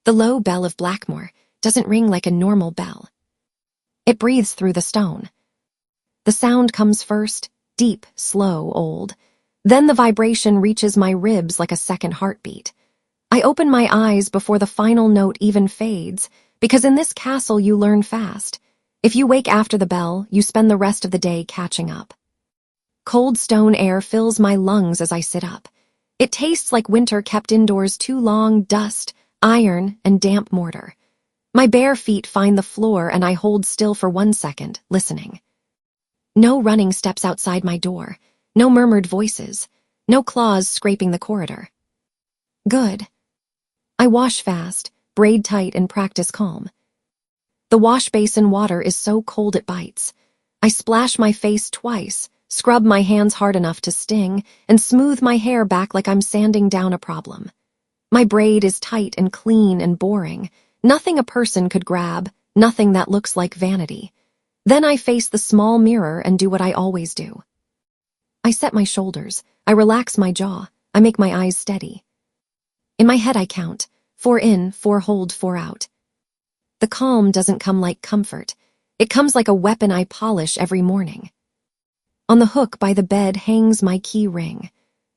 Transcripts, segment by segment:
The low bell of Blackmore doesn't ring like a normal bell. It breathes through the stone. The sound comes first, deep, slow, old. Then the vibration reaches my ribs like a second heartbeat. I open my eyes before the final note even fades, because in this castle you learn fast. If you wake after the bell, you spend the rest of the day catching up. Cold stone air fills my lungs as I sit up. It tastes like winter kept indoors too long, dust, iron, and damp mortar. My bare feet find the floor and I hold still for 1 second, listening. No running steps outside my door, no murmured voices, no claws scraping the corridor. Good. I wash fast, braid tight, and practice calm. The wash basin water is so cold it bites. I splash my face twice, scrub my hands hard enough to sting, and smooth my hair back like I'm sanding down a problem. My braid is tight and clean and boring, nothing a person could grab, nothing that looks like vanity. Then I face the small mirror and do what I always do. I set my shoulders, I relax my jaw, I make my eyes steady. In my head I count, 4 in, 4 hold, 4 out. The calm doesn't come like comfort. It comes like a weapon I polish every morning. On the hook by the bed hangs my key ring.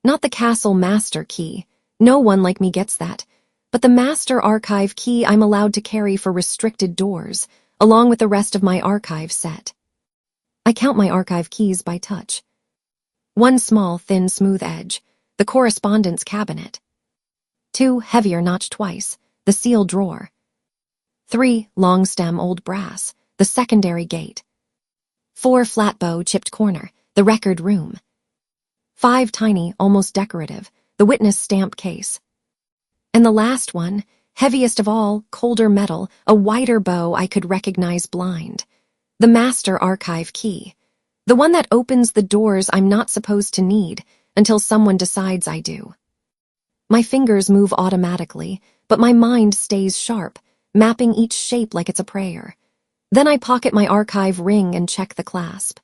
Not the castle master key. No one like me gets that. But the master archive key I'm allowed to carry for restricted doors, along with the rest of my archive set. I count my archive keys by touch. 1 small, thin, smooth edge, the correspondence cabinet. 2 heavier, notched twice, the sealed drawer. 3 long stem, old brass, the secondary gate. 4 flat bow, chipped corner, the record room. 5 tiny, almost decorative, the witness stamp case. And the last one, heaviest of all, colder metal, a wider bow I could recognize blind. The master archive key. The one that opens the doors I'm not supposed to need until someone decides I do. My fingers move automatically, but my mind stays sharp, mapping each shape like it's a prayer. Then I pocket my archive ring and check the clasp.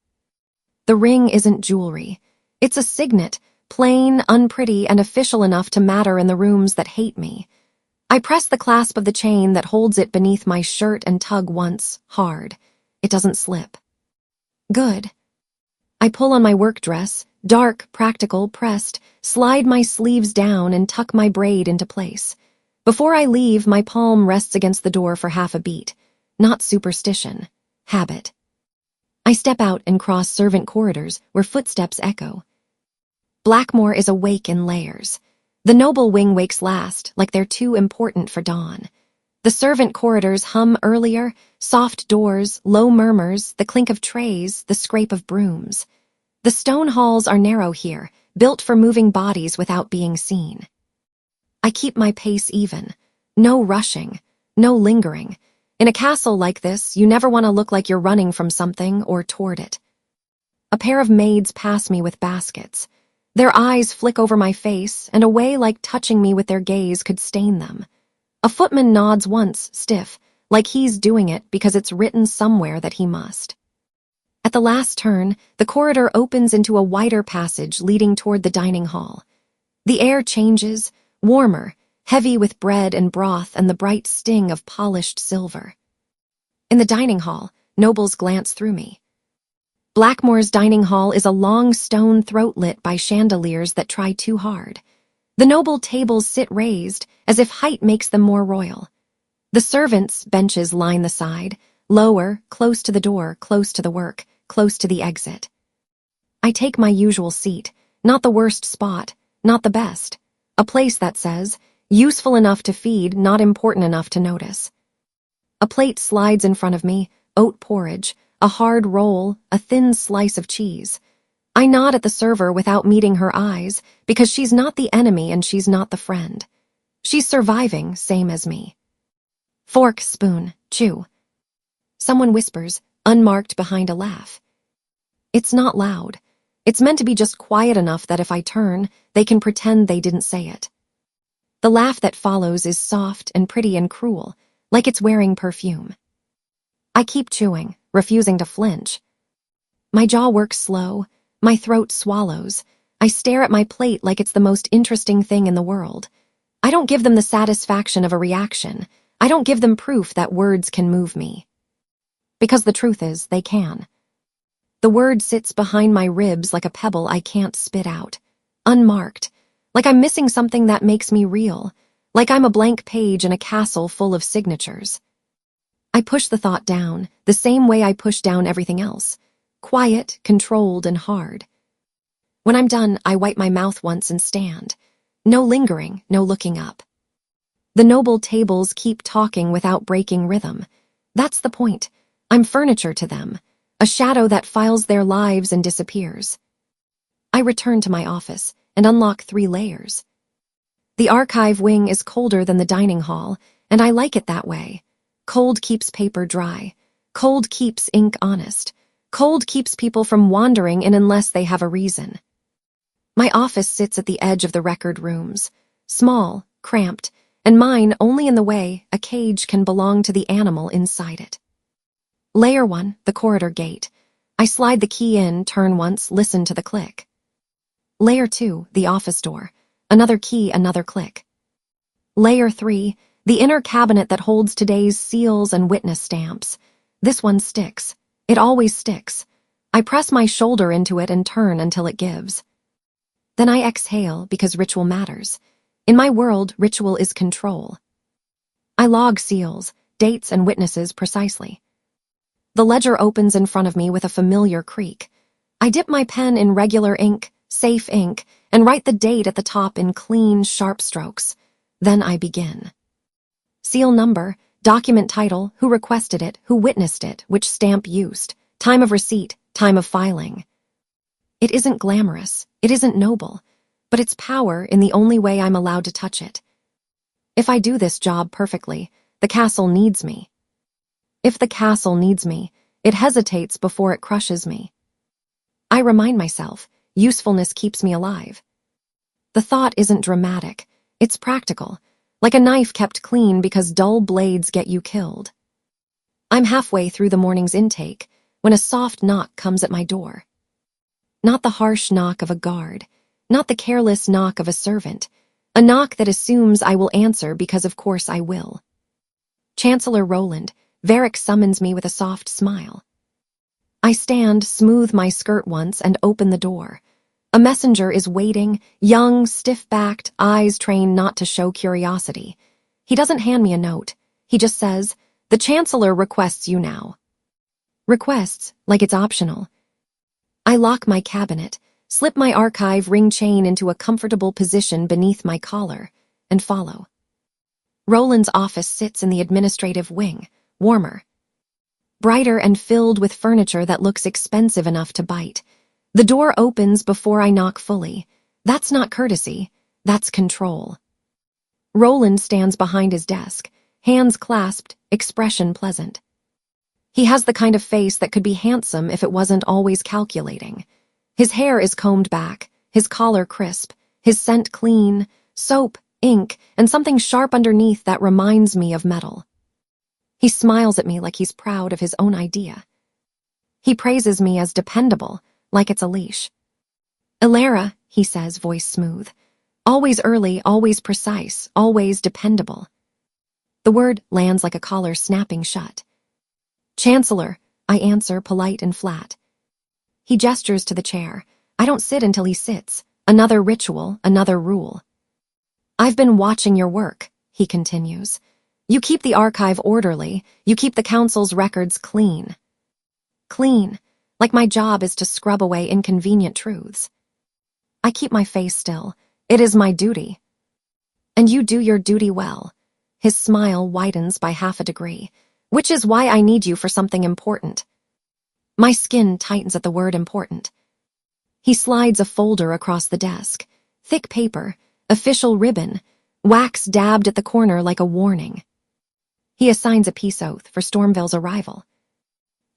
The ring isn't jewelry. It's a signet, plain, unpretty, and official enough to matter in the rooms that hate me. I press the clasp of the chain that holds it beneath my shirt and tug once, hard. It doesn't slip. Good. I pull on my work dress, dark, practical, pressed, slide my sleeves down and tuck my braid into place. Before I leave, my palm rests against the door for half a beat. Not superstition. Habit. I step out and cross servant corridors where footsteps echo. Blackmore is awake in layers. The noble wing wakes last, like they're too important for dawn. The servant corridors hum earlier, soft doors, low murmurs, the clink of trays, the scrape of brooms. The stone halls are narrow here, built for moving bodies without being seen. I keep my pace even. No rushing, no lingering. In a castle like this, you never want to look like you're running from something or toward it. A pair of maids pass me with baskets. Their eyes flick over my face, and a way like touching me with their gaze could stain them. A footman nods once, stiff, like he's doing it because it's written somewhere that he must. At the last turn, the corridor opens into a wider passage leading toward the dining hall. The air changes, warmer, heavy with bread and broth and the bright sting of polished silver. In the dining hall, nobles glance through me. Blackmore's dining hall is a long stone throat lit by chandeliers that try too hard. The noble tables sit raised, as if height makes them more royal. The servants' benches line the side, lower, close to the door, close to the work, close to the exit. I take my usual seat, not the worst spot, not the best. A place that says, useful enough to feed, not important enough to notice. A plate slides in front of me, oat porridge, a hard roll, a thin slice of cheese. I nod at the server without meeting her eyes, because she's not the enemy and she's not the friend. She's surviving, same as me. Fork, spoon, chew. Someone whispers, unmarked behind a laugh. It's not loud. It's meant to be just quiet enough that if I turn, they can pretend they didn't say it. The laugh that follows is soft and pretty and cruel, like it's wearing perfume. I keep chewing, refusing to flinch. My jaw works slow, my throat swallows. I stare at my plate like it's the most interesting thing in the world. I don't give them the satisfaction of a reaction. I don't give them proof that words can move me. Because the truth is, they can. The word sits behind my ribs like a pebble I can't spit out. Unmarked. Like I'm missing something that makes me real. Like I'm a blank page in a castle full of signatures. I push the thought down, the same way I push down everything else. Quiet, controlled, and hard. When I'm done, I wipe my mouth once and stand. No lingering, no looking up. The noble tables keep talking without breaking rhythm. That's the point. I'm furniture to them, a shadow that files their lives and disappears. I return to my office and unlock 3 layers. The archive wing is colder than the dining hall, and I like it that way. Cold keeps paper dry. Cold keeps ink honest. Cold keeps people from wandering in unless they have a reason. My office sits at the edge of the record rooms. Small, cramped, and mine only in the way a cage can belong to the animal inside it. Layer 1, the corridor gate. I slide the key in, turn once, listen to the click. Layer 2, the office door. Another key, another click. Layer 3, the inner cabinet that holds today's seals and witness stamps. This one sticks. It always sticks. I press my shoulder into it and turn until it gives. Then I exhale because ritual matters. In my world, ritual is control. I log seals, dates, and witnesses precisely. The ledger opens in front of me with a familiar creak. I dip my pen in regular ink, safe ink, and write the date at the top in clean, sharp strokes. Then I begin. Seal number, document title, who requested it, who witnessed it, which stamp used, time of receipt, time of filing. It isn't glamorous, it isn't noble, but it's power in the only way I'm allowed to touch it. If I do this job perfectly, the castle needs me. If the castle needs me, it hesitates before it crushes me. I remind myself, usefulness keeps me alive. The thought isn't dramatic, it's practical, like a knife kept clean because dull blades get you killed. I'm halfway through the morning's intake when a soft knock comes at my door. Not the harsh knock of a guard, not the careless knock of a servant, a knock that assumes I will answer because of course I will. Chancellor Roland, Varick summons me with a soft smile. I stand, smooth my skirt once, and open the door. A messenger is waiting, young, stiff-backed, eyes trained not to show curiosity. He doesn't hand me a note. He just says, "The Chancellor requests you now." Requests, like it's optional. I lock my cabinet, slip my archive ring chain into a comfortable position beneath my collar, and follow. Roland's office sits in the administrative wing, warmer. Brighter and filled with furniture that looks expensive enough to bite. The door opens before I knock fully. That's not courtesy, that's control. Roland stands behind his desk, hands clasped, expression pleasant. He has the kind of face that could be handsome if it wasn't always calculating. His hair is combed back, his collar crisp, his scent clean, soap, ink, and something sharp underneath that reminds me of metal. He smiles at me like he's proud of his own idea. He praises me as dependable, like it's a leash. "Ilara," he says, voice smooth. Always early, always precise, always dependable. The word lands like a collar snapping shut. "Chancellor," I answer, polite and flat. He gestures to the chair. I don't sit until he sits. Another ritual, another rule. "I've been watching your work," he continues. "You keep the archive orderly. You keep the council's records clean." Clean, like my job is to scrub away inconvenient truths. I keep my face still. It is my duty. "And you do your duty well." His smile widens by half a degree, "which is why I need you for something important." My skin tightens at the word important. He slides a folder across the desk. Thick paper, official ribbon, wax dabbed at the corner like a warning. He assigns a peace oath for Stormvale's arrival.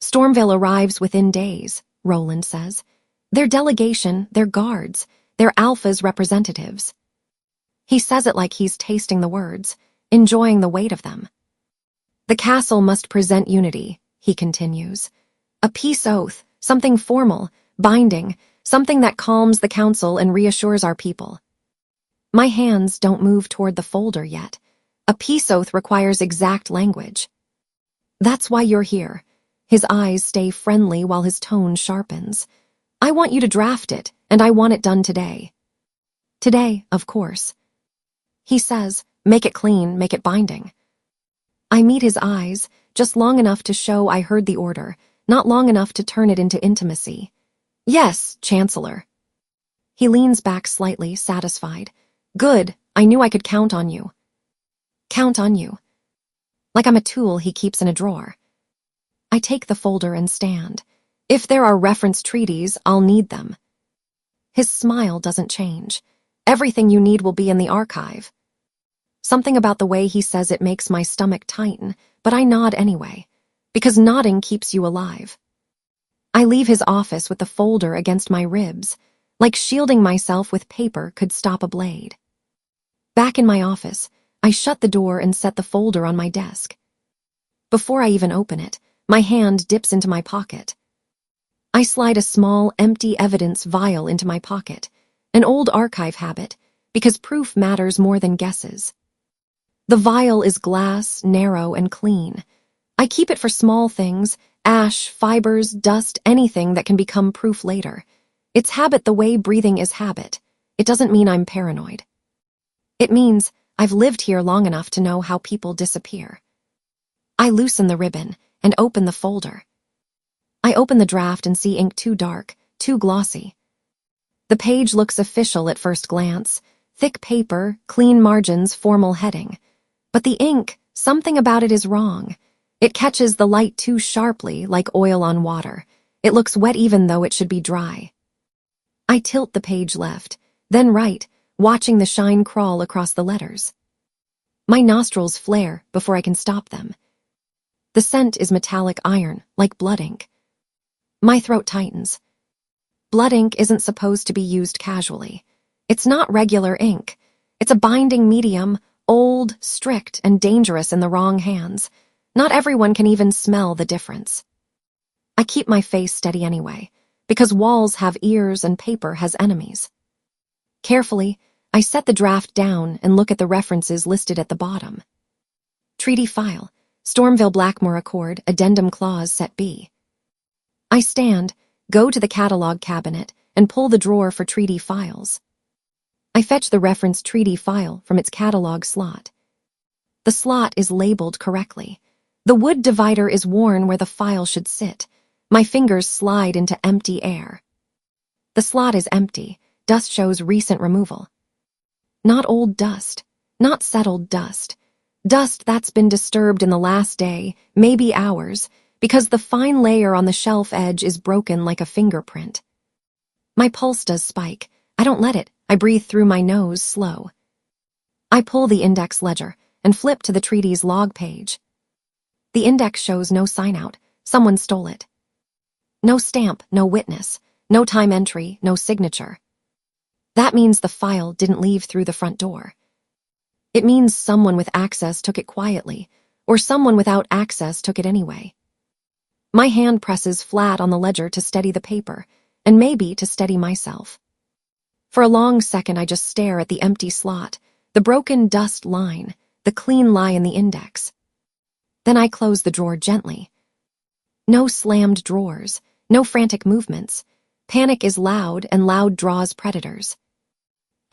"Stormvale arrives within days," Roland says. "Their delegation, their guards, their Alpha's representatives." He says it like he's tasting the words, enjoying the weight of them. "The castle must present unity," he continues. "A peace oath, something formal, binding, something that calms the council and reassures our people." My hands don't move toward the folder yet. A peace oath requires exact language. That's why you're here. His eyes stay friendly while his tone sharpens. I want you to draft it, and I want it done today. Today, of course. He says, make it clean, make it binding. I meet his eyes, just long enough to show I heard the order, not long enough to turn it into intimacy. Yes, Chancellor. He leans back slightly, satisfied. Good, I knew I could count on you. Count on you. Like I'm a tool he keeps in a drawer. I take the folder and stand. If there are reference treaties, I'll need them. His smile doesn't change. Everything you need will be in the archive. Something about the way he says it makes my stomach tighten, but I nod anyway, because nodding keeps you alive. I leave his office with the folder against my ribs, like shielding myself with paper could stop a blade. Back in my office, I shut the door and set the folder on my desk. Before I even open it, my hand dips into my pocket. I slide a small, empty evidence vial into my pocket, an old archive habit, because proof matters more than guesses. The vial is glass, narrow, and clean. I keep it for small things, ash, fibers, dust, anything that can become proof later. It's habit the way breathing is habit. It doesn't mean I'm paranoid. It means I've lived here long enough to know how people disappear. I loosen the ribbon and open the folder. I open the draft and see ink too dark, too glossy. The page looks official at first glance, thick paper, clean margins, formal heading. But the ink, something about it is wrong. It catches the light too sharply, like oil on water. It looks wet even though it should be dry. I tilt the page left, then right, watching the shine crawl across the letters. My nostrils flare before I can stop them. The scent is metallic iron, like blood ink. My throat tightens. Blood ink isn't supposed to be used casually. It's not regular ink. It's a binding medium, old, strict, and dangerous in the wrong hands. Not everyone can even smell the difference. I keep my face steady anyway, because walls have ears and paper has enemies. Carefully, I set the draft down and look at the references listed at the bottom. Treaty file, Stormville Blackmore Accord, Addendum Clause Set B. I stand, go to the catalog cabinet, and pull the drawer for treaty files. I fetch the reference treaty file from its catalog slot. The slot is labeled correctly. The wood divider is worn where the file should sit. My fingers slide into empty air. The slot is empty. Dust shows recent removal. Not old dust. Not settled dust. Dust that's been disturbed in the last day, maybe hours, because the fine layer on the shelf edge is broken like a fingerprint. My pulse does spike. I don't let it. I breathe through my nose, slow. I pull the index ledger and flip to the treaty's log page. The index shows no sign-out. Someone stole it. No stamp, no witness, no time entry, no signature. That means the file didn't leave through the front door. It means someone with access took it quietly, or someone without access took it anyway. My hand presses flat on the ledger to steady the paper, and maybe to steady myself. For a long second I just stare at the empty slot, the broken dust line, the clean lie in the index. Then I close the drawer gently. No slammed drawers, no frantic movements. Panic is loud, and loud draws predators.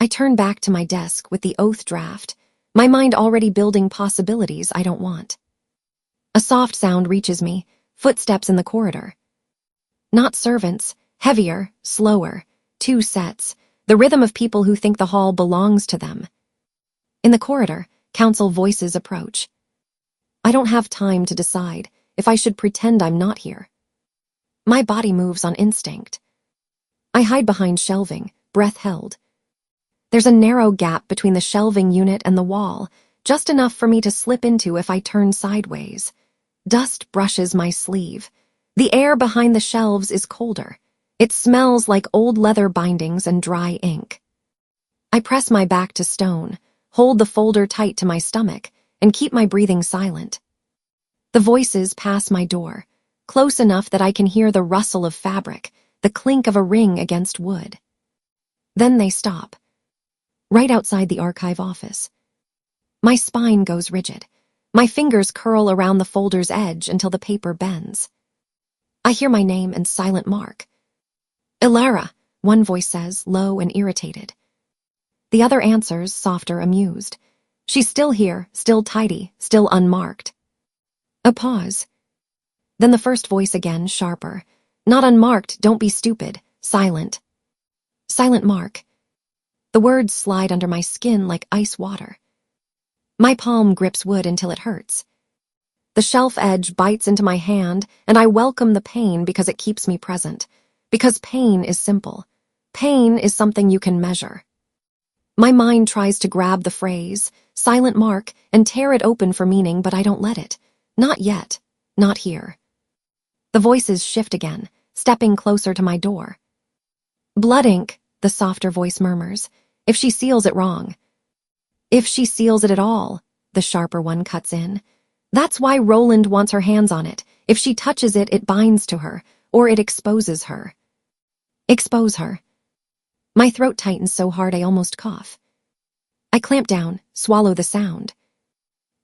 I turn back to my desk with the oath draft, my mind already building possibilities I don't want. A soft sound reaches me, footsteps in the corridor. Not servants, heavier, slower, 2 sets, the rhythm of people who think the hall belongs to them. In the corridor, council voices approach. I don't have time to decide if I should pretend I'm not here. My body moves on instinct. I hide behind shelving, breath held. There's a narrow gap between the shelving unit and the wall, just enough for me to slip into if I turn sideways. Dust brushes my sleeve. The air behind the shelves is colder. It smells like old leather bindings and dry ink. I press my back to stone, hold the folder tight to my stomach, and keep my breathing silent. The voices pass my door, close enough that I can hear the rustle of fabric, the clink of a ring against wood. Then they stop. right outside the archive office. My spine goes rigid. My fingers curl around the folder's edge until the paper bends. I hear my name and silent mark. Ilara, one voice says, low and irritated. The other answers, softer, amused. She's still here, still tidy, still unmarked. A pause. Then the first voice again, sharper. Not unmarked, don't be stupid. Silent. Silent mark. The words slide under my skin like ice water. My palm grips wood until it hurts. The shelf edge bites into my hand, and I welcome the pain because it keeps me present. Because pain is simple. Pain is something you can measure. My mind tries to grab the phrase, silent mark, and tear it open for meaning, but I don't let it. Not yet. Not here. The voices shift again, stepping closer to my door. Blood ink, the softer voice murmurs. If she seals it wrong. If she seals it at all, the sharper one cuts in. That's why Roland wants her hands on it. If she touches it, it binds to her, or it exposes her. Expose her. My throat tightens so hard I almost cough. I clamp down, swallow the sound.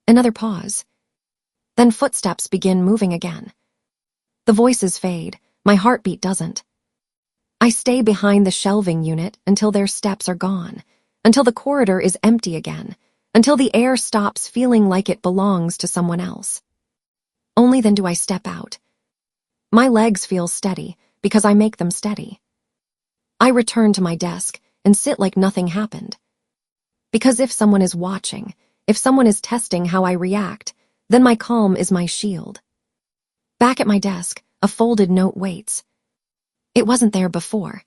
Another pause. Then footsteps begin moving again. The voices fade, my heartbeat doesn't. I stay behind the shelving unit until their steps are gone, until the corridor is empty again, until the air stops feeling like it belongs to someone else. Only then do I step out. My legs feel steady because I make them steady. I return to my desk and sit like nothing happened. Because if someone is watching, if someone is testing how I react, then my calm is my shield. Back at my desk, a folded note waits. It wasn't there before.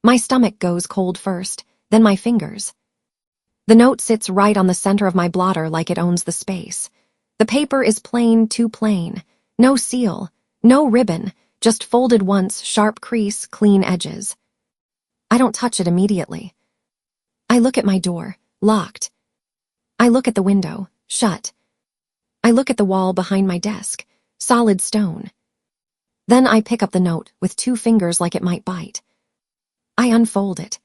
My stomach goes cold first, then my fingers. The note sits right on the center of my blotter like it owns the space. The paper is plain, too plain. No seal, no ribbon, just folded once, sharp crease, clean edges. I don't touch it immediately. I look at my door, locked. I look at the window, shut. I look at the wall behind my desk, solid stone. Then I pick up the note with 2 fingers like it might bite. I unfold it.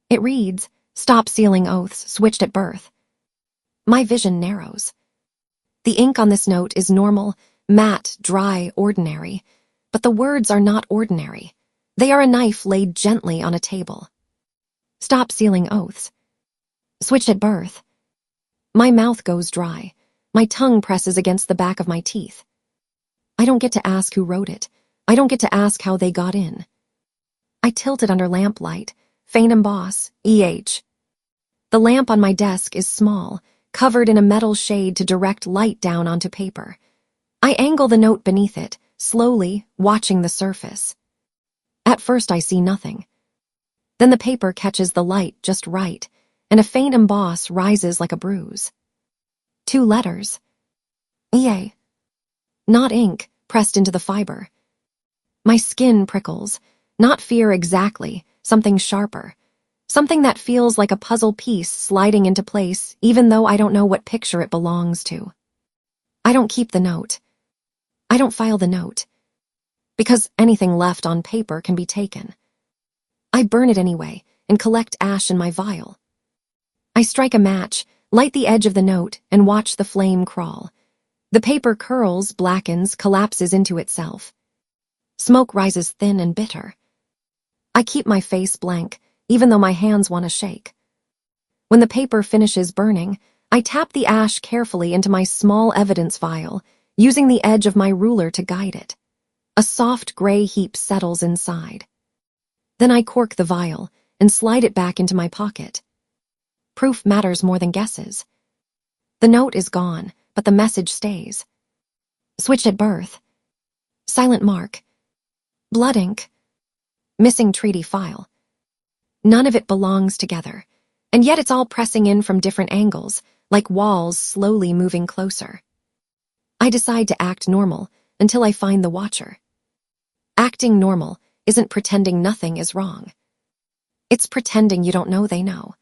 It reads, "Stop sealing oaths, switched at birth." My vision narrows. The ink on this note is normal, matte, dry, ordinary. But the words are not ordinary. They are a knife laid gently on a table. Stop sealing oaths. Switched at birth. My mouth goes dry. My tongue presses against the back of my teeth. I don't get to ask who wrote it. I don't get to ask how they got in. I tilt it under lamplight, faint emboss, EH. The lamp on my desk is small, covered in a metal shade to direct light down onto paper. I angle the note beneath it, slowly, watching the surface. At first I see nothing. Then the paper catches the light just right, and a faint emboss rises like a bruise. 2 letters. EA. Not ink, pressed into the fiber. My skin prickles. Not fear exactly, something sharper. Something that feels like a puzzle piece sliding into place, even though I don't know what picture it belongs to. I don't keep the note. I don't file the note. Because anything left on paper can be taken. I burn it anyway and collect ash in my vial. I strike a match, light the edge of the note, and watch the flame crawl. The paper curls, blackens, collapses into itself. Smoke rises thin and bitter. I keep my face blank, even though my hands want to shake. When the paper finishes burning, I tap the ash carefully into my small evidence vial, using the edge of my ruler to guide it. A soft gray heap settles inside. Then I cork the vial and slide it back into my pocket. Proof matters more than guesses. The note is gone, but the message stays. Switched at birth. Silent mark. Blood ink. Missing treaty file. None of it belongs together, and yet it's all pressing in from different angles, like walls slowly moving closer. I decide to act normal until I find the watcher. Acting normal isn't pretending nothing is wrong. It's pretending you don't know they know.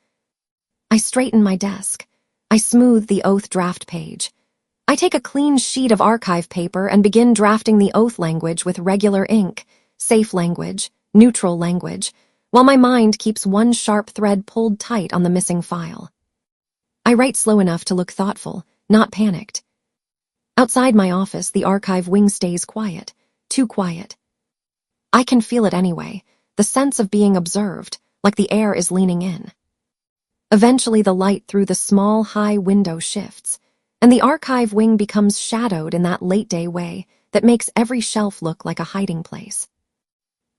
I straighten my desk. I smooth the oath draft page. I take a clean sheet of archive paper and begin drafting the oath language with regular ink, safe language, neutral language, while my mind keeps one sharp thread pulled tight on the missing file. I write slow enough to look thoughtful, not panicked. Outside my office, the archive wing stays quiet, too quiet. I can feel it anyway, the sense of being observed, like the air is leaning in. Eventually, the light through the small, high window shifts, and the archive wing becomes shadowed in that late-day way that makes every shelf look like a hiding place.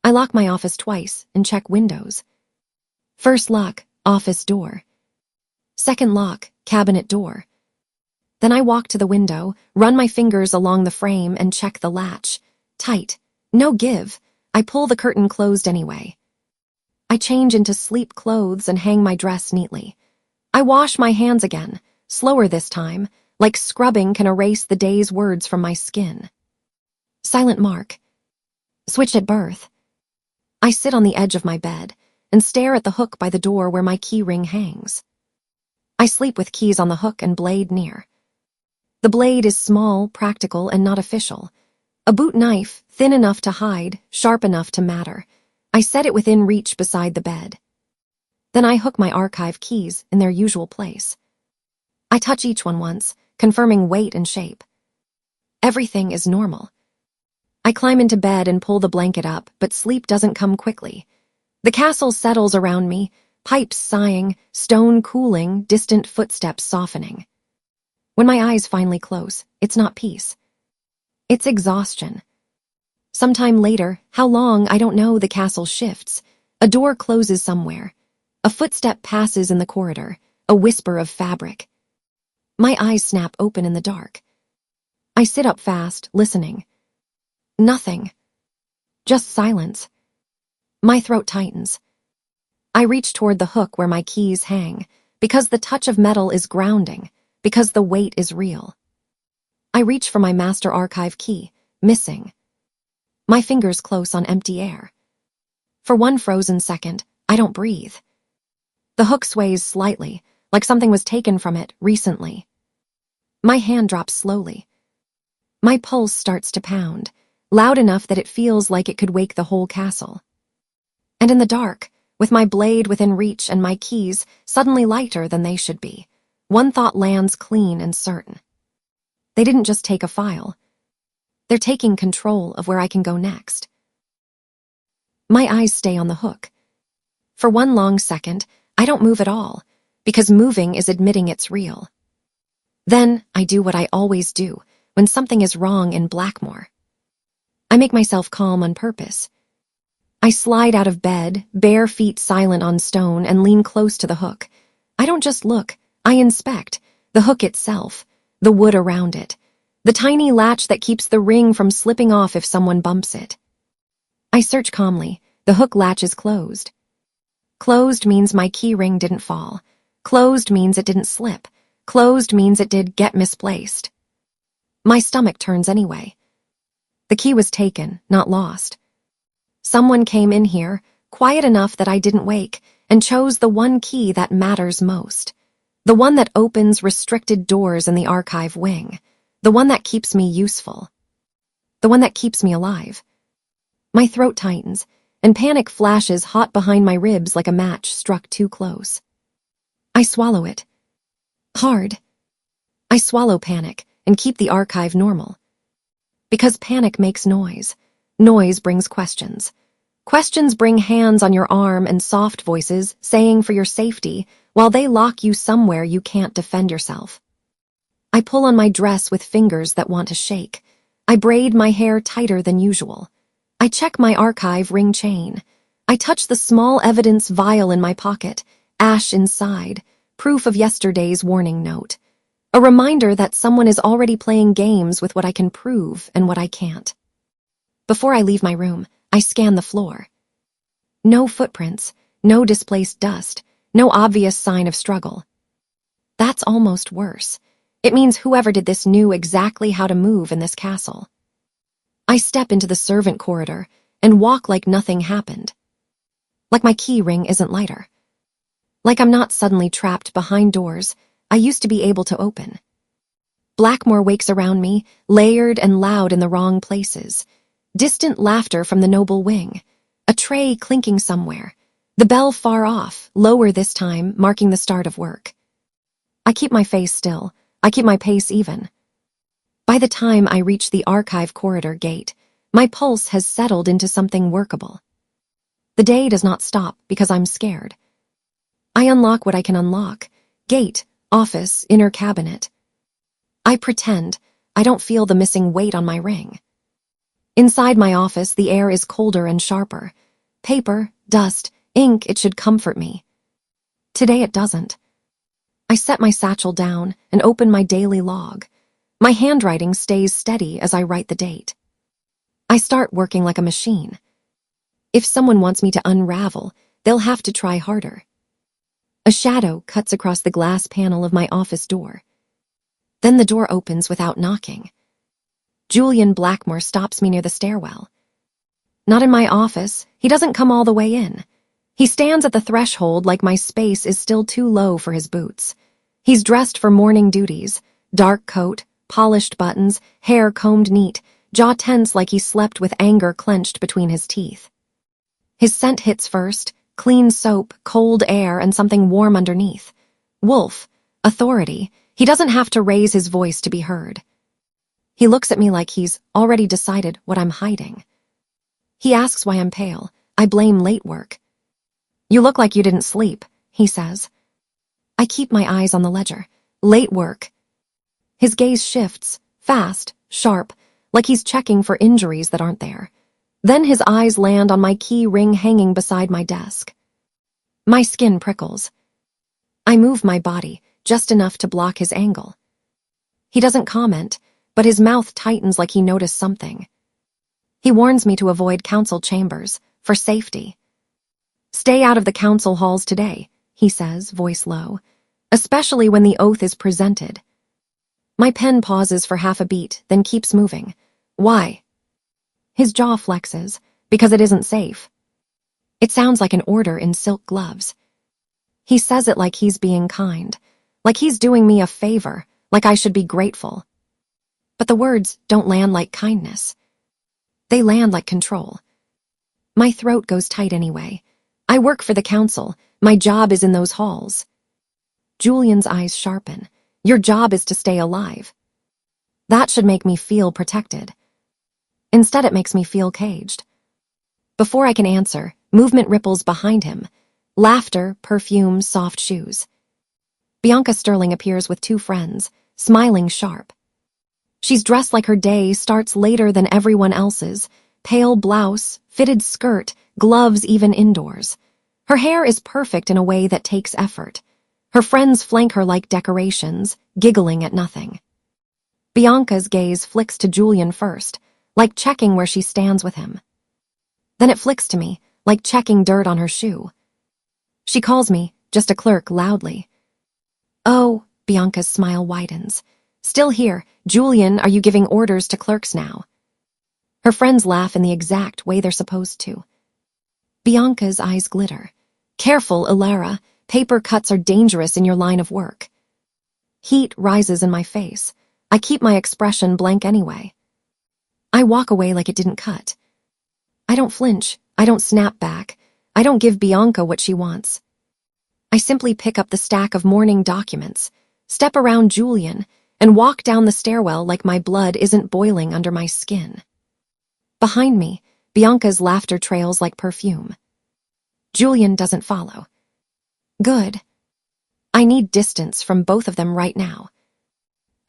I lock my office twice and check windows. First lock, office door. Second lock, cabinet door. Then I walk to the window, run my fingers along the frame and check the latch. Tight. No give. I pull the curtain closed anyway. I change into sleep clothes and hang my dress neatly. I wash my hands again, slower this time, like scrubbing can erase the day's words from my skin. Silent mark. Switched at birth. I sit on the edge of my bed and stare at the hook by the door where my key ring hangs. I sleep with keys on the hook and blade near. The blade is small, practical, and not official. A boot knife, thin enough to hide, sharp enough to matter. I set it within reach beside the bed. Then I hook my archive keys in their usual place. I touch each one once, confirming weight and shape. Everything is normal. I climb into bed and pull the blanket up, but sleep doesn't come quickly. The castle settles around me, pipes sighing, stone cooling, distant footsteps softening. When my eyes finally close, it's not peace. It's exhaustion. Sometime later, how long, I don't know, the castle shifts. A door closes somewhere. A footstep passes in the corridor, a whisper of fabric. My eyes snap open in the dark. I sit up fast, listening. Nothing. Just silence. My throat tightens. I reach toward the hook where my keys hang, because the touch of metal is grounding, because the weight is real. I reach for my master archive key, missing. My fingers close on empty air. For one frozen second, I don't breathe. The hook sways slightly, like something was taken from it recently. My hand drops slowly. My pulse starts to pound, loud enough that it feels like it could wake the whole castle. And in the dark, with my blade within reach and my keys suddenly lighter than they should be, one thought lands clean and certain. They didn't just take a file. They're taking control of where I can go next. My eyes stay on the hook. For one long second, I don't move at all, because moving is admitting it's real. Then I do what I always do when something is wrong in Blackmore. I make myself calm on purpose. I slide out of bed, bare feet silent on stone, and lean close to the hook. I don't just look, I inspect the hook itself, the wood around it, the tiny latch that keeps the ring from slipping off if someone bumps it. I search calmly. The hook latch is closed. Closed means my key ring didn't fall. Closed means it didn't slip. Closed means it did get misplaced. My stomach turns anyway. The key was taken, not lost. Someone came in here, quiet enough that I didn't wake, and chose the one key that matters most. The one that opens restricted doors in the archive wing. The one that keeps me useful. The one that keeps me alive. My throat tightens, and panic flashes hot behind my ribs like a match struck too close. I swallow it. Hard. I swallow panic and keep the archive normal. Because panic makes noise. Noise brings questions. Questions bring hands on your arm and soft voices saying for your safety while they lock you somewhere you can't defend yourself. I pull on my dress with fingers that want to shake. I braid my hair tighter than usual. I check my archive ring chain. I touch the small evidence vial in my pocket, ash inside, proof of yesterday's warning note. A reminder that someone is already playing games with what I can prove and what I can't. Before I leave my room, I scan the floor. No footprints, no displaced dust, no obvious sign of struggle. That's almost worse. It means whoever did this knew exactly how to move in this castle. I step into the servant corridor and walk like nothing happened. Like my key ring isn't lighter. Like I'm not suddenly trapped behind doors I used to be able to open. Blackmore wakes around me, layered and loud in the wrong places. Distant laughter from the noble wing. A tray clinking somewhere. The bell far off, lower this time, marking the start of work. I keep my face still. I keep my pace even. By the time I reach the archive corridor gate, my pulse has settled into something workable. The day does not stop because I'm scared. I unlock what I can unlock. Gate, office, inner cabinet. I pretend. I don't feel the missing weight on my ring. Inside my office, the air is colder and sharper. Paper, dust, ink, it should comfort me. Today it doesn't. I set my satchel down and open my daily log. My handwriting stays steady as I write the date. I start working like a machine. If someone wants me to unravel, they'll have to try harder. A shadow cuts across the glass panel of my office door. Then the door opens without knocking. Julian Blackmore stops me near the stairwell. Not in my office, he doesn't come all the way in. He stands at the threshold like my space is still too low for his boots. He's dressed for morning duties, dark coat, polished buttons, hair combed neat, jaw tense like he slept with anger clenched between his teeth. His scent hits first, clean soap, cold air, and something warm underneath. Wolf, authority. He doesn't have to raise his voice to be heard. He looks at me like he's already decided what I'm hiding. He asks why I'm pale. I blame late work. You look like you didn't sleep, he says. I keep my eyes on the ledger. Late work. His gaze shifts, fast, sharp, like he's checking for injuries that aren't there. Then his eyes land on my key ring hanging beside my desk. My skin prickles. I move my body, just enough to block his angle. He doesn't comment, but his mouth tightens like he noticed something. He warns me to avoid council chambers, for safety. Stay out of the council halls today, he says, voice low, especially when the oath is presented. My pen pauses for half a beat, then keeps moving. Why? His jaw flexes, because it isn't safe. It sounds like an order in silk gloves. He says it like he's being kind, like he's doing me a favor, like I should be grateful. But the words don't land like kindness. They land like control. My throat goes tight anyway. I work for the council. My job is in those halls. Julian's eyes sharpen. Your job is to stay alive. That should make me feel protected. Instead, it makes me feel caged. Before I can answer, movement ripples behind him. Laughter, perfume, soft shoes. Bianca Sterling appears with two friends, smiling sharp. She's dressed like her day starts later than everyone else's. Pale blouse, fitted skirt, gloves even indoors. Her hair is perfect in a way that takes effort. Her friends flank her like decorations, giggling at nothing. Bianca's gaze flicks to Julian first, like checking where she stands with him. Then it flicks to me, like checking dirt on her shoe. She calls me, just a clerk, loudly. Oh, Bianca's smile widens. Still here. Julian, are you giving orders to clerks now? Her friends laugh in the exact way they're supposed to. Bianca's eyes glitter. Careful, Ilara. Paper cuts are dangerous in your line of work. Heat rises in my face. I keep my expression blank anyway. I walk away like it didn't cut. I don't flinch. I don't snap back. I don't give Bianca what she wants. I simply pick up the stack of morning documents, step around Julian, and walk down the stairwell like my blood isn't boiling under my skin. Behind me, Bianca's laughter trails like perfume. Julian doesn't follow. Good. I need distance from both of them right now.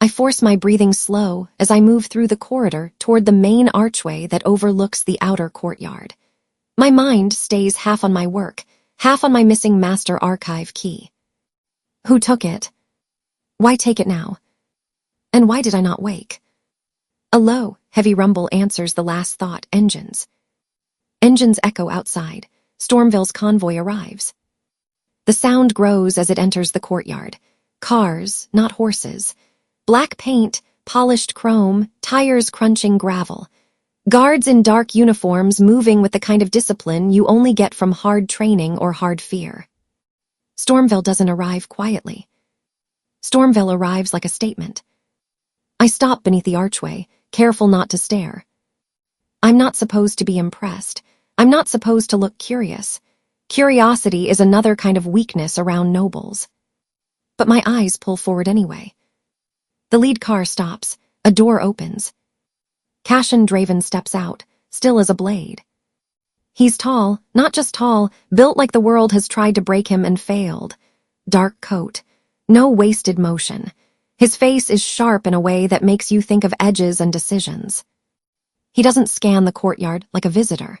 I force my breathing slow as I move through the corridor toward the main archway that overlooks the outer courtyard. My mind stays half on my work, half on my missing master archive key. Who took it? Why take it now? And why did I not wake? A low, heavy rumble answers the last thought. Engines. Engines echo outside. Stormville's convoy arrives. The sound grows as it enters the courtyard. Cars, not horses. Black paint, polished chrome, tires crunching gravel. Guards in dark uniforms moving with the kind of discipline you only get from hard training or hard fear. Stormville doesn't arrive quietly. Stormville arrives like a statement. I stop beneath the archway, careful not to stare. I'm not supposed to be impressed. I'm not supposed to look curious. Curiosity is another kind of weakness around nobles. But my eyes pull forward anyway. The lead car stops. A door opens. Cassian Draven steps out, still as a blade. He's tall, not just tall, built like the world has tried to break him and failed. Dark coat. No wasted motion. His face is sharp in a way that makes you think of edges and decisions. He doesn't scan the courtyard like a visitor.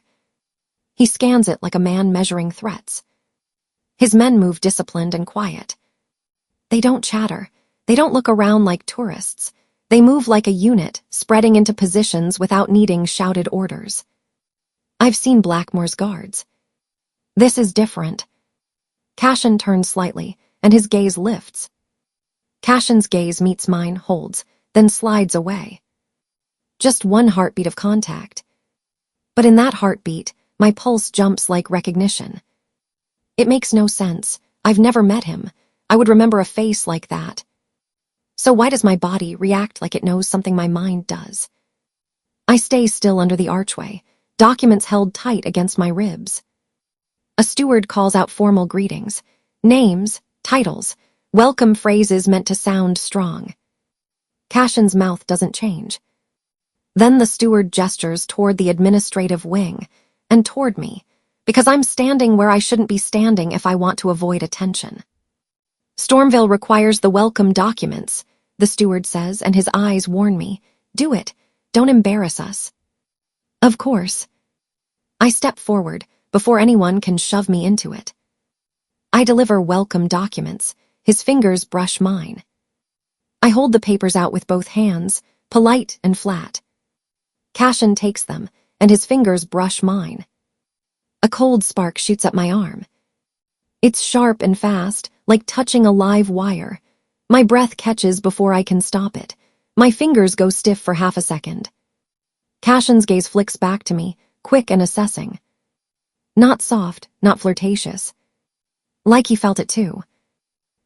He scans it like a man measuring threats. His men move disciplined and quiet. They don't chatter. They don't look around like tourists. They move like a unit, spreading into positions without needing shouted orders. I've seen Blackmore's guards. This is different. Cassian turns slightly, and his gaze lifts. Cassian's gaze meets mine, holds, then slides away. Just one heartbeat of contact. But in that heartbeat, my pulse jumps like recognition. It makes no sense. I've never met him. I would remember a face like that. So why does my body react like it knows something my mind does? I stay still under the archway, documents held tight against my ribs. A steward calls out formal greetings, names, titles, welcome phrases meant to sound strong. Cassian's mouth doesn't change. Then the steward gestures toward the administrative wing, and toward me, because I'm standing where I shouldn't be standing if I want to avoid attention. Stormville requires the welcome documents, the steward says, and his eyes warn me. Do it. Don't embarrass us. Of course. I step forward before anyone can shove me into it. I deliver welcome documents. His fingers brush mine. I hold the papers out with both hands, polite and flat. Cassian takes them, and his fingers brush mine. A cold spark shoots up my arm. It's sharp and fast, like touching a live wire. My breath catches before I can stop it. My fingers go stiff for half a second. Cassian's gaze flicks back to me, quick and assessing. Not soft, not flirtatious. Like he felt it too.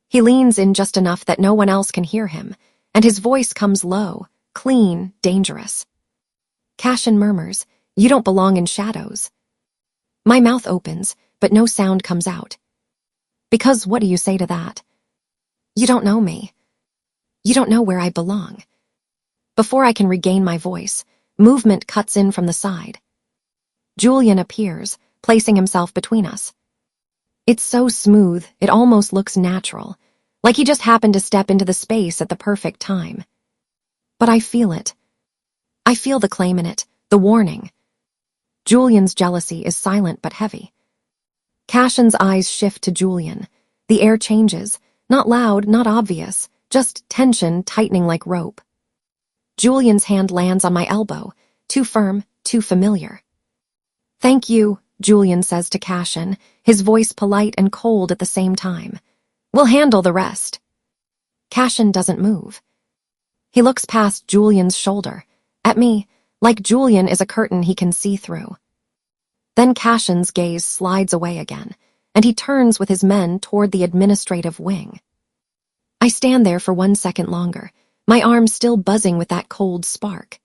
He leans in just enough that no one else can hear him, and his voice comes low, clean, dangerous. Cassian murmurs, "You don't belong in shadows." My mouth opens, but no sound comes out. Because what do you say to that? You don't know me. You don't know where I belong. Before I can regain my voice, movement cuts in from the side. Julian appears, placing himself between us. It's so smooth, it almost looks natural, like he just happened to step into the space at the perfect time. But I feel it. I feel the claim in it, the warning. Julian's jealousy is silent but heavy. Cassian's eyes shift to Julian. The air changes, not loud, not obvious, just tension tightening like rope. Julian's hand lands on my elbow, too firm, too familiar. "Thank you," Julian says to Cassian, his voice polite and cold at the same time. "We'll handle the rest." Cassian doesn't move. He looks past Julian's shoulder, at me, like Julian is a curtain he can see through. Then Cassian's gaze slides away again, and he turns with his men toward the administrative wing. I stand there for 1 second longer, my arm still buzzing with that cold spark.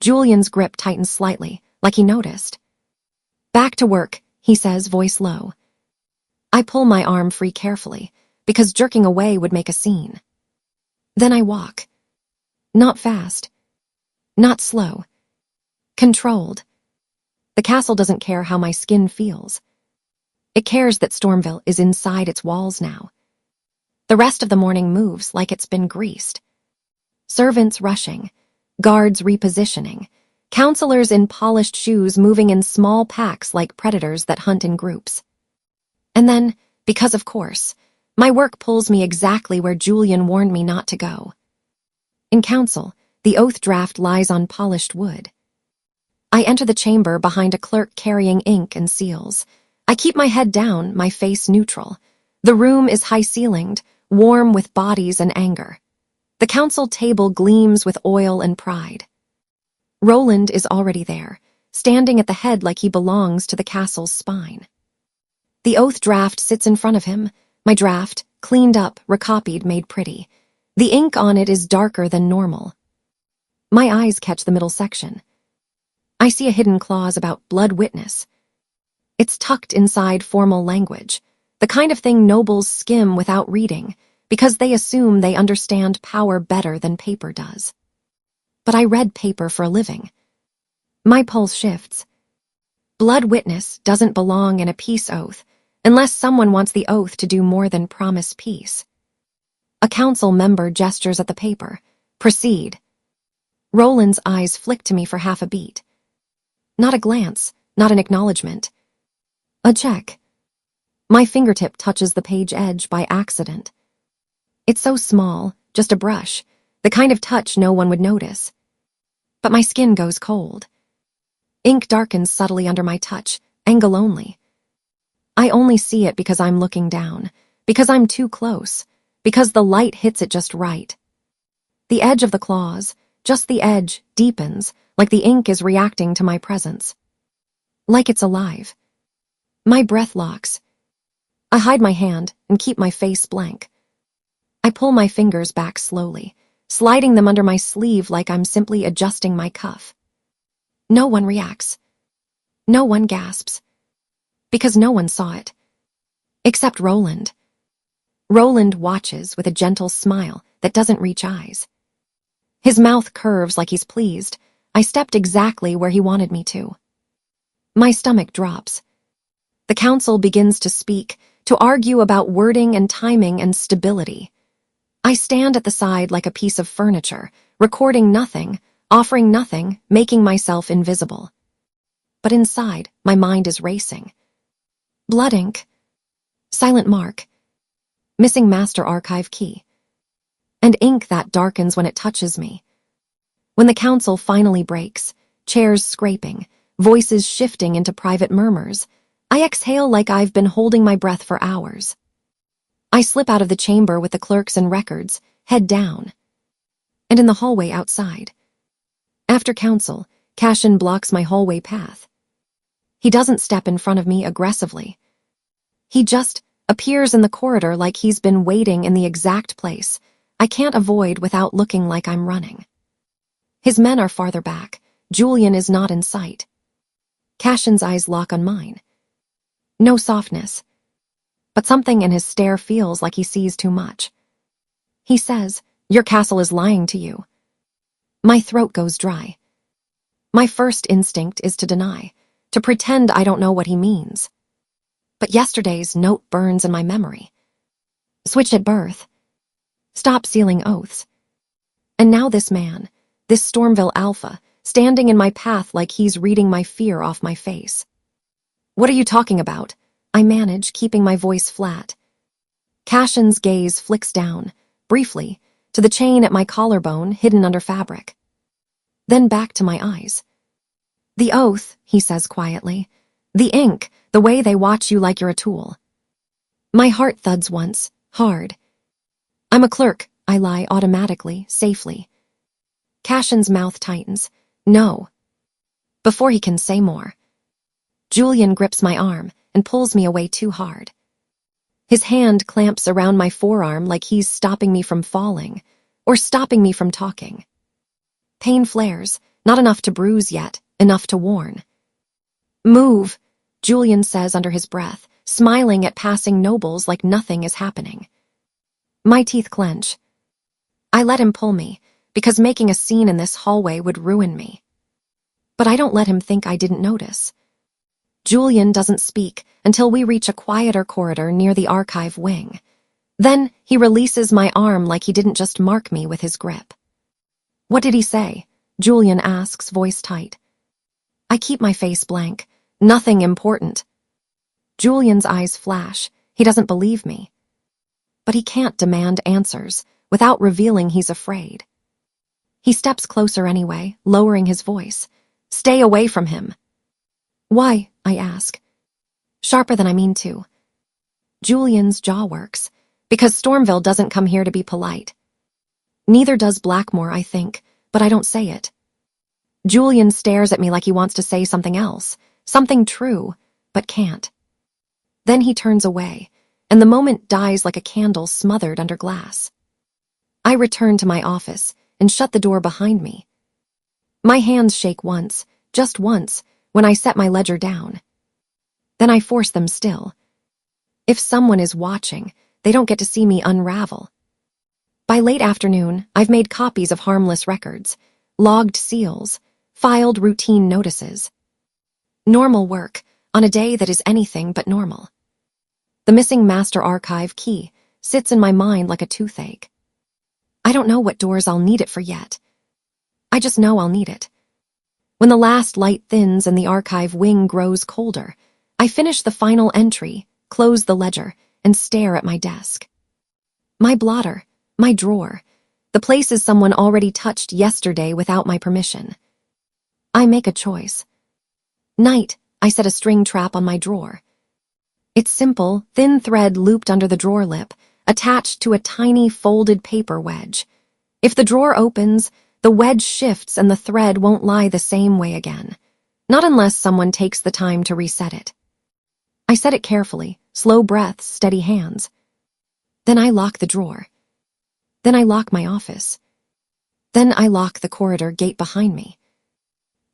Julian's grip tightens slightly, like he noticed. "Back to work," he says, voice low. I pull my arm free carefully, because jerking away would make a scene. Then I walk. Not fast. Not slow. Controlled. The castle doesn't care how my skin feels. It cares that Stormville is inside its walls now. The rest of the morning moves like it's been greased. Servants rushing, guards repositioning, counselors in polished shoes moving in small packs like predators that hunt in groups. And then, because of course, my work pulls me exactly where Julian warned me not to go. In council, the oath draft lies on polished wood. I enter the chamber behind a clerk carrying ink and seals. I keep my head down, my face neutral. The room is high-ceilinged, warm with bodies and anger. The council table gleams with oil and pride. Roland is already there, standing at the head like he belongs to the castle's spine. The oath draft sits in front of him, my draft, cleaned up, recopied, made pretty. The ink on it is darker than normal. My eyes catch the middle section. I see a hidden clause about blood witness. It's tucked inside formal language, the kind of thing nobles skim without reading, because they assume they understand power better than paper does. But I read paper for a living. My pulse shifts. Blood witness doesn't belong in a peace oath, unless someone wants the oath to do more than promise peace. A council member gestures at the paper. Proceed. Roland's eyes flick to me for half a beat. Not a glance, not an acknowledgement. A check. My fingertip touches the page edge by accident. It's so small, just a brush, the kind of touch no one would notice. But my skin goes cold. Ink darkens subtly under my touch, angle only. I only see it because I'm looking down, because I'm too close, because the light hits it just right. The edge of the claws, just the edge, deepens, like the ink is reacting to my presence. Like it's alive. My breath locks. I hide my hand and keep my face blank. I pull my fingers back slowly, sliding them under my sleeve like I'm simply adjusting my cuff. No one reacts. No one gasps. Because no one saw it. Except Roland. Roland watches with a gentle smile that doesn't reach eyes. His mouth curves like he's pleased. I stepped exactly where he wanted me to. My stomach drops. The council begins to speak, to argue about wording and timing and stability. I stand at the side like a piece of furniture, recording nothing, offering nothing, making myself invisible. But inside, my mind is racing. Blood ink. Silent mark. Missing master archive key. And ink that darkens when it touches me. When the council finally breaks, chairs scraping, voices shifting into private murmurs, I exhale like I've been holding my breath for hours. I slip out of the chamber with the clerks and records, head down. And in the hallway outside. After council, Cashin blocks my hallway path. He doesn't step in front of me aggressively. He just appears in the corridor like he's been waiting in the exact place I can't avoid without looking like I'm running. His men are farther back. Julian is not in sight. Cashin's eyes lock on mine. No softness. But something in his stare feels like he sees too much. He says, "Your castle is lying to you." My throat goes dry. My first instinct is to deny, to pretend I don't know what he means. But yesterday's note burns in my memory. Switch at birth. Stop sealing oaths. And now this man, this Stormville Alpha, standing in my path like he's reading my fear off my face. "What are you talking about?" I manage, keeping my voice flat. Cashin's gaze flicks down, briefly, to the chain at my collarbone hidden under fabric. Then back to my eyes. "The oath," he says quietly. "The ink, the way they watch you like you're a tool." My heart thuds once, hard. "I'm a clerk," I lie automatically, safely. Cashin's mouth tightens. "No." Before he can say more, Julian grips my arm and pulls me away too hard. His hand clamps around my forearm like he's stopping me from falling, or stopping me from talking. Pain flares, not enough to bruise yet, enough to warn. "Move," Julian says under his breath, smiling at passing nobles like nothing is happening. My teeth clench. I let him pull me, because making a scene in this hallway would ruin me. But I don't let him think I didn't notice. Julian doesn't speak until we reach a quieter corridor near the archive wing. Then he releases my arm like he didn't just mark me with his grip. "What did he say?" Julian asks, voice tight. I keep my face blank. "Nothing important." Julian's eyes flash. He doesn't believe me. But he can't demand answers without revealing he's afraid. He steps closer anyway, lowering his voice. "Stay away from him." "Why?" I ask. Sharper than I mean to. Julian's jaw works, because Stormville doesn't come here to be polite. Neither does Blackmore, I think, but I don't say it. Julian stares at me like he wants to say something else, something true, but can't. Then he turns away, and the moment dies like a candle smothered under glass. I return to my office and shut the door behind me. My hands shake once, just once, when I set my ledger down. Then I force them still. If someone is watching, they don't get to see me unravel. By late afternoon, I've made copies of harmless records, logged seals, filed routine notices. Normal work on a day that is anything but normal. The missing master archive key sits in my mind like a toothache. I don't know what doors I'll need it for yet. I just know I'll need it. When the last light thins and the archive wing grows colder, I finish the final entry, close the ledger, and stare at my desk. My blotter, my drawer, the places someone already touched yesterday without my permission. I make a choice. Night, I set a string trap on my drawer. It's simple, thin thread looped under the drawer lip, attached to a tiny folded paper wedge. If the drawer opens, the wedge shifts and the thread won't lie the same way again. Not unless someone takes the time to reset it. I set it carefully, slow breaths, steady hands. Then I lock the drawer. Then I lock my office. Then I lock the corridor gate behind me.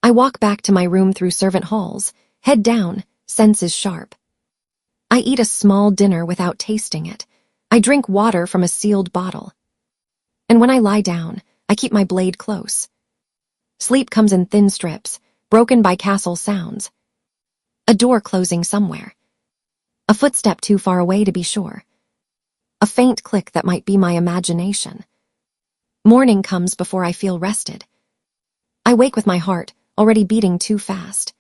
I walk back to my room through servant halls, head down, senses sharp. I eat a small dinner without tasting it. I drink water from a sealed bottle. And when I lie down, I keep my blade close. Sleep comes in thin strips, broken by castle sounds. A door closing somewhere. A footstep too far away to be sure. A faint click that might be my imagination. Morning comes before I feel rested. I wake with my heart already beating too fast.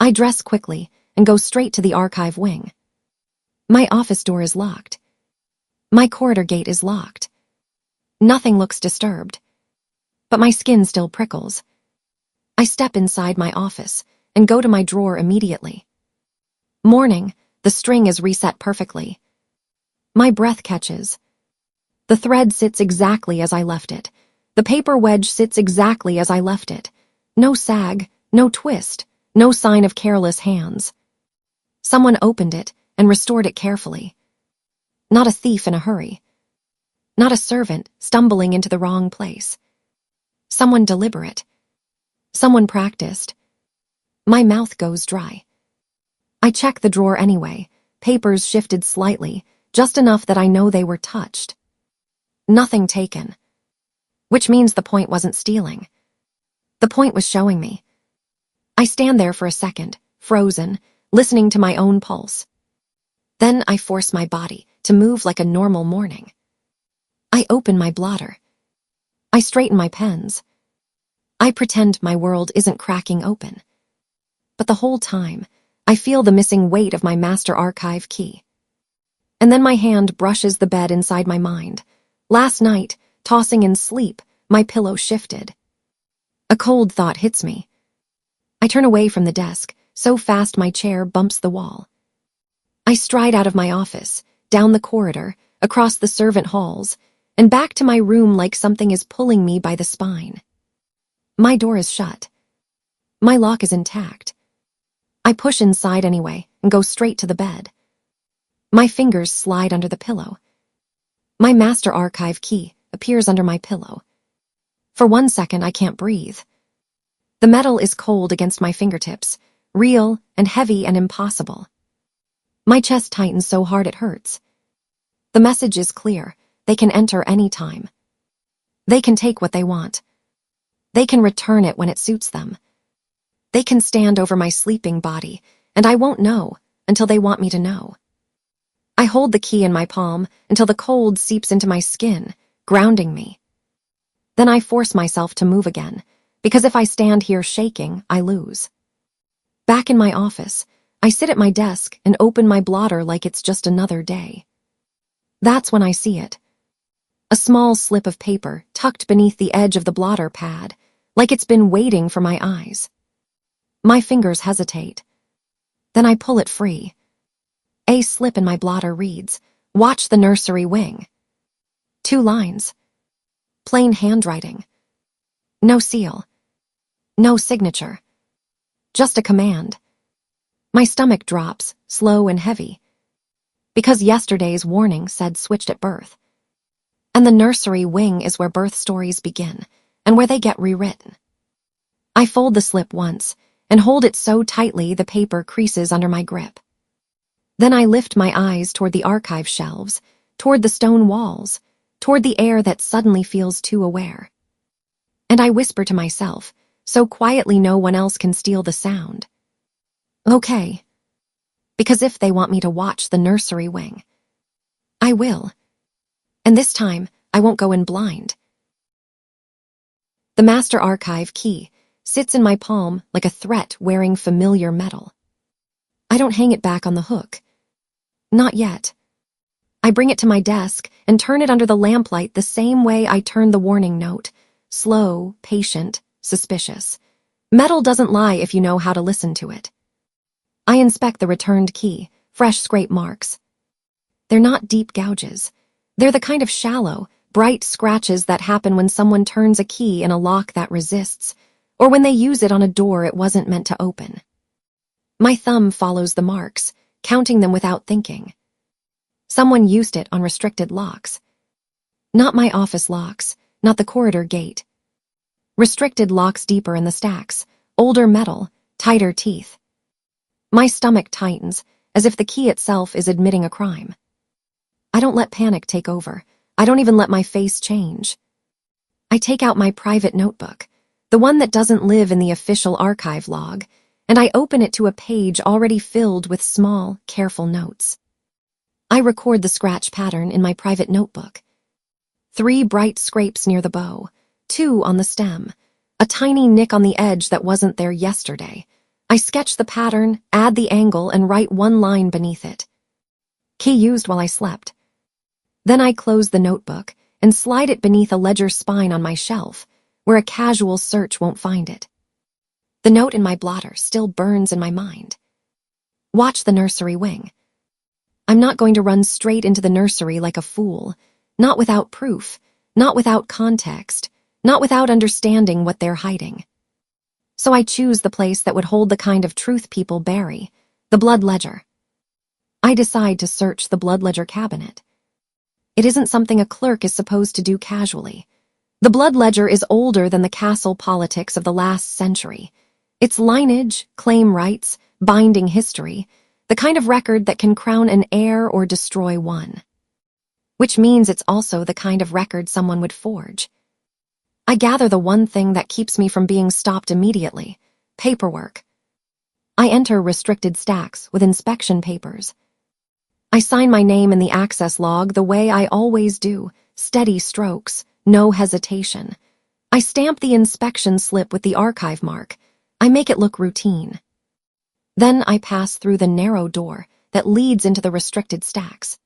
I dress quickly and go straight to the archive wing. My office door is locked. My corridor gate is locked. Nothing looks disturbed, but my skin still prickles. I step inside my office and go to my drawer immediately. Morning, the string is reset perfectly. My breath catches. The thread sits exactly as I left it. The paper wedge sits exactly as I left it. No sag, no twist, no sign of careless hands. Someone opened it and restored it carefully. Not a thief in a hurry. Not a servant stumbling into the wrong place. Someone deliberate. Someone practiced. My mouth goes dry. I check the drawer anyway. Papers shifted slightly, just enough that I know they were touched. Nothing taken. Which means the point wasn't stealing. The point was showing me. I stand there for a second, frozen, listening to my own pulse. Then I force my body to move like a normal morning. I open my blotter. I straighten my pens. I pretend my world isn't cracking open. But the whole time, I feel the missing weight of my master archive key. And then my hand brushes the bed inside my mind. Last night, tossing in sleep, my pillow shifted. A cold thought hits me. I turn away from the desk, so fast my chair bumps the wall. I stride out of my office, down the corridor, across the servant halls, and back to my room like something is pulling me by the spine. My door is shut. My lock is intact. I push inside anyway and go straight to the bed. My fingers slide under the pillow. My master archive key appears under my pillow. For 1 second, I can't breathe. The metal is cold against my fingertips, real and heavy and impossible. My chest tightens so hard it hurts. The message is clear. They can enter any time. They can take what they want. They can return it when it suits them. They can stand over my sleeping body, and I won't know until they want me to know. I hold the key in my palm until the cold seeps into my skin, grounding me. Then I force myself to move again, because if I stand here shaking, I lose. Back in my office, I sit at my desk and open my blotter like it's just another day. That's when I see it. A small slip of paper tucked beneath the edge of the blotter pad, like it's been waiting for my eyes. My fingers hesitate. Then I pull it free. A slip in my blotter reads, "Watch the nursery wing." 2 lines. Plain handwriting. No seal. No signature. Just a command. My stomach drops, slow and heavy. Because yesterday's warning said switched at birth. And the nursery wing is where birth stories begin, and where they get rewritten. I fold the slip once, and hold it so tightly the paper creases under my grip. Then I lift my eyes toward the archive shelves, toward the stone walls, toward the air that suddenly feels too aware. And I whisper to myself, so quietly no one else can steal the sound. Okay. Because if they want me to watch the nursery wing, I will. And this time, I won't go in blind. The master archive key sits in my palm like a threat wearing familiar metal. I don't hang it back on the hook. Not yet. I bring it to my desk and turn it under the lamplight the same way I turned the warning note. Slow, patient, suspicious. Metal doesn't lie if you know how to listen to it. I inspect the returned key, fresh scrape marks. They're not deep gouges. They're the kind of shallow, bright scratches that happen when someone turns a key in a lock that resists, or when they use it on a door it wasn't meant to open. My thumb follows the marks, counting them without thinking. Someone used it on restricted locks. Not my office locks, not the corridor gate. Restricted locks deeper in the stacks, older metal, tighter teeth. My stomach tightens, as if the key itself is admitting a crime. I don't let panic take over. I don't even let my face change. I take out my private notebook, the one that doesn't live in the official archive log, and I open it to a page already filled with small, careful notes. I record the scratch pattern in my private notebook. 3 bright scrapes near the bow, 2 on the stem, a tiny nick on the edge that wasn't there yesterday. I sketch the pattern, add the angle, and write 1 line beneath it. Key used while I slept. Then I close the notebook and slide it beneath a ledger spine on my shelf, where a casual search won't find it. The note in my blotter still burns in my mind. Watch the nursery wing. I'm not going to run straight into the nursery like a fool, not without proof, not without context, not without understanding what they're hiding. So I choose the place that would hold the kind of truth people bury, the blood ledger. I decide to search the blood ledger cabinet. It isn't something a clerk is supposed to do casually. The blood ledger is older than the castle politics of the last century. Its lineage, claim rights, binding history, the kind of record that can crown an heir or destroy one. Which means it's also the kind of record someone would forge. I gather the one thing that keeps me from being stopped immediately: paperwork. I enter restricted stacks with inspection papers. I sign my name in the access log the way I always do, steady strokes, no hesitation. I stamp the inspection slip with the archive mark. I make it look routine. Then I pass through the narrow door that leads into the restricted stacks.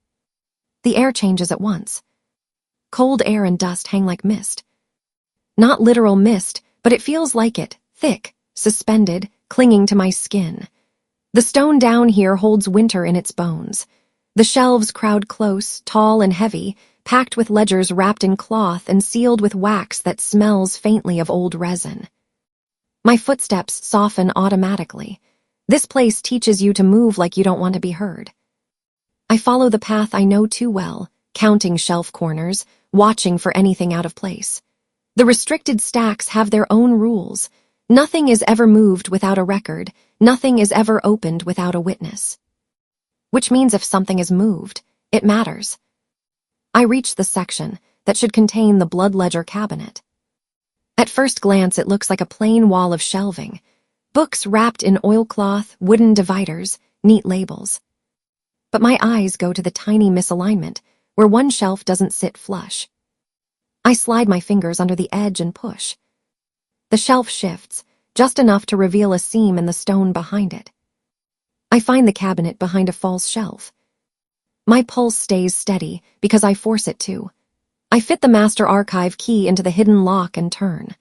The air changes at once. Cold air and dust hang like mist. Not literal mist, but it feels like it, thick, suspended, clinging to my skin. The stone down here holds winter in its bones. The shelves crowd close, tall and heavy, packed with ledgers wrapped in cloth and sealed with wax that smells faintly of old resin. My footsteps soften automatically. This place teaches you to move like you don't want to be heard. I follow the path I know too well, counting shelf corners, watching for anything out of place. The restricted stacks have their own rules. Nothing is ever moved without a record. Nothing is ever opened without a witness. Which means if something is moved, it matters. I reach the section that should contain the blood ledger cabinet. At first glance, it looks like a plain wall of shelving. Books wrapped in oilcloth, wooden dividers, neat labels. But my eyes go to the tiny misalignment, where one shelf doesn't sit flush. I slide my fingers under the edge and push. The shelf shifts, just enough to reveal a seam in the stone behind it. I find the cabinet behind a false shelf. My pulse stays steady because I force it to. I fit the master archive key into the hidden lock and turn.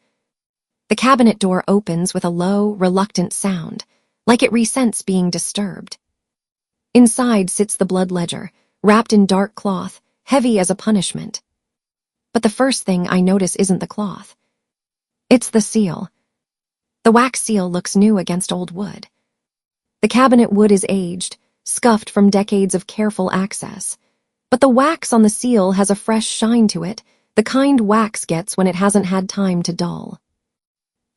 The cabinet door opens with a low, reluctant sound, like it resents being disturbed. Inside sits the blood ledger, wrapped in dark cloth, heavy as a punishment. But the first thing I notice isn't the cloth. It's the seal. The wax seal looks new against old wood. The cabinet wood is aged, scuffed from decades of careful access. But the wax on the seal has a fresh shine to it, the kind wax gets when it hasn't had time to dull.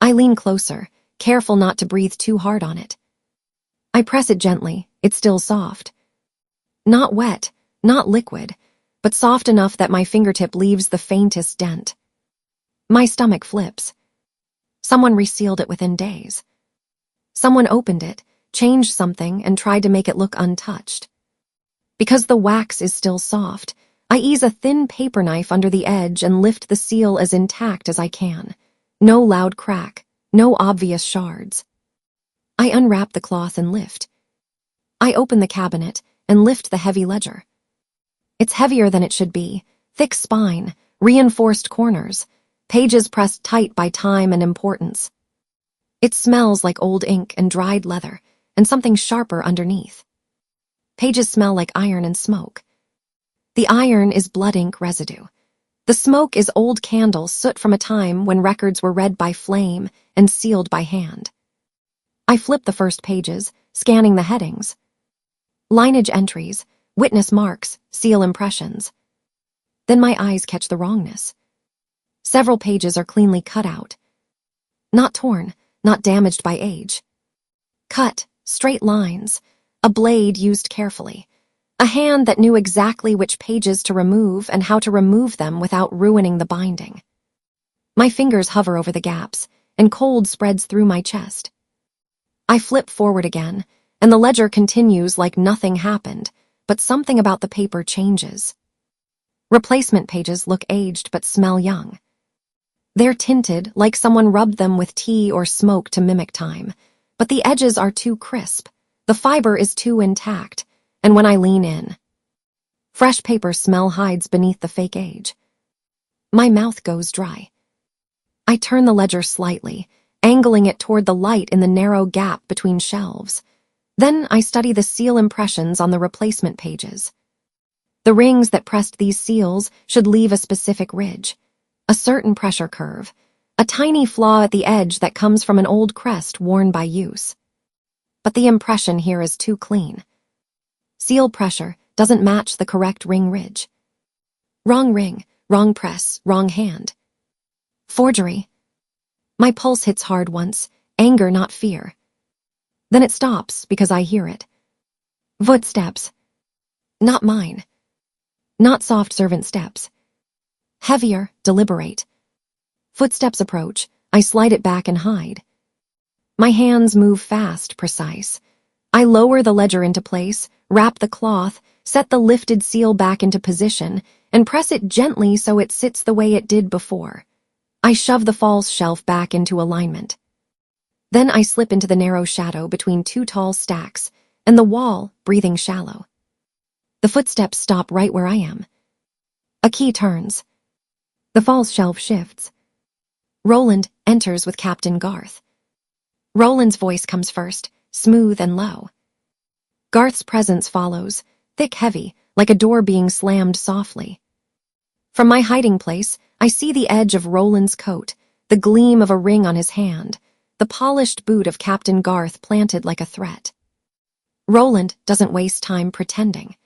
I lean closer, careful not to breathe too hard on it. I press it gently. It's still soft. Not wet, not liquid, but soft enough that my fingertip leaves the faintest dent. My stomach flips. Someone resealed it within days. Someone opened it, changed something, and tried to make it look untouched. Because the wax is still soft, I ease a thin paper knife under the edge and lift the seal as intact as I can. No loud crack, no obvious shards. I unwrap the cloth and lift. I open the cabinet and lift the heavy ledger. It's heavier than it should be, thick spine, reinforced corners, pages pressed tight by time and importance. It smells like old ink and dried leather, and something sharper underneath. Pages smell like iron and smoke. The iron is blood ink residue. The smoke is old candle soot from a time when records were read by flame and sealed by hand. I flip the first pages, scanning the headings. Lineage entries, witness marks, seal impressions. Then my eyes catch the wrongness. Several pages are cleanly cut out. Not torn, not damaged by age. Cut, straight lines, a blade used carefully, a hand that knew exactly which pages to remove and how to remove them without ruining the binding. My fingers hover over the gaps, and cold spreads through my chest. I flip forward again, and the ledger continues like nothing happened, but something about the paper changes. Replacement pages look aged but smell young. They're tinted like someone rubbed them with tea or smoke to mimic time, but the edges are too crisp, the fiber is too intact, and when I lean in, fresh paper smell hides beneath the fake age. My mouth goes dry. I turn the ledger slightly, angling it toward the light in the narrow gap between shelves. Then I study the seal impressions on the replacement pages. The rings that pressed these seals should leave a specific ridge, a certain pressure curve, a tiny flaw at the edge that comes from an old crest worn by use. But the impression here is too clean. Seal pressure doesn't match the correct ring ridge. Wrong ring, wrong press, wrong hand. Forgery. My pulse hits hard once, anger not fear. Then it stops because I hear it. Footsteps. Not mine. Not soft servant steps. Heavier, deliberate. Footsteps approach, I slide it back and hide. My hands move fast, precise. I lower the ledger into place, wrap the cloth, set the lifted seal back into position, and press it gently so it sits the way it did before. I shove the false shelf back into alignment. Then I slip into the narrow shadow between two tall stacks, and the wall, breathing shallow. The footsteps stop right where I am. A key turns. The false shelf shifts. Roland enters with Captain Garth. Roland's voice comes first, smooth and low. Garth's presence follows, thick, heavy, like a door being slammed softly. From my hiding place, I see the edge of Roland's coat, the gleam of a ring on his hand, the polished boot of Captain Garth planted like a threat. Roland doesn't waste time pretending.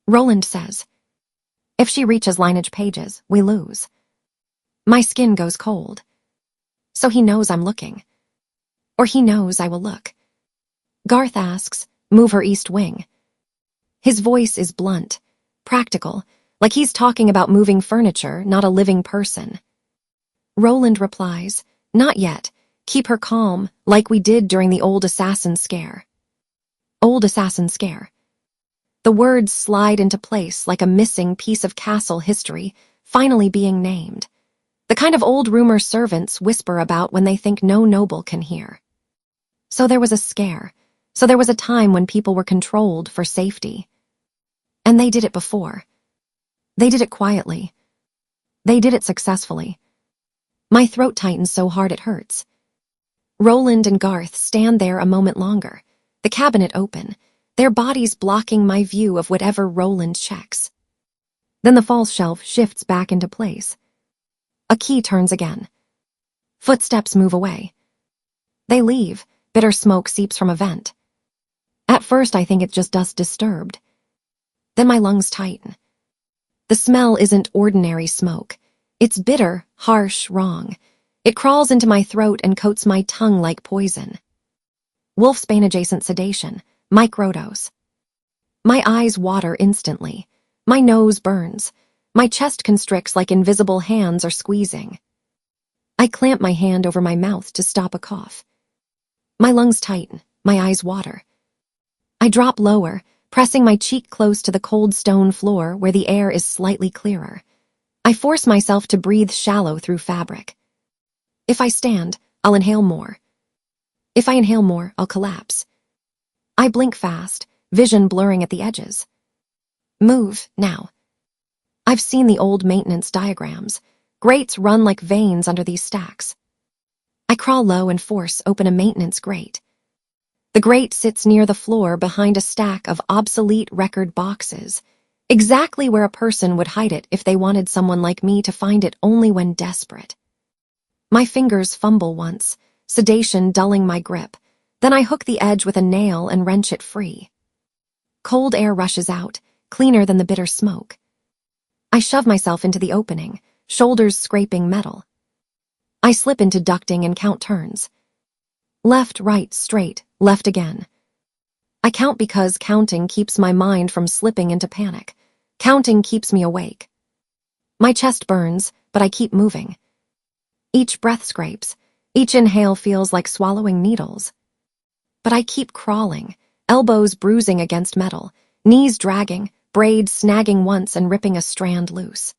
Roland says, "If she reaches lineage pages, we lose." My skin goes cold. So he knows I'm looking. Or he knows I will look. Garth asks, "Move her east wing." His voice is blunt, practical, like he's talking about moving furniture, not a living person. Roland replies, "Not yet. Keep her calm, like we did during the old assassin scare." Old assassin scare. The words slide into place like a missing piece of castle history, finally being named. The kind of old rumor servants whisper about when they think no noble can hear. So there was a scare. So there was a time when people were controlled for safety. And they did it before. They did it quietly. They did it successfully. My throat tightens so hard it hurts. Roland and Garth stand there a moment longer, the cabinet open, their bodies blocking my view of whatever Roland checks. Then the false shelf shifts back into place. A key turns again. Footsteps move away. They leave. Bitter smoke seeps from a vent. At first I think it's just dust disturbed. Then my lungs tighten. The smell isn't ordinary smoke. It's bitter, harsh, wrong. It crawls into my throat and coats my tongue like poison. Wolfsbane-adjacent sedation, microdose. My eyes water instantly. My nose burns. My chest constricts like invisible hands are squeezing. I clamp my hand over my mouth to stop a cough. My lungs tighten. My eyes water. I drop lower, pressing my cheek close to the cold stone floor where the air is slightly clearer. I force myself to breathe shallow through fabric. If I stand, I'll inhale more. If I inhale more, I'll collapse. I blink fast, vision blurring at the edges. Move, now. I've seen the old maintenance diagrams. Grates run like veins under these stacks. I crawl low and force open a maintenance grate. The grate sits near the floor behind a stack of obsolete record boxes, exactly where a person would hide it if they wanted someone like me to find it only when desperate. My fingers fumble once, sedation dulling my grip. Then I hook the edge with a nail and wrench it free. Cold air rushes out, cleaner than the bitter smoke. I shove myself into the opening, shoulders scraping metal. I slip into ducting and count turns. Left, right, straight, left again. I count because counting keeps my mind from slipping into panic. Counting keeps me awake. My chest burns, but I keep moving. Each breath scrapes. Each inhale feels like swallowing needles. But I keep crawling, elbows bruising against metal, knees dragging, braids snagging once and ripping a strand loose.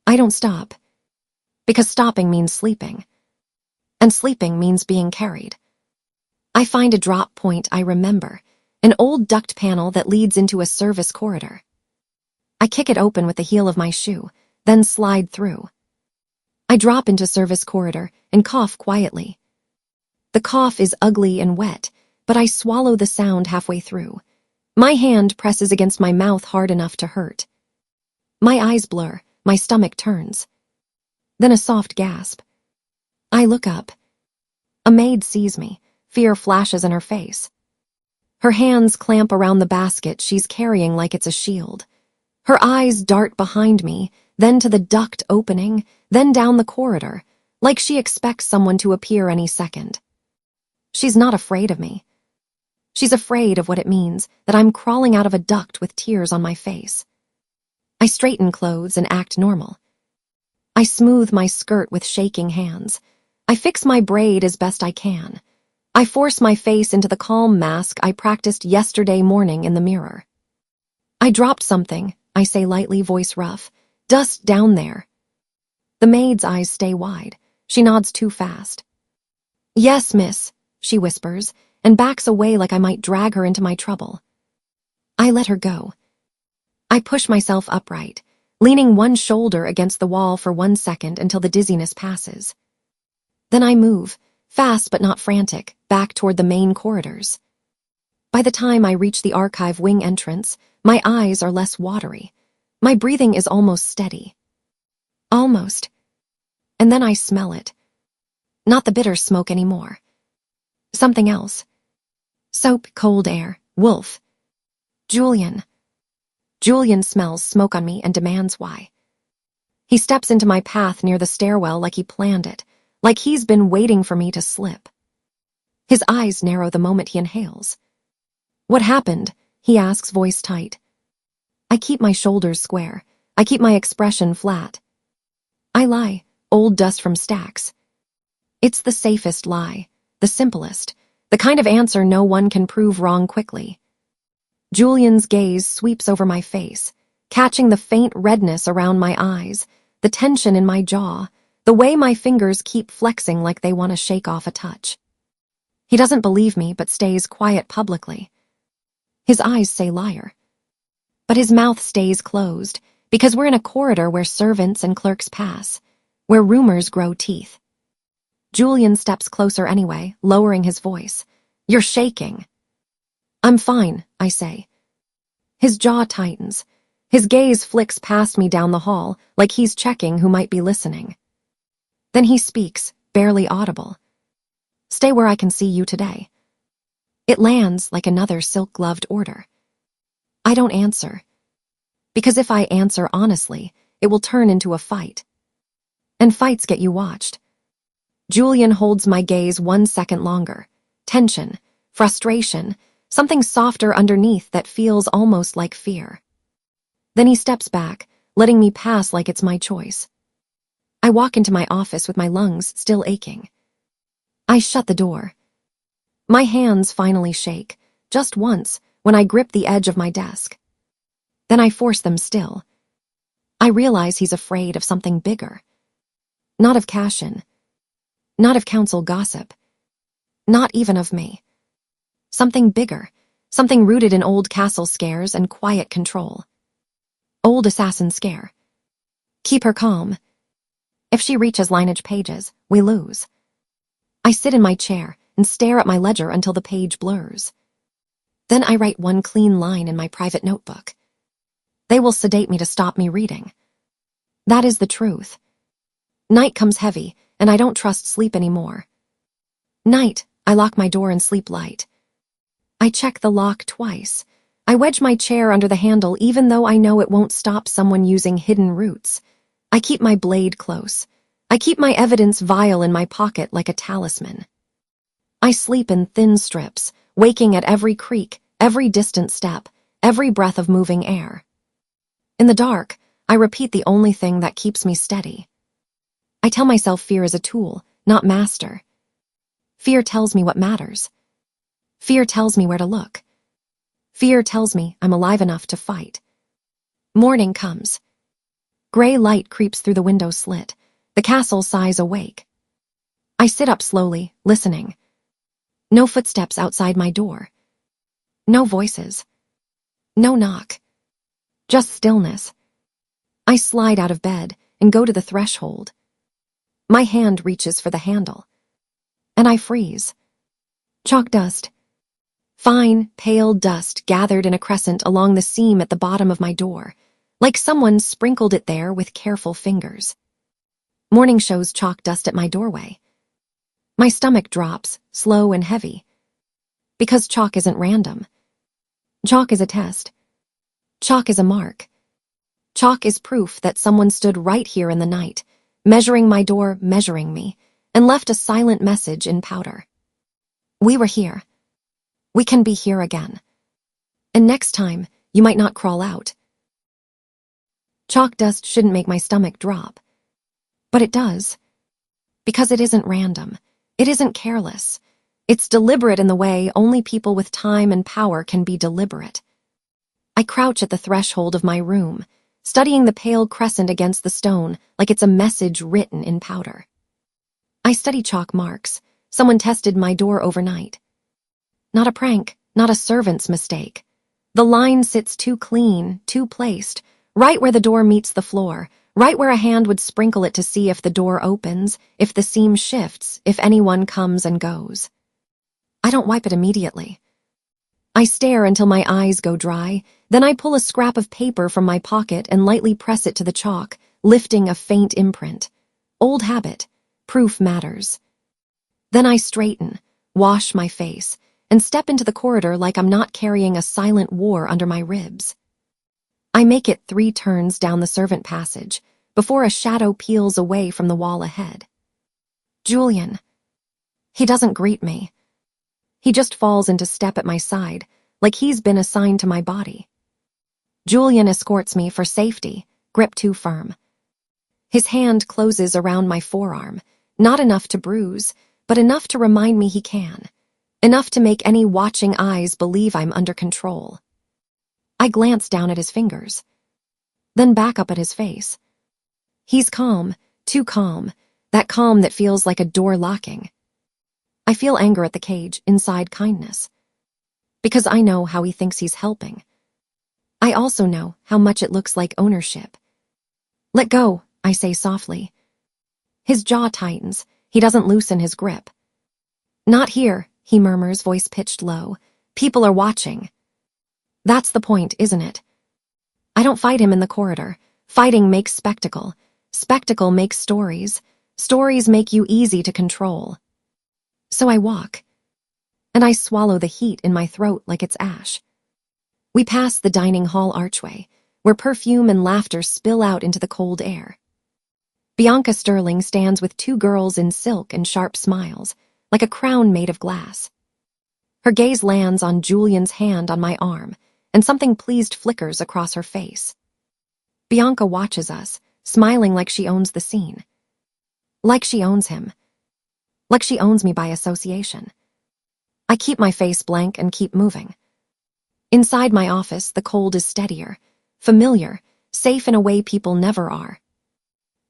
I don't stop, because stopping means sleeping, and sleeping means being carried. I find a drop point I remember, an old duct panel that leads into a service corridor. I kick it open with the heel of my shoe, then slide through. I drop into service corridor and cough quietly. The cough is ugly and wet, but I swallow the sound halfway through. My hand presses against my mouth hard enough to hurt. My eyes blur, my stomach turns. Then a soft gasp. I look up. A maid sees me, fear flashes in her face. Her hands clamp around the basket she's carrying like it's a shield. Her eyes dart behind me, then to the duct opening, then down the corridor, like she expects someone to appear any second. She's not afraid of me. She's afraid of what it means that I'm crawling out of a duct with tears on my face. I straighten clothes and act normal. I smooth my skirt with shaking hands. I fix my braid as best I can. I force my face into the calm mask I practiced yesterday morning in the mirror. I dropped something, I say lightly, voice rough. Dust down there. The maid's eyes stay wide. She nods too fast. Yes, miss, she whispers, and backs away like I might drag her into my trouble. I let her go. I push myself upright, leaning one shoulder against the wall for 1 second until the dizziness passes. Then I move, fast but not frantic, back toward the main corridors. By the time I reach the archive wing entrance, my eyes are less watery. My breathing is almost steady. Almost. And then I smell it. Not the bitter smoke anymore. Something else. Soap, cold air, wolf. Julian. Julian smells smoke on me and demands why. He steps into my path near the stairwell like he planned it, like he's been waiting for me to slip. His eyes narrow the moment he inhales. What happened? He asks, voice tight. I keep my shoulders square. I keep my expression flat. I lie, old dust from stacks. It's the safest lie, the simplest, the kind of answer no one can prove wrong quickly. Julian's gaze sweeps over my face, catching the faint redness around my eyes, the tension in my jaw, the way my fingers keep flexing like they want to shake off a touch. He doesn't believe me but stays quiet publicly. His eyes say liar. But his mouth stays closed, because we're in a corridor where servants and clerks pass, where rumors grow teeth. Julian steps closer anyway, lowering his voice. You're shaking. I'm fine, I say. His jaw tightens. His gaze flicks past me down the hall, like he's checking who might be listening. Then he speaks, barely audible. Stay where I can see you today. It lands like another silk-gloved order. I don't answer. Because if I answer honestly, it will turn into a fight. And fights get you watched. Julian holds my gaze 1 second longer. Tension, frustration, something softer underneath that feels almost like fear. Then he steps back, letting me pass like it's my choice. I walk into my office with my lungs still aching. I shut the door. My hands finally shake, just once, when I grip the edge of my desk. Then I force them still. I realize he's afraid of something bigger. Not of Cashin. Not of council gossip. Not even of me. Something bigger, something rooted in old castle scares and quiet control. Old assassin scare. Keep her calm. If she reaches lineage pages, we lose. I sit in my chair and stare at my ledger until the page blurs. Then I write one clean line in my private notebook. They will sedate me to stop me reading. That is the truth. Night comes heavy, and I don't trust sleep anymore. Night, I lock my door and sleep light. I check the lock twice. I wedge my chair under the handle even though I know it won't stop someone using hidden routes. I keep my blade close. I keep my evidence vial in my pocket like a talisman. I sleep in thin strips, waking at every creak, every distant step, every breath of moving air. In the dark, I repeat the only thing that keeps me steady. I tell myself fear is a tool, not master. Fear tells me what matters. Fear tells me where to look. Fear tells me I'm alive enough to fight. Morning comes. Gray light creeps through the window slit. The castle sighs awake. I sit up slowly, listening. No footsteps outside my door. No voices. No knock. Just stillness. I slide out of bed and go to the threshold. My hand reaches for the handle. And I freeze. Chalk dust. Fine, pale dust gathered in a crescent along the seam at the bottom of my door, like someone sprinkled it there with careful fingers. Morning shows chalk dust at my doorway. My stomach drops, slow and heavy. Because chalk isn't random. Chalk is a test. Chalk is a mark. Chalk is proof that someone stood right here in the night, measuring my door, measuring me, and left a silent message in powder. We were here. We can be here again. And next time, you might not crawl out. Chalk dust shouldn't make my stomach drop. But it does. Because it isn't random. It isn't careless. It's deliberate in the way only people with time and power can be deliberate. I crouch at the threshold of my room, studying the pale crescent against the stone like it's a message written in powder. I study chalk marks. Someone tested my door overnight. Not a prank, not a servant's mistake. The line sits too clean, too placed, right where the door meets the floor, right where a hand would sprinkle it to see if the door opens, if the seam shifts, if anyone comes and goes. I don't wipe it immediately. I stare until my eyes go dry, then I pull a scrap of paper from my pocket and lightly press it to the chalk, lifting a faint imprint. Old habit. Proof matters. Then I straighten, wash my face, and step into the corridor like I'm not carrying a silent war under my ribs. I make it 3 turns down the servant passage before a shadow peels away from the wall ahead. Julian. He doesn't greet me. He just falls into step at my side, like he's been assigned to my body. Julian escorts me for safety, grip too firm. His hand closes around my forearm, not enough to bruise, but enough to remind me he can. Enough to make any watching eyes believe I'm under control. I glance down at his fingers, then back up at his face. He's calm, too calm, that calm that feels like a door locking. I feel anger at the cage, inside kindness. Because I know how he thinks he's helping. I also know how much it looks like ownership. Let go, I say softly. His jaw tightens. He doesn't loosen his grip. Not here, he murmurs, voice pitched low. People are watching. That's the point, isn't it? I don't fight him in the corridor. Fighting makes spectacle. Spectacle makes stories. Stories make you easy to control. So I walk. And I swallow the heat in my throat like it's ash. We pass the dining hall archway, where perfume and laughter spill out into the cold air. Bianca Sterling stands with two girls in silk and sharp smiles, like a crown made of glass. Her gaze lands on Julian's hand on my arm, and something pleased flickers across her face. Bianca watches us, smiling like she owns the scene. Like she owns him. Like she owns me by association. I keep my face blank and keep moving. Inside my office, the cold is steadier, familiar, safe in a way people never are.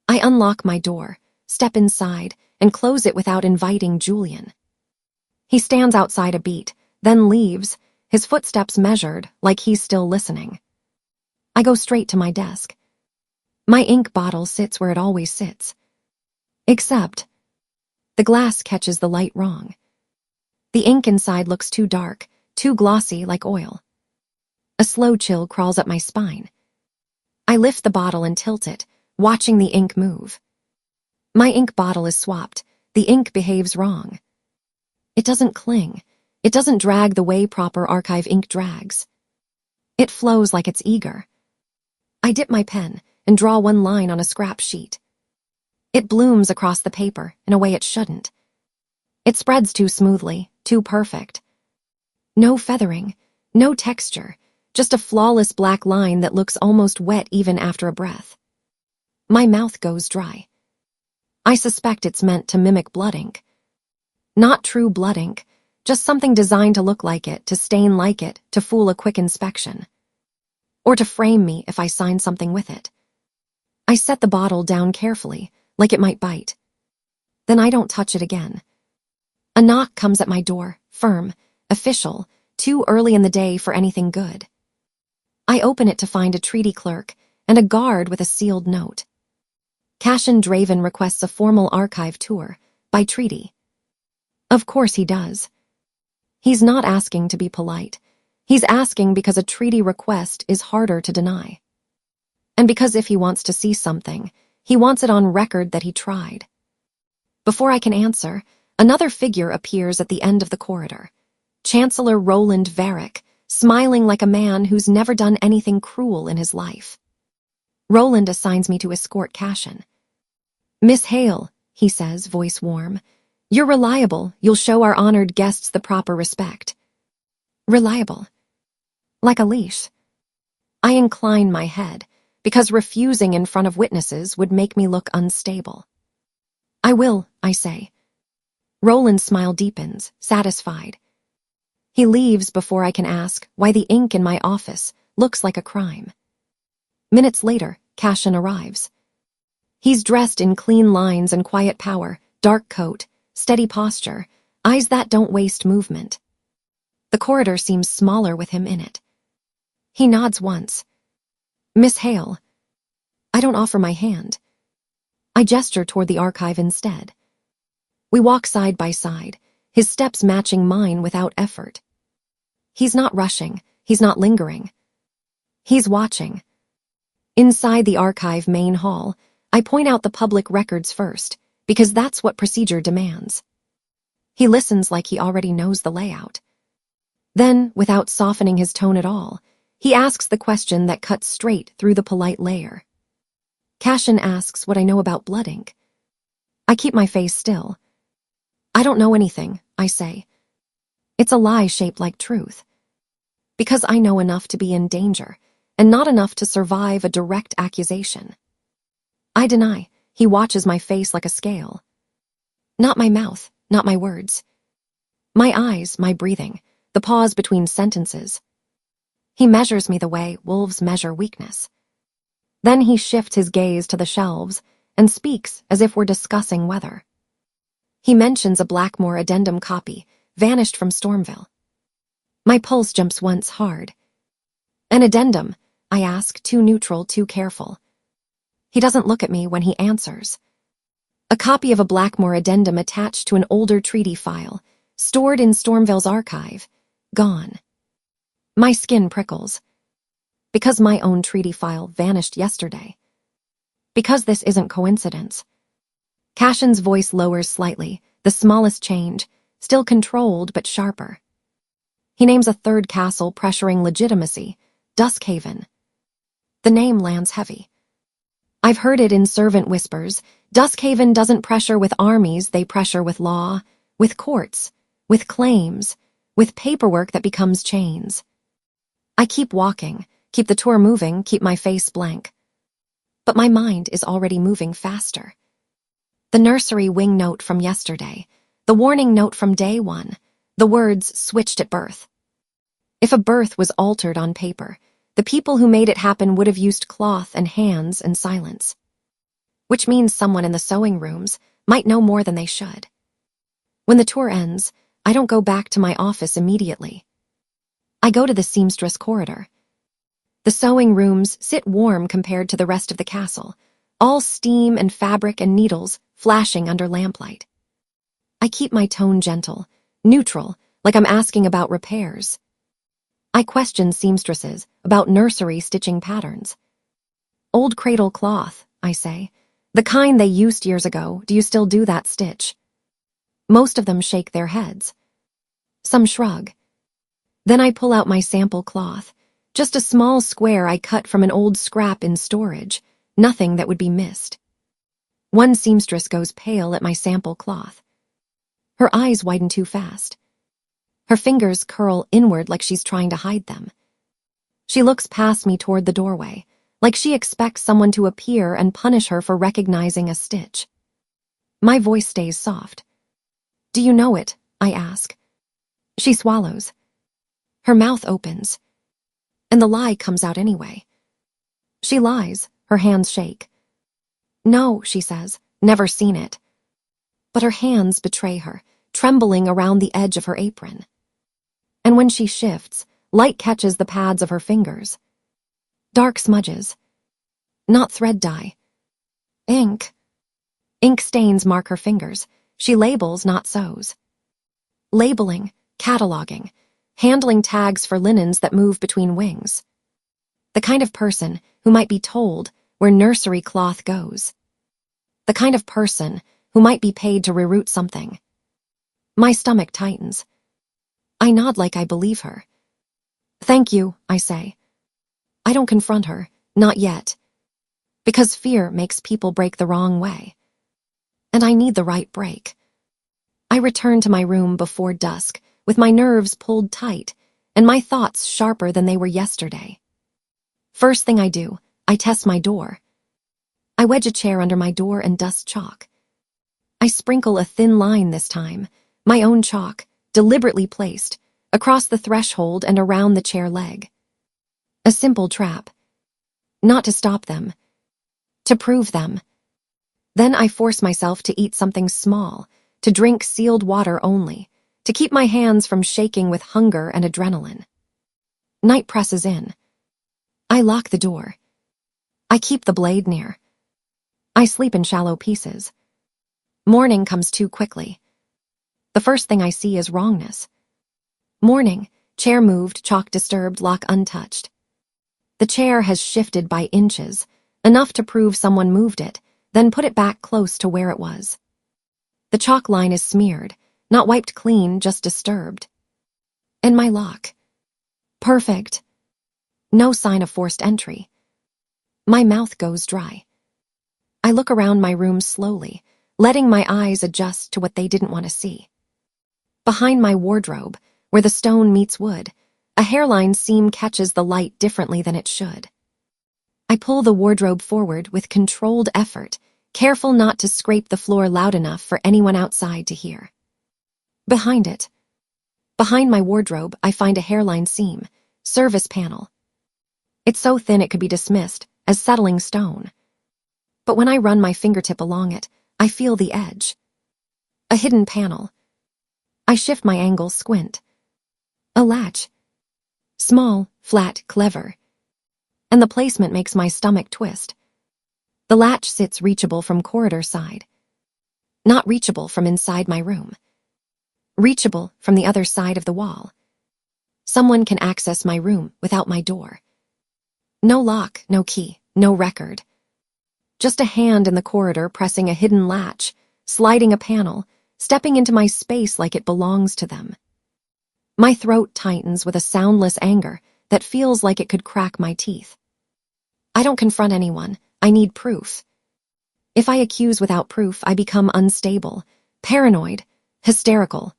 I unlock my door, step inside, and close it without inviting Julian. He stands outside a beat, then leaves, his footsteps measured, like he's still listening. I go straight to my desk. My ink bottle sits where it always sits. Except, the glass catches the light wrong. The ink inside looks too dark, too glossy like oil. A slow chill crawls up my spine. I lift the bottle and tilt it, watching the ink move. My ink bottle is swapped. The ink behaves wrong. It doesn't cling. It doesn't drag the way proper archive ink drags. It flows like it's eager. I dip my pen and draw one line on a scrap sheet. It blooms across the paper in a way it shouldn't. It spreads too smoothly, too perfect. No feathering, no texture, just a flawless black line that looks almost wet even after a breath. My mouth goes dry. I suspect it's meant to mimic blood ink. Not true blood ink, just something designed to look like it, to stain like it, to fool a quick inspection. Or to frame me if I sign something with it. I set the bottle down carefully, like it might bite. Then I don't touch it again. A knock comes at my door, firm, official, too early in the day for anything good. I open it to find a treaty clerk and a guard with a sealed note. Cashin Draven requests a formal archive tour, by treaty. Of course he does. He's not asking to be polite. He's asking because a treaty request is harder to deny. And because if he wants to see something, he wants it on record that he tried. Before I can answer, another figure appears at the end of the corridor. Chancellor Roland Varick, smiling like a man who's never done anything cruel in his life. Roland assigns me to escort Cashin. "Miss Hale," he says, voice warm, "you're reliable. You'll show our honored guests the proper respect." Reliable. Like a leash. I incline my head, because refusing in front of witnesses would make me look unstable. "I will," I say. Roland's smile deepens, satisfied. He leaves before I can ask why the ink in my office looks like a crime. Minutes later, Cashin arrives. He's dressed in clean lines and quiet power, dark coat, steady posture, eyes that don't waste movement. The corridor seems smaller with him in it. He nods once. "Miss Hale." I don't offer my hand. I gesture toward the archive instead. We walk side by side, his steps matching mine without effort. He's not rushing, he's not lingering. He's watching. Inside the archive main hall, I point out the public records first, because that's what procedure demands. He listens like he already knows the layout. Then, without softening his tone at all, he asks the question that cuts straight through the polite layer. Cashin asks what I know about blood ink. I keep my face still. "I don't know anything," I say. It's a lie shaped like truth. Because I know enough to be in danger, and not enough to survive a direct accusation. I deny. He watches my face like a scale. Not my mouth, not my words. My eyes, my breathing, the pause between sentences. He measures me the way wolves measure weakness. Then he shifts his gaze to the shelves and speaks as if we're discussing weather. He mentions a Blackmore addendum copy, vanished from Stormville. My pulse jumps once hard. "An addendum?" I ask, too neutral, too careful. He doesn't look at me when he answers. "A copy of a Blackmore addendum attached to an older treaty file, stored in Stormville's archive, gone." My skin prickles. Because my own treaty file vanished yesterday. Because this isn't coincidence. Cashin's voice lowers slightly, the smallest change, still controlled but sharper. He names a third castle pressuring legitimacy, Duskhaven. The name lands heavy. I've heard it in servant whispers. Duskhaven doesn't pressure with armies, they pressure with law, with courts, with claims, with paperwork that becomes chains. I keep walking, keep the tour moving, keep my face blank. But my mind is already moving faster. The nursery wing note from yesterday, the warning note from day one, the words switched at birth. If a birth was altered on paper, the people who made it happen would have used cloth and hands and silence. Which means someone in the sewing rooms might know more than they should. When the tour ends, I don't go back to my office immediately. I go to the seamstress corridor. The sewing rooms sit warm compared to the rest of the castle, all steam and fabric and needles flashing under lamplight. I keep my tone gentle, neutral, like I'm asking about repairs. I question seamstresses about nursery stitching patterns. Old cradle cloth, I say. The kind they used years ago, do you still do that stitch? Most of them shake their heads. Some shrug. Then I pull out my sample cloth, just a small square I cut from an old scrap in storage, nothing that would be missed. One seamstress goes pale at my sample cloth. Her eyes widen too fast. Her fingers curl inward like she's trying to hide them. She looks past me toward the doorway, like she expects someone to appear and punish her for recognizing a stitch. My voice stays soft. Do you know it? I ask. She swallows. Her mouth opens, and the lie comes out anyway. She lies, her hands shake. No, she says, never seen it. But her hands betray her, trembling around the edge of her apron. And when she shifts, light catches the pads of her fingers. Dark smudges. Not thread dye. Ink. Ink stains mark her fingers. She labels, not sews. Labeling, cataloging, handling tags for linens that move between wings. The kind of person who might be told where nursery cloth goes. The kind of person who might be paid to reroute something. My stomach tightens. I nod like I believe her. Thank you, I say. I don't confront her, not yet. Because fear makes people break the wrong way. And I need the right break. I return to my room before dusk, with my nerves pulled tight, and my thoughts sharper than they were yesterday. First thing I do, I test my door. I wedge a chair under my door and dust chalk. I sprinkle a thin line this time, my own chalk, deliberately placed, across the threshold and around the chair leg. A simple trap. Not to stop them. To prove them. Then I force myself to eat something small, to drink sealed water only, to keep my hands from shaking with hunger and adrenaline. Night presses in. I lock the door. I keep the blade near. I sleep in shallow pieces. Morning comes too quickly. The first thing I see is wrongness. Morning, chair moved, chalk disturbed, lock untouched. The chair has shifted by inches, enough to prove someone moved it, then put it back close to where it was. The chalk line is smeared, not wiped clean, just disturbed. And my lock. Perfect. No sign of forced entry. My mouth goes dry. I look around my room slowly, letting my eyes adjust to what they didn't want to see. Behind my wardrobe, where the stone meets wood, a hairline seam catches the light differently than it should. I pull the wardrobe forward with controlled effort, careful not to scrape the floor loud enough for anyone outside to hear. Behind it. Behind my wardrobe, I find a hairline seam, service panel. It's so thin it could be dismissed as settling stone. But when I run my fingertip along it, I feel the edge. A hidden panel. I shift my angle, squint. A latch. Small, flat, clever. And the placement makes my stomach twist. The latch sits reachable from corridor side. Not reachable from inside my room. Reachable from the other side of the wall. Someone can access my room without my door. No lock, no key, no record. Just a hand in the corridor pressing a hidden latch, sliding a panel, stepping into my space like it belongs to them. My throat tightens with a soundless anger that feels like it could crack my teeth. I don't confront anyone. I need proof. If I accuse without proof, I become unstable, paranoid, hysterical.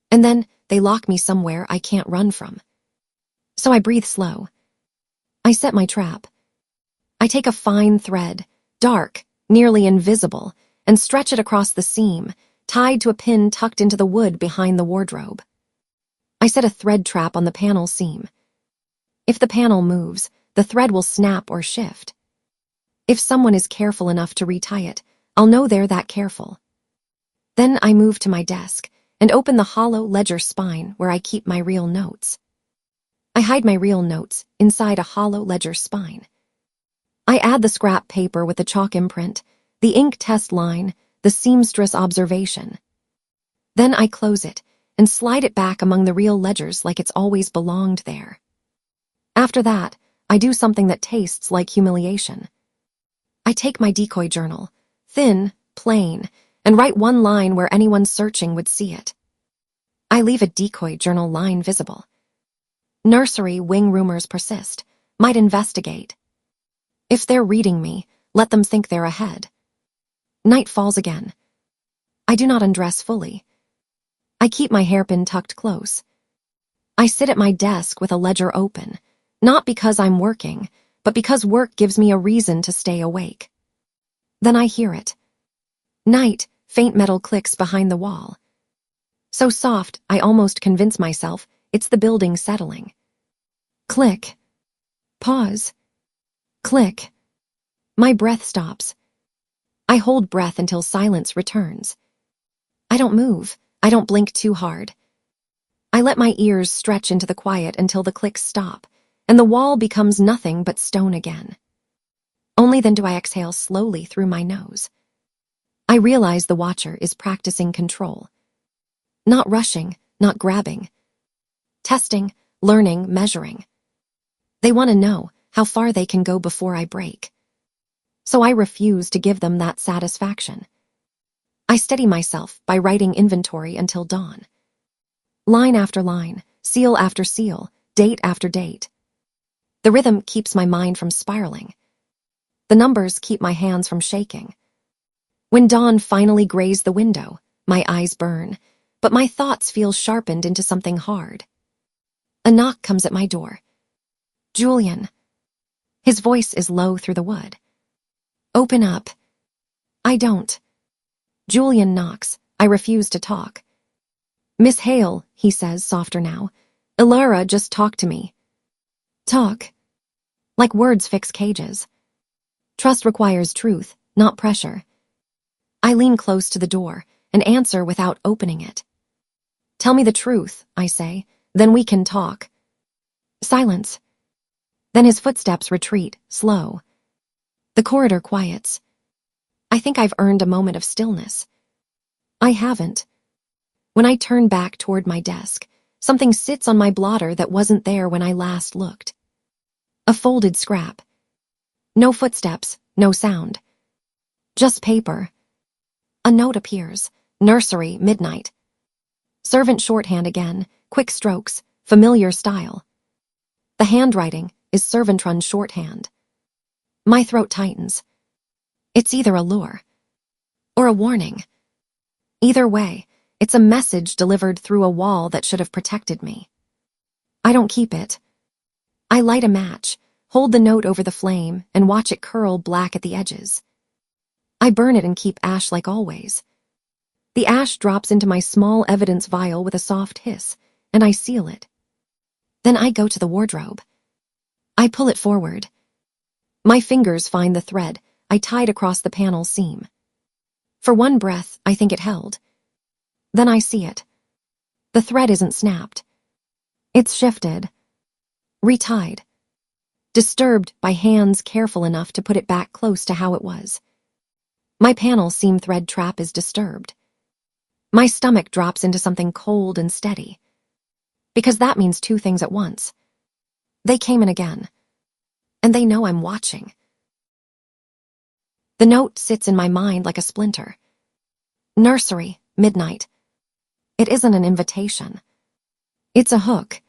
And then they lock me somewhere I can't run from. So I breathe slow. I set my trap. I take a fine thread, dark, nearly invisible, and stretch it across the seam, tied to a pin tucked into the wood behind the wardrobe. I set a thread trap on the panel seam. If the panel moves, the thread will snap or shift. If someone is careful enough to retie it, I'll know they're that careful. Then I move to my desk and open the hollow ledger spine where I keep my real notes. I hide my real notes inside a hollow ledger spine. I add the scrap paper with the chalk imprint, the ink test line, the seamstress observation. Then I close it and slide it back among the real ledgers like it's always belonged there. After that, I do something that tastes like humiliation. I take my decoy journal, thin, plain, and write one line where anyone searching would see it. I leave a decoy journal line visible. Nursery wing rumors persist, might investigate. If they're reading me, let them think they're ahead. Night falls again. I do not undress fully. I keep my hairpin tucked close. I sit at my desk with a ledger open, not because I'm working, but because work gives me a reason to stay awake. Then I hear it. Night, faint metal clicks behind the wall. So soft, I almost convince myself it's the building settling. Click. Pause. Click. My breath stops. I hold breath until silence returns. I don't move. I don't blink too hard. I let my ears stretch into the quiet until the clicks stop, and the wall becomes nothing but stone again. Only then do I exhale slowly through my nose. I realize the watcher is practicing control. Not rushing, not grabbing. Testing, learning, measuring. They want to know how far they can go before I break. So I refuse to give them that satisfaction. I steady myself by writing inventory until dawn. Line after line, seal after seal, date after date. The rhythm keeps my mind from spiraling. The numbers keep my hands from shaking. When dawn finally grazes the window, my eyes burn, but my thoughts feel sharpened into something hard. A knock comes at my door. Julian. His voice is low through the wood. Open up. I don't. Julian knocks. I refuse to talk. Miss Hale, he says, softer now. Ilara just talked to me. Talk. Like words fix cages. Trust requires truth, not pressure. I lean close to the door and answer without opening it. Tell me the truth, I say, then we can talk. Silence. Then his footsteps retreat, slow. The corridor quiets. I think I've earned a moment of stillness. I haven't. When I turn back toward my desk, something sits on my blotter that wasn't there when I last looked. A folded scrap. No footsteps, no sound. Just paper. A note appears. Nursery, midnight. Servant shorthand again, quick strokes, familiar style. The handwriting is servant-run shorthand. My throat tightens. It's either a lure or a warning. Either way, it's a message delivered through a wall that should have protected me. I don't keep it. I light a match, hold the note over the flame, and watch it curl black at the edges. I burn it and keep ash like always. The ash drops into my small evidence vial with a soft hiss, and I seal it. Then I go to the wardrobe. I pull it forward. My fingers find the thread I tied across the panel seam. For one breath, I think it held. Then I see it. The thread isn't snapped. It's shifted. Retied. Disturbed by hands careful enough to put it back close to how it was. My panel seam thread trap is disturbed. My stomach drops into something cold and steady. Because that means two things at once. They came in again. And they know I'm watching. The note sits in my mind like a splinter. Nursery, midnight. It isn't an invitation. It's a hook.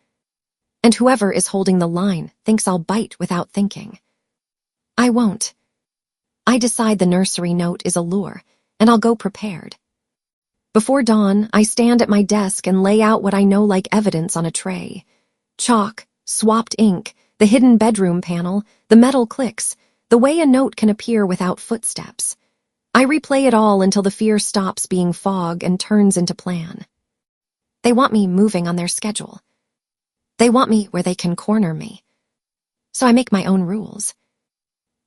And whoever is holding the line thinks I'll bite without thinking. I won't. I decide the nursery note is a lure, and I'll go prepared. Before dawn, I stand at my desk and lay out what I know like evidence on a tray. Chalk, swapped ink, the hidden bedroom panel, the metal clicks, the way a note can appear without footsteps. I replay it all until the fear stops being fog and turns into plan. They want me moving on their schedule. They want me where they can corner me. So I make my own rules.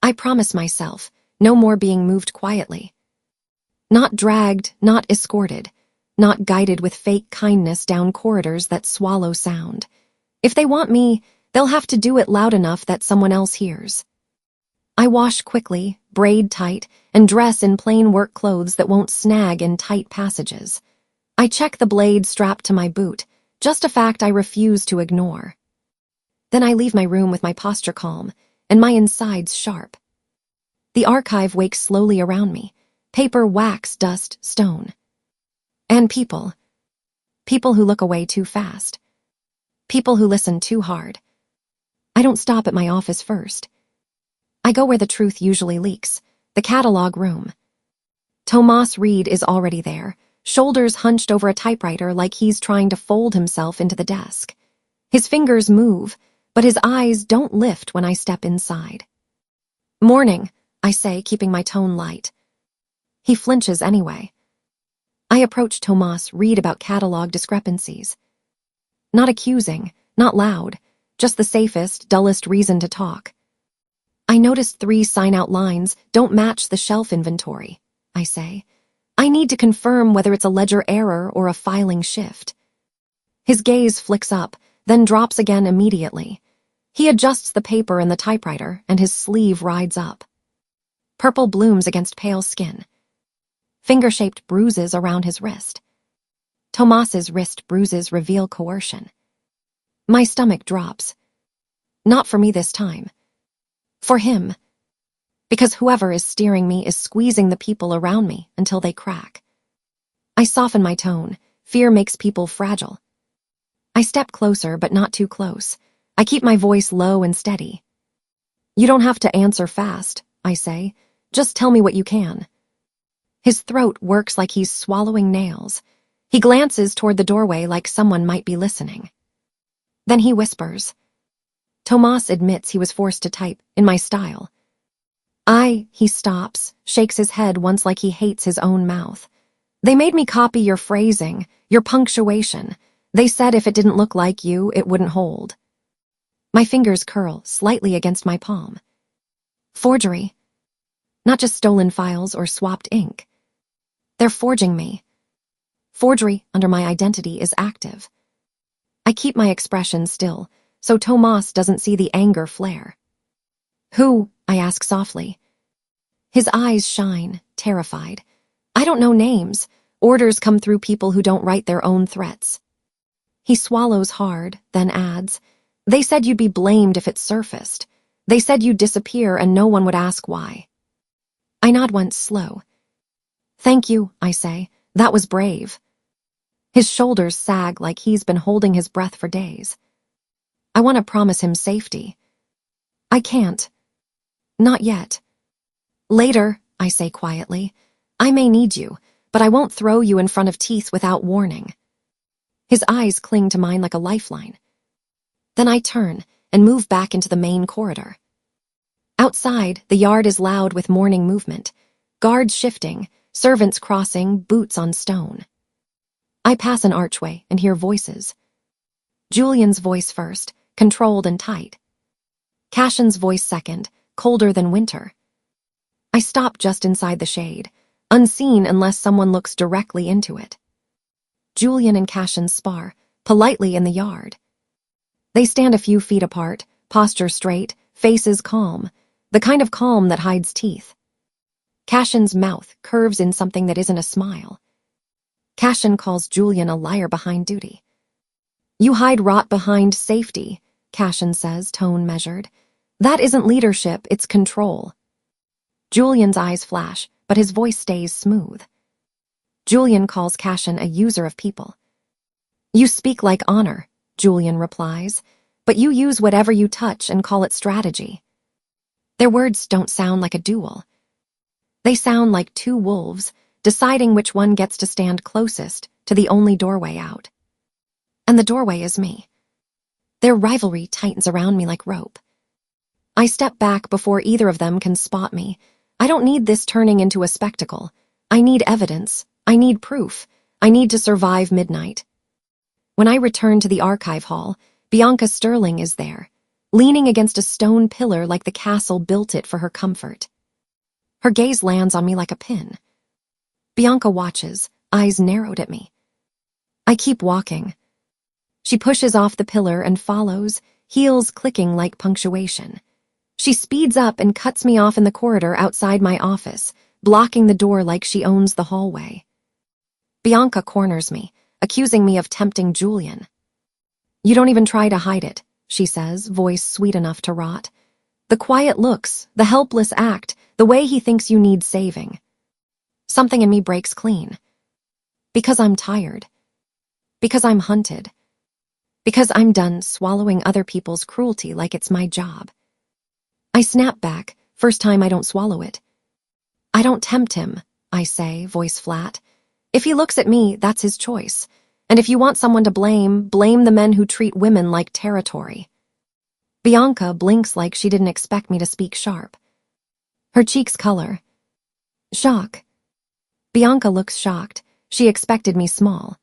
I promise myself, no more being moved quietly. Not dragged, not escorted, not guided with fake kindness down corridors that swallow sound. If they want me, they'll have to do it loud enough that someone else hears. I wash quickly, braid tight, and dress in plain work clothes that won't snag in tight passages. I check the blade strapped to my boot, just a fact I refuse to ignore. Then I leave my room with my posture calm and my insides sharp. The archive wakes slowly around me. Paper, wax, dust, stone. And people. People who look away too fast. People who listen too hard. I don't stop at my office first. I go where the truth usually leaks, the catalog room. Tomas Reed is already there, shoulders hunched over a typewriter like he's trying to fold himself into the desk. His fingers move, but his eyes don't lift when I step inside. "Morning," I say, keeping my tone light. He flinches anyway. I approach Tomas, read about catalog discrepancies. Not accusing, not loud, just the safest, dullest reason to talk. "I noticed 3 sign-out lines don't match the shelf inventory," I say. "I need to confirm whether it's a ledger error or a filing shift." His gaze flicks up, then drops again immediately. He adjusts the paper in the typewriter, and his sleeve rides up. Purple blooms against pale skin. Finger-shaped bruises around his wrist. Tomas's wrist bruises reveal coercion. My stomach drops. Not for me this time. For him. Because whoever is steering me is squeezing the people around me until they crack. I soften my tone. Fear makes people fragile. I step closer, but not too close. I keep my voice low and steady. "You don't have to answer fast," I say. "Just tell me what you can." His throat works like he's swallowing nails. He glances toward the doorway like someone might be listening. Then he whispers. Tomas admits he was forced to type, in my style. He stops, shakes his head once like he hates his own mouth. "They made me copy your phrasing, your punctuation. They said if it didn't look like you, it wouldn't hold." My fingers curl slightly against my palm. Forgery. Not just stolen files or swapped ink. They're forging me. Forgery under my identity is active. I keep my expression still, so Tomas doesn't see the anger flare. "Who?" I ask softly. His eyes shine, terrified. "I don't know names. Orders come through people who don't write their own threats." He swallows hard, then adds, "They said you'd be blamed if it surfaced. They said you'd disappear and no one would ask why." I nod once slow. "Thank you," I say. "That was brave." His shoulders sag like he's been holding his breath for days. I want to promise him safety. I can't. Not yet. "Later," I say quietly. "I may need you, but I won't throw you in front of teeth without warning." His eyes cling to mine like a lifeline. Then I turn and move back into the main corridor. Outside, the yard is loud with morning movement. Guards shifting, servants crossing, boots on stone. I pass an archway and hear voices. Julian's voice first, controlled and tight. Cashin's voice second, colder than winter. I stop just inside the shade, unseen unless someone looks directly into it. Julian and Cashin spar, politely in the yard. They stand a few feet apart, posture straight, faces calm, the kind of calm that hides teeth. Cashin's mouth curves in something that isn't a smile. Cashin calls Julian a liar behind duty. "You hide rot behind safety," Cashin says, tone measured. "That isn't leadership, it's control." Julian's eyes flash, but his voice stays smooth. Julian calls Cashin a user of people. "You speak like honor," Julian replies, "but you use whatever you touch and call it strategy." Their words don't sound like a duel. They sound like two wolves, deciding which one gets to stand closest to the only doorway out. And the doorway is me. Their rivalry tightens around me like rope. I step back before either of them can spot me. I don't need this turning into a spectacle. I need evidence. I need proof. I need to survive midnight. When I return to the archive hall, Bianca Sterling is there, leaning against a stone pillar like the castle built it for her comfort. Her gaze lands on me like a pin. Bianca watches, eyes narrowed at me. I keep walking. She pushes off the pillar and follows, heels clicking like punctuation. She speeds up and cuts me off in the corridor outside my office, blocking the door like she owns the hallway. Bianca corners me, accusing me of tempting Julian. "You don't even try to hide it," she says, voice sweet enough to rot. "The quiet looks, the helpless act, the way he thinks you need saving." Something in me breaks clean. Because I'm tired. Because I'm hunted. Because I'm done swallowing other people's cruelty like it's my job. I snap back, first time I don't swallow it. "I don't tempt him," I say, voice flat. "If he looks at me, that's his choice. And if you want someone to blame, blame the men who treat women like territory." Bianca blinks like she didn't expect me to speak sharp. Her cheeks color. Shock. Bianca looks shocked. She expected me small.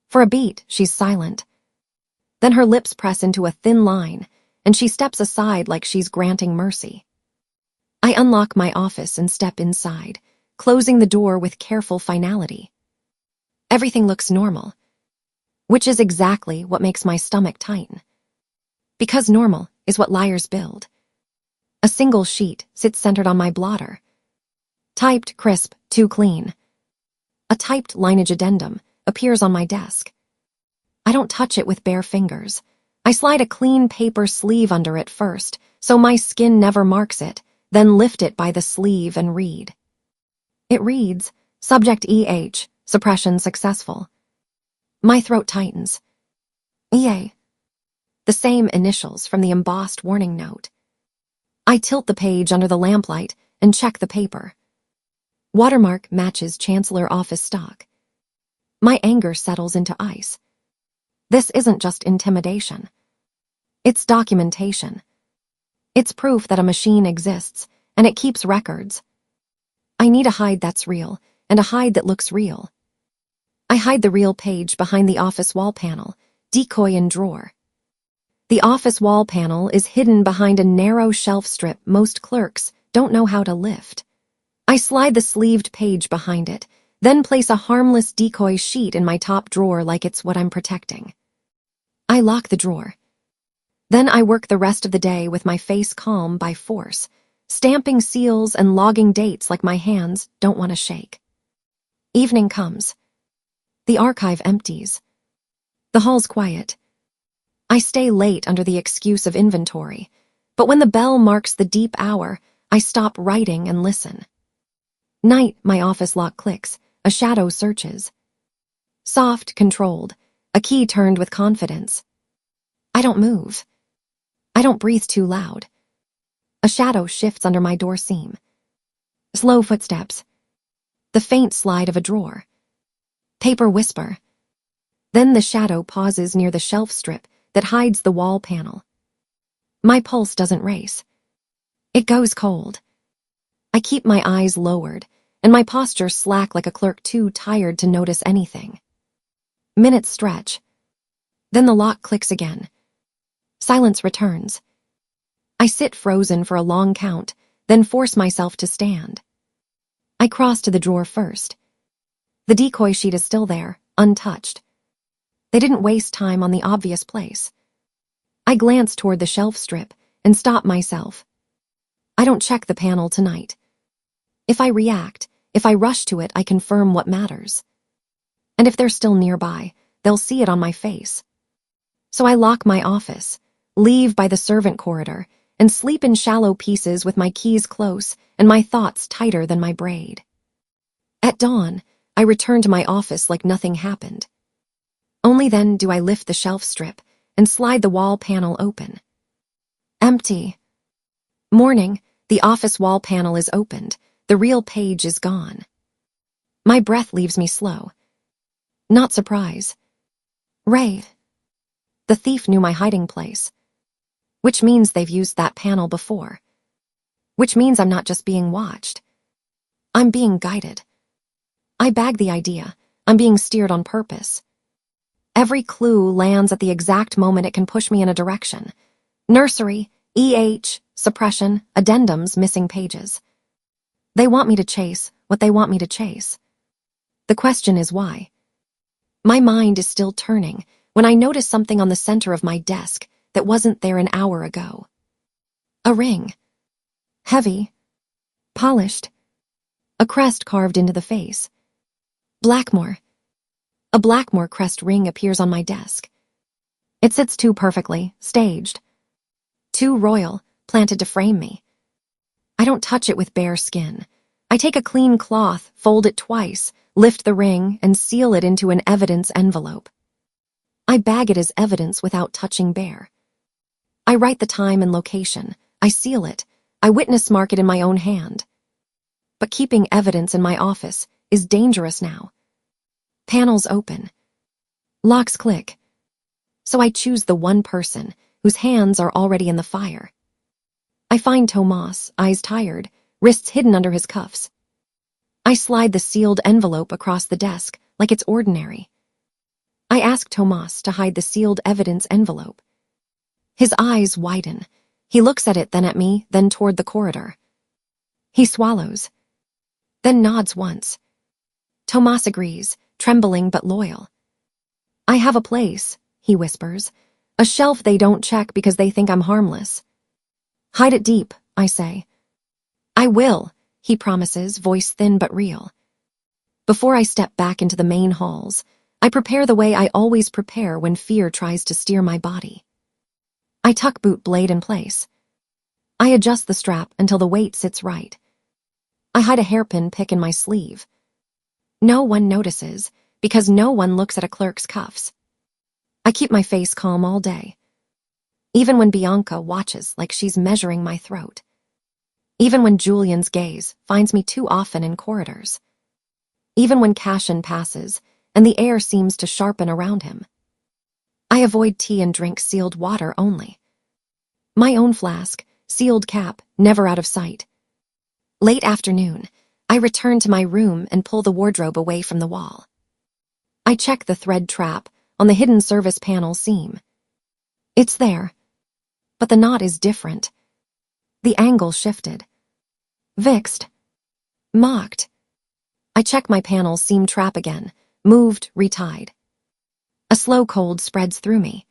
For a beat, she's silent. Then her lips press into a thin line, and she steps aside like she's granting mercy. I unlock my office and step inside, closing the door with careful finality. Everything looks normal, which is exactly what makes my stomach tighten. Because normal is what liars build. A single sheet sits centered on my blotter. Typed, crisp, too clean. A typed lineage addendum appears on my desk. I don't touch it with bare fingers. I slide a clean paper sleeve under it first, so my skin never marks it, then lift it by the sleeve and read. It reads, Subject EH, suppression successful. My throat tightens. EA. The same initials from the embossed warning note. I tilt the page under the lamplight and check the paper. Watermark matches Chancellor Office stock. My anger settles into ice. This isn't just intimidation. It's documentation. It's proof that a machine exists, and it keeps records. I need a hide that's real, and a hide that looks real. I hide the real page behind the office wall panel, decoy in drawer. The office wall panel is hidden behind a narrow shelf strip most clerks don't know how to lift. I slide the sleeved page behind it, then place a harmless decoy sheet in my top drawer like it's what I'm protecting. I lock the drawer. Then I work the rest of the day with my face calm by force, stamping seals and logging dates like my hands don't want to shake. Evening comes. The archive empties. The hall's quiet. I stay late under the excuse of inventory, but when the bell marks the deep hour, I stop writing and listen. Night, my office lock clicks, a shadow searches. Soft, controlled, a key turned with confidence. I don't move. I don't breathe too loud. A shadow shifts under my door seam. Slow footsteps. The faint slide of a drawer. Paper whisper. Then the shadow pauses near the shelf strip that hides the wall panel. My pulse doesn't race. It goes cold. I keep my eyes lowered, and my posture slack like a clerk too tired to notice anything. Minutes stretch. Then the lock clicks again. Silence returns. I sit frozen for a long count, then force myself to stand. I cross to the drawer first. The decoy sheet is still there, untouched. They didn't waste time on the obvious place. I glance toward the shelf strip and stop myself. I don't check the panel tonight. If I react, if I rush to it, I confirm what matters. And if they're still nearby, they'll see it on my face. So I lock my office, leave by the servant corridor, and sleep in shallow pieces with my keys close and my thoughts tighter than my braid. At dawn, I return to my office like nothing happened. Only then do I lift the shelf strip and slide the wall panel open. Empty. Morning, the office wall panel is opened, The real page is gone. My breath leaves me slow. Not surprise. Rage. The thief knew my hiding place. Which means they've used that panel before. Which means I'm not just being watched. I'm being guided. I bag the idea. I'm being steered on purpose. Every clue lands at the exact moment it can push me in a direction. Nursery, suppression, addendums, missing pages. They want me to chase what they want me to chase. The question is why. My mind is still turning when I notice something on the center of my desk that wasn't there an hour ago. A ring. Heavy. Polished. A crest carved into the face. Blackmore. A Blackmore crest ring appears on my desk. It sits too perfectly, staged. Too royal, planted to frame me. I don't touch it with bare skin. I take a clean cloth, fold it twice, lift the ring, and seal it into an evidence envelope. I bag it as evidence without touching bare. I write the time and location. I seal it. I witness mark it in my own hand. But keeping evidence in my office is dangerous now. Panels open. Locks click. So I choose the one person whose hands are already in the fire. I find Tomas, eyes tired, wrists hidden under his cuffs. I slide the sealed envelope across the desk like it's ordinary. I ask Tomas to hide the sealed evidence envelope. His eyes widen. He looks at it, then at me, then toward the corridor. He swallows, then nods once. Tomas agrees, trembling but loyal. I have a place, he whispers, a shelf they don't check because they think I'm harmless. Hide it deep, I say. I will, he promises, voice thin but real. Before I step back into the main halls, I prepare the way I always prepare when fear tries to steer my body. I tuck boot blade in place. I adjust the strap until the weight sits right. I hide a hairpin pick in my sleeve. No one notices, because no one looks at a clerk's cuffs. I keep my face calm all day. Even when Bianca watches like she's measuring my throat. Even when Julian's gaze finds me too often in corridors. Even when Cashin passes and the air seems to sharpen around him. I avoid tea and drink sealed water only. My own flask, sealed cap, never out of sight. Late afternoon, I return to my room and pull the wardrobe away from the wall. I check the thread trap on the hidden service panel seam. It's there, but the knot is different. The angle shifted. Vixed. Mocked. I check my panel seam trap again, moved, retied. A slow cold spreads through me.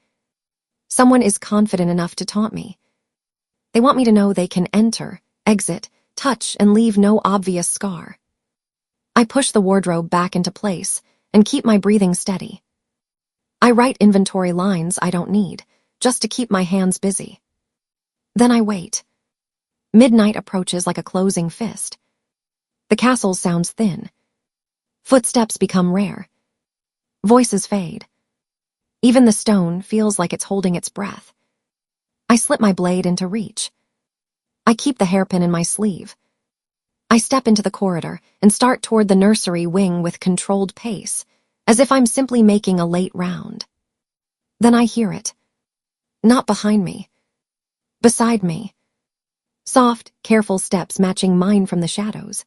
Someone is confident enough to taunt me. They want me to know they can enter, exit, touch, and leave no obvious scar. I push the wardrobe back into place and keep my breathing steady. I write inventory lines I don't need, just to keep my hands busy. Then I wait. Midnight approaches like a closing fist. The castle sounds thin. Footsteps become rare. Voices fade. Even the stone feels like it's holding its breath. I slip my blade into reach. I keep the hairpin in my sleeve. I step into the corridor and start toward the nursery wing with controlled pace, as if I'm simply making a late round. Then I hear it. Not behind me. Beside me. Soft, careful steps matching mine from the shadows.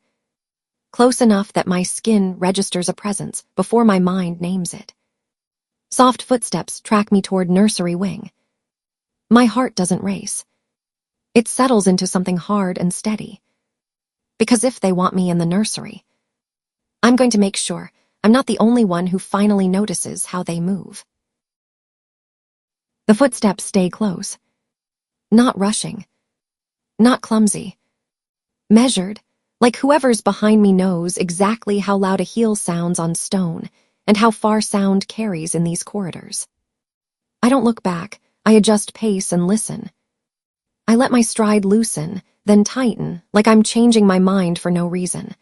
Close enough that my skin registers a presence before my mind names it. Soft footsteps track me toward nursery wing. My heart doesn't race. It settles into something hard and steady. Because if they want me in the nursery, I'm going to make sure I'm not the only one who finally notices how they move. The footsteps stay close. Not rushing. Not clumsy. Measured, like whoever's behind me knows exactly how loud a heel sounds on stone and how far sound carries in these corridors. I don't look back. I adjust pace and listen. I let my stride loosen, then tighten, like I'm changing my mind for no reason.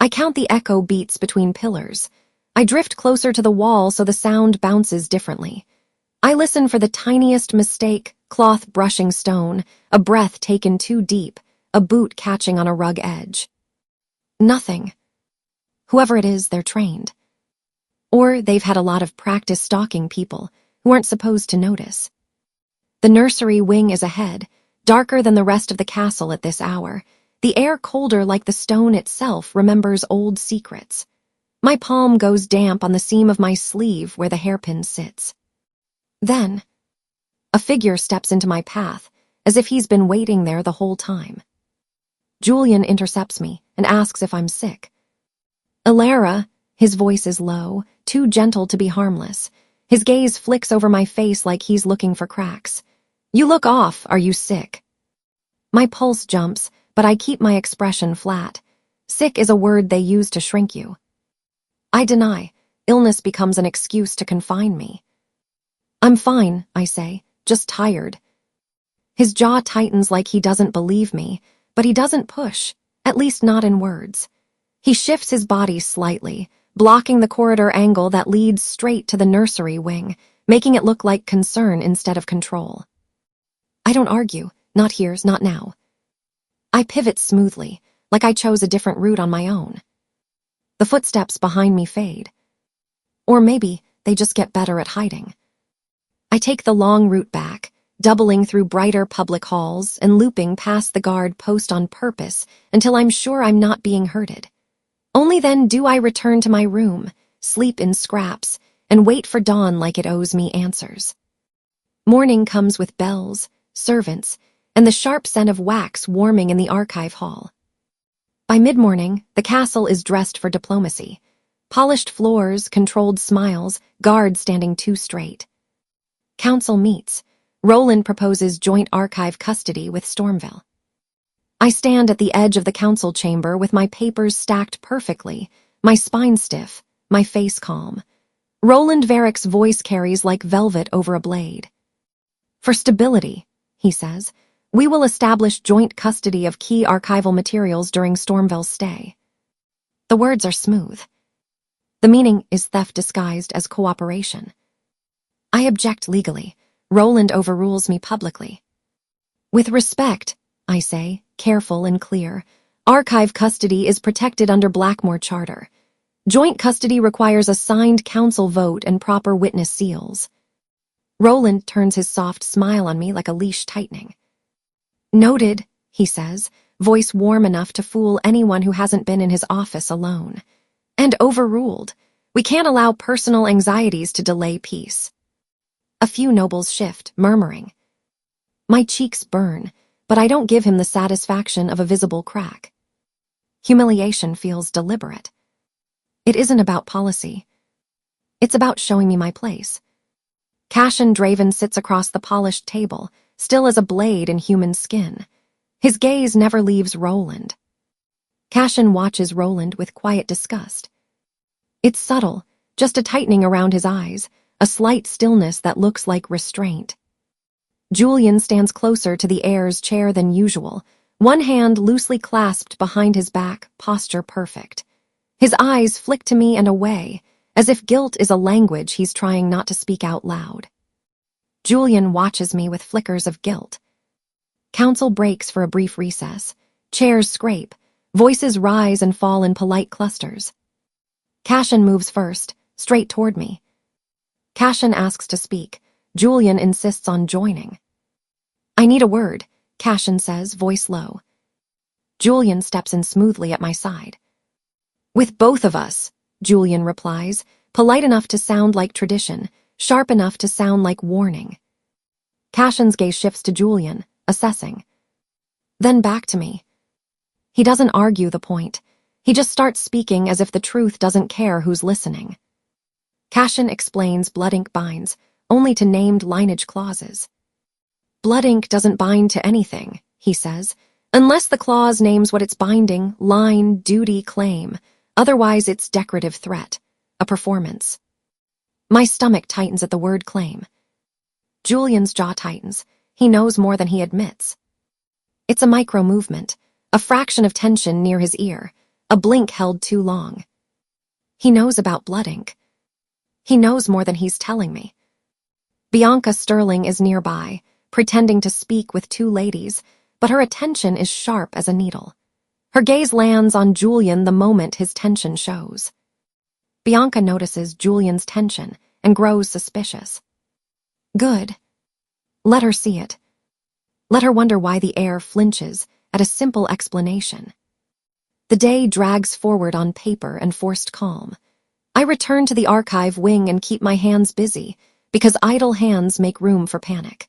I count the echo beats between pillars. I drift closer to the wall so the sound bounces differently. I listen for the tiniest mistake, cloth brushing stone, a breath taken too deep, a boot catching on a rug edge. Nothing. Whoever it is, they're trained. Or they've had a lot of practice stalking people who aren't supposed to notice. The nursery wing is ahead, darker than the rest of the castle at this hour. The air colder like the stone itself remembers old secrets. My palm goes damp on the seam of my sleeve where the hairpin sits. Then, a figure steps into my path, as if he's been waiting there the whole time. Julian intercepts me and asks if I'm sick. Alara, his voice is low, too gentle to be harmless. His gaze flicks over my face like he's looking for cracks. You look off, are you sick? My pulse jumps, but I keep my expression flat. Sick is a word they use to shrink you. I deny. Illness becomes an excuse to confine me. I'm fine, I say, just tired. His jaw tightens like he doesn't believe me, but he doesn't push, at least not in words. He shifts his body slightly, blocking the corridor angle that leads straight to the nursery wing, making it look like concern instead of control. I don't argue, not here, not now. I pivot smoothly, like I chose a different route on my own. The footsteps behind me fade. Or maybe they just get better at hiding. I take the long route back, doubling through brighter public halls and looping past the guard post on purpose until I'm sure I'm not being herded. Only then do I return to my room, sleep in scraps, and wait for dawn like it owes me answers. Morning comes with bells, servants, and the sharp scent of wax warming in the archive hall. By mid-morning, the castle is dressed for diplomacy. Polished floors, controlled smiles, guards standing too straight. Council meets. Roland proposes joint archive custody with Stormville. I stand at the edge of the council chamber with my papers stacked perfectly, my spine stiff, my face calm. Roland Varick's voice carries like velvet over a blade. For stability, he says, we will establish joint custody of key archival materials during Stormville's stay. The words are smooth. The meaning is theft disguised as cooperation. I object legally. Roland overrules me publicly. With respect, I say, careful and clear, archive custody is protected under Blackmore Charter. Joint custody requires a signed council vote and proper witness seals. Roland turns his soft smile on me like a leash tightening. Noted, he says, voice warm enough to fool anyone who hasn't been in his office alone. And overruled. We can't allow personal anxieties to delay peace. A few nobles shift, murmuring. My cheeks burn, but I don't give him the satisfaction of a visible crack. Humiliation feels deliberate. It isn't about policy. It's about showing me my place. Cassian Draven sits across the polished table, still as a blade in human skin. His gaze never leaves Roland. Cassian watches Roland with quiet disgust. It's subtle, just a tightening around his eyes, a slight stillness that looks like restraint. Julian stands closer to the heir's chair than usual, one hand loosely clasped behind his back, posture perfect. His eyes flick to me and away, as if guilt is a language he's trying not to speak out loud. Julian watches me with flickers of guilt. Council breaks for a brief recess. Chairs scrape. Voices rise and fall in polite clusters. Cassian moves first, straight toward me. Cassian asks to speak. Julian insists on joining. I need a word, Cassian says, voice low. Julian steps in smoothly at my side. With both of us, Julian replies, polite enough to sound like tradition, sharp enough to sound like warning. Cassian's gaze shifts to Julian, assessing. Then back to me. He doesn't argue the point. He just starts speaking as if the truth doesn't care who's listening. Cassian explains blood ink binds, only to named lineage clauses. Blood ink doesn't bind to anything, he says, unless the clause names what it's binding, line, duty, claim. Otherwise it's decorative threat, a performance. My stomach tightens at the word claim. Julian's jaw tightens. He knows more than he admits. It's a micro movement, a fraction of tension near his ear, a blink held too long. He knows about blood ink. He knows more than he's telling me. Bianca Sterling is nearby, pretending to speak with two ladies, but her attention is sharp as a needle. Her gaze lands on Julian the moment his tension shows. Bianca notices Julian's tension and grows suspicious. Good. Let her see it. Let her wonder why the heir flinches at a simple explanation. The day drags forward on paper and forced calm. I return to the archive wing and keep my hands busy, because idle hands make room for panic.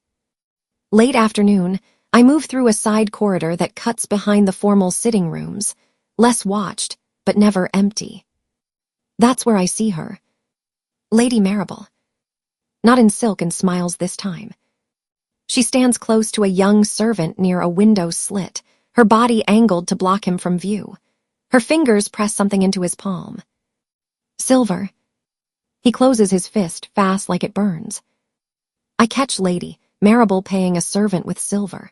Late afternoon, I move through a side corridor that cuts behind the formal sitting rooms, less watched, but never empty. That's where I see her. Lady Marable. Not in silk and smiles this time. She stands close to a young servant near a window slit, her body angled to block him from view. Her fingers press something into his palm. Silver. He closes his fist fast like it burns. I catch Lady Marable paying a servant with silver.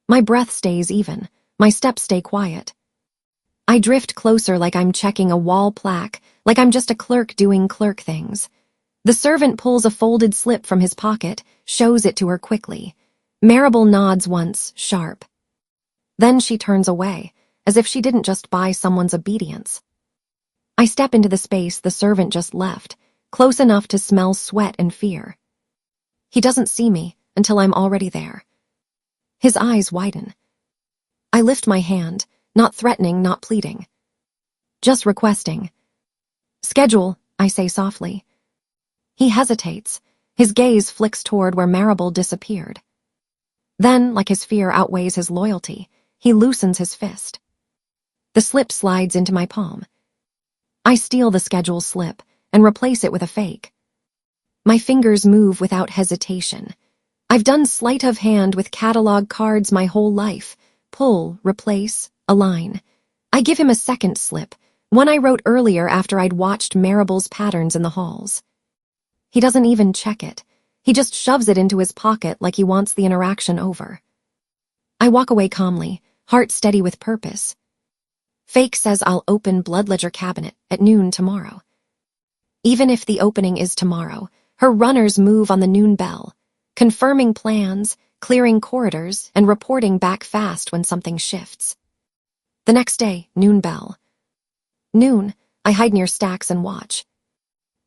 My breath stays even, my steps stay quiet. I drift closer like I'm checking a wall plaque, like I'm just a clerk doing clerk things. The servant pulls a folded slip from his pocket, shows it to her quickly. Marable nods once, sharp. Then she turns away, as if she didn't just buy someone's obedience. I step into the space the servant just left, close enough to smell sweat and fear. He doesn't see me until I'm already there. His eyes widen. I lift my hand, not threatening, not pleading. Just requesting. Schedule, I say softly. He hesitates. His gaze flicks toward where Marable disappeared. Then, like his fear outweighs his loyalty, he loosens his fist. The slip slides into my palm. I steal the schedule slip and replace it with a fake. My fingers move without hesitation. I've done sleight of hand with catalog cards my whole life. Pull, replace, align. I give him a second slip, one I wrote earlier after I'd watched Marable's patterns in the halls. He doesn't even check it. He just shoves it into his pocket like he wants the interaction over. I walk away calmly, heart steady with purpose. Fake says I'll open Blood Ledger cabinet at noon tomorrow. Even if the opening is tomorrow, her runners move on the noon bell, confirming plans, clearing corridors, and reporting back fast when something shifts. The next day, noon bell. Noon, I hide near stacks and watch.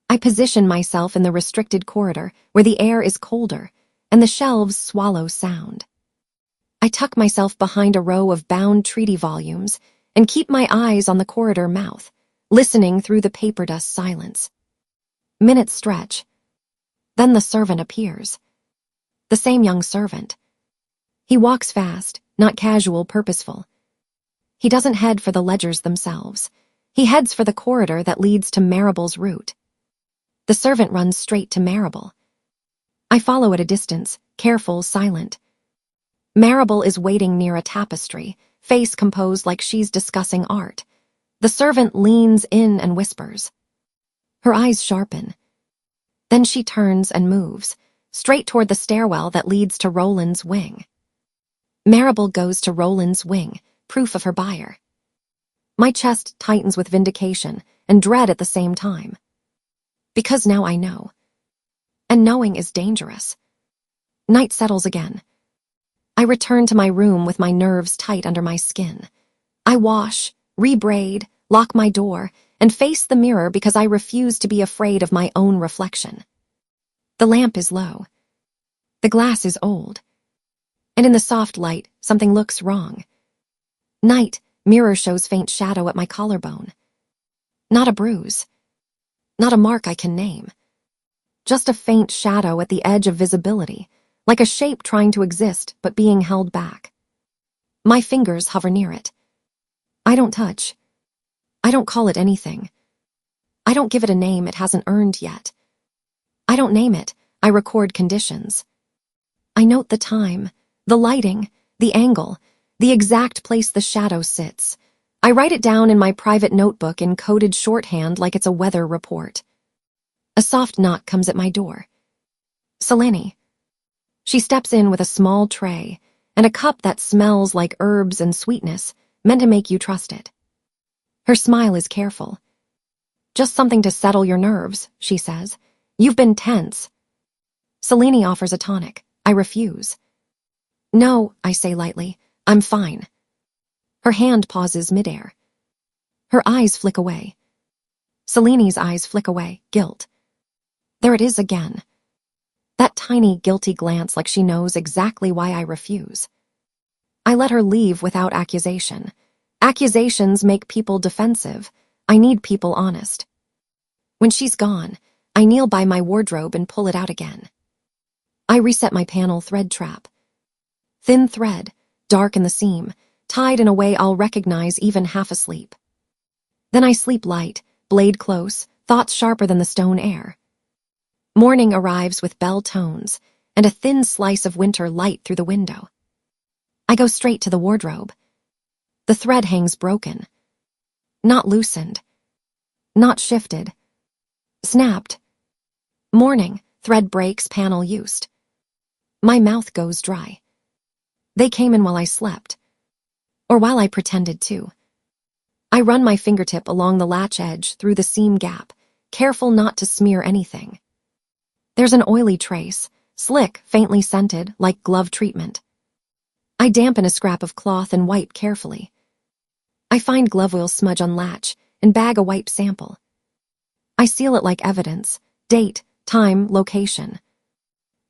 I position myself in the restricted corridor where the air is colder and the shelves swallow sound. I tuck myself behind a row of bound treaty volumes and keep my eyes on the corridor mouth, listening through the paper dust silence. Minutes stretch. Then the servant appears. The same young servant. He walks fast, not casual, purposeful. He doesn't head for the ledgers themselves. He heads for the corridor that leads to Marable's route. The servant runs straight to Marable. I follow at a distance, careful, silent. Marable is waiting near a tapestry, face composed like she's discussing art. The servant leans in and whispers. Her eyes sharpen. Then she turns and moves, straight toward the stairwell that leads to Roland's wing. Marable goes to Roland's wing, proof of her buyer. My chest tightens with vindication and dread at the same time. Because now I know. And knowing is dangerous. Night settles again. I return to my room with my nerves tight under my skin. I wash, rebraid, lock my door, and face the mirror because I refuse to be afraid of my own reflection. The lamp is low. The glass is old. And in the soft light, something looks wrong. Night, mirror shows faint shadow at my collarbone. Not a bruise. Not a mark I can name. Just a faint shadow at the edge of visibility, like a shape trying to exist but being held back. My fingers hover near it. I don't touch. I don't call it anything. I don't give it a name it hasn't earned yet. I don't name it, I record conditions. I note the time, the lighting, the angle, the exact place the shadow sits. I write it down in my private notebook in coded shorthand like it's a weather report. A soft knock comes at my door. Selene. She steps in with a small tray and a cup that smells like herbs and sweetness, meant to make you trust it. Her smile is careful. Just something to settle your nerves, she says. You've been tense. Selene offers a tonic. I refuse. No, I say lightly. I'm fine. Her hand pauses midair. Her eyes flick away. Selene's eyes flick away, guilt. There it is again. That tiny, guilty glance like she knows exactly why I refuse. I let her leave without accusation. Accusations make people defensive. I need people honest. When she's gone, I kneel by my wardrobe and pull it out again. I reset my panel thread trap. Thin thread, dark in the seam, tied in a way I'll recognize even half asleep. Then I sleep light, blade close, thoughts sharper than the stone air. Morning arrives with bell tones, and a thin slice of winter light through the window. I go straight to the wardrobe. The thread hangs broken. Not loosened. Not shifted. Snapped. Morning, thread breaks, panel used. My mouth goes dry. They came in while I slept. Or while I pretended to. I run my fingertip along the latch edge through the seam gap, careful not to smear anything. There's an oily trace, slick, faintly scented, like glove treatment. I dampen a scrap of cloth and wipe carefully. I find glove oil smudge on latch and bag a wipe sample. I seal it like evidence, date, time, location.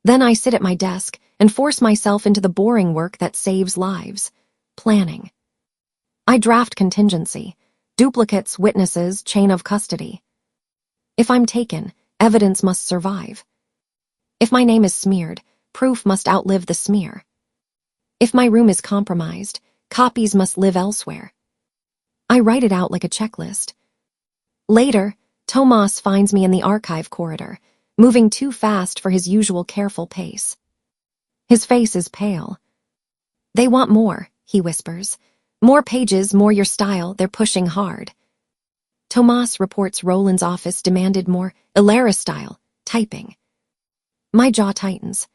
Then I sit at my desk and force myself into the boring work that saves lives, planning. I draft contingency, duplicates, witnesses, chain of custody. If I'm taken, evidence must survive. If my name is smeared, proof must outlive the smear. If my room is compromised, copies must live elsewhere. I write it out like a checklist. Later, Tomas finds me in the archive corridor, moving too fast for his usual careful pace. His face is pale. "They want more," he whispers. "More pages, more your style, they're pushing hard." Tomas reports Roland's office demanded more Ilera style, typing. My jaw tightens.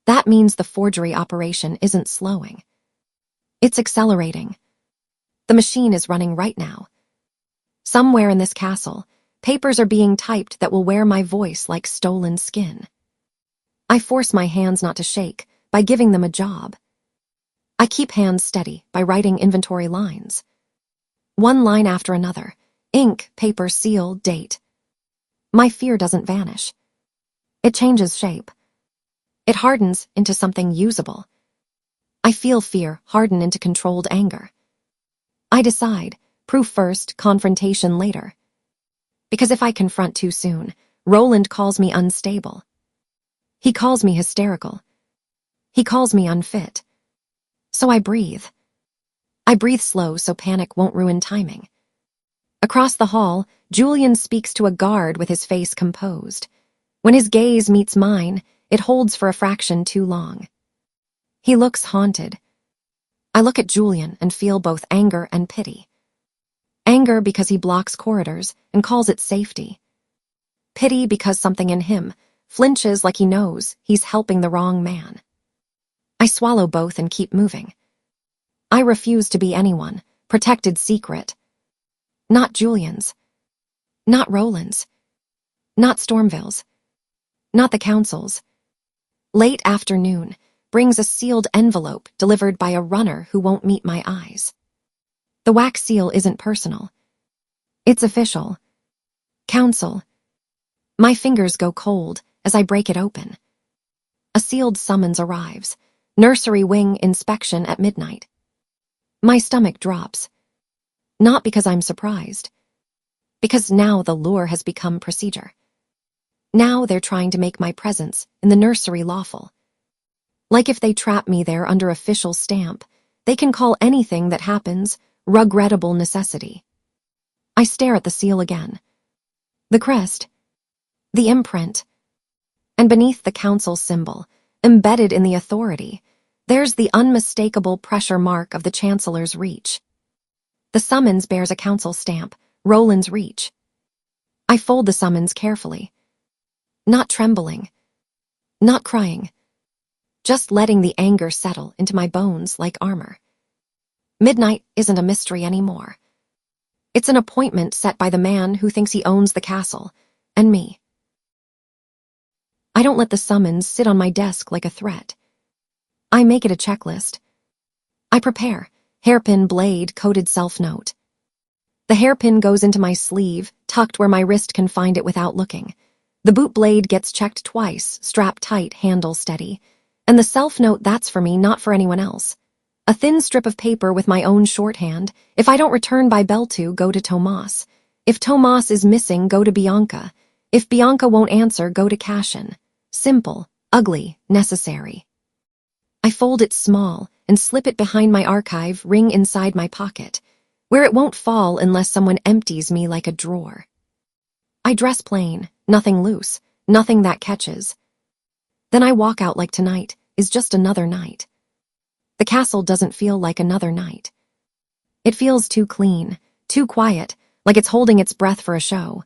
That means the forgery operation isn't slowing. It's accelerating. The machine is running right now. Somewhere in this castle, papers are being typed that will wear my voice like stolen skin. I force my hands not to shake by giving them a job. I keep hands steady by writing inventory lines. One line after another, ink, paper, seal, date. My fear doesn't vanish. It changes shape. It hardens into something usable. I feel fear harden into controlled anger. I decide, proof first, confrontation later. Because if I confront too soon, Roland calls me unstable. He calls me hysterical. He calls me unfit. So I breathe. I breathe slow so panic won't ruin timing. Across the hall, Julian speaks to a guard with his face composed. When his gaze meets mine, it holds for a fraction too long. He looks haunted. I look at Julian and feel both anger and pity. Anger because he blocks corridors and calls it safety. Pity because something in him flinches like he knows he's helping the wrong man. I swallow both and keep moving. I refuse to be anyone, protected secret. Not Julian's. Not Roland's. Not Stormville's. Not the council's. Late afternoon brings a sealed envelope delivered by a runner who won't meet my eyes. The wax seal isn't personal. It's official. Council. My fingers go cold as I break it open. A sealed summons arrives. Nursery wing inspection at midnight. My stomach drops. Not because I'm surprised. Because now the lure has become procedure. Now they're trying to make my presence in the nursery lawful. Like if they trap me there under official stamp, they can call anything that happens regrettable necessity. I stare at the seal again. The crest. The imprint. And beneath the council symbol, embedded in the authority, there's the unmistakable pressure mark of the Chancellor's reach. The summons bears a council stamp, Roland's reach. I fold the summons carefully. Not trembling. Not crying. Just letting the anger settle into my bones like armor. Midnight isn't a mystery anymore. It's an appointment set by the man who thinks he owns the castle, and me. I don't let the summons sit on my desk like a threat. I make it a checklist. I prepare, hairpin blade coated self-note. The hairpin goes into my sleeve, tucked where my wrist can find it without looking. The boot blade gets checked twice, strap tight, handle steady. And the self-note, that's for me, not for anyone else. A thin strip of paper with my own shorthand. If I don't return by bell to, go to Tomas. If Tomas is missing, go to Bianca. If Bianca won't answer, go to Cashin. Simple, ugly, necessary. I fold it small and slip it behind my archive ring inside my pocket, where it won't fall unless someone empties me like a drawer. I dress plain, nothing loose, nothing that catches. Then I walk out like tonight is just another night. The castle doesn't feel like another night. It feels too clean, too quiet, like it's holding its breath for a show.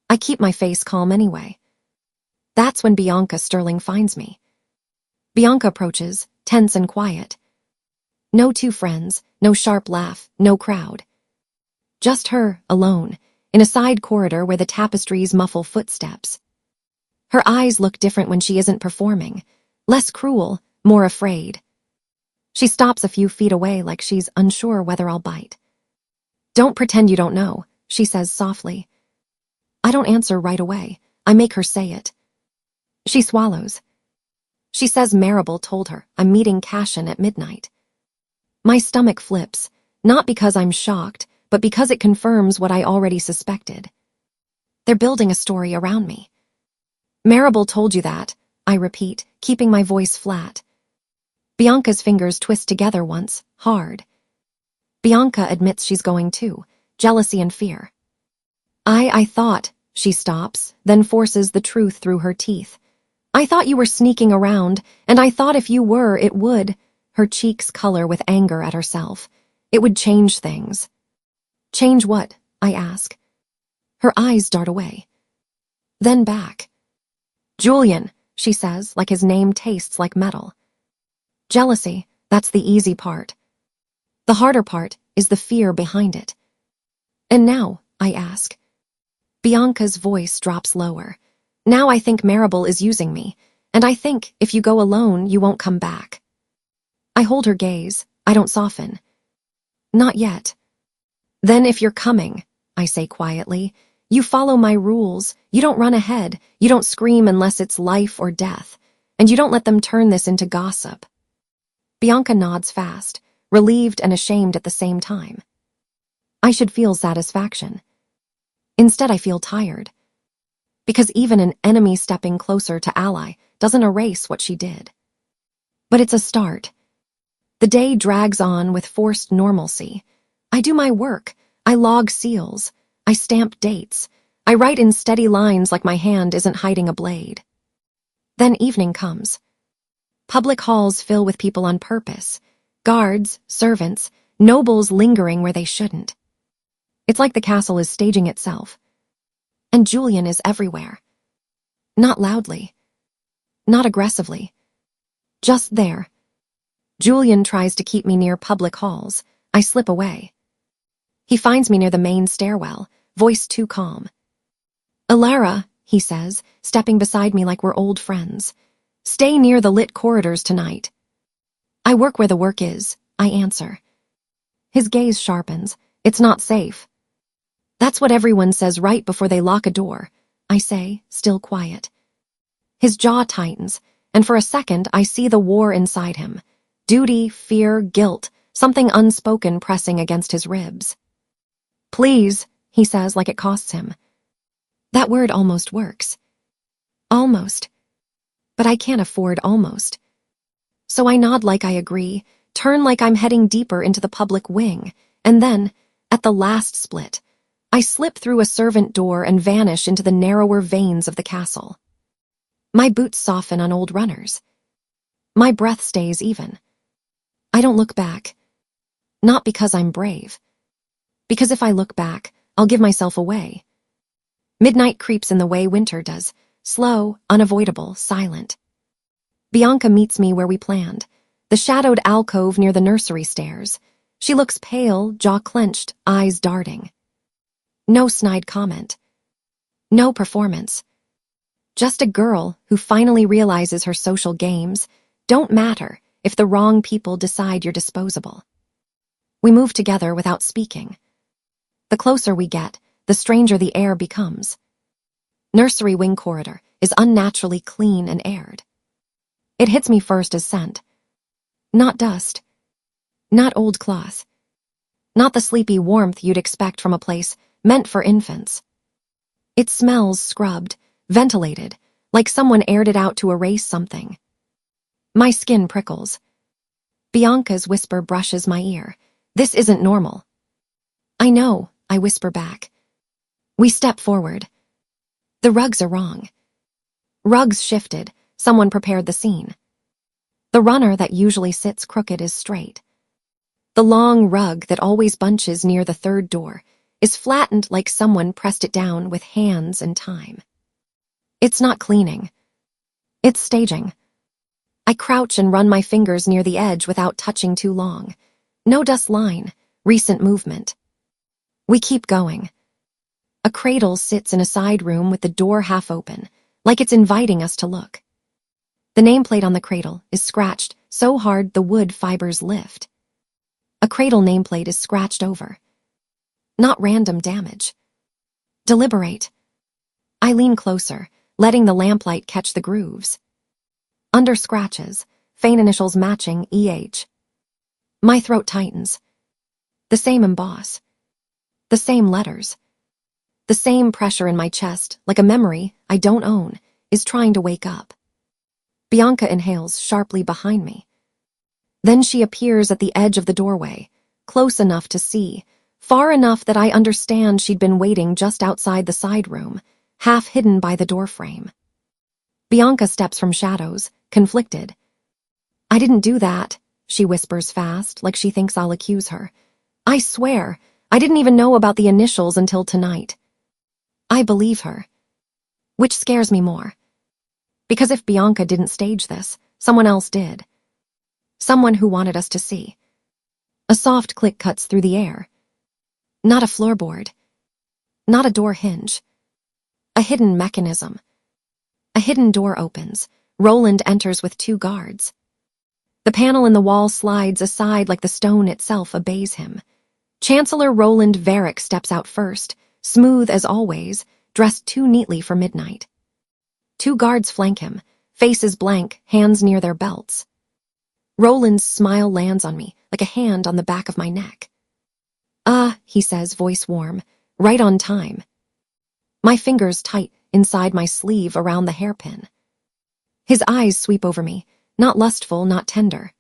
I keep my face calm anyway. That's when Bianca Sterling finds me. Bianca approaches, tense and quiet. No two friends, no sharp laugh, no crowd. Just her, alone, in a side corridor where the tapestries muffle footsteps. Her eyes look different when she isn't performing, less cruel, more afraid. She stops a few feet away like she's unsure whether I'll bite. "Don't pretend you don't know," she says softly. I don't answer right away. I make her say it. She swallows. She says Marable told her I'm meeting Cashin at midnight. My stomach flips, not because I'm shocked, but because it confirms what I already suspected. They're building a story around me. "Marable told you that," I repeat, keeping my voice flat. Bianca's fingers twist together once, hard. Bianca admits she's going too, jealousy and fear. I thought, she stops, then forces the truth through her teeth. "I thought you were sneaking around, and I thought if you were, it would," her cheeks color with anger at herself. "It would change things." "Change what?" I ask. Her eyes dart away. Then back. "Julian," she says, like his name tastes like metal. Jealousy, that's the easy part. The harder part is the fear behind it. "And now?" I ask. Bianca's voice drops lower. "Now I think Marable is using me, and I think if you go alone, you won't come back." I hold her gaze. I don't soften. "Not yet." "Then if you're coming," I say quietly, "you follow my rules. You don't run ahead. You don't scream unless it's life or death. And you don't let them turn this into gossip." Bianca nods fast, relieved and ashamed at the same time. I should feel satisfaction. Instead, I feel tired. Because even an enemy stepping closer to ally doesn't erase what she did. But it's a start. The day drags on with forced normalcy. I do my work. I log seals. I stamp dates. I write in steady lines like my hand isn't hiding a blade. Then evening comes. Public halls fill with people on purpose. Guards, servants, nobles lingering where they shouldn't. It's like the castle is staging itself. And Julian is everywhere. Not loudly. Not aggressively. Just there. Julian tries to keep me near public halls. I slip away. He finds me near the main stairwell, voice too calm. "Alara," he says, stepping beside me like we're old friends. "Stay near the lit corridors tonight." "I work where the work is," I answer. His gaze sharpens. "It's not safe." "That's what everyone says right before they lock a door," I say, still quiet. His jaw tightens, and for a second I see the war inside him. Duty, fear, guilt, something unspoken pressing against his ribs. "Please," he says like it costs him. That word almost works. Almost. But I can't afford almost. So I nod like I agree, turn like I'm heading deeper into the public wing, and then, at the last split, I slip through a servant door and vanish into the narrower veins of the castle. My boots soften on old runners. My breath stays even. I don't look back. Not because I'm brave. Because if I look back, I'll give myself away. Midnight creeps in the way winter does, slow, unavoidable, silent. Bianca meets me where we planned, the shadowed alcove near the nursery stairs. She looks pale, jaw clenched, eyes darting. No snide comment. No performance. Just a girl who finally realizes her social games don't matter if the wrong people decide you're disposable. We move together without speaking. The closer we get, the stranger the air becomes. Nursery wing corridor is unnaturally clean and aired. It hits me first as scent. Not dust. Not old cloth. Not the sleepy warmth you'd expect from a place meant for infants. It smells scrubbed, ventilated, like someone aired it out to erase something. My skin prickles. Bianca's whisper brushes my ear. This isn't normal. I know, I whisper back. We step forward. The rugs are wrong. Rugs shifted. Someone prepared the scene. The runner that usually sits crooked is straight. The long rug that always bunches near the third door is flattened like someone pressed it down with hands and time. It's not cleaning. It's staging. I crouch and run my fingers near the edge without touching too long. No dust line, recent movement. We keep going. A cradle sits in a side room with the door half open, like it's inviting us to look. The nameplate on the cradle is scratched so hard the wood fibers lift. A cradle nameplate is scratched over. Not random damage. Deliberate. I lean closer, letting the lamplight catch the grooves. Under scratches, faint initials matching EH. My throat tightens. The same emboss. The same letters. The same pressure in my chest, like a memory I don't own, is trying to wake up. Bianca inhales sharply behind me. Then she appears at the edge of the doorway, close enough to see, far enough that I understand she'd been waiting just outside the side room, half hidden by the doorframe. Bianca steps from shadows, conflicted. I didn't do that, she whispers fast, like she thinks I'll accuse her. I swear, I didn't even know about the initials until tonight. I believe her. Which scares me more. Because if Bianca didn't stage this, someone else did. Someone who wanted us to see. A soft click cuts through the air. Not a floorboard. Not a door hinge. A hidden mechanism. A hidden door opens. Roland enters with 2 guards. The panel in the wall slides aside like the stone itself obeys him. Chancellor Roland Varick steps out first, smooth as always, dressed too neatly for midnight. 2 guards flank him, faces blank, hands near their belts. Roland's smile lands on me, like a hand on the back of my neck. He says, voice warm, right on time. My fingers tight inside my sleeve around the hairpin. His eyes sweep over me, not lustful, not tender.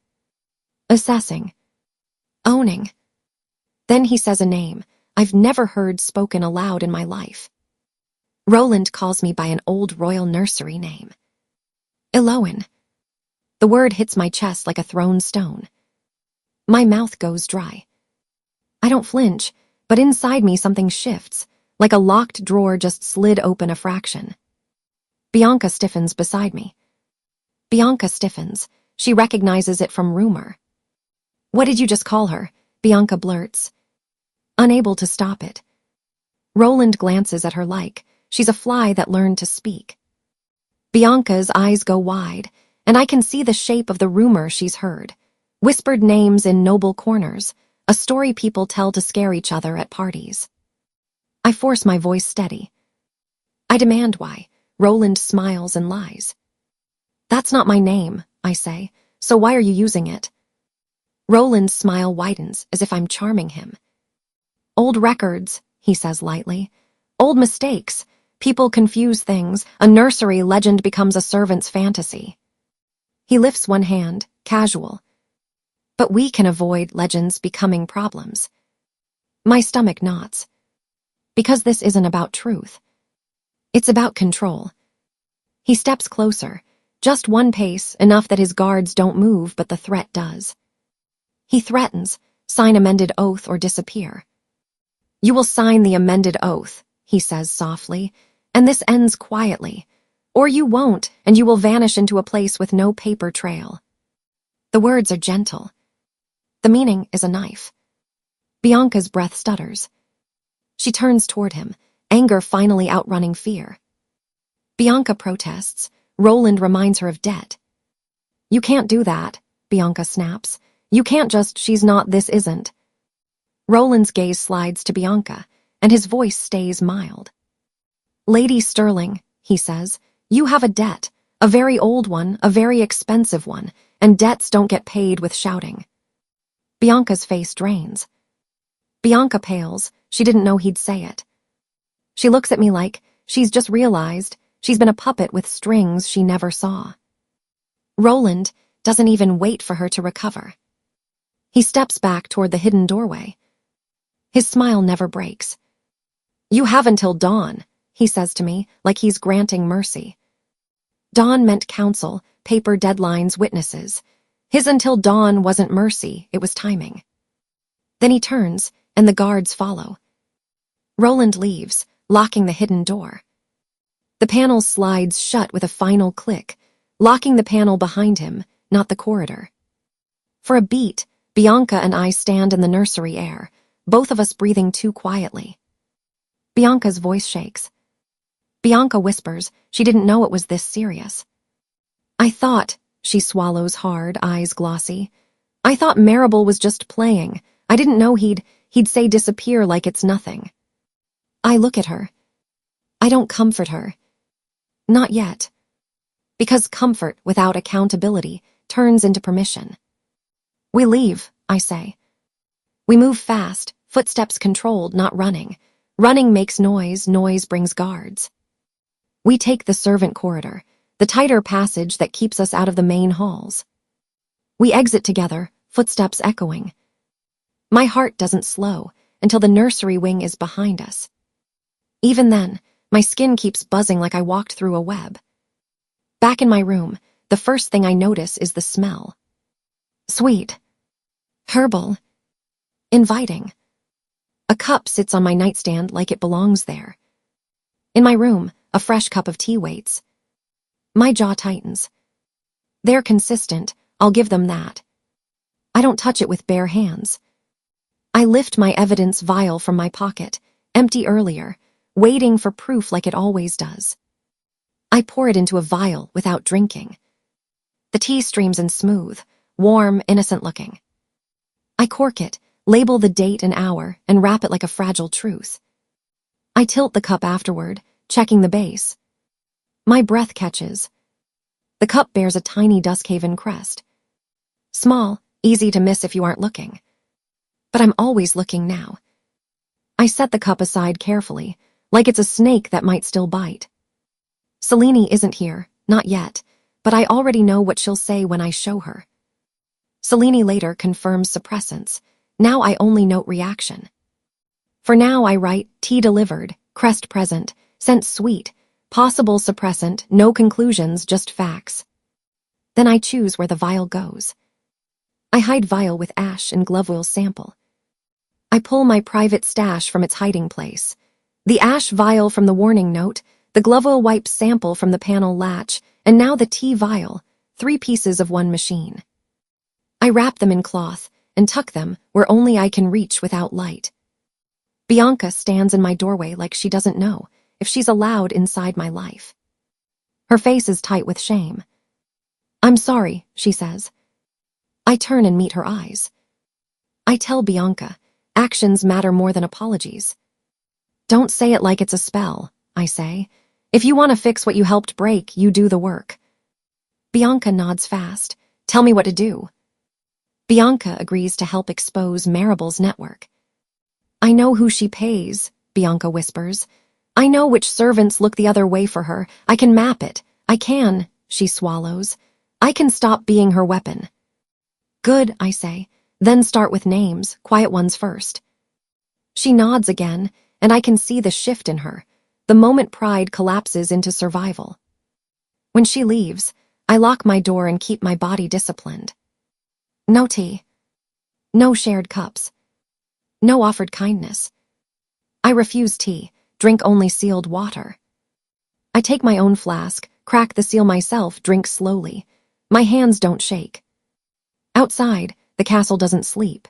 Assessing. Owning. Then he says a name I've never heard spoken aloud in my life. Roland calls me by an old royal nursery name. Eloan. The word hits my chest like a thrown stone. My mouth goes dry. I don't flinch, but inside me something shifts, like a locked drawer just slid open a fraction. Bianca stiffens beside me. Bianca stiffens. She recognizes it from rumor. What did you just call her? Bianca blurts. Unable to stop it. Roland glances at her like she's a fly that learned to speak. Bianca's eyes go wide, and I can see the shape of the rumor she's heard. Whispered names in noble corners, a story people tell to scare each other at parties. I force my voice steady. I demand why. Roland smiles and lies. That's not my name, I say, so why are you using it? Roland's smile widens as if I'm charming him. Old records, he says lightly. Old mistakes. People confuse things. A nursery legend becomes a servant's fantasy. He lifts one hand, casual. But we can avoid legends becoming problems. My stomach knots. Because this isn't about truth. It's about control. He steps closer, just one pace, enough that his guards don't move, but the threat does. He threatens, sign amended oath or disappear. You will sign the amended oath, he says softly, and this ends quietly. Or you won't, and you will vanish into a place with no paper trail. The words are gentle. The meaning is a knife. Bianca's breath stutters. She turns toward him, anger finally outrunning fear. Bianca protests. Roland reminds her of debt. You can't do that, Bianca snaps. You can't just, she's not, this isn't. Roland's gaze slides to Bianca, and his voice stays mild. "Lady Sterling," he says, "you have a debt, a very old one, a very expensive one, and debts don't get paid with shouting." Bianca's face drains. Bianca pales. She didn't know he'd say it. She looks at me like she's just realized she's been a puppet with strings she never saw. Roland doesn't even wait for her to recover. He steps back toward the hidden doorway. His smile never breaks. "You have until dawn," he says to me, like he's granting mercy. Dawn meant counsel, paper deadlines, witnesses. His until dawn wasn't mercy, it was timing. Then he turns, and the guards follow. Roland leaves, locking the hidden door. The panel slides shut with a final click, locking the panel behind him, not the corridor. For a beat, Bianca and I stand in the nursery air, both of us breathing too quietly. Bianca's voice shakes. Bianca whispers she didn't know it was this serious. "I thought," she swallows hard, eyes glossy, "I thought Marable was just playing. I didn't know he'd say disappear like it's nothing." I look at her. I don't comfort her. Not yet. Because comfort without accountability turns into permission. "We leave," I say. We move fast, footsteps controlled, not running. Running makes noise, noise brings guards. We take the servant corridor, the tighter passage that keeps us out of the main halls. We exit together, footsteps echoing. My heart doesn't slow until the nursery wing is behind us. Even then, my skin keeps buzzing like I walked through a web. Back in my room, the first thing I notice is the smell. Sweet. Herbal. Inviting. A cup sits on my nightstand like it belongs there. In my room, a fresh cup of tea waits. My jaw tightens. They're consistent, I'll give them that. I don't touch it with bare hands. I lift my evidence vial from my pocket, empty earlier, waiting for proof like it always does. I pour it into a vial without drinking. The tea streams in smooth, warm, innocent looking. I cork it, label the date and hour, and wrap it like a fragile truth. I tilt the cup afterward, checking the base. My breath catches. The cup bears a tiny Duskhaven crest. Small, easy to miss if you aren't looking. But I'm always looking now. I set the cup aside carefully, like it's a snake that might still bite. Selene isn't here, not yet, but I already know what she'll say when I show her. Selene later confirms suppressants. Now I only note reaction. For now I write, tea delivered, crest present, scent sweet, possible suppressant, no conclusions, just facts. Then I choose where the vial goes. I hide vial with ash and glove oil sample. I pull my private stash from its hiding place. The ash vial from the warning note, the glove oil wipe sample from the panel latch, and now the tea vial, 3 pieces of one machine. I wrap them in cloth and tuck them where only I can reach without light. Bianca stands in my doorway like she doesn't know if she's allowed inside my life. Her face is tight with shame. "I'm sorry," she says. I turn and meet her eyes. I tell Bianca, actions matter more than apologies. "Don't say it like it's a spell," I say. "If you want to fix what you helped break, you do the work." Bianca nods fast. "Tell me what to do." Bianca agrees to help expose Marable's network. "I know who she pays," Bianca whispers. "I know which servants look the other way for her. I can map it. I can," she swallows. "I can stop being her weapon." "Good," I say. "Then start with names, quiet ones first." She nods again, and I can see the shift in her, the moment pride collapses into survival. When she leaves, I lock my door and keep my body disciplined. No tea. No shared cups. No offered kindness. I refuse tea, drink only sealed water. I take my own flask, crack the seal myself, drink slowly. My hands don't shake. Outside, the castle doesn't sleep.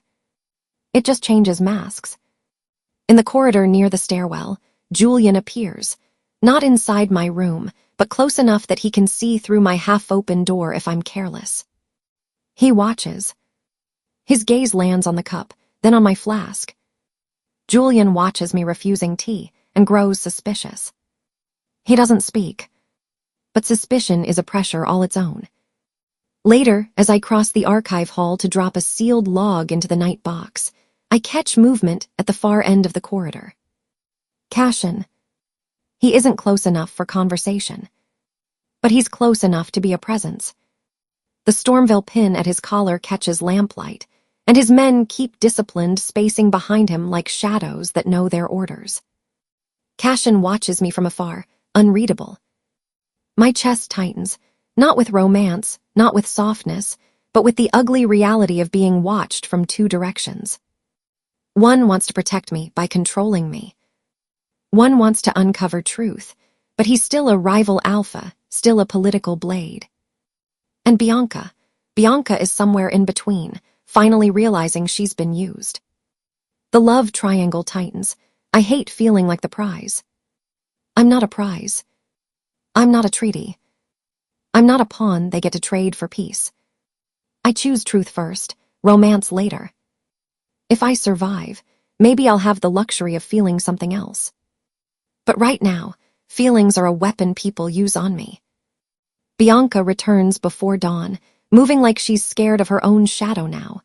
It just changes masks. In the corridor near the stairwell, Julian appears, not inside my room, but close enough that he can see through my half-open door if I'm careless. He watches. His gaze lands on the cup, then on my flask. Julian watches me refusing tea and grows suspicious. He doesn't speak, but suspicion is a pressure all its own. Later, as I cross the archive hall to drop a sealed log into the night box, I catch movement at the far end of the corridor. Cashin. He isn't close enough for conversation, but he's close enough to be a presence. The Stormville pin at his collar catches lamplight, and his men keep disciplined, spacing behind him like shadows that know their orders. Cashin watches me from afar, unreadable. My chest tightens, not with romance, not with softness, but with the ugly reality of being watched from two directions. One wants to protect me by controlling me. One wants to uncover truth, but he's still a rival alpha, still a political blade. And Bianca is somewhere in between, finally realizing she's been used. The love triangle tightens. I hate feeling like the prize. I'm not a prize. I'm not a treaty. I'm not a pawn they get to trade for peace. I choose truth first, romance later. If I survive, maybe I'll have the luxury of feeling something else. But right now, feelings are a weapon people use on me. Bianca returns before dawn, moving like she's scared of her own shadow now.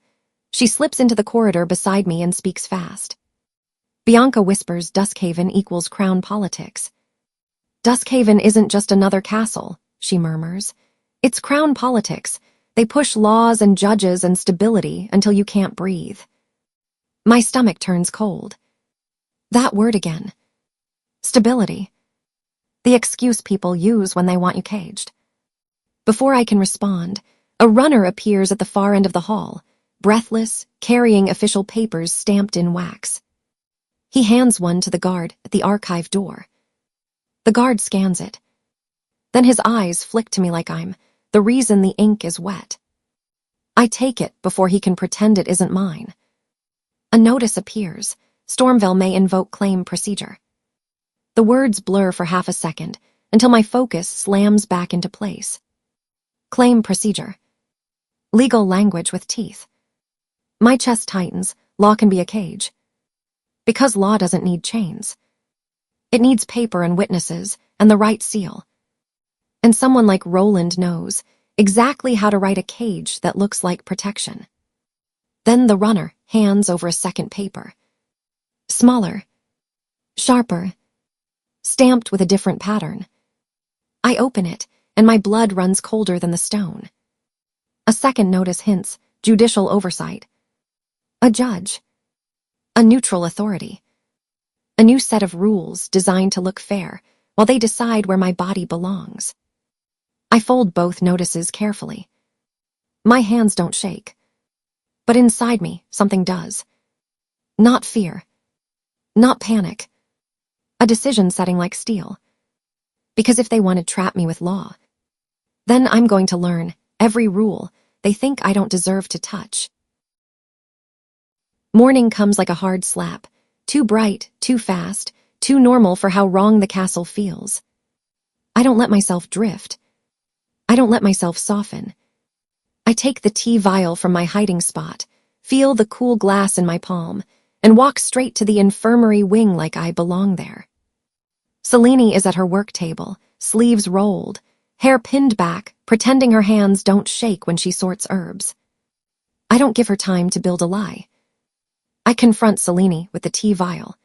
She slips into the corridor beside me and speaks fast. Bianca whispers Duskhaven equals crown politics. Duskhaven isn't just another castle, she murmurs. It's crown politics. They push laws and judges and stability until you can't breathe. My stomach turns cold. That word again. Stability. The excuse people use when they want you caged. Before I can respond, a runner appears at the far end of the hall, breathless, carrying official papers stamped in wax. He hands one to the guard at the archive door. The guard scans it. Then his eyes flick to me like I'm the reason the ink is wet. I take it before he can pretend it isn't mine. A notice appears. Stormville may invoke claim procedure. The words blur for half a second until my focus slams back into place. Claim procedure. Legal language with teeth. My chest tightens. Law can be a cage. Because law doesn't need chains. It needs paper and witnesses and the right seal. And someone like Roland knows exactly how to write a cage that looks like protection. Then the runner hands over a second paper. Smaller. Sharper. Stamped with a different pattern. I open it, and my blood runs colder than the stone. A second notice hints judicial oversight. A judge. A neutral authority. A new set of rules designed to look fair while they decide where my body belongs. I fold both notices carefully. My hands don't shake. But inside me, something does. Not fear. Not panic. A decision setting like steel. Because if they want to trap me with law, then I'm going to learn every rule they think I don't deserve to touch. Morning comes like a hard slap, too bright, too fast, too normal for how wrong the castle feels. I don't let myself drift. I don't let myself soften. I take the tea vial from my hiding spot, feel the cool glass in my palm, and walk straight to the infirmary wing like I belong there. Selene is at her work table, sleeves rolled, hair pinned back, pretending her hands don't shake when she sorts herbs. I don't give her time to build a lie. I confront Selene with the tea vial.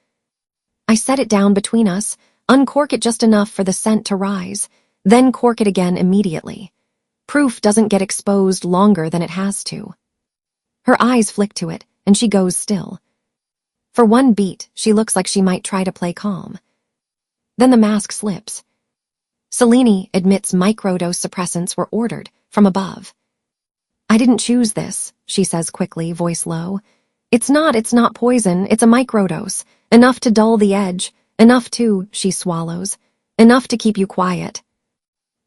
I set it down between us, uncork it just enough for the scent to rise, then cork it again immediately. Proof doesn't get exposed longer than it has to. Her eyes flick to it, and she goes still. For one beat, she looks like she might try to play calm. Then the mask slips. Selene admits microdose suppressants were ordered from above. I didn't choose this, she says quickly, voice low. It's not poison, it's a microdose. Enough to dull the edge, enough to, she swallows, enough to keep you quiet.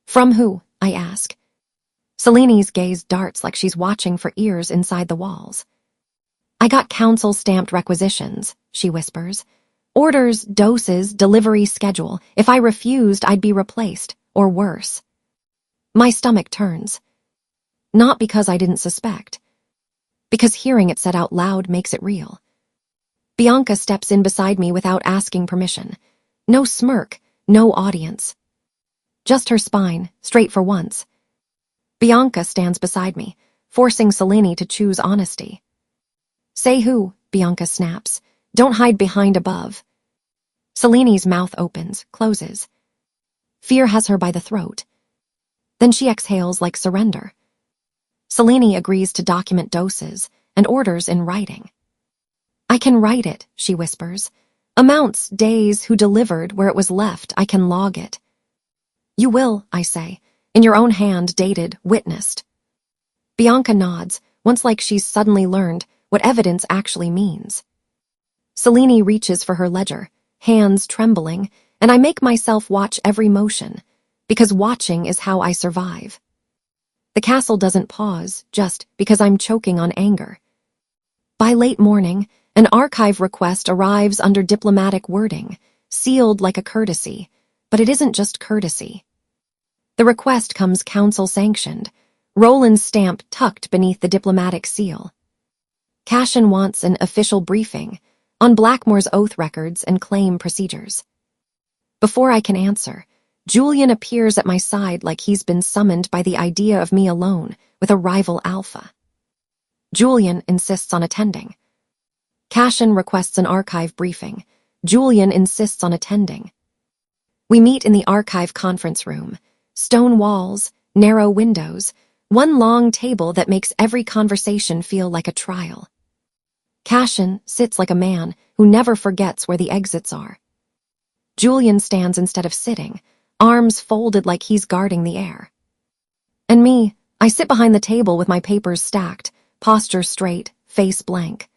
From who? I ask. Selene's gaze darts like she's watching for ears inside the walls. I got council-stamped requisitions, she whispers. Orders, doses, delivery schedule. If I refused, I'd be replaced, or worse. My stomach turns. Not because I didn't suspect. Because hearing it said out loud makes it real. Bianca steps in beside me without asking permission. No smirk, no audience. Just her spine, straight for once. Bianca stands beside me, forcing Selene to choose honesty. Say who, Bianca snaps. Don't hide behind above. Selene's mouth opens, closes. Fear has her by the throat. Then she exhales like surrender. Selene agrees to document doses and orders in writing. I can write it, she whispers. Amounts, days, who delivered, where it was left, I can log it. You will, I say, in your own hand, dated, witnessed. Bianca nods, once like she's suddenly learned what evidence actually means. Selene reaches for her ledger, hands trembling, and I make myself watch every motion, because watching is how I survive. The castle doesn't pause, just because I'm choking on anger. By late morning, an archive request arrives under diplomatic wording, sealed like a courtesy, but it isn't just courtesy. The request comes council-sanctioned, Roland's stamp tucked beneath the diplomatic seal. Cashin wants an official briefing on Blackmore's oath records and claim procedures. Before I can answer, Julian appears at my side like he's been summoned by the idea of me alone with a rival alpha. Julian insists on attending. Cashin requests an archive briefing. Julian insists on attending. We meet in the archive conference room. Stone walls, narrow windows, one long table that makes every conversation feel like a trial. Cashin sits like a man who never forgets where the exits are. Julian stands instead of sitting, arms folded like he's guarding the air. And me, I sit behind the table with my papers stacked, posture straight, face blank.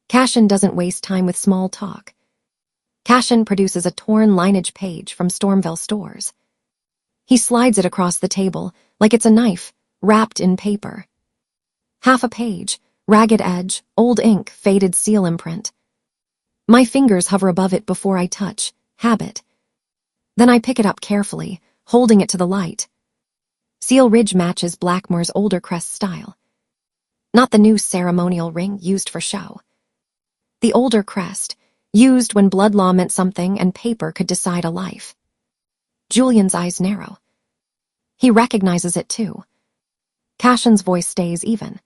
Cashin doesn't waste time with small talk. Cashin produces a torn lineage page from Stormville stores. He slides it across the table like it's a knife, wrapped in paper. Half a page, ragged edge, old ink, faded seal imprint. My fingers hover above it before I touch, habit. Then I pick it up carefully, holding it to the light. Seal ridge matches Blackmore's older crest style. Not the new ceremonial ring used for show. The older crest, used when blood law meant something and paper could decide a life. Julian's eyes narrow. He recognizes it too. Cashin's voice stays even.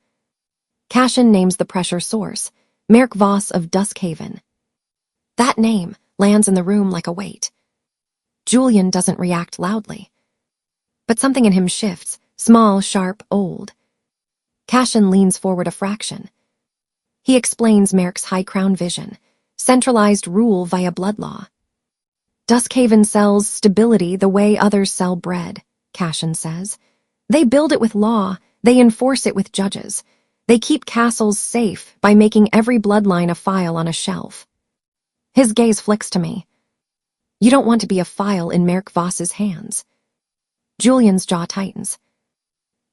Cashin names the pressure source, Merk Voss of Duskhaven. That name lands in the room like a weight. Julian doesn't react loudly. But something in him shifts, small, sharp, old. Cashin leans forward a fraction. He explains Merk's high crown vision, centralized rule via blood law. Duskhaven sells stability the way others sell bread, Cashin says. They build it with law, they enforce it with judges. They keep castles safe by making every bloodline a file on a shelf. His gaze flicks to me. You don't want to be a file in Merk Voss's hands. Julian's jaw tightens.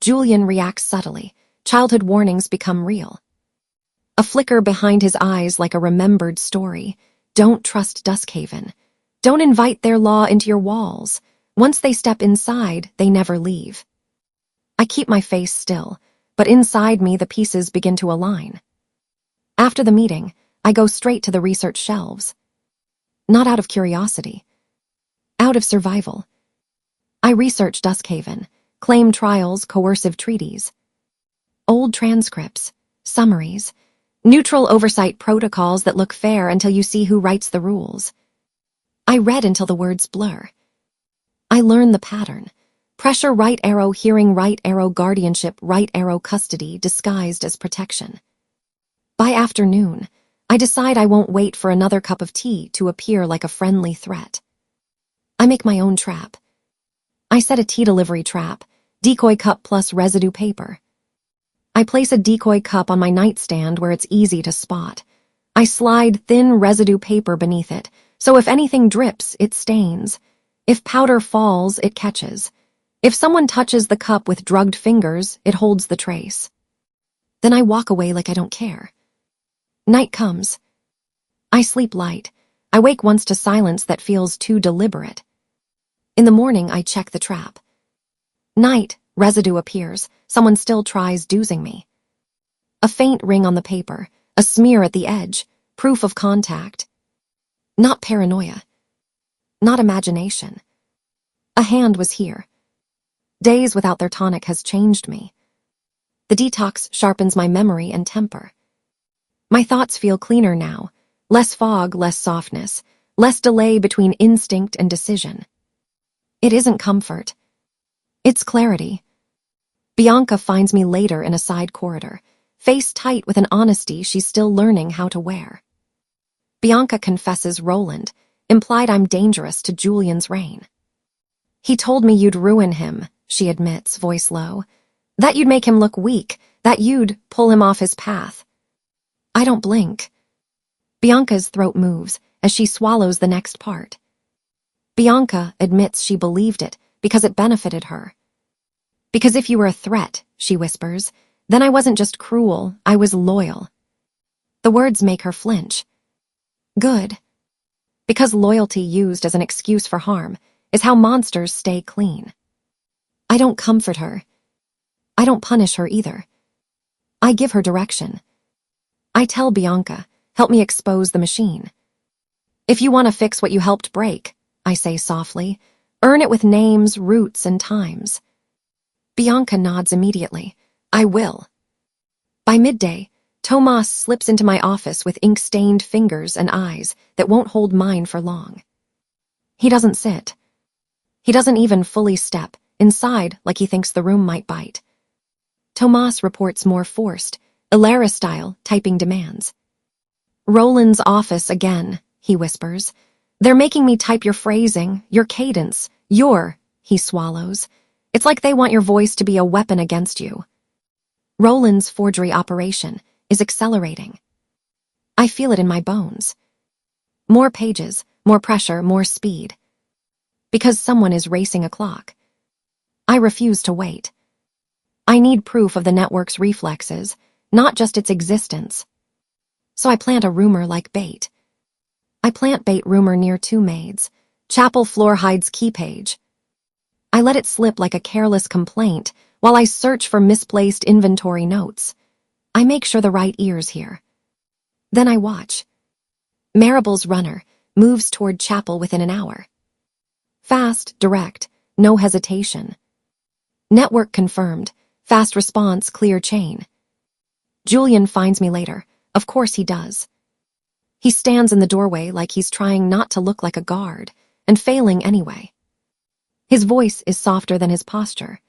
Julian reacts subtly. Childhood warnings become real. A flicker behind his eyes like a remembered story. Don't trust Duskhaven. Don't invite their law into your walls. Once they step inside, they never leave. I keep my face still, but inside me the pieces begin to align. After the meeting, I go straight to the research shelves. Not out of curiosity. Out of survival. I research Duskhaven, claim trials, coercive treaties. Old transcripts, summaries, neutral oversight protocols that look fair until you see who writes the rules. I read until the words blur. I learn the pattern. Pressure right arrow, hearing right arrow, guardianship right arrow, custody disguised as protection. By afternoon, I decide I won't wait for another cup of tea to appear like a friendly threat. I make my own trap. I set a tea delivery trap, decoy cup plus residue paper. I place a decoy cup on my nightstand where it's easy to spot. I slide thin residue paper beneath it, so if anything drips, it stains. If powder falls, it catches. If someone touches the cup with drugged fingers, it holds the trace. Then I walk away like I don't care. Night comes. I sleep light. I wake once to silence that feels too deliberate. In the morning, I check the trap. Night, residue appears. Someone still tries doozing me. A faint ring on the paper, a smear at the edge, Proof of contact. Not paranoia. Not imagination. A hand was here. Days without their tonic has changed me. The detox sharpens my memory and temper. My thoughts feel cleaner now. Less fog, less softness. Less delay between instinct and decision. It isn't comfort. It's clarity. Bianca finds me later in a side corridor, face tight with an honesty she's still learning how to wear. Bianca confesses Roland, implied I'm dangerous to Julian's reign. He told me you'd ruin him, she admits, voice low. That you'd make him look weak, that you'd pull him off his path. I don't blink. Bianca's throat moves as she swallows the next part. Bianca admits she believed it because it benefited her. Because if you were a threat, she whispers, then I wasn't just cruel, I was loyal. The words make her flinch. Good. Because loyalty used as an excuse for harm is how monsters stay clean. I don't comfort her. I don't punish her either. I give her direction. I tell Bianca, help me expose the machine. If you want to fix what you helped break, I say softly, earn it with names, routes, and times. Bianca nods immediately. I will. By midday, Tomas slips into my office with ink-stained fingers and eyes that won't hold mine for long. He doesn't sit. He doesn't even fully step inside like he thinks the room might bite. Tomas reports more forced, Ilara-style typing demands. Roland's office again, he whispers. They're making me type your phrasing, your cadence, he swallows. It's like they want your voice to be a weapon against you. Roland's forgery operation is accelerating. I feel it in my bones. More pages, more pressure, more speed. Because someone is racing a clock. I refuse to wait. I need proof of the network's reflexes, not just its existence. So I plant a rumor like bait. I plant bait rumor near two maids. Chapel floor hides key page. I let it slip like a careless complaint while I search for misplaced inventory notes. I make sure the right ears hear. Then I watch. Maribel's runner moves toward Chapel within an hour. Fast, direct, no hesitation. Network confirmed. Fast response, clear chain. Julian finds me later. Of course he does. He stands in the doorway like he's trying not to look like a guard, and failing anyway. His voice is softer than his posture.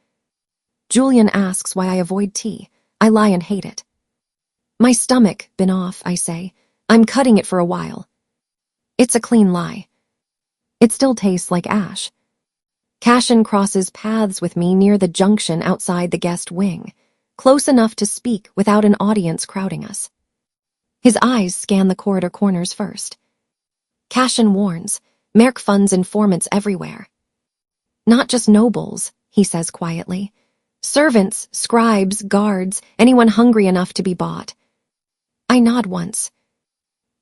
Julian asks why I avoid tea. I lie and hate it. My stomach been off, I say. I'm cutting it for a while. It's a clean lie. It still tastes like ash. Cashin crosses paths with me near the junction outside the guest wing, close enough to speak without an audience crowding us. His eyes scan the corridor corners first. Cashin warns, Merc funds informants everywhere. Not just nobles, he says quietly. Servants, scribes, guards, anyone hungry enough to be bought. I nod once.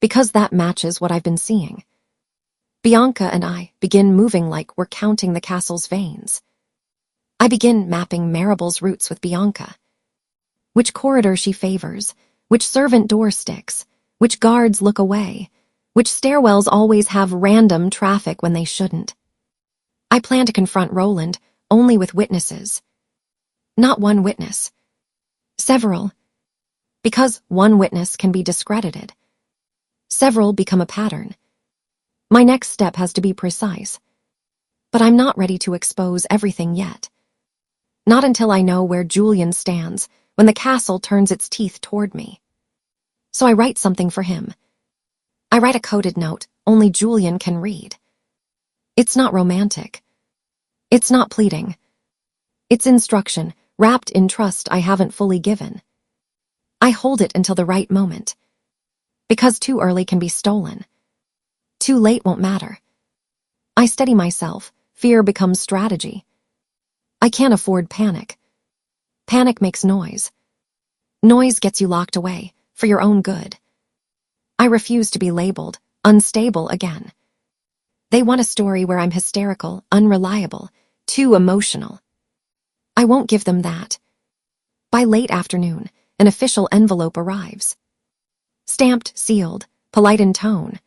Because that matches what I've been seeing. Bianca and I begin moving like we're counting the castle's veins. I begin mapping Maribel's routes with Bianca. Which corridor she favors, which servant door sticks, which guards look away, which stairwells always have random traffic when they shouldn't. I plan to confront Roland only with witnesses. Not one witness. Several. Because one witness can be discredited. Several become a pattern. My next step has to be precise. But I'm not ready to expose everything yet. Not until I know where Julian stands when the castle turns its teeth toward me. So I write something for him. I write a coded note only Julian can read. It's not romantic. It's not pleading. It's instruction, wrapped in trust I haven't fully given. I hold it until the right moment. Because too early can be stolen. Too late won't matter. I steady myself. Fear becomes strategy. I can't afford panic. Panic makes noise. Noise gets you locked away, for your own good. I refuse to be labeled unstable again. They want a story where I'm hysterical, unreliable, too emotional. I won't give them that. By late afternoon, an official envelope arrives. Stamped, sealed, polite in tone.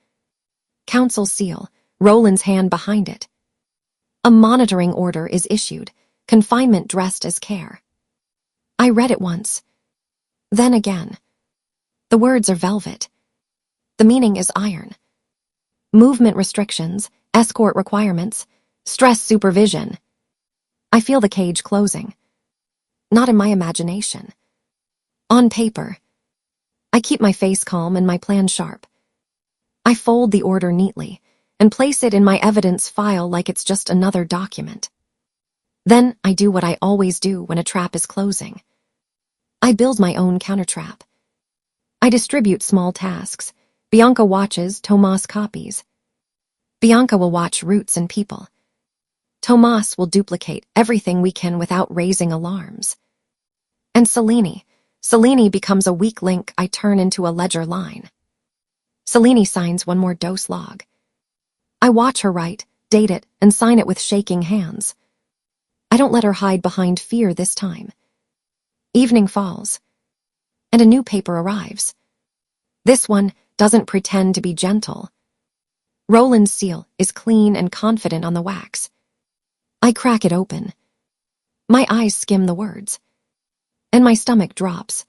Council seal, Roland's hand behind it. A monitoring order is issued, confinement dressed as care. I read it once. Then again. The words are velvet. The meaning is iron. Movement restrictions, escort requirements, stress supervision. I feel the cage closing. Not in my imagination. On paper. I keep my face calm and my plan sharp. I fold the order neatly and place it in my evidence file like it's just another document. Then I do what I always do when a trap is closing. I build my own countertrap. I distribute small tasks. Bianca watches, Tomas copies. Bianca will watch routes and people. Tomas will duplicate everything we can without raising alarms. And Selene becomes a weak link I turn into a ledger line. Selene signs one more dose log. I watch her write, date it, and sign it with shaking hands. I don't let her hide behind fear this time. Evening falls, and a new paper arrives. This one doesn't pretend to be gentle. Roland's seal is clean and confident on the wax. I crack it open. My eyes skim the words, and my stomach drops.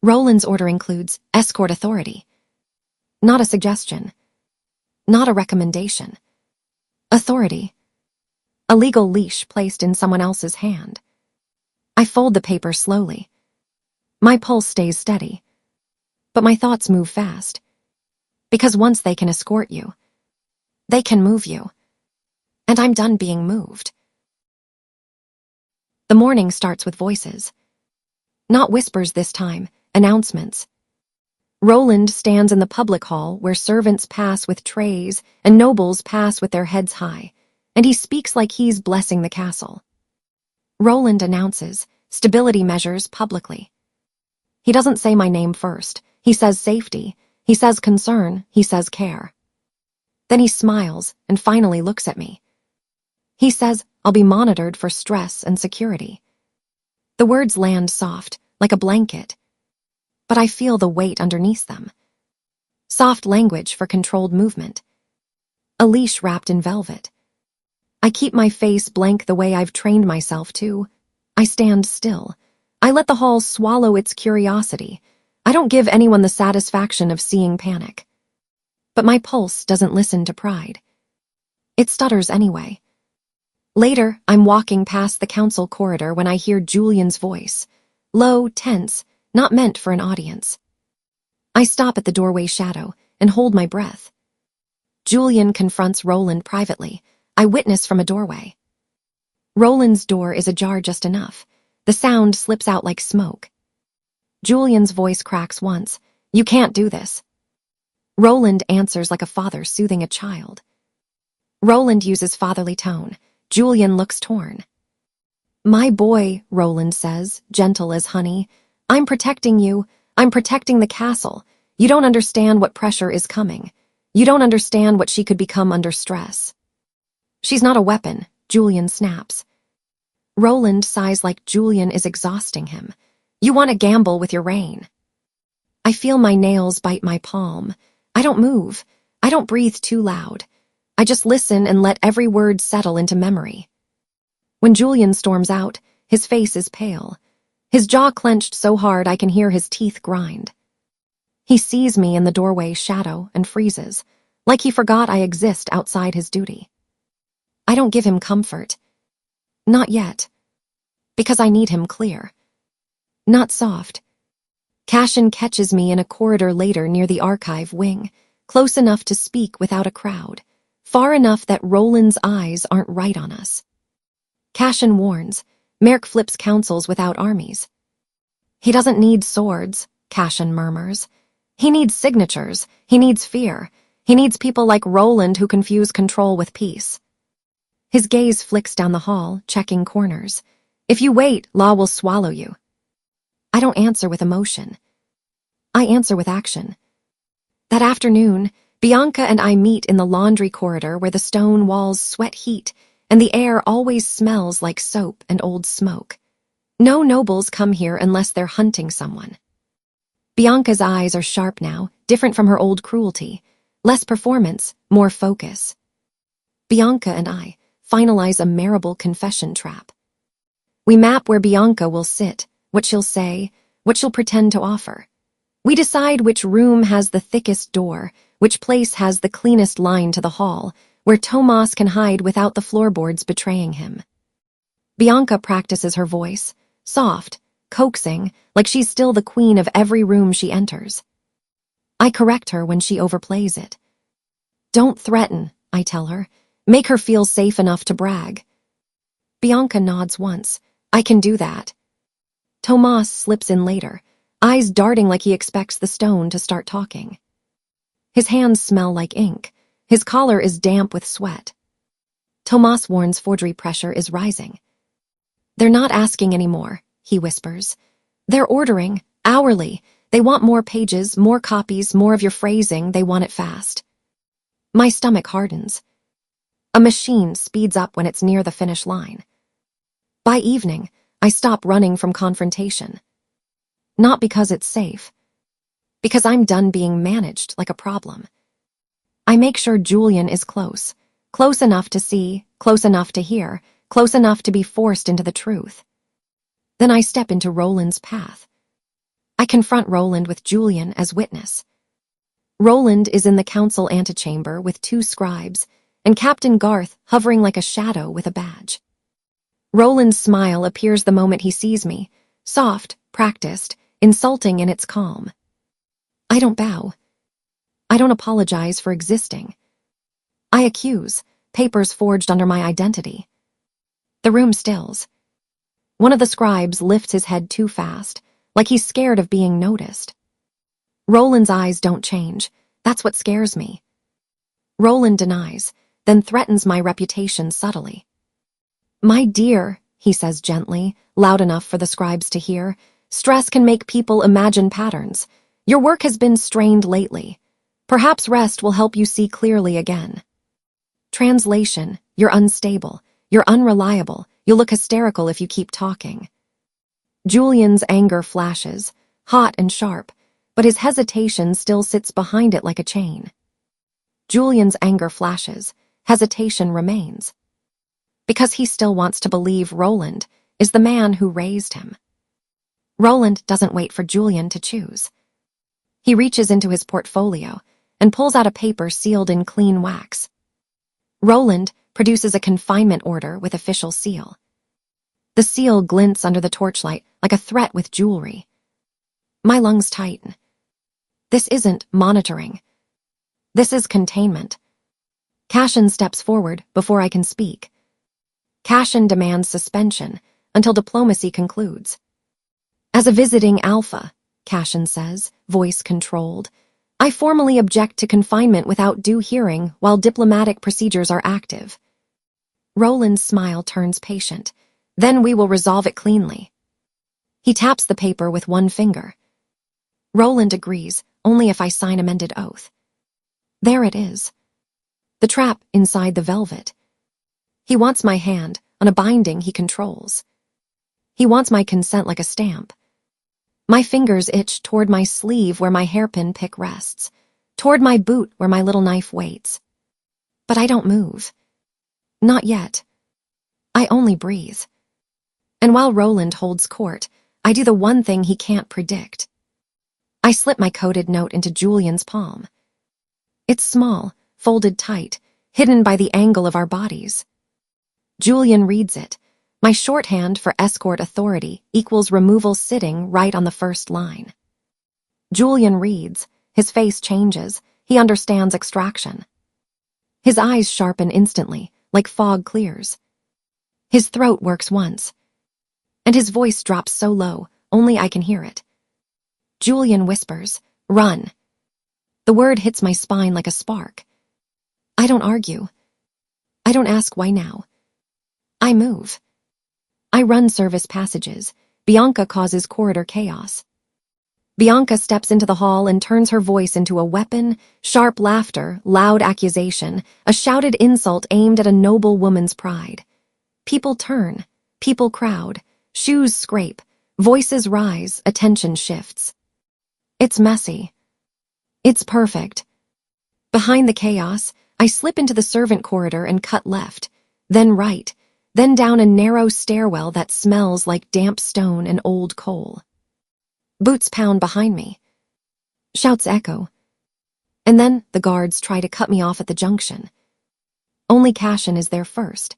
Roland's order includes escort authority. Not a suggestion. Not a recommendation. Authority. A legal leash placed in someone else's hand. I fold the paper slowly. My pulse stays steady, but my thoughts move fast. Because once they can escort you, they can move you. And I'm done being moved. The morning starts with voices. Not whispers this time, announcements. Roland stands in the public hall where servants pass with trays and nobles pass with their heads high, and he speaks like he's blessing the castle. Roland announces stability measures publicly. He doesn't say my name first. He says safety. He says concern. He says care. Then he smiles and finally looks at me. He says I'll be monitored for stress and security. The words land soft, like a blanket, but I feel the weight underneath them. Soft language for controlled movement. A leash wrapped in velvet. I keep my face blank the way I've trained myself to. I stand still. I let the hall swallow its curiosity. I don't give anyone the satisfaction of seeing panic. But my pulse doesn't listen to pride. It stutters anyway. Later, I'm walking past the council corridor when I hear Julian's voice. Low, tense, not meant for an audience. I stop at the doorway shadow and hold my breath. Julian confronts Roland privately. I witness from a doorway. Roland's door is ajar just enough. The sound slips out like smoke. Julian's voice cracks once. You can't do this. Roland answers like a father soothing a child. Roland uses fatherly tone. Julian looks torn. My boy, Roland says, gentle as honey. I'm protecting you. I'm protecting the castle. You don't understand what pressure is coming. You don't understand what she could become under stress. She's not a weapon, Julian snaps. Roland sighs like Julian is exhausting him. You want to gamble with your reign. I feel my nails bite my palm. I don't move. I don't breathe too loud. I just listen and let every word settle into memory. When Julian storms out, his face is pale. His jaw clenched so hard I can hear his teeth grind. He sees me in the doorway shadow and freezes, like he forgot I exist outside his duty. I don't give him comfort. Not yet. Because I need him clear. Not soft. Cashin catches me in a corridor later near the archive wing, close enough to speak without a crowd, far enough that Roland's eyes aren't right on us. Cashin warns, Merc flips councils without armies. He doesn't need swords, Cashin murmurs. He needs signatures. He needs fear. He needs people like Roland who confuse control with peace. His gaze flicks down the hall, checking corners. If you wait, law will swallow you. I don't answer with emotion. I answer with action. That afternoon, Bianca and I meet in the laundry corridor where the stone walls sweat heat and the air always smells like soap and old smoke. No nobles come here unless they're hunting someone. Bianca's eyes are sharp now, different from her old cruelty. Less performance, more focus. Bianca and I finalize a marable confession trap. We map where Bianca will sit, what she'll say, what she'll pretend to offer. We decide which room has the thickest door, which place has the cleanest line to the hall, where Tomas can hide without the floorboards betraying him. Bianca practices her voice, soft, coaxing, like she's still the queen of every room she enters. I correct her when she overplays it. Don't threaten, I tell her. Make her feel safe enough to brag. Bianca nods once. I can do that. Tomas slips in later, eyes darting like he expects the stone to start talking. His hands smell like ink. His collar is damp with sweat. Tomas warns forgery pressure is rising. They're not asking anymore, he whispers. They're ordering, hourly. They want more pages, more copies, more of your phrasing. They want it fast. My stomach hardens. A machine speeds up when it's near the finish line. By evening, I stop running from confrontation. Not because it's safe. Because I'm done being managed like a problem. I make sure Julian is close. Close enough to see, close enough to hear, close enough to be forced into the truth. Then I step into Roland's path. I confront Roland with Julian as witness. Roland is in the council antechamber with 2 scribes, and Captain Garth hovering like a shadow with a badge. Roland's smile appears the moment he sees me, soft, practiced, insulting in its calm. I don't bow. I don't apologize for existing. I accuse, papers forged under my identity. The room stills. One of the scribes lifts his head too fast, like he's scared of being noticed. Roland's eyes don't change. That's what scares me. Roland denies, then threatens my reputation subtly. My dear, he says gently, loud enough for the scribes to hear, stress can make people imagine patterns. Your work has been strained lately. Perhaps rest will help you see clearly again. Translation, you're unstable, you're unreliable, you'll look hysterical if you keep talking. Julian's anger flashes, hot and sharp, but his hesitation still sits behind it like a chain. Julian's anger flashes, hesitation remains. Because he still wants to believe Roland is the man who raised him. Roland doesn't wait for Julian to choose. He reaches into his portfolio and pulls out a paper sealed in clean wax. Roland produces a confinement order with official seal. The seal glints under the torchlight like a threat with jewelry. My lungs tighten. This isn't monitoring. This is containment. Cashin steps forward before I can speak. Cashin demands suspension until diplomacy concludes. As a visiting Alpha, Cashin says, voice controlled, I formally object to confinement without due hearing while diplomatic procedures are active. Roland's smile turns patient. Then we will resolve it cleanly. He taps the paper with one finger. Roland agrees, only if I sign amended oath. There it is. The trap inside the velvet. He wants my hand on a binding he controls. He wants my consent like a stamp. My fingers itch toward my sleeve where my hairpin pick rests, toward my boot where my little knife waits. But I don't move. Not yet. I only breathe. And while Roland holds court, I do the one thing he can't predict. I slip my coded note into Julian's palm. It's small, folded tight, hidden by the angle of our bodies. Julian reads it. My shorthand for escort authority equals removal sitting right on the first line. Julian reads. His face changes. He understands extraction. His eyes sharpen instantly, like fog clears. His throat works once. And his voice drops so low, only I can hear it. Julian whispers, "Run." The word hits my spine like a spark. I don't argue. I don't ask why now. I move. I run service passages. Bianca causes corridor chaos. Bianca steps into the hall and turns her voice into a weapon, sharp laughter, loud accusation, a shouted insult aimed at a noble woman's pride. People turn. People crowd. Shoes scrape. Voices rise. Attention shifts. It's messy. It's perfect. Behind the chaos, I slip into the servant corridor and cut left, then right, then down a narrow stairwell that smells like damp stone and old coal. Boots pound behind me. Shouts echo. And then the guards try to cut me off at the junction. Only Cashin is there first.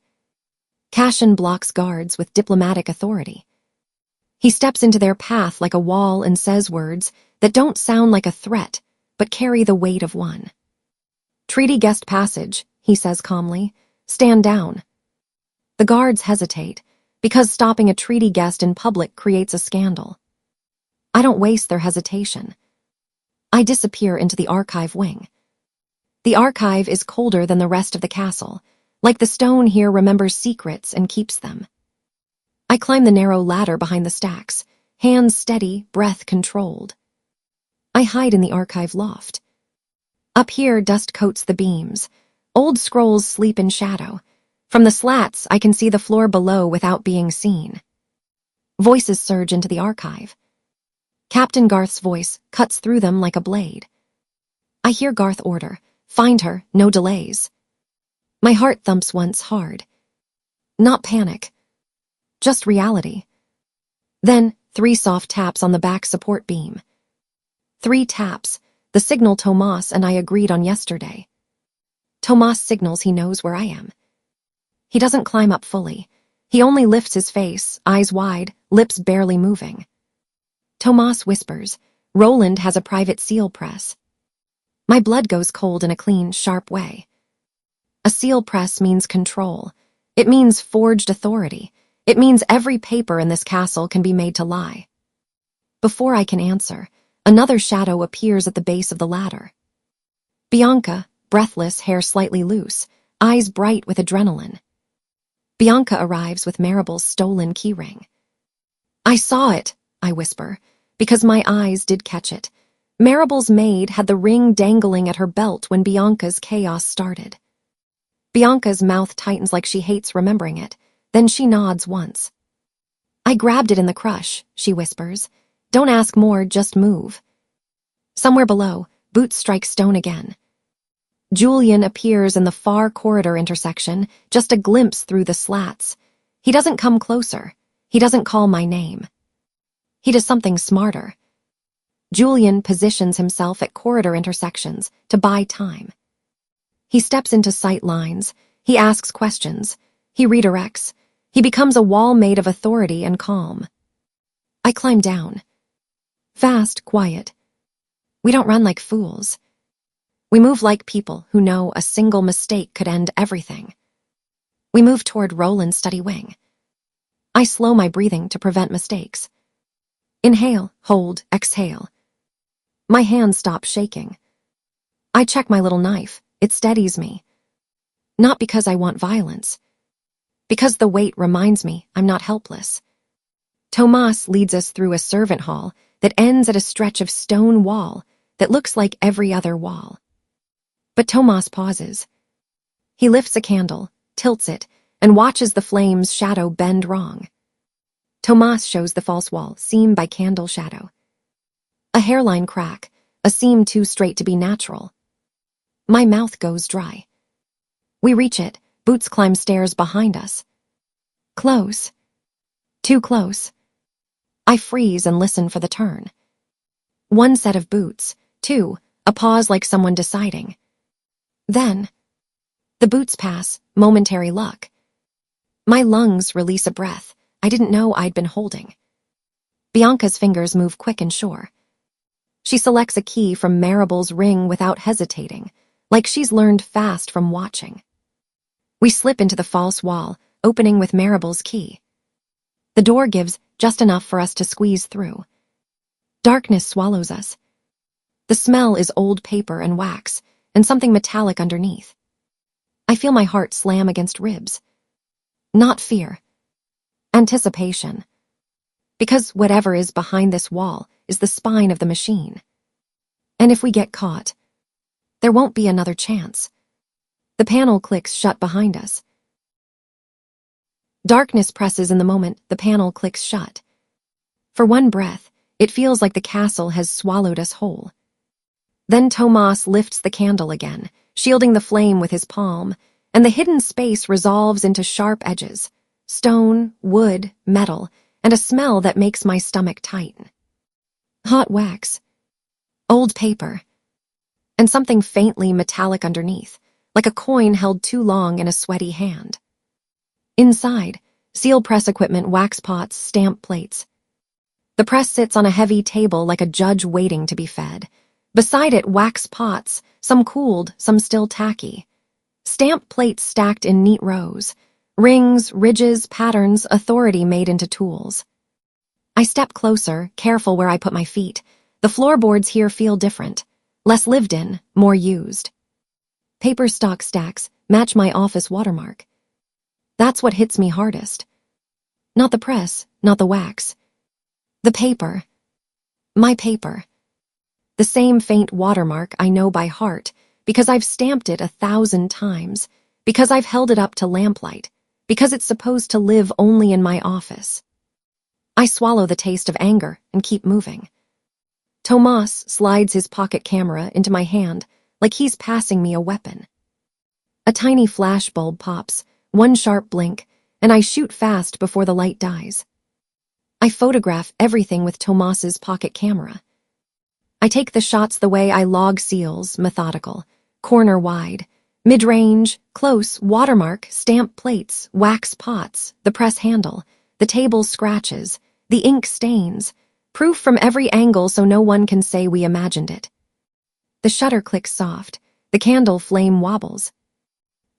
Cashin blocks guards with diplomatic authority. He steps into their path like a wall and says words that don't sound like a threat, but carry the weight of one. "Treaty guest passage," he says calmly. "Stand down." The guards hesitate, because stopping a treaty guest in public creates a scandal. I don't waste their hesitation. I disappear into the archive wing. The archive is colder than the rest of the castle, like the stone here remembers secrets and keeps them. I climb the narrow ladder behind the stacks, hands steady, breath controlled. I hide in the archive loft. Up here, dust coats the beams. Old scrolls sleep in shadow. From the slats, I can see the floor below without being seen. Voices surge into the archive. Captain Garth's voice cuts through them like a blade. I hear Garth order, "Find her, no delays." My heart thumps once hard. Not panic, just reality. Then, 3 soft taps on the back support beam. 3 taps, the signal Tomas and I agreed on yesterday. Tomas signals he knows where I am. He doesn't climb up fully. He only lifts his face, eyes wide, lips barely moving. Tomas whispers, "Roland has a private seal press." My blood goes cold in a clean, sharp way. A seal press means control. It means forged authority. It means every paper in this castle can be made to lie. Before I can answer, another shadow appears at the base of the ladder. Bianca, breathless, hair slightly loose, eyes bright with adrenaline. Bianca arrives with Maribel's stolen keyring. "I saw it," I whisper, because my eyes did catch it. Maribel's maid had the ring dangling at her belt when Bianca's chaos started. Bianca's mouth tightens like she hates remembering it, then she nods once. "I grabbed it in the crush," she whispers. "Don't ask more, just move." Somewhere below, boots strike stone again. Julian appears in the far corridor intersection, just a glimpse through the slats. He doesn't come closer. He doesn't call my name. He does something smarter. Julian positions himself at corridor intersections to buy time. He steps into sight lines. He asks questions. He redirects. He becomes a wall made of authority and calm. I climb down. Fast, quiet. We don't run like fools. We move like people who know a single mistake could end everything. We move toward Roland's study wing. I slow my breathing to prevent mistakes. Inhale, hold, exhale. My hands stop shaking. I check my little knife. It steadies me. Not because I want violence. Because the weight reminds me I'm not helpless. Tomas leads us through a servant hall that ends at a stretch of stone wall that looks like every other wall. But Tomas pauses. He lifts a candle, tilts it, and watches the flame's shadow bend wrong. Tomas shows the false wall, seam by candle shadow. A hairline crack, a seam too straight to be natural. My mouth goes dry. We reach it. Boots climb stairs behind us. Close. Too close. I freeze and listen for the turn. 1 set of boots. 2, a pause like someone deciding. Then, the boots pass, momentary luck. My lungs release a breath I didn't know I'd been holding. Bianca's fingers move quick and sure. She selects a key from Maribel's ring without hesitating, like she's learned fast from watching. We slip into the false wall, opening with Maribel's key. The door gives just enough for us to squeeze through. Darkness swallows us. The smell is old paper and wax, and something metallic underneath. I feel my heart slam against ribs. Not fear. Anticipation. Because whatever is behind this wall is the spine of the machine. And if we get caught, there won't be another chance. The panel clicks shut behind us. Darkness presses in the moment the panel clicks shut. For one breath, It feels like the castle has swallowed us whole. Then Tomas lifts the candle again, shielding the flame with his palm, and the hidden space resolves into sharp edges, stone, wood, metal, and a smell that makes my stomach tighten. Hot wax, old paper, and something faintly metallic underneath, like a coin held too long in a sweaty hand. Inside, seal press equipment, wax pots, stamp plates. The press sits on a heavy table like a judge waiting to be fed. Beside it, wax pots, some cooled, some still tacky. Stamp plates stacked in neat rows. Rings, ridges, patterns, authority made into tools. I step closer, careful where I put my feet. The floorboards here feel different. Less lived in, more used. Paper stock stacks match my office watermark. That's what hits me hardest. Not the press, not the wax. The paper. My paper. The same faint watermark I know by heart because I've stamped it 1,000 times, because I've held it up to lamplight, because it's supposed to live only in my office. I swallow the taste of anger and keep moving. Tomas slides his pocket camera into my hand like he's passing me a weapon. A tiny flashbulb pops, one sharp blink, and I shoot fast before the light dies. I photograph everything with Tomas's pocket camera. I take the shots the way I log seals, methodical, corner wide, mid-range, close, watermark, stamp plates, wax pots, the press handle, the table scratches, the ink stains, proof from every angle so no one can say we imagined it. The shutter clicks soft, the candle flame wobbles.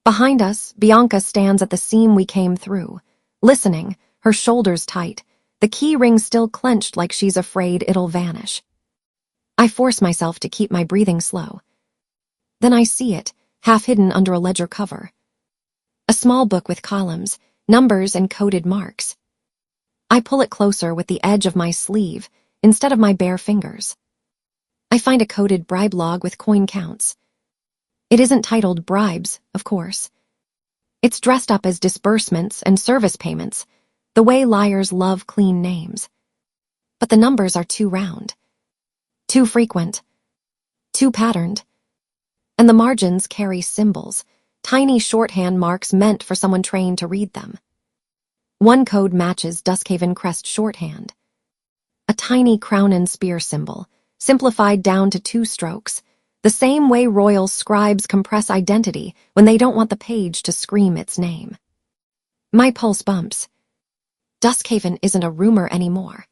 Behind us, Bianca stands at the seam we came through, listening, her shoulders tight, the key ring still clenched like she's afraid it'll vanish. I force myself to keep my breathing slow. Then I see it, half hidden under a ledger cover. A small book with columns, numbers, and coded marks. I pull it closer with the edge of my sleeve instead of my bare fingers. I find a coded bribe log with coin counts. It isn't titled bribes, of course. It's dressed up as disbursements and service payments, the way liars love clean names. But the numbers are too round, too frequent, too patterned. And the margins carry symbols, tiny shorthand marks meant for someone trained to read them. One code matches Duskhaven crest shorthand. A tiny crown and spear symbol, simplified down to 2 strokes, the same way royal scribes compress identity when they don't want the page to scream its name. My pulse bumps. Duskhaven isn't a rumor anymore.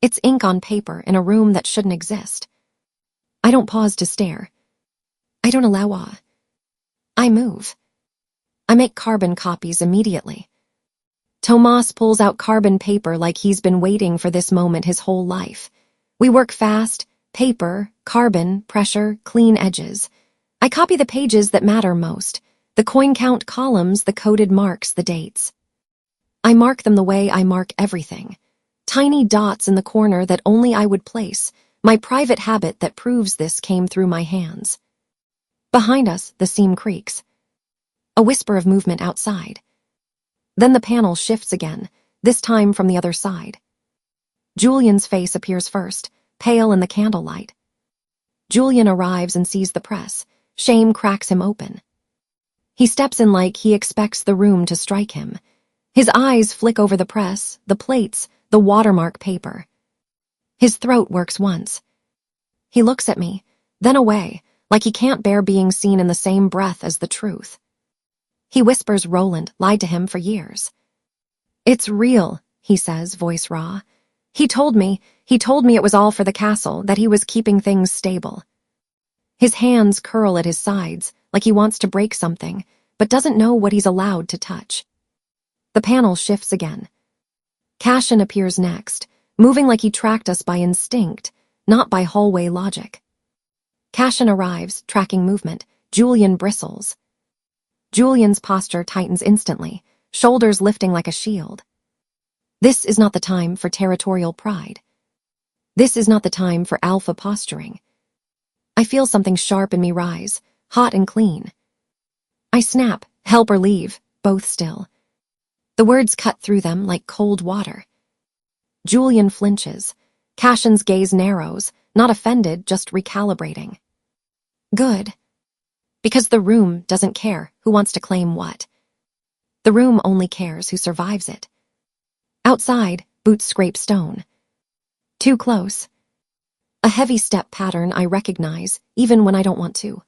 It's ink on paper in a room that shouldn't exist. I don't pause to stare. I don't allow awe. I move. I make carbon copies immediately. Tomas pulls out carbon paper like he's been waiting for this moment his whole life. We work fast, paper, carbon, pressure, clean edges. I copy the pages that matter most, the coin count columns, the coded marks, the dates. I mark them the way I mark everything. Tiny dots in the corner that only I would place, my private habit that proves this came through my hands. Behind us, the seam creaks. A whisper of movement outside. Then the panel shifts again, this time from the other side. Julian's face appears first, pale in the candlelight. Julian arrives and sees the press. Shame cracks him open. He steps in like he expects the room to strike him. His eyes flick over the press, the plates, the watermark paper. His throat works once. He looks at me, then away, like he can't bear being seen in the same breath as the truth. He whispers Roland lied to him for years. "It's real," he says, voice raw. He told me it was all for the castle, that he was keeping things stable." His hands curl at his sides, like he wants to break something, but doesn't know what he's allowed to touch. The panel shifts again. Cashin appears next, moving like he tracked us by instinct, not by hallway logic. Cashin arrives, tracking movement. Julian bristles. Julian's posture tightens instantly, shoulders lifting like a shield. This is not the time for territorial pride. This is not the time for alpha posturing. I feel something sharp in me rise, hot and clean. I snap, help or leave, both still. The words cut through them like cold water. Julian flinches. Cashin's gaze narrows, not offended, just recalibrating. Good. Because the room doesn't care who wants to claim what. The room only cares who survives it. Outside, boots scrape stone. Too close. A heavy step pattern I recognize, even when I don't want to.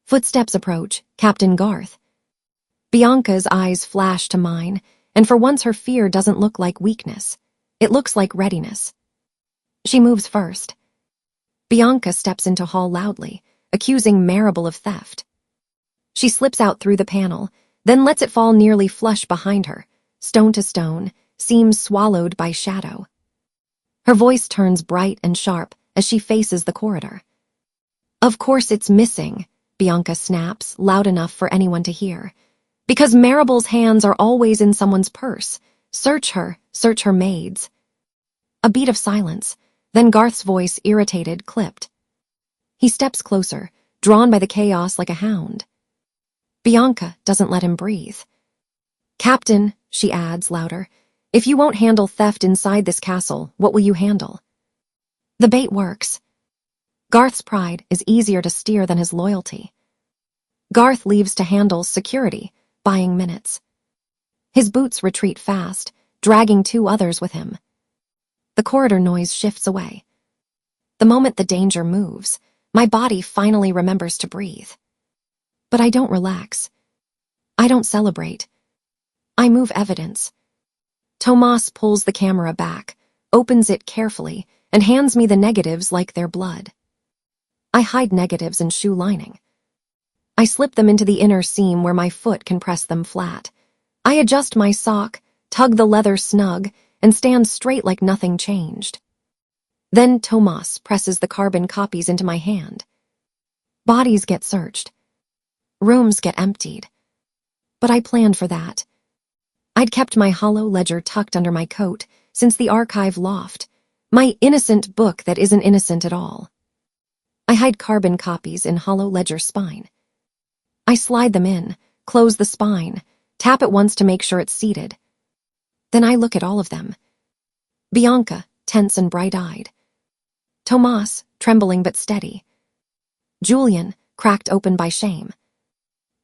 Footsteps approach, Captain Garth. Bianca's eyes flash to mine, and for once her fear doesn't look like weakness. It looks like readiness. She moves first. Bianca steps into hall loudly, accusing Marable of theft. She slips out through the panel, then lets it fall nearly flush behind her, stone to stone, seems swallowed by shadow. Her voice turns bright and sharp as she faces the corridor. Of course it's missing, Bianca snaps, loud enough for anyone to hear. Because Marable's hands are always in someone's purse. Search her maids. A beat of silence, then Garth's voice, irritated, clipped. He steps closer, drawn by the chaos like a hound. Bianca doesn't let him breathe. Captain, she adds, louder, if you won't handle theft inside this castle, what will you handle? The bait works. Garth's pride is easier to steer than his loyalty. Garth leaves to handle security, buying minutes. His boots retreat fast, dragging 2 others with him. The corridor noise shifts away. The moment the danger moves, my body finally remembers to breathe. But I don't relax. I don't celebrate. I move evidence. Tomas pulls the camera back, opens it carefully, and hands me the negatives like they're blood. I hide negatives in shoe lining. I slip them into the inner seam where my foot can press them flat. I adjust my sock, tug the leather snug, and stand straight like nothing changed. Then Tomas presses the carbon copies into my hand. Bodies get searched. Rooms get emptied. But I planned for that. I'd kept my hollow ledger tucked under my coat since the archive loft, my innocent book that isn't innocent at all. I hide carbon copies in hollow ledger spine. I slide them in, close the spine, tap it once to make sure it's seated. Then I look at all of them. Bianca, tense and bright-eyed. Tomas, trembling but steady. Julian, cracked open by shame.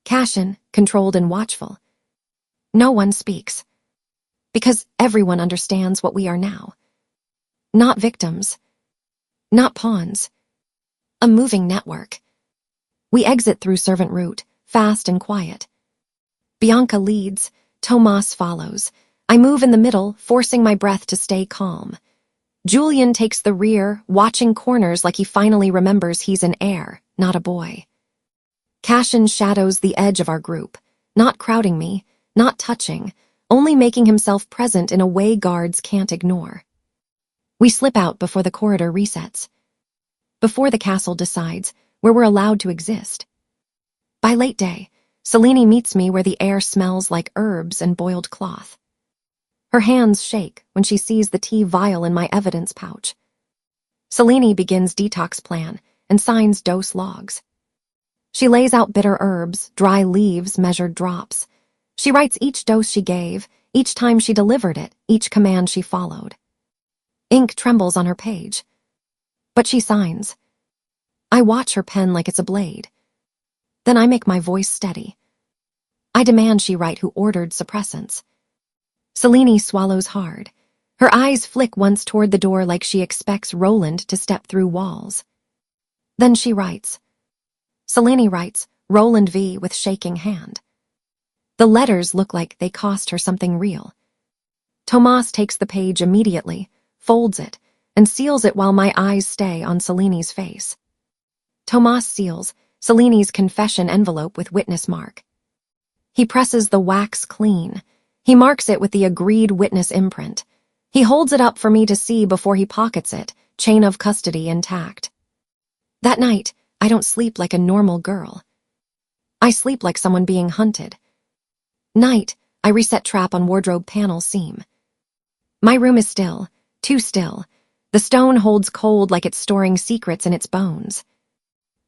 Cashin, controlled and watchful. No one speaks. Because everyone understands what we are now. Not victims. Not pawns. A moving network. We exit through servant route, fast and quiet. Bianca leads, Tomas follows. I move in the middle, forcing my breath to stay calm. Julian takes the rear, watching corners like he finally remembers he's an heir, not a boy. Cashin shadows the edge of our group, not crowding me, not touching, only making himself present in a way guards can't ignore. We slip out before the corridor resets. Before the castle decides where we're allowed to exist. By late day, Selene meets me where the air smells like herbs and boiled cloth. Her hands shake when she sees the tea vial in my evidence pouch. Selene begins detox plan and signs dose logs. She lays out bitter herbs, dry leaves, measured drops. She writes each dose she gave, each time she delivered it, each command she followed. Ink trembles on her page. But she signs. I watch her pen like it's a blade. Then I make my voice steady. I demand she write who ordered suppressants. Selene swallows hard. Her eyes flick once toward the door like she expects Roland to step through walls. Then she writes. Selene writes, Roland V. with shaking hand. The letters look like they cost her something real. Tomas takes the page immediately, folds it, and seals it while my eyes stay on Selene's face. Tomas seals Selene's confession envelope with witness mark. He presses the wax clean. He marks it with the agreed witness imprint. He holds it up for me to see before he pockets it, chain of custody intact. That night, I don't sleep like a normal girl. I sleep like someone being hunted. Night, I reset trap on wardrobe panel seam. My room is still, too still. The stone holds cold like it's storing secrets in its bones.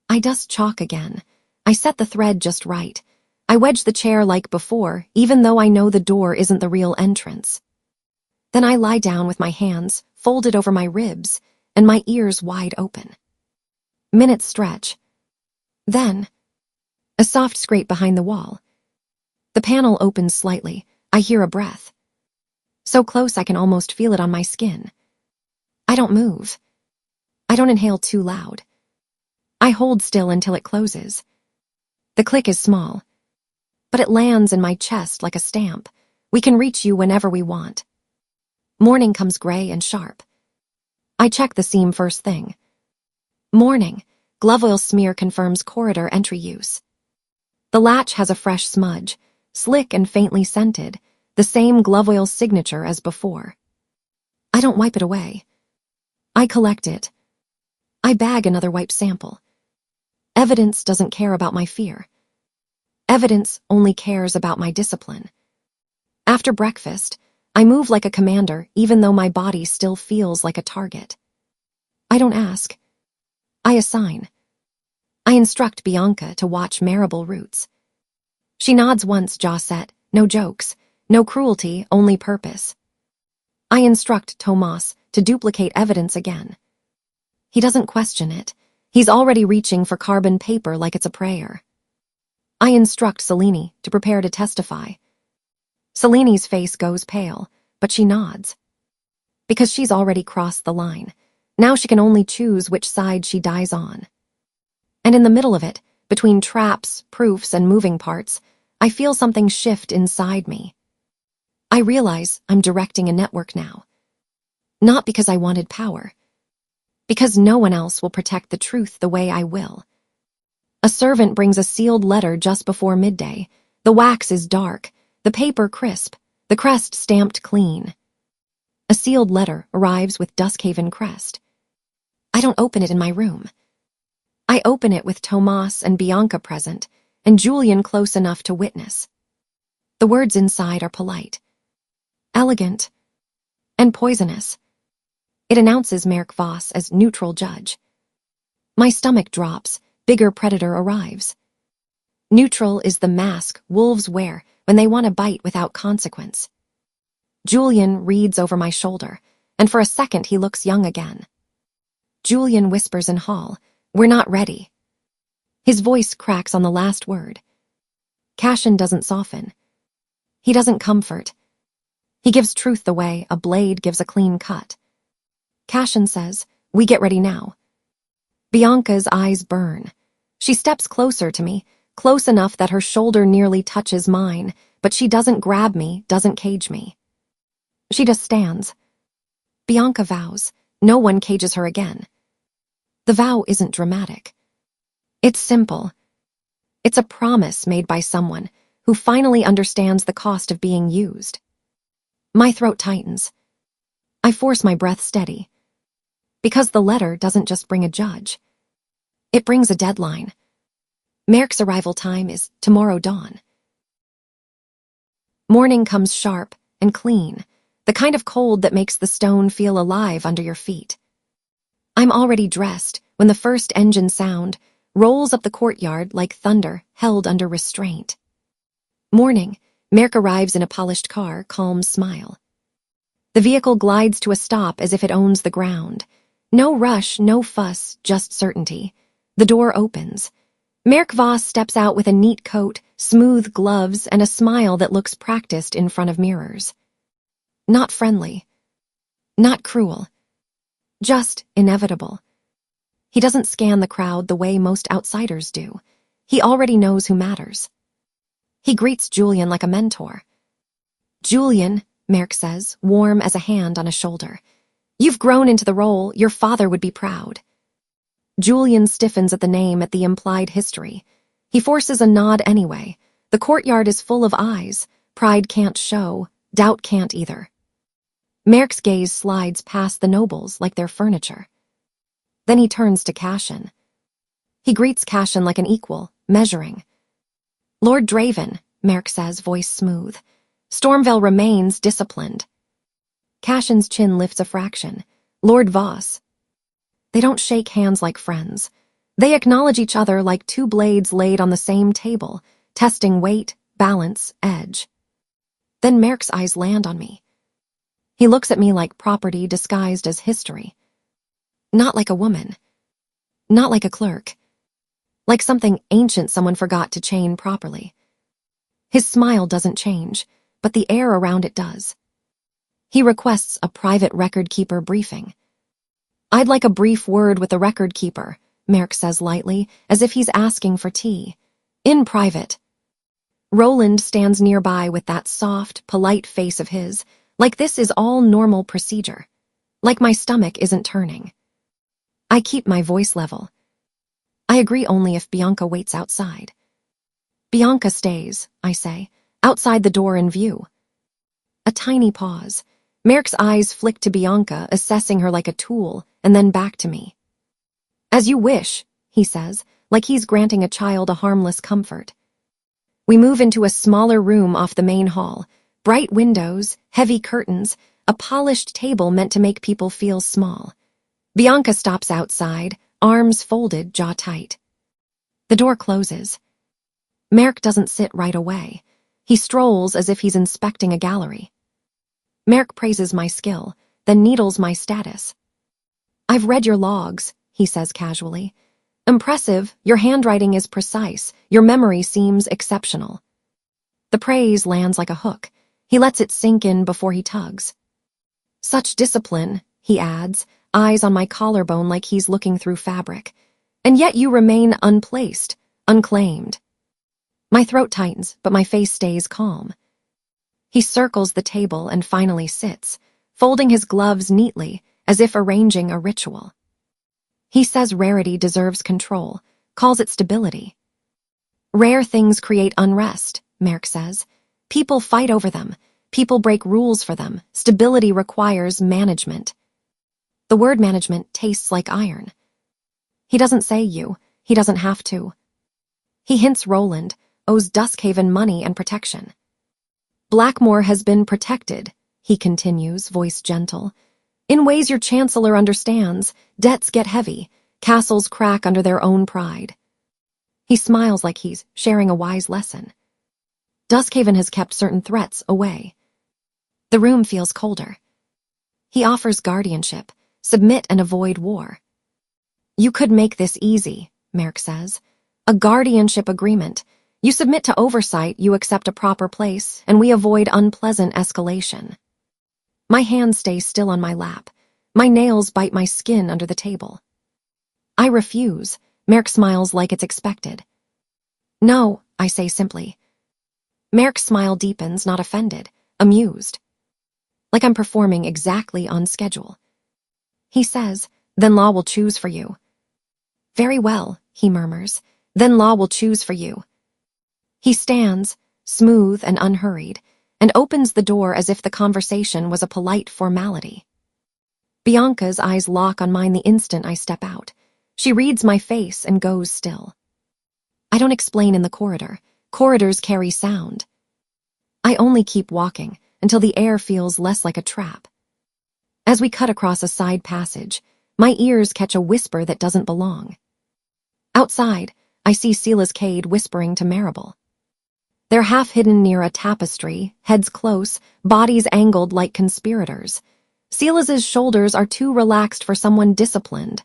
I dust chalk again. I set the thread just right. I wedge the chair like before, even though I know the door isn't the real entrance. Then I lie down with my hands folded over my ribs and my ears wide open. Minutes stretch. Then, a soft scrape behind the wall. The panel opens slightly. I hear a breath. So close I can almost feel it on my skin. I don't move. I don't inhale too loud. I hold still until it closes. The click is small, but it lands in my chest like a stamp. We can reach you whenever we want. Morning comes gray and sharp. I check the seam first thing. Morning. Glove oil smear confirms corridor entry use. The latch has a fresh smudge, slick and faintly scented, the same glove oil signature as before. I don't wipe it away. I collect it. I bag another wipe sample. Evidence doesn't care about my fear. Evidence only cares about my discipline. After breakfast, I move like a commander even though my body still feels like a target. I don't ask. I assign. I instruct Bianca to watch marable roots. She nods once, jaw set, no jokes, no cruelty, only purpose. I instruct Tomas to duplicate evidence again. He doesn't question it. He's already reaching for carbon paper like it's a prayer. I instruct Selene to prepare to testify. Selene's face goes pale, but she nods. Because she's already crossed the line. Now she can only choose which side she dies on. And in the middle of it, between traps, proofs, and moving parts, I feel something shift inside me. I realize I'm directing a network now. Not because I wanted power. Because no one else will protect the truth the way I will. A servant brings a sealed letter just before midday. The wax is dark, the paper crisp, the crest stamped clean. A sealed letter arrives with Duskhaven crest. I don't open it in my room. I open it with Tomas and Bianca present, and Julian close enough to witness. The words inside are polite, elegant, and poisonous. It announces Merrick Voss as neutral judge. My stomach drops, bigger predator arrives. Neutral is the mask wolves wear when they want to bite without consequence. Julian reads over my shoulder, and for a second he looks young again. Julian whispers in hall, "We're not ready." His voice cracks on the last word. Cashin doesn't soften. He doesn't comfort. He gives truth the way a blade gives a clean cut. Cashin says, "We get ready now." Bianca's eyes burn. She steps closer to me, close enough that her shoulder nearly touches mine, but she doesn't grab me, doesn't cage me. She just stands. Bianca vows. No one cages her again. The vow isn't dramatic. It's simple. It's a promise made by someone who finally understands the cost of being used. My throat tightens. I force my breath steady. Because the letter doesn't just bring a judge. It brings a deadline. Merrick's arrival time is tomorrow dawn. Morning comes sharp and clean, the kind of cold that makes the stone feel alive under your feet. I'm already dressed when the first engine sound rolls up the courtyard like thunder held under restraint. Morning, Merrick arrives in a polished car, calm smile. The vehicle glides to a stop as if it owns the ground. No rush, no fuss, just certainty. The door opens. Merrick Voss steps out with a neat coat, smooth gloves, and a smile that looks practiced in front of mirrors. Not friendly. Not cruel. Just inevitable. He doesn't scan the crowd the way most outsiders do. He already knows who matters. He greets Julian like a mentor. "Julian," Merrick says, warm as a hand on a shoulder. "You've grown into the role. Your father would be proud." Julian stiffens at the name, at the implied history. He forces a nod anyway. The courtyard is full of eyes. Pride can't show. Doubt can't either. Merrick's gaze slides past the nobles like they're furniture. Then he turns to Cashin. He greets Cashin like an equal, measuring. "Lord Draven," Merrick says, voice smooth. Stormvale remains disciplined. Cashin's chin lifts a fraction. "Lord Voss." They don't shake hands like friends. They acknowledge each other like two blades laid on the same table, testing weight, balance, edge. Then Merrick's eyes land on me. He looks at me like property disguised as history. Not like a woman. Not like a clerk. Like something ancient someone forgot to chain properly. His smile doesn't change, but the air around it does. He requests a private record-keeper briefing. I'd like a brief word with the record-keeper, Merrick says lightly, as if he's asking for tea. In private. Roland stands nearby with that soft, polite face of his, like this is all normal procedure. Like my stomach isn't turning. I keep my voice level. I agree only if Bianca waits outside. Bianca stays, I say, outside the door in view. A tiny pause. Merrick's eyes flick to Bianca, assessing her like a tool, and then back to me. As you wish, he says, like he's granting a child a harmless comfort. We move into a smaller room off the main hall. Bright windows, heavy curtains, a polished table meant to make people feel small. Bianca stops outside, arms folded, jaw tight. The door closes. Merrick doesn't sit right away. He strolls as if he's inspecting a gallery. Merrick praises my skill, then needles my status. I've read your logs, he says casually. Impressive, your handwriting is precise, your memory seems exceptional. The praise lands like a hook. He lets it sink in before he tugs. Such discipline, he adds, eyes on my collarbone like he's looking through fabric. And yet you remain unplaced, unclaimed. My throat tightens, but my face stays calm. He circles the table and finally sits, folding his gloves neatly, as if arranging a ritual. He says rarity deserves control, calls it stability. Rare things create unrest, Merrick says. People fight over them. People break rules for them. Stability requires management. The word management tastes like iron. He doesn't say you. He doesn't have to. He hints Roland owes Duskhaven money and protection. Blackmore has been protected, he continues, voice gentle. In ways your chancellor understands, debts get heavy, castles crack under their own pride. He smiles like he's sharing a wise lesson. Duskhaven has kept certain threats away. The room feels colder. He offers guardianship, submit and avoid war. You could make this easy, Merrick says. A guardianship agreement. You submit to oversight, you accept a proper place, and we avoid unpleasant escalation. My hands stay still on my lap. My nails bite my skin under the table. I refuse. Merrick smiles like it's expected. No, I say simply. Merrick's smile deepens, not offended, amused. Like I'm performing exactly on schedule. He says, then law will choose for you. Very well, he murmurs. Then law will choose for you. He stands, smooth and unhurried, and opens the door as if the conversation was a polite formality. Bianca's eyes lock on mine the instant I step out. She reads my face and goes still. I don't explain in the corridor. Corridors carry sound. I only keep walking until the air feels less like a trap. As we cut across a side passage, my ears catch a whisper that doesn't belong. Outside, I see Silas Cade whispering to Marable. They're half hidden near a tapestry, heads close, bodies angled like conspirators. Silas's shoulders are too relaxed for someone disciplined.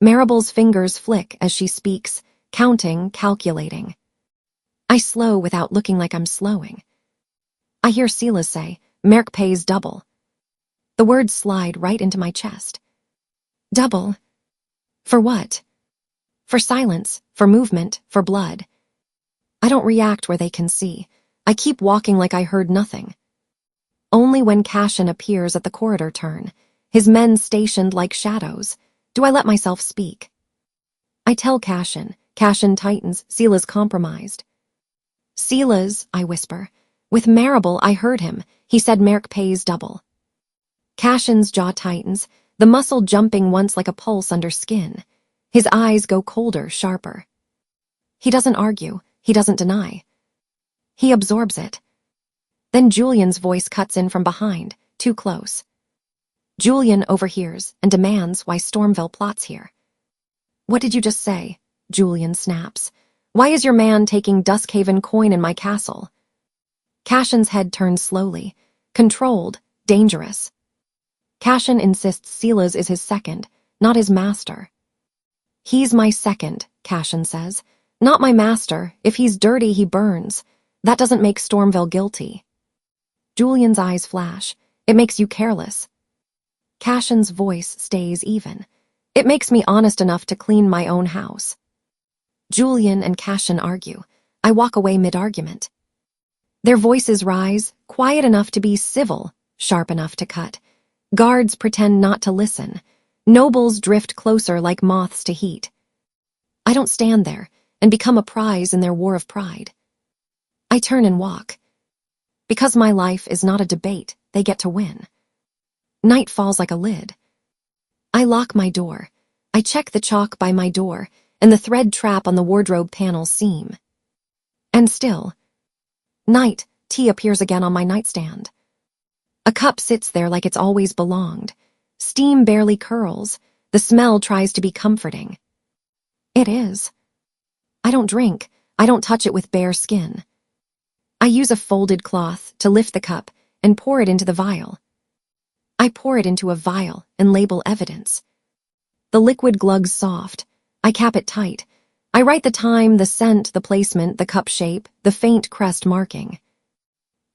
Marable's fingers flick as she speaks, counting, calculating. I slow without looking like I'm slowing. I hear Silas say, Merrick pays double. The words slide right into my chest. Double? For what? For silence, for movement, for blood. I don't react where they can see. I keep walking like I heard nothing. Only when Cashin appears at the corridor turn, his men stationed like shadows, do I let myself speak. I tell Cashin. Cashin tightens. Silas compromised. Silas, I whisper. With Marable, I heard him. He said Merrick pays double. Cashin's jaw tightens, the muscle jumping once like a pulse under skin. His eyes go colder, sharper. He doesn't argue. He doesn't deny. He absorbs it. Then Julian's voice cuts in from behind, too close. Julian overhears and demands why Stormville plots here. What did you just say? Julian snaps. Why is your man taking Duskhaven coin in my castle? Cashin's head turns slowly, controlled, dangerous. Cashin insists Sila's is his second, not his master. He's my second, Cashin says. Not my master. If he's dirty, he burns. That doesn't make Stormville guilty. Julian's eyes flash. It makes you careless. Cashin's voice stays even. It makes me honest enough to clean my own house. Julian and Cashin argue. I walk away mid-argument. Their voices rise, quiet enough to be civil, sharp enough to cut. Guards pretend not to listen. Nobles drift closer like moths to heat. I don't stand there and become a prize in their war of pride. I turn and walk. Because my life is not a debate, they get to win. Night falls like a lid. I lock my door. I check the chalk by my door and the thread trap on the wardrobe panel seam. And still, night, tea appears again on my nightstand. A cup sits there like it's always belonged. Steam barely curls. The smell tries to be comforting. It is. I don't drink. I don't touch it with bare skin. I use a folded cloth to lift the cup and pour it into the vial. I pour it into a vial and label evidence. The liquid glugs soft. I cap it tight. I write the time, the scent, the placement, the cup shape, the faint crest marking.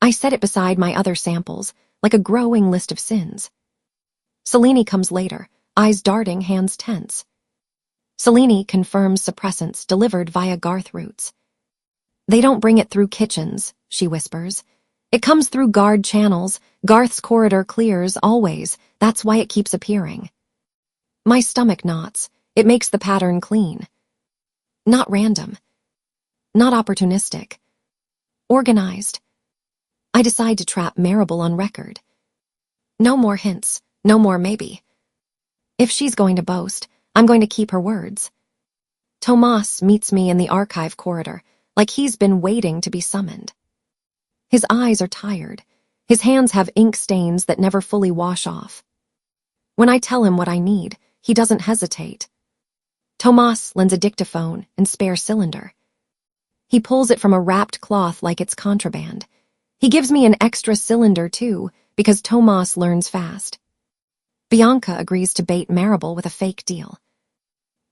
I set it beside my other samples, like a growing list of sins. Selene comes later, eyes darting, hands tense. Selene confirms suppressants delivered via Garth routes. They don't bring it through kitchens, she whispers. It comes through guard channels. Garth's corridor clears, always. That's why it keeps appearing. My stomach knots. It makes the pattern clean. Not random. Not opportunistic. Organized. I decide to trap Marable on record. No more hints. No more maybe. If she's going to boast, I'm going to keep her words. Tomas meets me in the archive corridor, like he's been waiting to be summoned. His eyes are tired. His hands have ink stains that never fully wash off. When I tell him what I need, he doesn't hesitate. Tomas lends a dictaphone and spare cylinder. He pulls it from a wrapped cloth like it's contraband. He gives me an extra cylinder, too, because Tomas learns fast. Bianca agrees to bait Marable with a fake deal.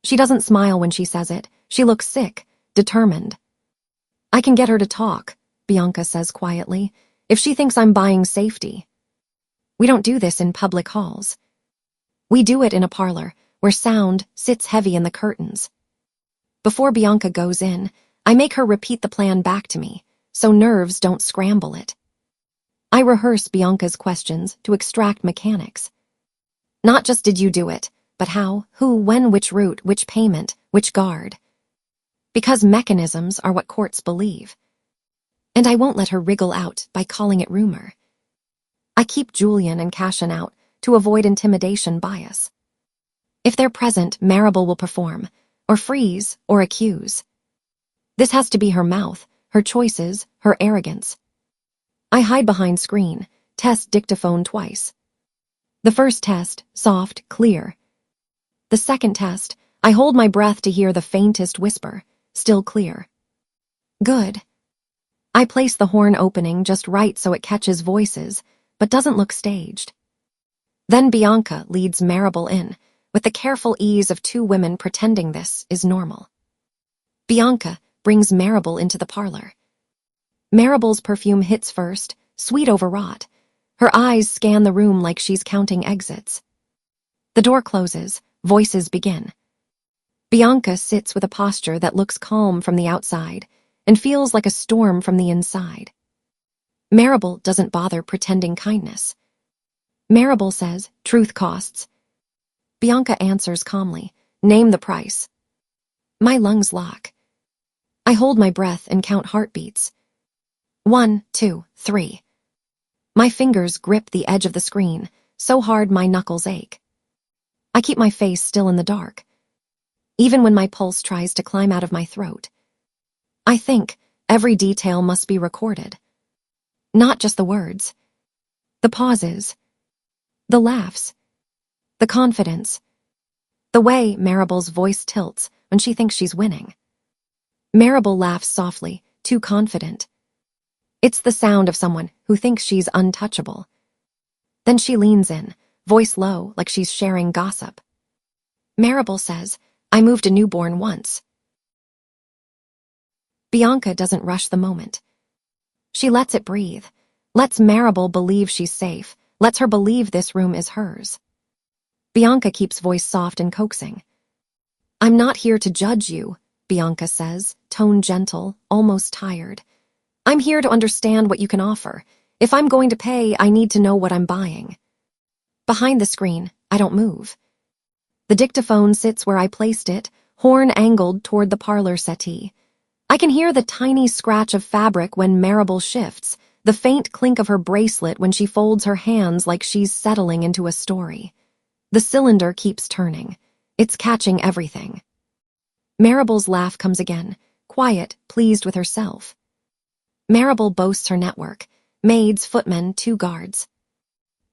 She doesn't smile when she says it. She looks sick, determined. I can get her to talk, Bianca says quietly, if she thinks I'm buying safety. We don't do this in public halls. We do it in a parlor, where sound sits heavy in the curtains. Before Bianca goes in, I make her repeat the plan back to me, so nerves don't scramble it. I rehearse Bianca's questions to extract mechanics. Not just did you do it, but how, who, when, which route, which payment, which guard. Because mechanisms are what courts believe. And I won't let her wriggle out by calling it rumor. I keep Julian and Cashin out to avoid intimidation bias. If they're present, Marable will perform, or freeze, or accuse. This has to be her mouth, her choices, her arrogance. I hide behind screen, test dictaphone twice. The first test, soft, clear. The second test, I hold my breath to hear the faintest whisper, still clear. Good. I place the horn opening just right so it catches voices, but doesn't look staged. Then Bianca leads Marable in, with the careful ease of two women pretending this is normal. Bianca brings Marable into the parlor. Marable's perfume hits first, sweet overwrought. Her eyes scan the room like she's counting exits. The door closes, voices begin. Bianca sits with a posture that looks calm from the outside and feels like a storm from the inside. Marable doesn't bother pretending kindness. Marable says, truth costs. Bianca answers calmly, name the price. My lungs lock. I hold my breath and count heartbeats. 1, 2, 3. My fingers grip the edge of the screen, so hard my knuckles ache. I keep my face still in the dark, even when my pulse tries to climb out of my throat. I think every detail must be recorded. Not just the words. The pauses. The laughs. The confidence. The way Marable's voice tilts when she thinks she's winning. Marable laughs softly, too confident. It's the sound of someone who thinks she's untouchable. Then she leans in, voice low like she's sharing gossip. Maribel says, I moved a newborn once. Bianca doesn't rush the moment. She lets it breathe, lets Maribel believe she's safe, lets her believe this room is hers. Bianca keeps voice soft and coaxing. I'm not here to judge you, Bianca says, tone gentle, almost tired. I'm here to understand what you can offer. If I'm going to pay, I need to know what I'm buying. Behind the screen, I don't move. The dictaphone sits where I placed it, horn angled toward the parlor settee. I can hear the tiny scratch of fabric when Maribel shifts, the faint clink of her bracelet when she folds her hands like she's settling into a story. The cylinder keeps turning. It's catching everything. Maribel's laugh comes again, quiet, pleased with herself. Maribel boasts her network, maids, footmen, 2 guards.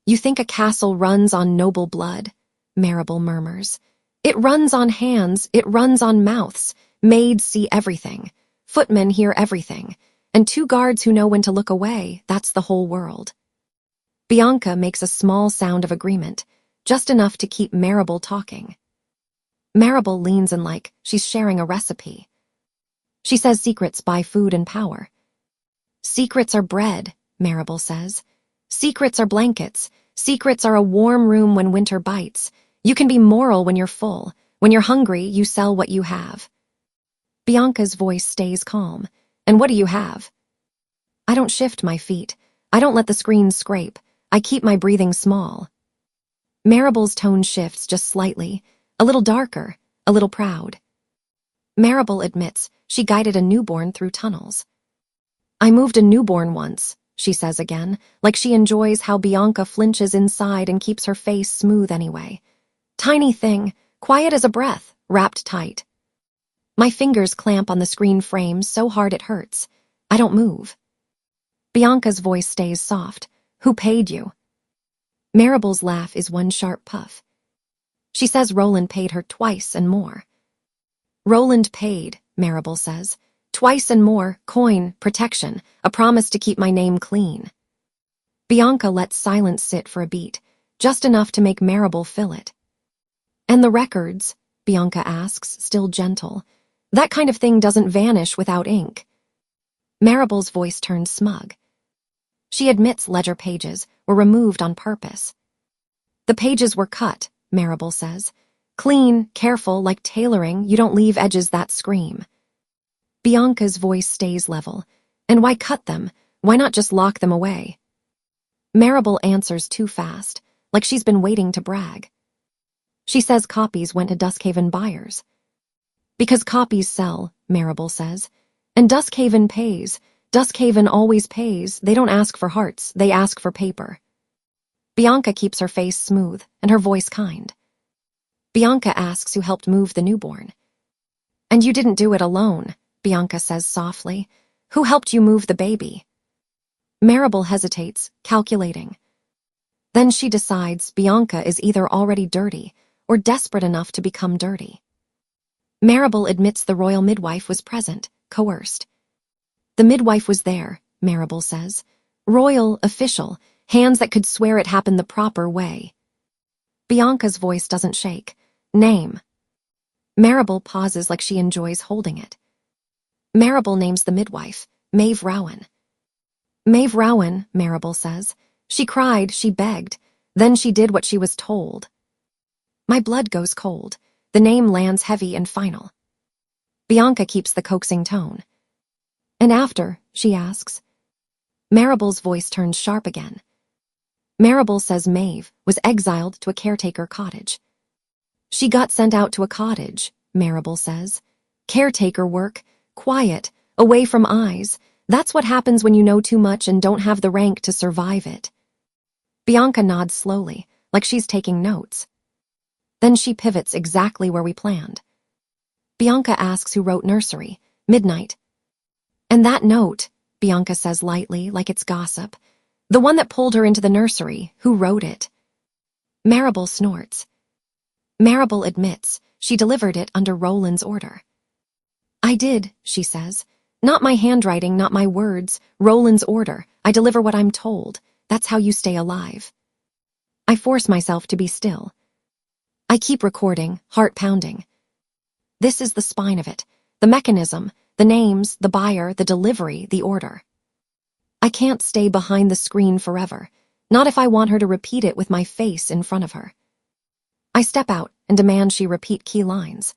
You think a castle runs on noble blood? Maribel murmurs. It runs on hands, it runs on mouths. Maids see everything. Footmen hear everything. And 2 guards who know when to look away, that's the whole world. Bianca makes a small sound of agreement, just enough to keep Maribel talking. Maribel leans in like she's sharing a recipe. She says secrets buy food and power. Secrets are bread, Maribel says. Secrets are blankets. Secrets are a warm room when winter bites. You can be moral when you're full. When you're hungry, you sell what you have. Bianca's voice stays calm. And what do you have? I don't shift my feet. I don't let the screen scrape. I keep my breathing small. Maribel's tone shifts just slightly, a little darker, a little proud. Maribel admits she guided a newborn through tunnels. I moved a newborn once, she says again, like she enjoys how Bianca flinches inside and keeps her face smooth anyway. Tiny thing, quiet as a breath, wrapped tight. My fingers clamp on the screen frame so hard it hurts. I don't move. Bianca's voice stays soft. Who paid you? Maribel's laugh is one sharp puff. She says Roland paid her twice and more. Roland paid, Maribel says. Twice and more, coin, protection, a promise to keep my name clean. Bianca lets silence sit for a beat, just enough to make Maribel fill it. And the records? Bianca asks, still gentle. That kind of thing doesn't vanish without ink. Maribel's voice turns smug. She admits ledger pages were removed on purpose. The pages were cut, Maribel says. Clean, careful, like tailoring, you don't leave edges that scream. Bianca's voice stays level. And why cut them? Why not just lock them away? Maribel answers too fast, like she's been waiting to brag. She says copies went to Duskhaven buyers. Because copies sell, Maribel says. And Duskhaven pays. Duskhaven always pays. They don't ask for hearts, they ask for paper. Bianca keeps her face smooth and her voice kind. Bianca asks who helped move the newborn. And you didn't do it alone, Bianca says softly. Who helped you move the baby? Maribel hesitates, calculating. Then she decides Bianca is either already dirty or desperate enough to become dirty. Maribel admits the royal midwife was present, coerced. The midwife was there, Maribel says. Royal, official, hands that could swear it happened the proper way. Bianca's voice doesn't shake. Name. Maribel pauses like she enjoys holding it. Maribel names the midwife, Maeve Rowan. Maeve Rowan, Maribel says. She cried, she begged. Then she did what she was told. My blood goes cold. The name lands heavy and final. Bianca keeps the coaxing tone. And after, she asks. Maribel's voice turns sharp again. Maribel says Maeve was exiled to a caretaker cottage. She got sent out to a cottage, Maribel says. Caretaker work, quiet, away from eyes. That's what happens when you know too much and don't have the rank to survive it. Bianca nods slowly, like she's taking notes. Then she pivots exactly where we planned. Bianca asks who wrote nursery, midnight. And that note, Bianca says lightly, like it's gossip. The one that pulled her into the nursery, who wrote it? Maribel snorts. Maribel admits she delivered it under Roland's order. I did, she says. Not my handwriting, not my words. Roland's order. I deliver what I'm told. That's how you stay alive. I force myself to be still. I keep recording, heart pounding. This is the spine of it, the mechanism, the names, the buyer, the delivery, the order. I can't stay behind the screen forever, not if I want her to repeat it with my face in front of her. I step out and demand she repeat key lines.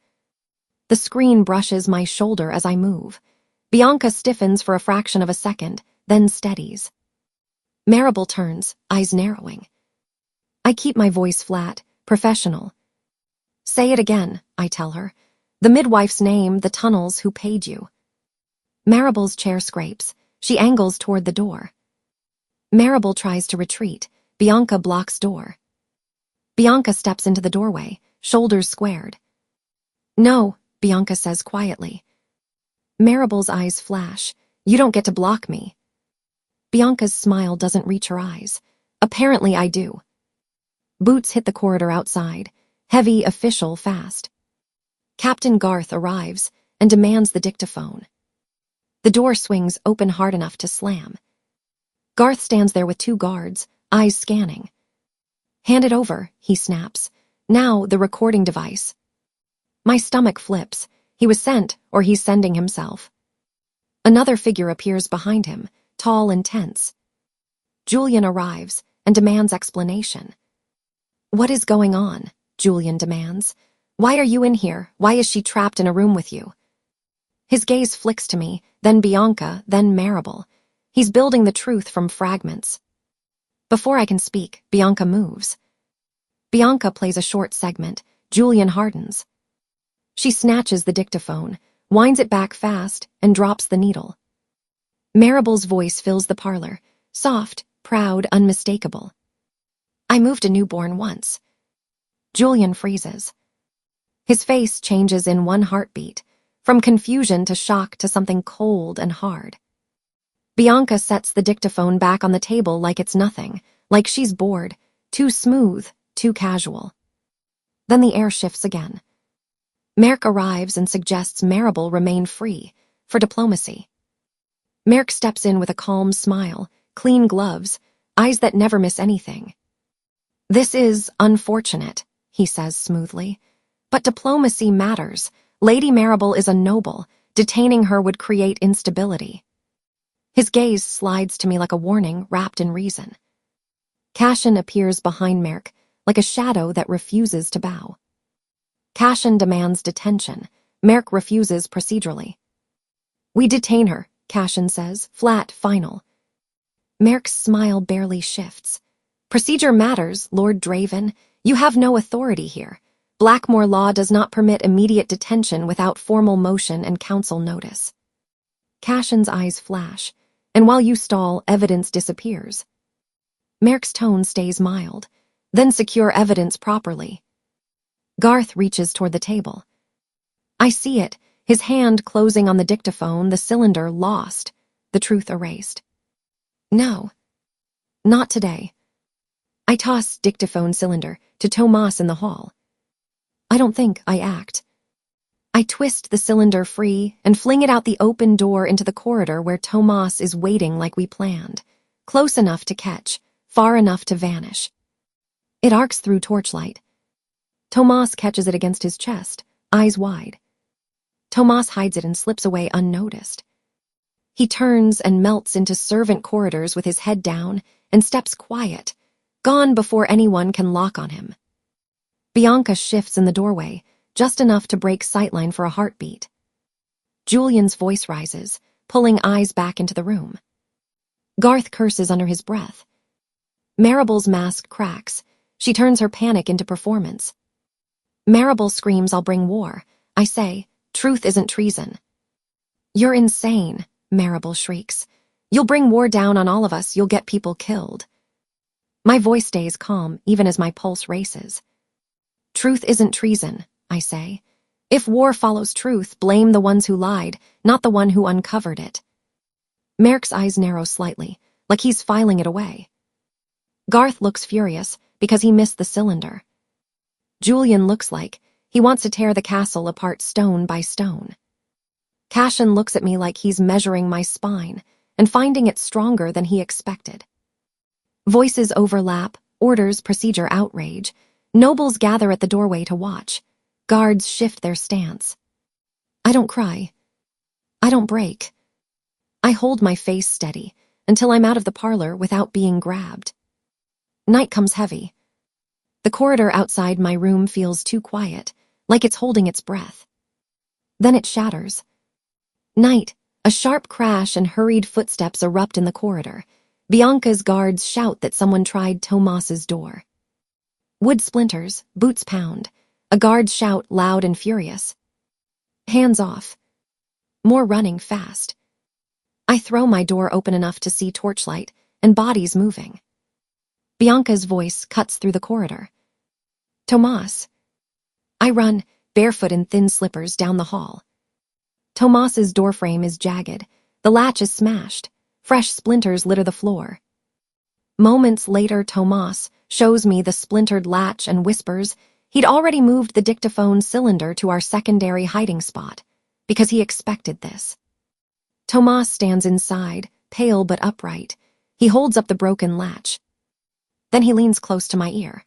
The screen brushes my shoulder as I move. Bianca stiffens for a fraction of a second, then steadies. Marable turns, eyes narrowing. I keep my voice flat, professional. Say it again, I tell her. The midwife's name, the tunnels, who paid you. Marable's chair scrapes. She angles toward the door. Marable tries to retreat. Bianca blocks door. Bianca steps into the doorway, shoulders squared. No, Bianca says quietly. Marable's eyes flash. You don't get to block me. Bianca's smile doesn't reach her eyes. Apparently I do. Boots hit the corridor outside. Heavy, official, fast. Captain Garth arrives and demands the dictaphone. The door swings open hard enough to slam. Garth stands there with 2 guards, eyes scanning. Hand it over, he snaps. Now the recording device. My stomach flips. He was sent, or he's sending himself. Another figure appears behind him, tall and tense. Julian arrives and demands explanation. What is going on? Julian demands. Why are you in here? Why is she trapped in a room with you? His gaze flicks to me, then Bianca, then Marable. He's building the truth from fragments. Before I can speak, Bianca moves. Bianca plays a short segment. Julian hardens. She snatches the dictaphone, winds it back fast, and drops the needle. Marable's voice fills the parlor, soft, proud, unmistakable. I moved a newborn once. Julian freezes. His face changes in one heartbeat, from confusion to shock to something cold and hard. Bianca sets the dictaphone back on the table like it's nothing, like she's bored, too smooth, too casual. Then the air shifts again. Merc arrives and suggests Marable remain free, for diplomacy. Merc steps in with a calm smile, clean gloves, eyes that never miss anything. This is unfortunate, he says smoothly. But diplomacy matters. Lady Marable is a noble. Detaining her would create instability. His gaze slides to me like a warning wrapped in reason. Cashin appears behind Merc, like a shadow that refuses to bow. Cashin demands detention. Merc refuses procedurally. We detain her, Cashin says, flat, final. Merc's smile barely shifts. Procedure matters, Lord Draven. You have no authority here. Blackmore law does not permit immediate detention without formal motion and council notice. Cashin's eyes flash, and while you stall, evidence disappears. Merc's tone stays mild. Then secure evidence properly. Garth reaches toward the table. I see it, his hand closing on the dictaphone, the cylinder lost, the truth erased. No. Not today. I toss dictaphone cylinder to Tomas in the hall. I don't think I act. I twist the cylinder free and fling it out the open door into the corridor where Tomas is waiting like we planned, close enough to catch, far enough to vanish. It arcs through torchlight. Tomas catches it against his chest, eyes wide. Tomas hides it and slips away unnoticed. He turns and melts into servant corridors with his head down and steps quiet, gone before anyone can lock on him. Bianca shifts in the doorway, just enough to break sightline for a heartbeat. Julian's voice rises, pulling eyes back into the room. Garth curses under his breath. Marable's mask cracks. She turns her panic into performance. Marable screams, I'll bring war. I say, truth isn't treason. You're insane, Marable shrieks. You'll bring war down on all of us, you'll get people killed. My voice stays calm, even as my pulse races. Truth isn't treason, I say. If war follows truth, blame the ones who lied, not the one who uncovered it. Merc's eyes narrow slightly, like he's filing it away. Garth looks furious because he missed the cylinder. Julian looks like he wants to tear the castle apart stone by stone. Cashin looks at me like he's measuring my spine and finding it stronger than he expected. Voices overlap, orders, procedure, outrage. Nobles gather at the doorway to watch. Guards shift their stance. I don't cry. I don't break. I hold my face steady until I'm out of the parlor without being grabbed. Night comes heavy. The corridor outside my room feels too quiet, like it's holding its breath. Then it shatters. Night, a sharp crash and hurried footsteps erupt in the corridor. Bianca's guards shout that someone tried Tomas's door. Wood splinters, boots pound. A guard shout loud and furious. Hands off. More running fast. I throw my door open enough to see torchlight and bodies moving. Bianca's voice cuts through the corridor. Tomas. I run, barefoot in thin slippers, down the hall. Tomas's doorframe is jagged. The latch is smashed. Fresh splinters litter the floor. Moments later, Tomas shows me the splintered latch and whispers he'd already moved the dictaphone cylinder to our secondary hiding spot, because he expected this. Tomas stands inside, pale but upright. He holds up the broken latch. Then he leans close to my ear.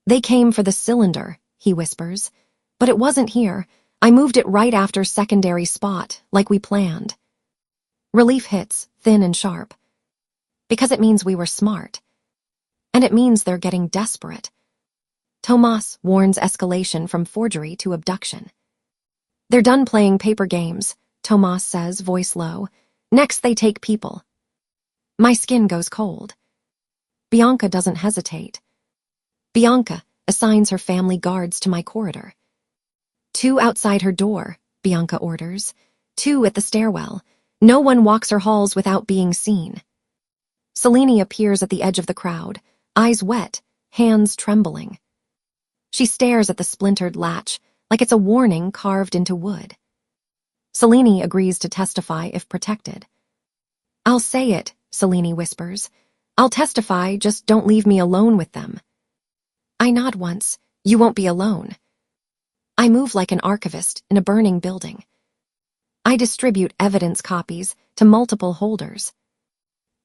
They came for the cylinder, he whispers. But it wasn't here. I moved it right after secondary spot, like we planned. Relief hits, thin and sharp. Because it means we were smart. And it means they're getting desperate. Tomas warns escalation from forgery to abduction. They're done playing paper games, Tomas says, voice low. Next they take people. My skin goes cold. Bianca doesn't hesitate. Bianca assigns her family guards to my corridor. 2 outside her door, Bianca orders. 2 at the stairwell. No one walks her halls without being seen. Selene appears at the edge of the crowd, eyes wet, hands trembling. She stares at the splintered latch like it's a warning carved into wood. Selene agrees to testify if protected. I'll say it, Selene whispers. I'll testify, just don't leave me alone with them. I nod once. You won't be alone. I move like an archivist in a burning building. I distribute evidence copies to multiple holders.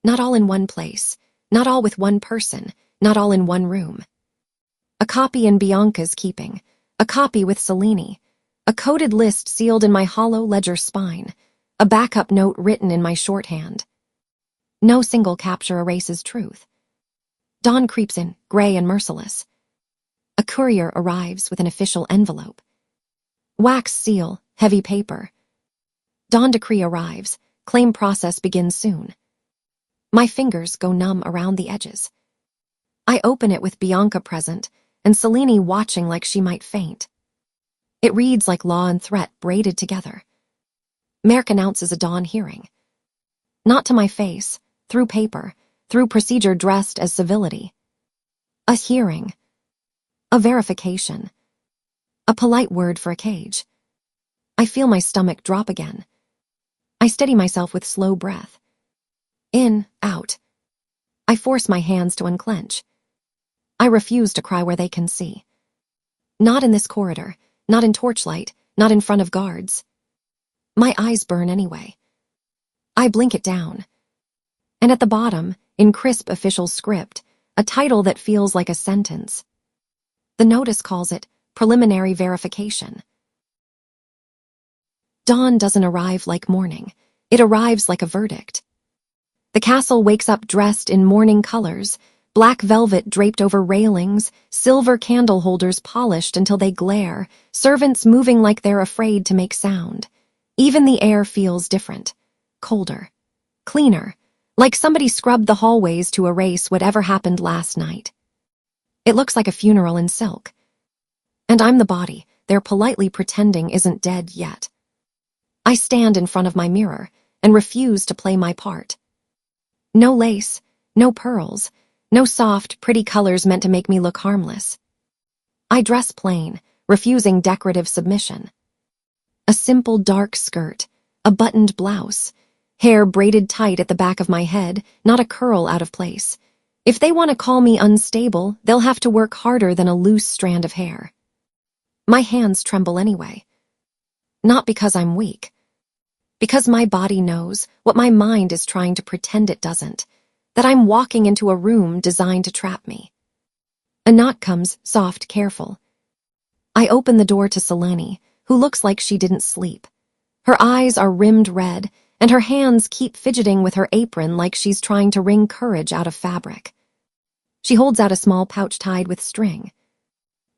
Not all in one place, not all with one person, not all in one room. A copy in Bianca's keeping, a copy with Selene, a coded list sealed in my hollow ledger spine, a backup note written in my shorthand. No single capture erases truth. Dawn creeps in, gray and merciless. A courier arrives with an official envelope. Wax seal, heavy paper. Dawn decree arrives. Claim process begins soon. My fingers go numb around the edges. I open it with Bianca present and Selene watching like she might faint. It reads like law and threat braided together. Merck announces a Dawn hearing. Not to my face, through paper, through procedure dressed as civility. A hearing. A verification. A polite word for a cage. I feel my stomach drop again. I steady myself with slow breath. In, out. I force my hands to unclench. I refuse to cry where they can see. Not in this corridor, not in torchlight, not in front of guards. My eyes burn anyway. I blink it down. And at the bottom, in crisp official script, a title that feels like a sentence. The notice calls it preliminary verification. Dawn doesn't arrive like morning. It arrives like a verdict. The castle wakes up dressed in mourning colors, black velvet draped over railings, silver candle holders polished until they glare, servants moving like they're afraid to make sound. Even the air feels different, colder, cleaner, like somebody scrubbed the hallways to erase whatever happened last night. It looks like a funeral in silk. And I'm the body they're politely pretending isn't dead yet. I stand in front of my mirror and refuse to play my part. No lace, no pearls, no soft, pretty colors meant to make me look harmless. I dress plain, refusing decorative submission. A simple dark skirt, a buttoned blouse, hair braided tight at the back of my head, not a curl out of place. If they want to call me unstable, they'll have to work harder than a loose strand of hair. My hands tremble anyway. Not because I'm weak. Because my body knows what my mind is trying to pretend it doesn't, that I'm walking into a room designed to trap me. A knock comes, soft, careful. I open the door to Selene, who looks like she didn't sleep. Her eyes are rimmed red, and her hands keep fidgeting with her apron like she's trying to wring courage out of fabric. She holds out a small pouch tied with string.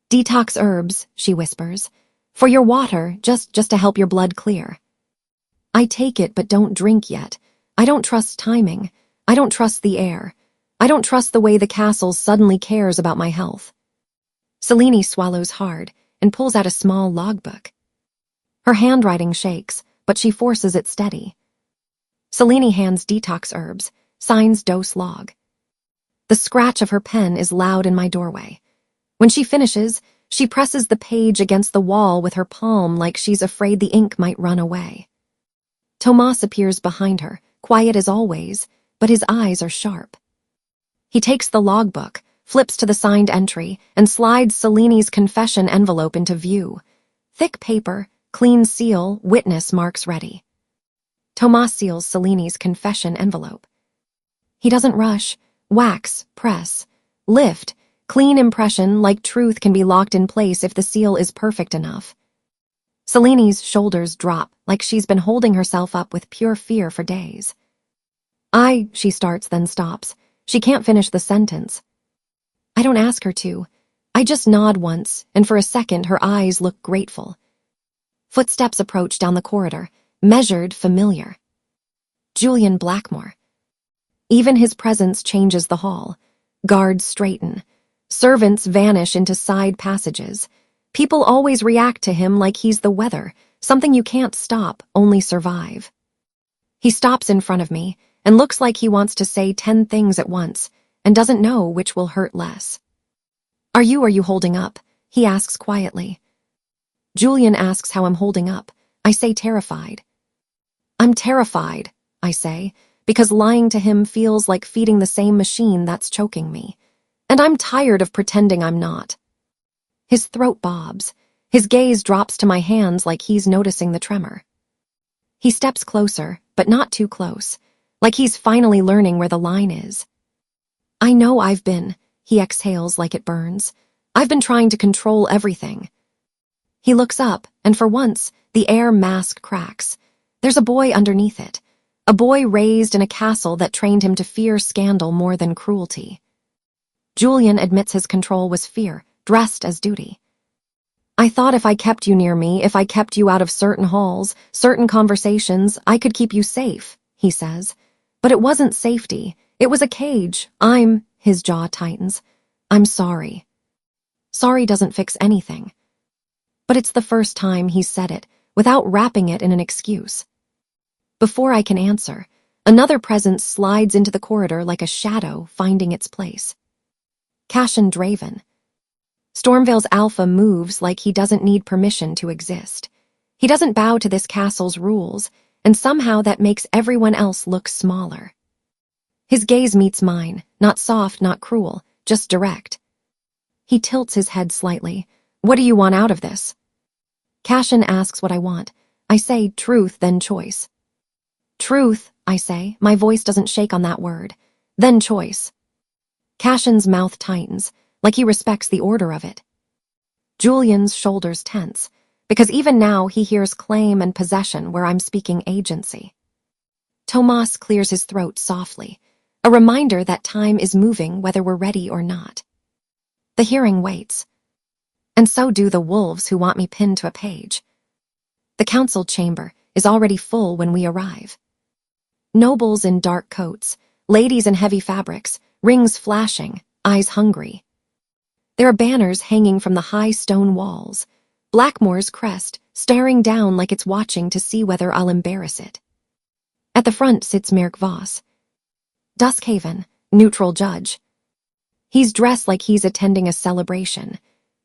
"Detox herbs," she whispers. "For your water, just to help your blood clear." I take it but don't drink yet. I don't trust timing. I don't trust the air. I don't trust the way the castle suddenly cares about my health. Selene swallows hard and pulls out a small logbook. Her handwriting shakes, but she forces it steady. Selene hands "Detox herbs," signs "dose log." The scratch of her pen is loud in my doorway. When she finishes, she presses the page against the wall with her palm like she's afraid the ink might run away. Tomas appears behind her, quiet as always, but his eyes are sharp. He takes the logbook, flips to the signed entry, and slides Selene's confession envelope into view. Thick paper, clean seal, witness marks ready. Tomas seals Selene's confession envelope. He doesn't rush. Wax, press, lift, clean impression like truth can be locked in place if the seal is perfect enough. Selene's shoulders drop like she's been holding herself up with pure fear for days. She starts, then stops. She can't finish the sentence. I don't ask her to. I just nod once, and for a second her eyes look grateful. Footsteps approach down the corridor, measured, familiar. Julian Blackmore. Even his presence changes the hall. Guards straighten. Servants vanish into side passages. People always react to him like he's the weather, something you can't stop, only survive. He stops in front of me and looks like he wants to say 10 things at once and doesn't know which will hurt less. Are you holding up?" he asks quietly. Julian asks how I'm holding up. I say terrified. "I'm terrified," I say, because lying to him feels like feeding the same machine that's choking me. And I'm tired of pretending I'm not. His throat bobs. His gaze drops to my hands like he's noticing the tremor. He steps closer, but not too close, like he's finally learning where the line is. "I know I've been," he exhales like it burns. "I've been trying to control everything." He looks up, and for once, the air mask cracks. There's a boy underneath it. A boy raised in a castle that trained him to fear scandal more than cruelty. Julian admits his control was fear, dressed as duty. "I thought if I kept you near me, if I kept you out of certain halls, certain conversations, I could keep you safe," he says. "But it wasn't safety. It was a cage. His jaw tightens. "I'm sorry." Sorry doesn't fix anything. But it's the first time he's said it, without wrapping it in an excuse. Before I can answer, another presence slides into the corridor like a shadow finding its place. Cassian Draven. Stormvale's Alpha moves like he doesn't need permission to exist. He doesn't bow to this castle's rules, and somehow that makes everyone else look smaller. His gaze meets mine, not soft, not cruel, just direct. He tilts his head slightly. "What do you want out of this?" Cassian asks what I want. I say truth, then choice. "Truth," I say. My voice doesn't shake on that word. "Then choice." Cassian's mouth tightens, like he respects the order of it. Julian's shoulders tense, because even now he hears claim and possession where I'm speaking agency. Tomas clears his throat softly, a reminder that time is moving whether we're ready or not. The hearing waits. And so do the wolves who want me pinned to a page. The council chamber is already full when we arrive. Nobles in dark coats, ladies in heavy fabrics, rings flashing, eyes hungry. There are banners hanging from the high stone walls, Blackmore's crest staring down like it's watching to see whether I'll embarrass it. At the front sits Merrick Voss. Duskhaven, neutral judge. He's dressed like he's attending a celebration.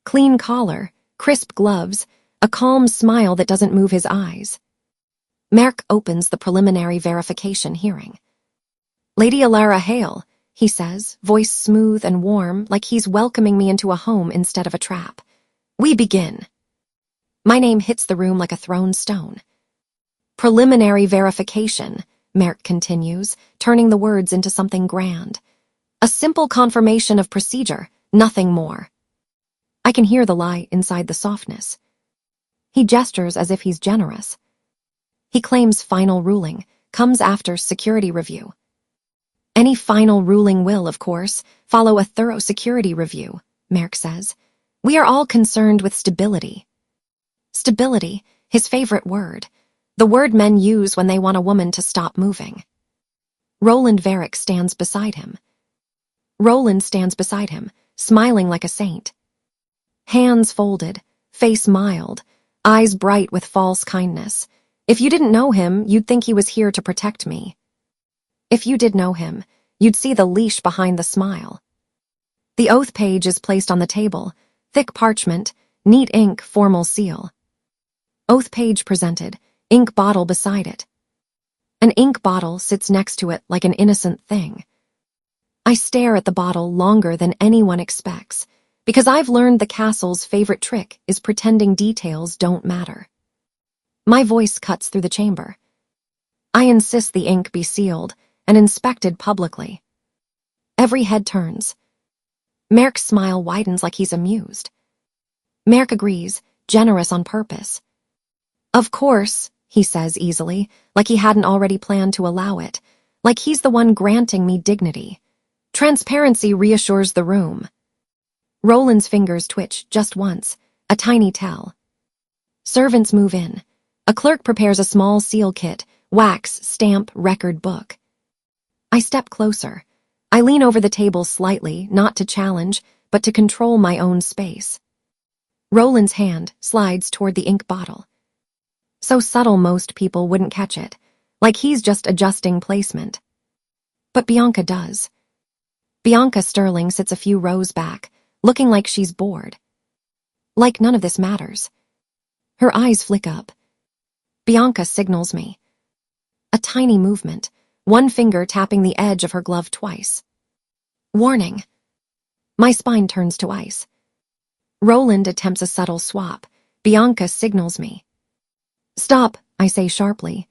Clean collar, crisp gloves, a calm smile that doesn't move his eyes. Merrick opens the preliminary verification hearing. "Lady Alara Hale," he says, voice smooth and warm, like he's welcoming me into a home instead of a trap. "We begin." My name hits the room like a thrown stone. "Preliminary verification," Merrick continues, turning the words into something grand. "A simple confirmation of procedure, Nothing more. I can hear the lie inside the softness. He gestures as if he's generous. He claims final ruling comes after security review. Any final ruling will, of course, follow a thorough security review, Merrick says. We are all concerned with stability. Stability, his favorite word. The word men use when they want a woman to stop moving. Roland Varick stands beside him. Roland stands beside him, smiling like a saint. Hands folded, face mild, eyes bright with false kindness. If you didn't know him, you'd think he was here to protect me. If you did know him, you'd see the leash behind the smile. The oath page is placed on the table, thick parchment, neat ink, formal seal. Oath page presented, ink bottle beside it. An ink bottle sits next to it like an innocent thing. I stare at the bottle longer than anyone expects, because I've learned the castle's favorite trick is pretending details don't matter. My voice cuts through the chamber. I insist the ink be sealed and inspected publicly. Every head turns. Merrick's smile widens like he's amused. Merrick agrees, generous on purpose. Of course, he says easily, like he hadn't already planned to allow it, like he's the one granting me dignity. Transparency reassures the room. Roland's fingers twitch just once, a tiny tell. Servants move in. A clerk prepares a small seal kit, wax, stamp, record book. I step closer. I lean over the table slightly, not to challenge, but to control my own space. Roland's hand slides toward the ink bottle. So subtle most people wouldn't catch it, like he's just adjusting placement. But Bianca does. Bianca Sterling sits a few rows back, looking like she's bored. Like none of this matters. Her eyes flick up. Bianca signals me. A tiny movement, one finger tapping the edge of her glove twice. Warning. My spine turns to ice. Roland attempts a subtle swap. Bianca signals me. Stop, I say sharply.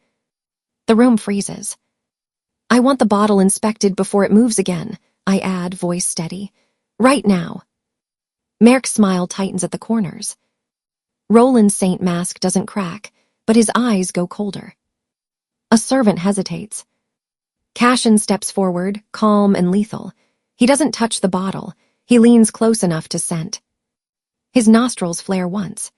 The room freezes. I want the bottle inspected before it moves again, I add, voice steady. Right now. Merrick's smile tightens at the corners. Roland's saint mask doesn't crack, but his eyes go colder. A servant hesitates. Cashin steps forward, calm and lethal. He doesn't touch the bottle. He leans close enough to scent. His nostrils flare once.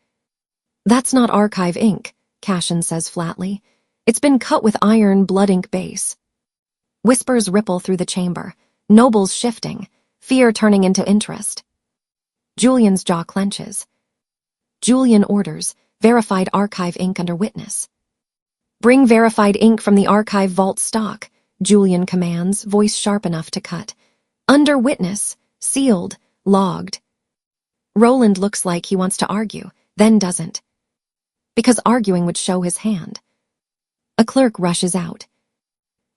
That's not archive ink, Cashin says flatly. It's been cut with iron blood ink base. Whispers ripple through the chamber, nobles shifting, fear turning into interest. Julian's jaw clenches. Julian orders, verified archive ink under witness. Bring verified ink from the archive vault stock, Julian commands, voice sharp enough to cut. Under witness, sealed, logged. Roland looks like he wants to argue, then doesn't. Because arguing would show his hand. A clerk rushes out.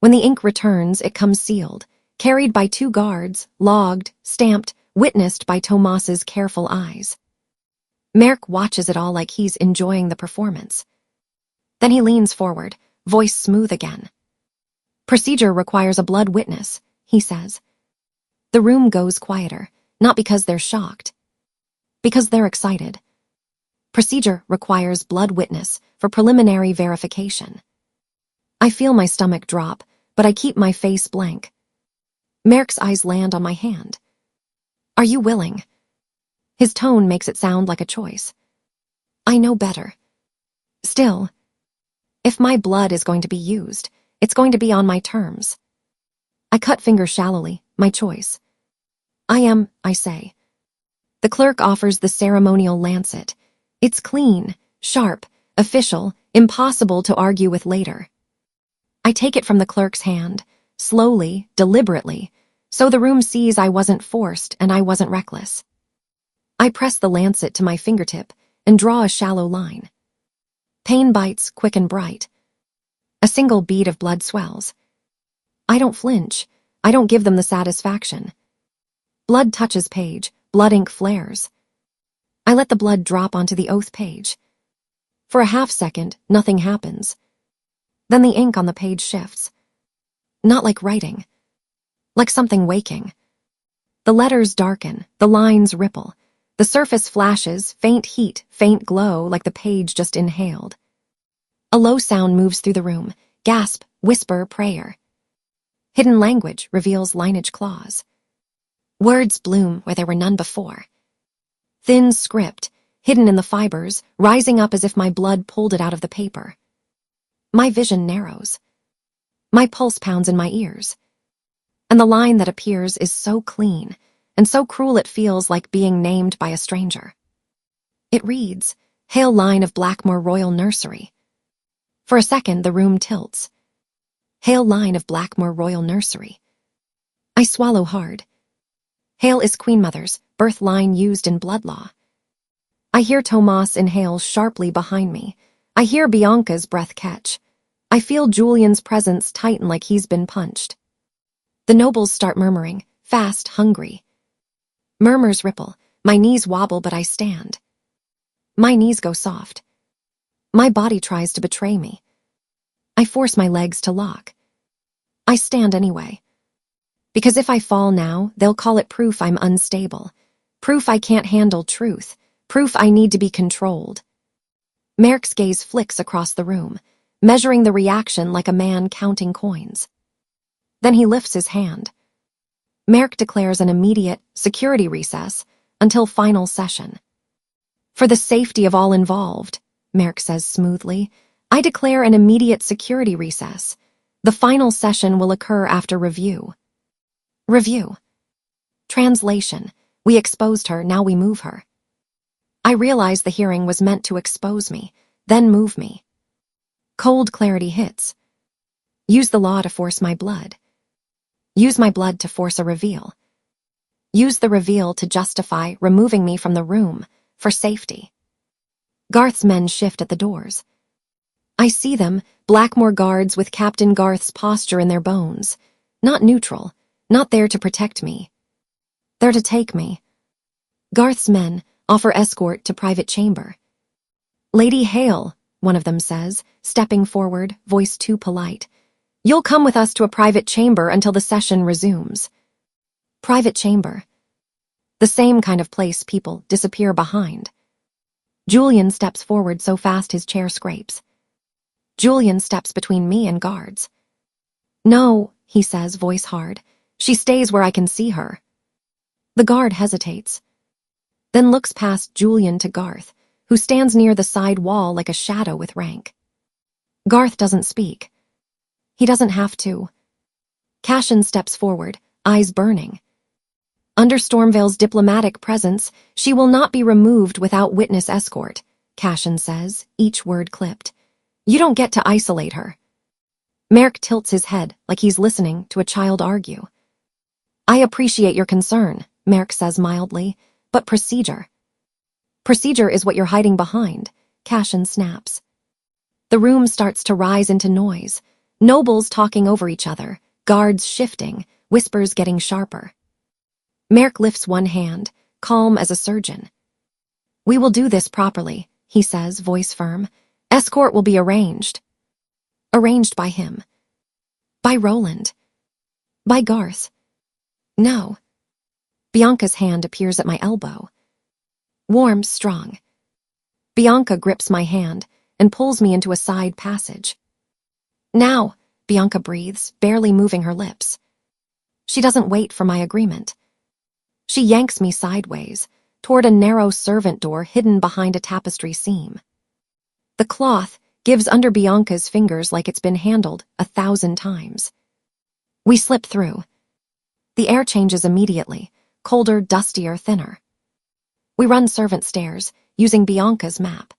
When the ink returns, it comes sealed, carried by 2 guards, logged, stamped, witnessed by Tomas's careful eyes. Merrick watches it all like he's enjoying the performance. Then he leans forward, voice smooth again. Procedure requires a blood witness, he says. The room goes quieter, not because they're shocked. Because they're excited. Procedure requires blood witness for preliminary verification. I feel my stomach drop, but I keep my face blank. Merrick's eyes land on my hand. Are you willing? His tone makes it sound like a choice. I know better. Still, if my blood is going to be used, it's going to be on my terms. I cut fingers shallowly, my choice. I say. The clerk offers the ceremonial lancet. It's clean, sharp, official, impossible to argue with later. I take it from the clerk's hand, slowly, deliberately, so the room sees I wasn't forced and I wasn't reckless. I press the lancet to my fingertip and draw a shallow line. Pain bites quick and bright. A single bead of blood swells. I don't flinch. I don't give them the satisfaction. Blood touches page, blood ink flares. I let the blood drop onto the oath page. For a half second, nothing happens. Then the ink on the page shifts. Not like writing. Like something waking. The letters darken, the lines ripple. The surface flashes, faint heat, faint glow like the page just inhaled. A low sound moves through the room. Gasp, whisper, prayer. Hidden language reveals lineage clause. Words bloom where there were none before. Thin script, hidden in the fibers, rising up as if my blood pulled it out of the paper. My vision narrows. My pulse pounds in my ears. And the line that appears is so clean, and so cruel it feels like being named by a stranger. It reads, "Hail line of Blackmore Royal Nursery." For a second, the room tilts. Hail line of Blackmore Royal Nursery. I swallow hard. Hail is Queen Mother's, birth line used in blood law. I hear Tomas inhale sharply behind me. I hear Bianca's breath catch. I feel Julian's presence tighten like he's been punched. The nobles start murmuring, fast, hungry. Murmurs ripple. My knees wobble, but I stand. My knees go soft. My body tries to betray me. I force my legs to lock. I stand anyway. Because if I fall now, they'll call it proof I'm unstable. Proof I can't handle truth. Proof I need to be controlled. Merrick's gaze flicks across the room, measuring the reaction like a man counting coins. Then he lifts his hand. Merrick declares an immediate security recess until final session. For the safety of all involved, Merrick says smoothly, I declare an immediate security recess. The final session will occur after review. Review. Translation. We exposed her, now we move her. I realize the hearing was meant to expose me, then move me. Cold clarity hits. Use the law to force my blood. Use my blood to force a reveal. Use the reveal to justify removing me from the room for safety. Garth's men shift at the doors. I see them, Blackmore guards with Captain Garth's posture in their bones. Not neutral, not there to protect me. They're to take me. Garth's men offer escort to private chamber. Lady Hale, one of them says, stepping forward, voice too polite. You'll come with us to a private chamber until the session resumes. Private chamber. The same kind of place people disappear behind. Julian steps forward so fast his chair scrapes. Julian steps between me and guards. No, he says, voice hard. She stays where I can see her. The guard hesitates, then looks past Julian to Garth, who stands near the side wall like a shadow with rank. Garth doesn't speak. He doesn't have to. Cashin steps forward, eyes burning. Under Stormvale's diplomatic presence, she will not be removed without witness escort, Cashin says, each word clipped. You don't get to isolate her. Merrick tilts his head like he's listening to a child argue. I appreciate your concern, Merrick says mildly, but procedure. Procedure is what you're hiding behind, Cashin snaps. The room starts to rise into noise. Nobles talking over each other, guards shifting, whispers getting sharper. Merrick lifts one hand, calm as a surgeon. We will do this properly, he says, voice firm. Escort will be arranged. Arranged by him. By Roland. By Garth. No. Bianca's hand appears at my elbow. Warm, strong. Bianca grips my hand and pulls me into a side passage. Now, Bianca breathes, barely moving her lips. She doesn't wait for my agreement. She yanks me sideways, toward a narrow servant door hidden behind a tapestry seam. The cloth gives under Bianca's fingers like it's been handled 1,000 times. We slip through. The air changes immediately, colder, dustier, thinner. We run servant stairs, using Bianca's map.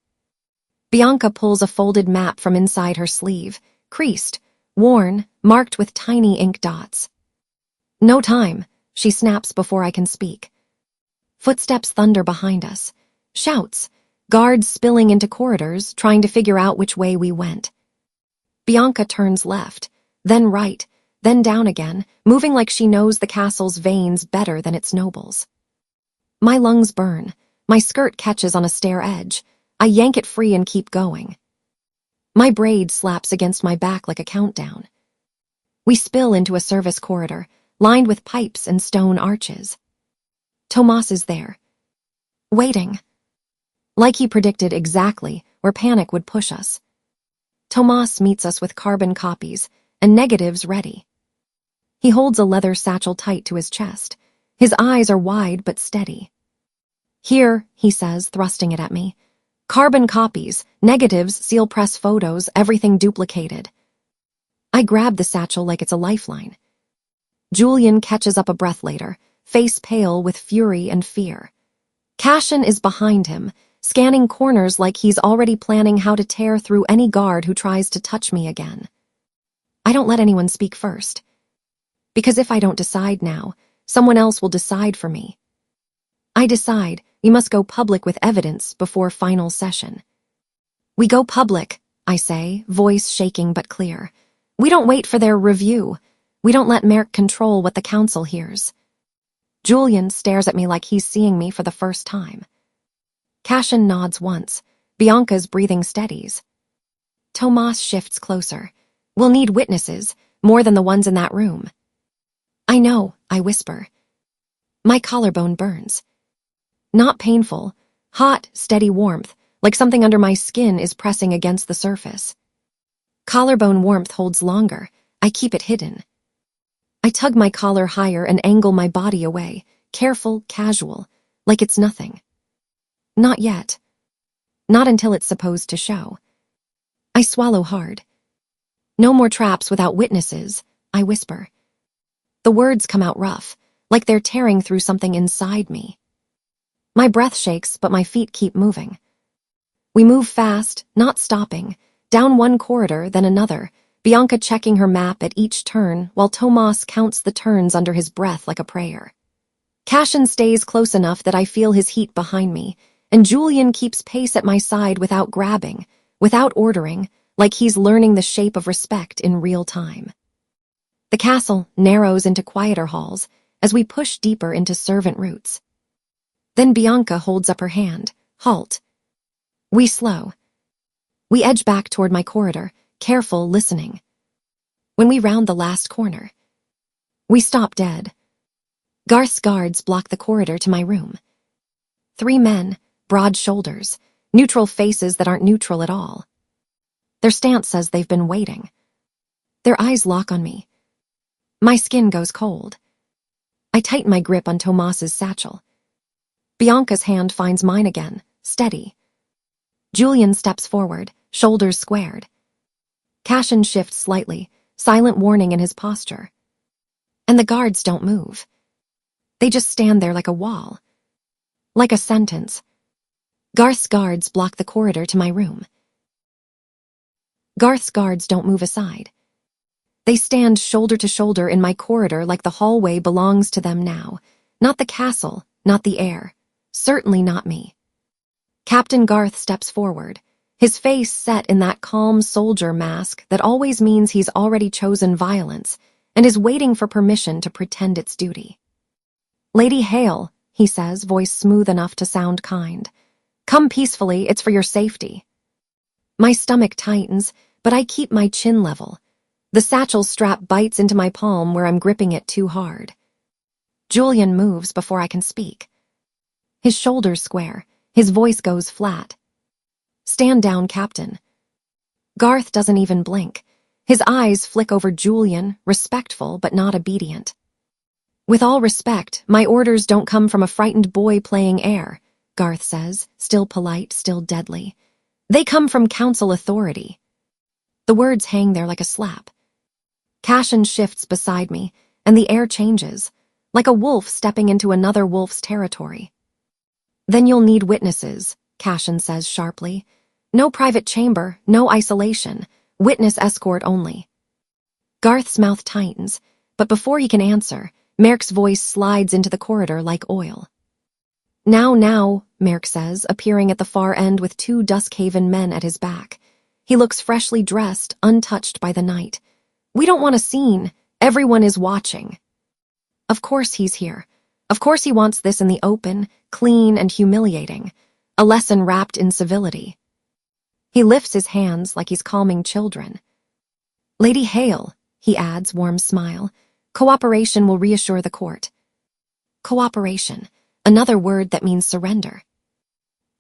Bianca pulls a folded map from inside her sleeve, creased, worn, marked with tiny ink dots. No time, she snaps before I can speak. Footsteps thunder behind us. Shouts, guards spilling into corridors, trying to figure out which way we went. Bianca turns left, then right, then down again, moving like she knows the castle's veins better than its nobles. My lungs burn. My skirt catches on a stair edge. I yank it free and keep going. My braid slaps against my back like a countdown. We spill into a service corridor, lined with pipes and stone arches. Tomas is there, waiting. Like he predicted exactly where panic would push us. Tomas meets us with carbon copies and negatives ready. He holds a leather satchel tight to his chest. His eyes are wide but steady. Here, he says, thrusting it at me. Carbon copies, negatives, seal press photos, everything duplicated. I grab the satchel like it's a lifeline. Julian catches up a breath later, face pale with fury and fear. Cashin is behind him, scanning corners like he's already planning how to tear through any guard who tries to touch me again. I don't let anyone speak first. Because if I don't decide now, someone else will decide for me. I decide we must go public with evidence before final session. We go public, I say, voice shaking but clear. We don't wait for their review. We don't let Merrick control what the council hears. Julian stares at me like he's seeing me for the first time. Cashin nods once. Bianca's breathing steadies. Tomas shifts closer. We'll need witnesses, more than the ones in that room. I know, I whisper. My collarbone burns. Not painful, hot, steady warmth, like something under my skin is pressing against the surface. Collarbone warmth holds longer. I keep it hidden. I tug my collar higher and angle my body away, careful, casual, like it's nothing. Not yet. Not until it's supposed to show. I swallow hard. No more traps without witnesses, I whisper. The words come out rough, like they're tearing through something inside me. My breath shakes, but my feet keep moving. We move fast, not stopping, down one corridor, then another, Bianca checking her map at each turn while Tomas counts the turns under his breath like a prayer. Cashin stays close enough that I feel his heat behind me, and Julian keeps pace at my side without grabbing, without ordering, like he's learning the shape of respect in real time. The castle narrows into quieter halls as we push deeper into servant roots. Then Bianca holds up her hand. Halt. We slow. We edge back toward my corridor, careful, listening. When we round the last corner, we stop dead. Garth's guards block the corridor to my room. 3 men, broad shoulders, neutral faces that aren't neutral at all. Their stance says they've been waiting. Their eyes lock on me. My skin goes cold. I tighten my grip on Tomas's satchel. Bianca's hand finds mine again, steady. Julian steps forward, shoulders squared. Cashin shifts slightly, silent warning in his posture. And the guards don't move. They just stand there like a wall. Like a sentence. Garth's guards block the corridor to my room. Garth's guards don't move aside. They stand shoulder to shoulder in my corridor like the hallway belongs to them now. Not the castle, not the air. Certainly not me. Captain Garth steps forward, his face set in that calm soldier mask that always means he's already chosen violence and is waiting for permission to pretend it's duty. Lady Hale, he says, voice smooth enough to sound kind. Come peacefully, it's for your safety. My stomach tightens, but I keep my chin level. The satchel strap bites into my palm where I'm gripping it too hard. Julian moves before I can speak. His shoulders square, his voice goes flat. Stand down, Captain. Garth doesn't even blink. His eyes flick over Julian, respectful but not obedient. With all respect, my orders don't come from a frightened boy playing air, Garth says, still polite, still deadly. They come from council authority. The words hang there like a slap. Cashin shifts beside me, and the air changes, like a wolf stepping into another wolf's territory. Then you'll need witnesses, Cashin says sharply. No private chamber, no isolation, witness escort only. Garth's mouth tightens, but before he can answer, Merrick's voice slides into the corridor like oil. Now, Merrick says, appearing at the far end with 2 Duskhaven men at his back. He looks freshly dressed, untouched by the night. We don't want a scene. Everyone is watching. Of course he's here. Of course he wants this in the open, clean and humiliating. A lesson wrapped in civility. He lifts his hands like he's calming children. Lady Hale, he adds, warm smile. Cooperation will reassure the court. Cooperation. another word that means surrender.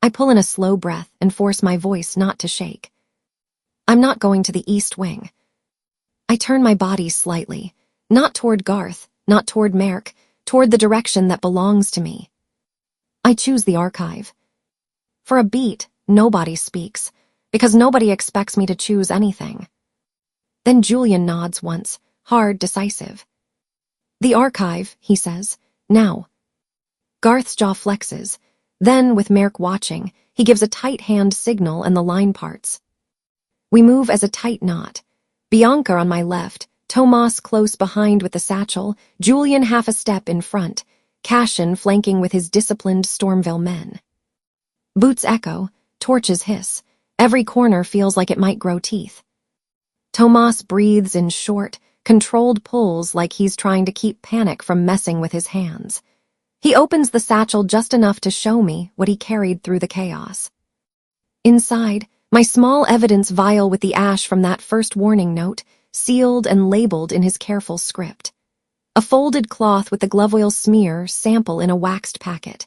I pull in a slow breath and force my voice not to shake. I'm not going to the East Wing. I turn my body slightly, not toward Garth, not toward Merrick, toward the direction that belongs to me. I choose the archive. For a beat, nobody speaks, because nobody expects me to choose anything. Then Julian nods once, hard, decisive. The archive, he says, now. Garth's jaw flexes. Then, with Merrick watching, he gives a tight hand signal and the line parts. We move as a tight knot. Bianca on my left, Tomas close behind with the satchel, Julian half a step in front, Cashin flanking with his disciplined Stormville men. Boots echo, torches hiss. Every corner feels like it might grow teeth. Tomas breathes in short, controlled pulls like he's trying to keep panic from messing with his hands. He opens the satchel just enough to show me what he carried through the chaos. Inside, my small evidence vial with the ash from that first warning note, sealed and labeled in his careful script. A folded cloth with the glove oil smear sample in a waxed packet.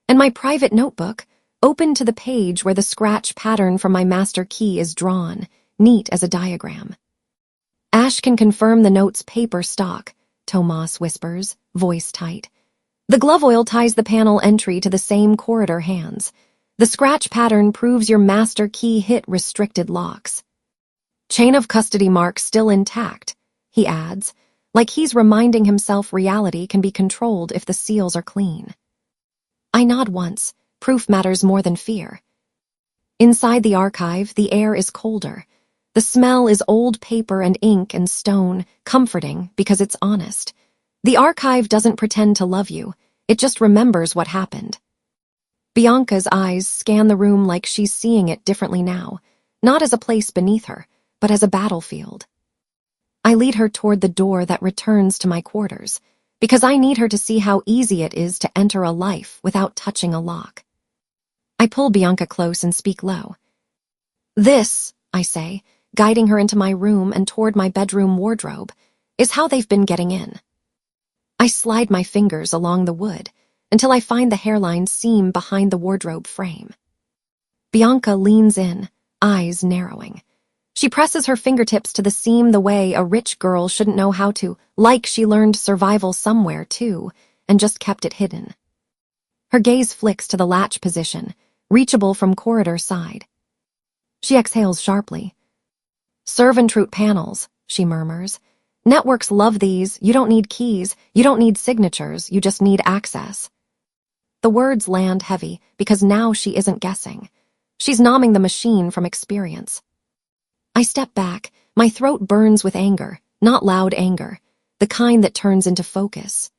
And my private notebook, open to the page where the scratch pattern from my master key is drawn, neat as a diagram. Ash can confirm the note's paper stock, Tomas whispers, voice tight. The glove oil ties the panel entry to the same corridor hands. The scratch pattern proves your master key hit restricted locks. Chain of custody mark still intact, he adds, like he's reminding himself reality can be controlled if the seals are clean. I nod once. Proof matters more than fear. Inside the archive, the air is colder. The smell is old paper and ink and stone, comforting because it's honest. The archive doesn't pretend to love you. It just remembers what happened. Bianca's eyes scan the room like she's seeing it differently now, not as a place beneath her, but as a battlefield. I lead her toward the door that returns to my quarters, because I need her to see how easy it is to enter a life without touching a lock. I pull Bianca close and speak low. This, I say, guiding her into my room and toward my bedroom wardrobe, is how they've been getting in. I slide my fingers along the wood until I find the hairline seam behind the wardrobe frame. Bianca leans in, eyes narrowing. She presses her fingertips to the seam the way a rich girl shouldn't know how to, like she learned survival somewhere, too, and just kept it hidden. Her gaze flicks to the latch position, reachable from corridor side. She exhales sharply. Servant-root panels, she murmurs. Networks love these. You don't need keys. You don't need signatures. You just need access. The words land heavy because now she isn't guessing. She's nomming the machine from experience. I step back. My throat burns with anger, not loud anger, the kind that turns into focus.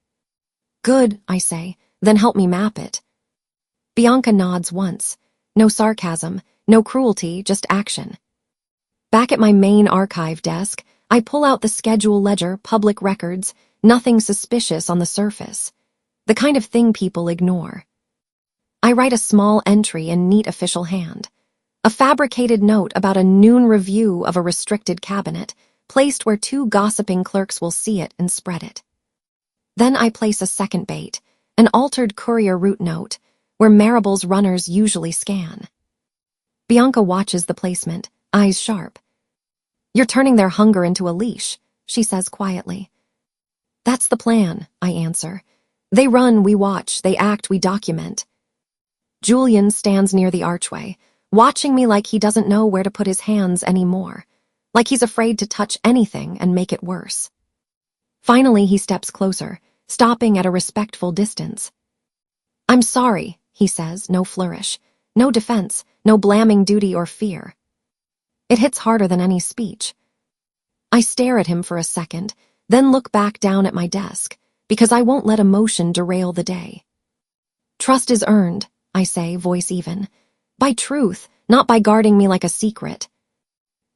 Good, I say, then help me map it. Bianca nods once. No sarcasm, no cruelty, just action. Back at my main archive desk, I pull out the schedule ledger, public records, nothing suspicious on the surface. The kind of thing people ignore. I write a small entry in neat official hand. A fabricated note about a noon review of a restricted cabinet, placed where 2 gossiping clerks will see it and spread it. Then I place a second bait, an altered courier route note, where Marable's runners usually scan. Bianca watches the placement, eyes sharp. You're turning their hunger into a leash, she says quietly. That's the plan, I answer. They run, we watch, they act, we document. Julian stands near the archway, watching me like he doesn't know where to put his hands anymore, like he's afraid to touch anything and make it worse. Finally, he steps closer, stopping at a respectful distance. I'm sorry, he says, no flourish, no defense, no blaming duty or fear. It hits harder than any speech. I stare at him for a second, then look back down at my desk, because I won't let emotion derail the day. Trust is earned, I say, voice even. By truth, not by guarding me like a secret.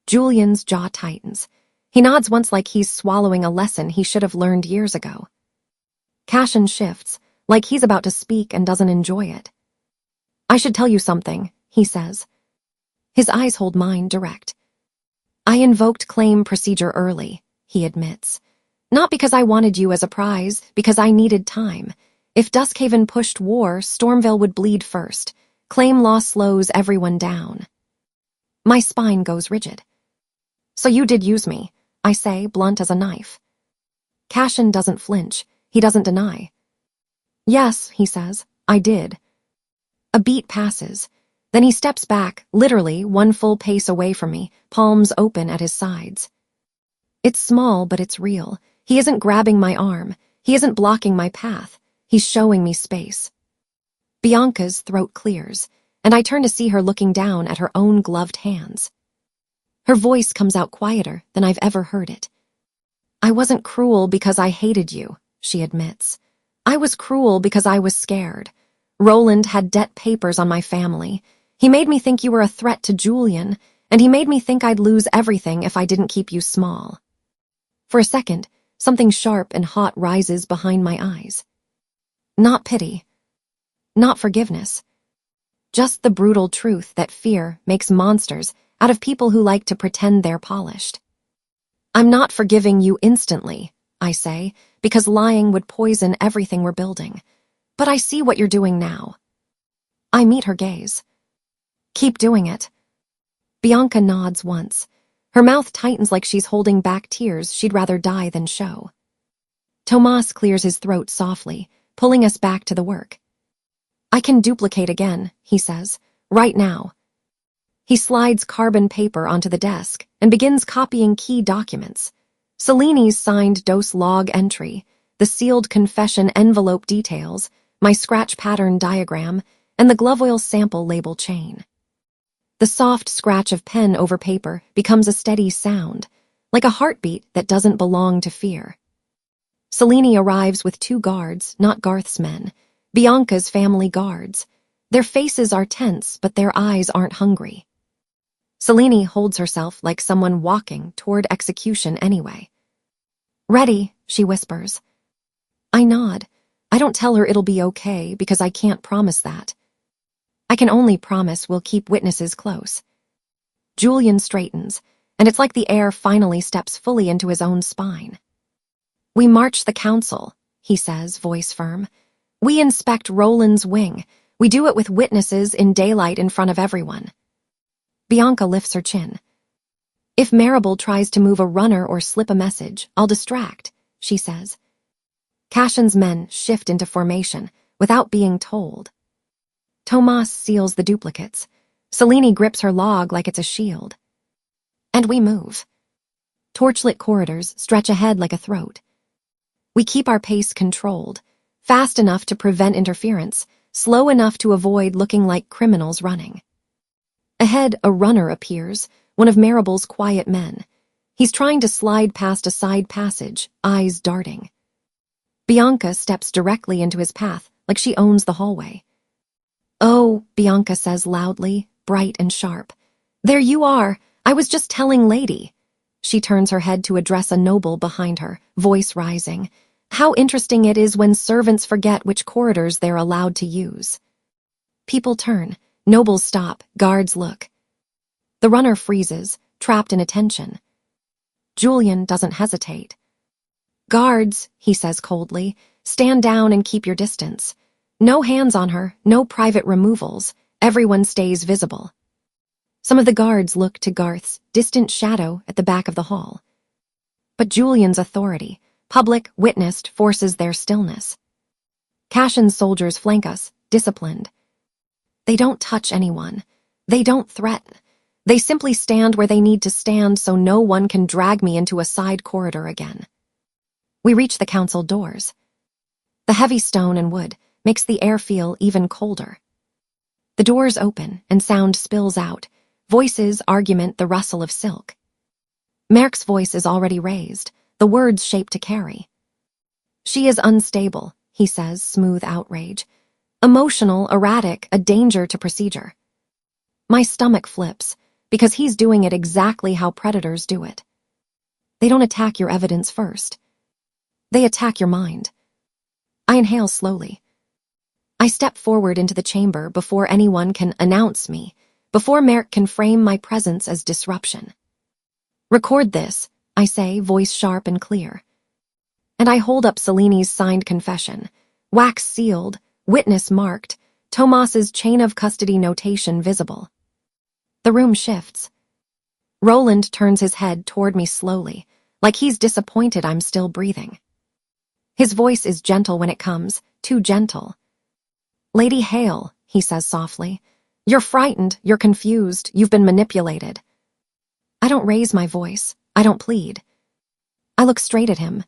Julian's jaw tightens. He nods once like he's swallowing a lesson he should have learned years ago. Cashin shifts, like he's about to speak and doesn't enjoy it. I should tell you something, he says. His eyes hold mine direct. I invoked claim procedure early, he admits. Not because I wanted you as a prize, because I needed time. If Duskhaven pushed war, Stormvale would bleed first. Claim law slows everyone down. My spine goes rigid. So you did use me, I say, blunt as a knife. Cashin doesn't flinch. He doesn't deny. Yes, he says, I did. A beat passes. Then he steps back, literally 1 full pace away from me, palms open at his sides. It's small, but it's real. He isn't grabbing my arm. He isn't blocking my path. He's showing me space. Bianca's throat clears, and I turn to see her looking down at her own gloved hands. Her voice comes out quieter than I've ever heard it. I wasn't cruel because I hated you, she admits. I was cruel because I was scared. Roland had debt papers on my family. He made me think you were a threat to Julian, and he made me think I'd lose everything if I didn't keep you small. For a second, something sharp and hot rises behind my eyes. Not pity. Not forgiveness. Just the brutal truth that fear makes monsters out of people who like to pretend they're polished. I'm not forgiving you instantly, I say, because lying would poison everything we're building. But I see what you're doing now. I meet her gaze. Keep doing it. Bianca nods once. Her mouth tightens like she's holding back tears she'd rather die than show. Tomas clears his throat softly, pulling us back to the work. I can duplicate again, he says, right now. He slides carbon paper onto the desk and begins copying key documents. Seleni's signed dose log entry, the sealed confession envelope details, my scratch pattern diagram, and the glove oil sample label chain. The soft scratch of pen over paper becomes a steady sound, like a heartbeat that doesn't belong to fear. Selene arrives with 2 guards, not Garth's men, Bianca's family guards. Their faces are tense, but their eyes aren't hungry. Selene holds herself like someone walking toward execution anyway. Ready, she whispers. I nod. I don't tell her it'll be okay because I can't promise that. I can only promise we'll keep witnesses close. Julian straightens, and it's like the air finally steps fully into his own spine. We march the council, he says, voice firm. We inspect Roland's wing. We do it with witnesses in daylight in front of everyone. Bianca lifts her chin. If Marable tries to move a runner or slip a message, I'll distract, she says. Cashin's men shift into formation without being told. Tomas seals the duplicates. Selene grips her log like it's a shield. And we move. Torchlit corridors stretch ahead like a throat. We keep our pace controlled, fast enough to prevent interference, slow enough to avoid looking like criminals running. Ahead, a runner appears, one of Marable's quiet men. He's trying to slide past a side passage, eyes darting. Bianca steps directly into his path, like she owns the hallway. Oh, Bianca says loudly, bright and sharp. There you are. I was just telling Lady. She turns her head to address a noble behind her, voice rising. How interesting it is when servants forget which corridors they're allowed to use. People turn. Nobles stop. Guards look. The runner freezes, trapped in attention. Julian doesn't hesitate. Guards, he says coldly, stand down and keep your distance. No hands on her, no private removals. Everyone stays visible. Some of the guards look to Garth's distant shadow at the back of the hall. But Julian's authority, public, witnessed, forces their stillness. Cashin's soldiers flank us, disciplined. They don't touch anyone. They don't threaten. They simply stand where they need to stand so no one can drag me into a side corridor again. We reach the council doors. The heavy stone and wood makes the air feel even colder. The doors open and sound spills out. Voices, argument, the rustle of silk. Merrick's voice is already raised, the words shaped to carry. She is unstable, he says, smooth outrage. Emotional, erratic, a danger to procedure. My stomach flips, because he's doing it exactly how predators do it. They don't attack your evidence first. They attack your mind. I inhale slowly. I step forward into the chamber before anyone can announce me, before Merrick can frame my presence as disruption. Record this, I say, voice sharp and clear. And I hold up Selene's signed confession, wax sealed, witness marked, Tomas's chain of custody notation visible. The room shifts. Roland turns his head toward me slowly, like he's disappointed I'm still breathing. His voice is gentle when it comes, too gentle. "Lady Hale," he says softly, "you're frightened, you're confused, you've been manipulated." I don't raise my voice. I don't plead. I look straight at him.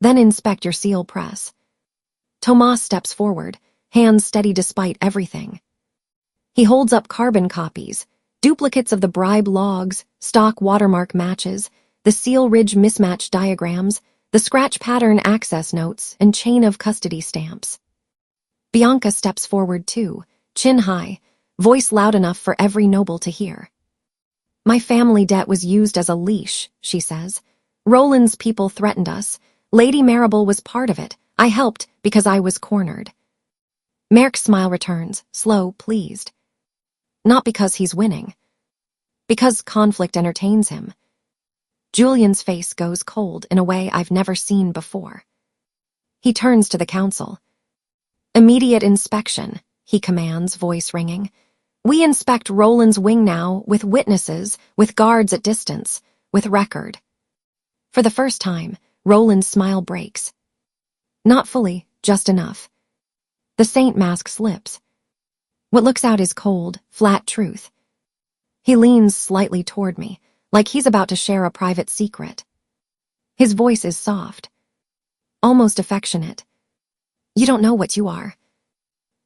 "Then inspect your seal press." Tomas steps forward, hands steady despite everything. He holds up carbon copies, duplicates of the bribe logs, stock watermark matches, the seal ridge mismatch diagrams, the scratch pattern access notes, and chain of custody stamps. Bianca steps forward too, chin high, voice loud enough for every noble to hear. "My family debt was used as a leash," she says. "Roland's people threatened us. Lady Marable was part of it. I helped because I was cornered." Merrick's smile returns, slow, pleased. Not because he's winning. Because conflict entertains him. Julian's face goes cold in a way I've never seen before. He turns to the council. "Immediate inspection," he commands, voice ringing. "We inspect Roland's wing now, with witnesses, with guards at distance, with record." For the first time, Roland's smile breaks. Not fully, just enough. The saint mask slips. What looks out is cold, flat truth. He leans slightly toward me, like he's about to share a private secret. His voice is soft, almost affectionate. "You don't know what you are."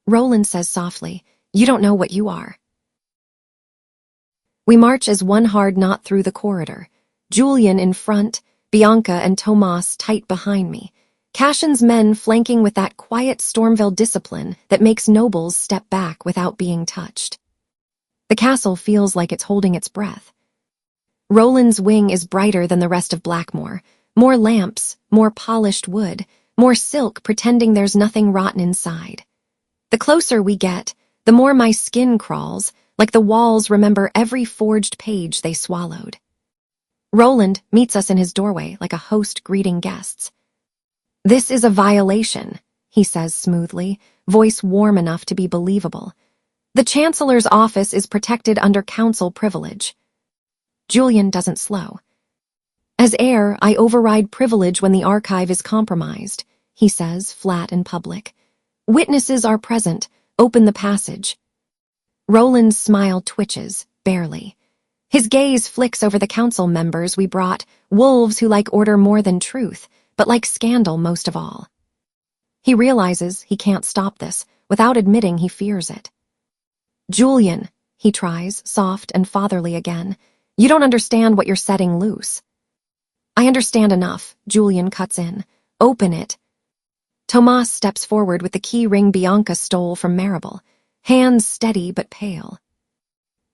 Roland says softly, "You don't know what you are." We march as one hard knot through the corridor, Julian in front, Bianca and Tomas tight behind me, Cashin's men flanking with that quiet Stormville discipline that makes nobles step back without being touched. The castle feels like it's holding its breath. Roland's wing is brighter than the rest of Blackmore, more lamps, more polished wood, more silk pretending there's nothing rotten inside. The closer we get, the more my skin crawls, like the walls remember every forged page they swallowed. Roland meets us in his doorway like a host greeting guests. "This is a violation," he says smoothly, voice warm enough to be believable. "The Chancellor's office is protected under council privilege." Julian doesn't slow. "As heir, I override privilege when the archive is compromised," he says, flat and public. "Witnesses are present. Open the passage." Roland's smile twitches, barely. His gaze flicks over the council members we brought, wolves who like order more than truth, but like scandal most of all. He realizes he can't stop this, without admitting he fears it. "Julian," he tries, soft and fatherly again, "you don't understand what you're setting loose." "I understand enough," Julian cuts in. "Open it." Tomas steps forward with the key ring Bianca stole from Marable, hands steady but pale.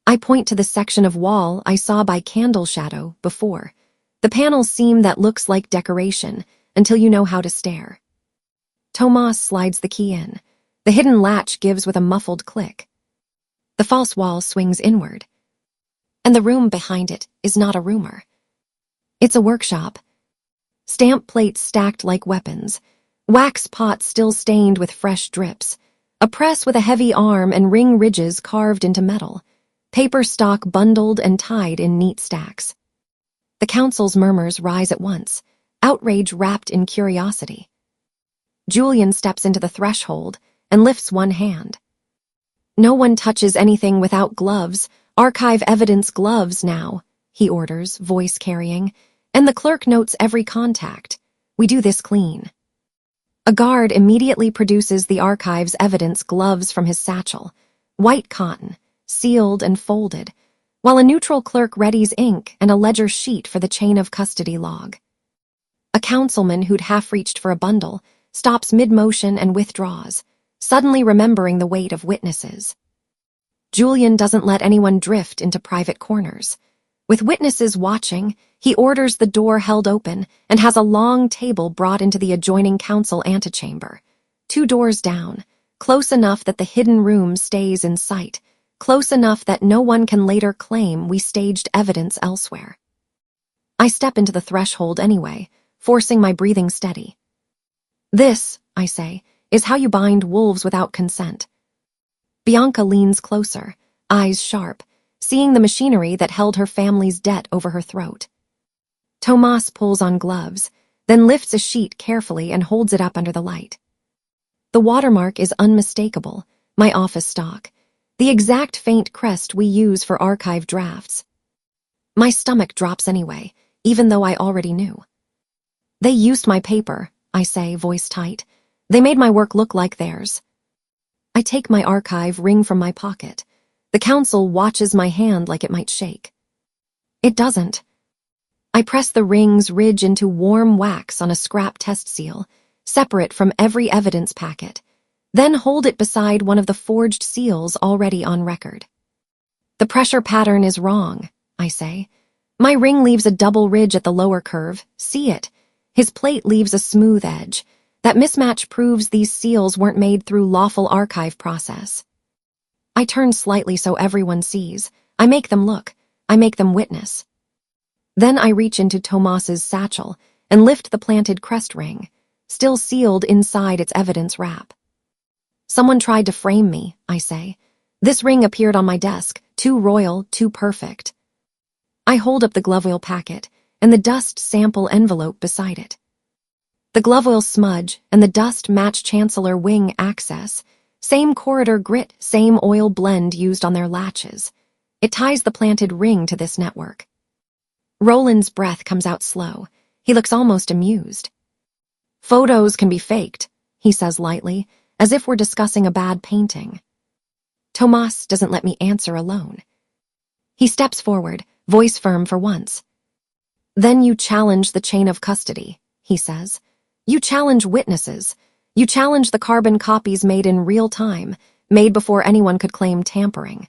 I point to the section of wall I saw by candle shadow before, the panel seam that looks like decoration until you know how to stare. Tomas slides the key in. The hidden latch gives with a muffled click. The false wall swings inward. And the room behind it is not a rumor. It's a workshop. Stamp plates stacked like weapons, wax pots still stained with fresh drips, a press with a heavy arm and ring ridges carved into metal, paper stock bundled and tied in neat stacks. The council's murmurs rise at once, outrage wrapped in curiosity. Julian steps into the threshold and lifts one hand. "No one touches anything without gloves. Archive evidence gloves now," he orders, voice carrying, and the clerk notes every contact. "We do this clean." A guard immediately produces the archive's evidence gloves from his satchel, white cotton, sealed and folded, while a neutral clerk readies ink and a ledger sheet for the chain of custody log. A councilman who'd half reached for a bundle stops mid-motion and withdraws, suddenly remembering the weight of witnesses. Julian doesn't let anyone drift into private corners. With witnesses watching, he orders the door held open and has a long table brought into the adjoining council antechamber, 2 doors down, close enough that the hidden room stays in sight, close enough that no one can later claim we staged evidence elsewhere. I step into the threshold anyway, forcing my breathing steady. "This," I say, is how you bind wolves without consent. Bianca leans closer, eyes sharp, seeing the machinery that held her family's debt over her throat. Tomas pulls on gloves, then lifts a sheet carefully and holds it up under the light. The watermark is unmistakable, my office stock, the exact faint crest we use for archive drafts. My stomach drops anyway, even though I already knew. They used my paper, I say, voice tight. They made my work look like theirs. I take my archive ring from my pocket. The council watches my hand like it might shake. It doesn't. I press the ring's ridge into warm wax on a scrap test seal, separate from every evidence packet, then hold it beside one of the forged seals already on record. The pressure pattern is wrong, I say. My ring leaves a double ridge at the lower curve. See it? His plate leaves a smooth edge. That mismatch proves these seals weren't made through lawful archive process. I turn slightly so everyone sees. I make them look. I make them witness. Then I reach into Tomas's satchel and lift the planted crest ring, still sealed inside its evidence wrap. Someone tried to frame me, I say. This ring appeared on my desk, too royal, too perfect. I hold up the glove oil packet and the dust sample envelope beside it. The glove oil smudge and the dust match Chancellor wing access. Same corridor grit, same oil blend used on their latches. It ties the planted ring to this network. Roland's breath comes out slow. He looks almost amused. Photos can be faked, he says lightly, as if we're discussing a bad painting. Tomas doesn't let me answer alone. He steps forward, voice firm for once. Then you challenge the chain of custody, he says. You challenge witnesses. You challenge the carbon copies made in real time, made before anyone could claim tampering.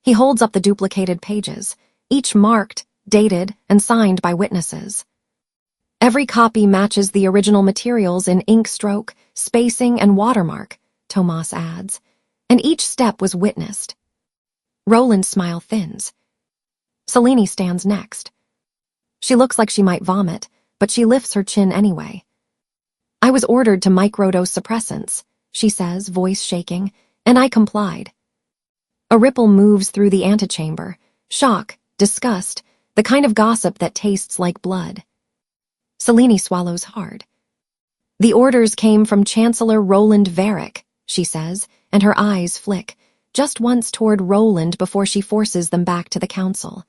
He holds up the duplicated pages, each marked, dated, and signed by witnesses. Every copy matches the original materials in ink stroke, spacing, and watermark, Tomas adds, and each step was witnessed. Roland's smile thins. Selene stands next. She looks like she might vomit, but she lifts her chin anyway. I was ordered to microdose suppressants, she says, voice shaking, and I complied. A ripple moves through the antechamber. Shock, disgust, the kind of gossip that tastes like blood. Selene swallows hard. The orders came from Chancellor Roland Varick, she says, and her eyes flick, just once toward Roland before she forces them back to the council.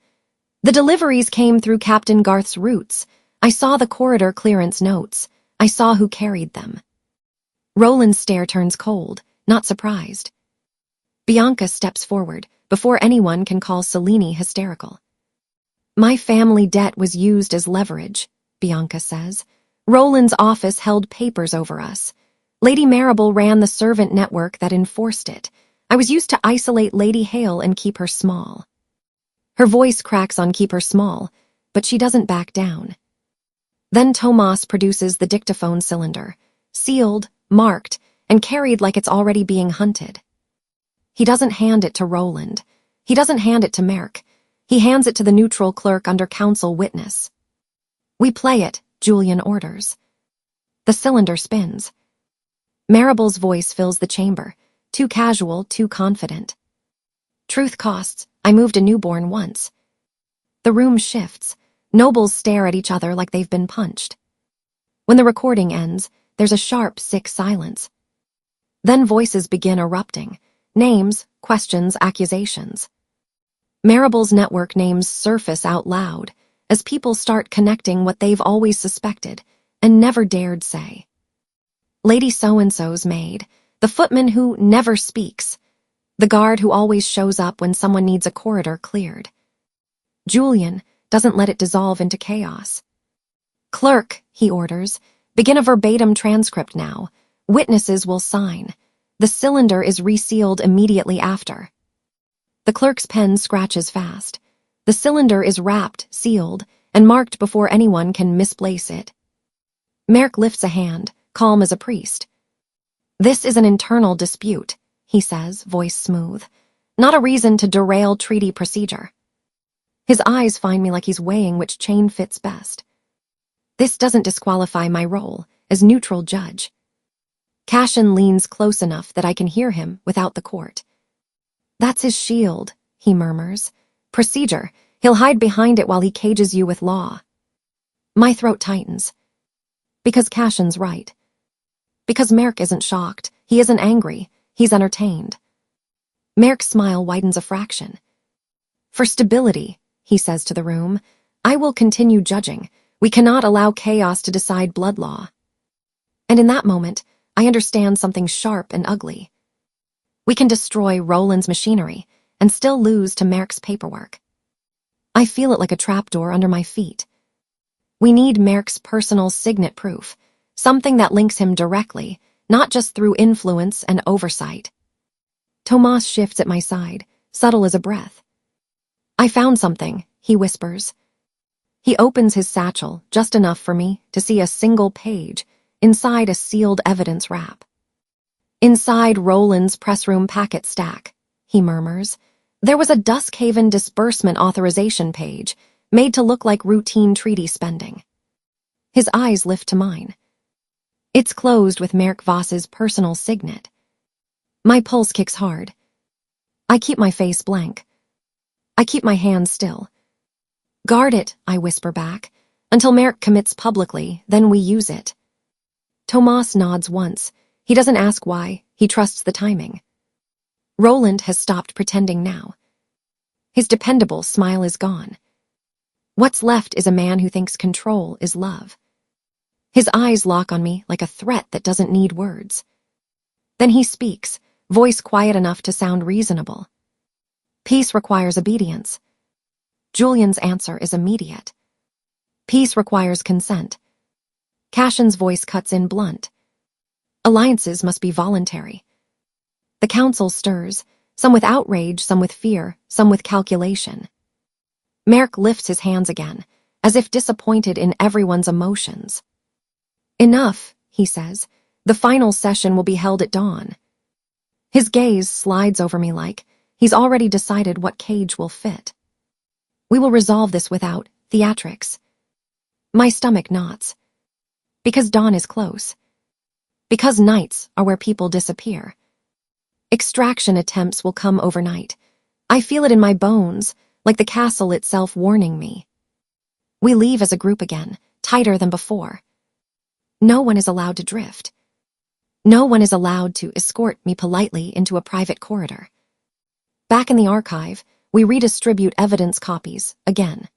The deliveries came through Captain Garth's roots. I saw the corridor clearance notes. I saw who carried them. Roland's stare turns cold, not surprised. Bianca steps forward, before anyone can call Selene hysterical. My family debt was used as leverage, Bianca says. Roland's office held papers over us. Lady Marable ran the servant network that enforced it. I was used to isolate Lady Hale and keep her small. Her voice cracks on keep her small, but she doesn't back down. Then Tomas produces the dictaphone cylinder, sealed, marked, and carried like it's already being hunted. He doesn't hand it to Roland. He doesn't hand it to Merrick. He hands it to the neutral clerk under council witness. We play it, Julian orders. The cylinder spins. Marable's voice fills the chamber, too casual, too confident. Truth costs, I moved a newborn once. The room shifts. Nobles stare at each other like they've been punched. When the recording ends, there's a sharp, sick silence. Then voices begin erupting. Names, questions, accusations. Marable's network names surface out loud as people start connecting what they've always suspected and never dared say. Lady So-and-so's maid, the footman who never speaks, the guard who always shows up when someone needs a corridor cleared. Julian doesn't let it dissolve into chaos. Clerk, he orders, begin a verbatim transcript now. Witnesses will sign. The cylinder is resealed immediately after. The clerk's pen scratches fast. The cylinder is wrapped, sealed, and marked before anyone can misplace it. Merrick lifts a hand, calm as a priest. This is an internal dispute, he says, voice smooth. Not a reason to derail treaty procedure. His eyes find me like he's weighing which chain fits best. This doesn't disqualify my role as neutral judge. Cashin leans close enough that I can hear him without the court. That's his shield, he murmurs. Procedure. He'll hide behind it while he cages you with law. My throat tightens. Because Cashin's right. Because Merrick isn't shocked. He isn't angry. He's entertained. Merrick's smile widens a fraction. For stability, he says to the room, I will continue judging. We cannot allow chaos to decide blood law. And in that moment, I understand something sharp and ugly. We can destroy Roland's machinery and still lose to Merrick's paperwork. I feel it like a trapdoor under my feet. We need Merrick's personal signet proof, something that links him directly, not just through influence and oversight. Tomas shifts at my side, subtle as a breath. I found something, he whispers. He opens his satchel just enough for me to see a single page inside a sealed evidence wrap. Inside Roland's pressroom packet stack, he murmurs, there was a Duskhaven disbursement authorization page made to look like routine treaty spending. His eyes lift to mine. It's closed with Merrick Voss's personal signet. My pulse kicks hard. I keep my face blank. I keep my hands still. Guard it, I whisper back, until Merrick commits publicly, then we use it. Tomas nods once. He doesn't ask why. He trusts the timing. Roland has stopped pretending now. His dependable smile is gone. What's left is a man who thinks control is love. His eyes lock on me like a threat that doesn't need words. Then he speaks, voice quiet enough to sound reasonable. Peace requires obedience. Julian's answer is immediate. Peace requires consent. Cashin's voice cuts in blunt. Alliances must be voluntary. The council stirs, some with outrage, some with fear, some with calculation. Merrick lifts his hands again, as if disappointed in everyone's emotions. Enough, he says. The final session will be held at dawn. His gaze slides over me like he's already decided what cage will fit. We will resolve this without theatrics. My stomach knots. Because dawn is close. Because nights are where people disappear. Extraction attempts will come overnight. I feel it in my bones, like the castle itself warning me. We leave as a group again, tighter than before. No one is allowed to drift. No one is allowed to escort me politely into a private corridor. Back in the archive, we redistribute evidence copies, again.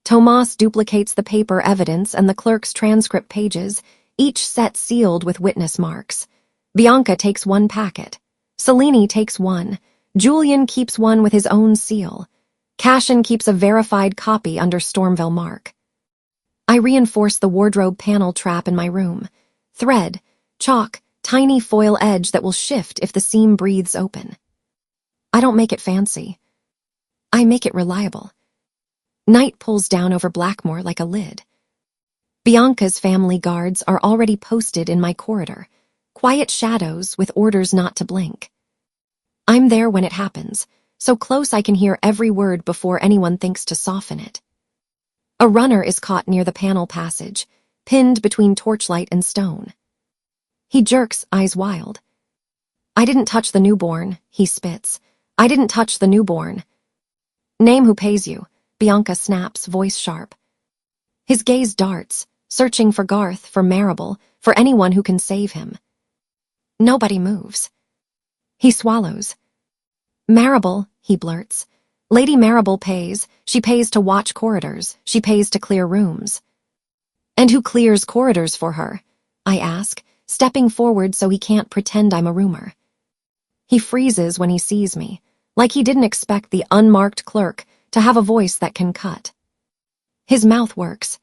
Tomas duplicates the paper evidence and the clerk's transcript pages, each set sealed with witness marks. Bianca takes one packet. Selene takes one. Julian keeps one with his own seal. Cashin keeps a verified copy under Stormville mark. I reinforce the wardrobe panel trap in my room. Thread, chalk, tiny foil edge that will shift if the seam breathes open. I don't make it fancy. I make it reliable. Night pulls down over Blackmore like a lid. Bianca's family guards are already posted in my corridor, quiet shadows with orders not to blink. I'm there when it happens, so close I can hear every word before anyone thinks to soften it. A runner is caught near the panel passage, pinned between torchlight and stone. He jerks, eyes wild. I didn't touch the newborn, he spits. I didn't touch the newborn. Name who pays you, Bianca snaps, voice sharp. His gaze darts, searching for Garth, for Marable, for anyone who can save him. Nobody moves. He swallows. Marable, he blurts. Lady Marable pays. She pays to watch corridors. She pays to clear rooms. And who clears corridors for her? I ask, stepping forward so he can't pretend I'm a rumor. He freezes when he sees me, like he didn't expect the unmarked clerk to have a voice that can cut. His mouth works.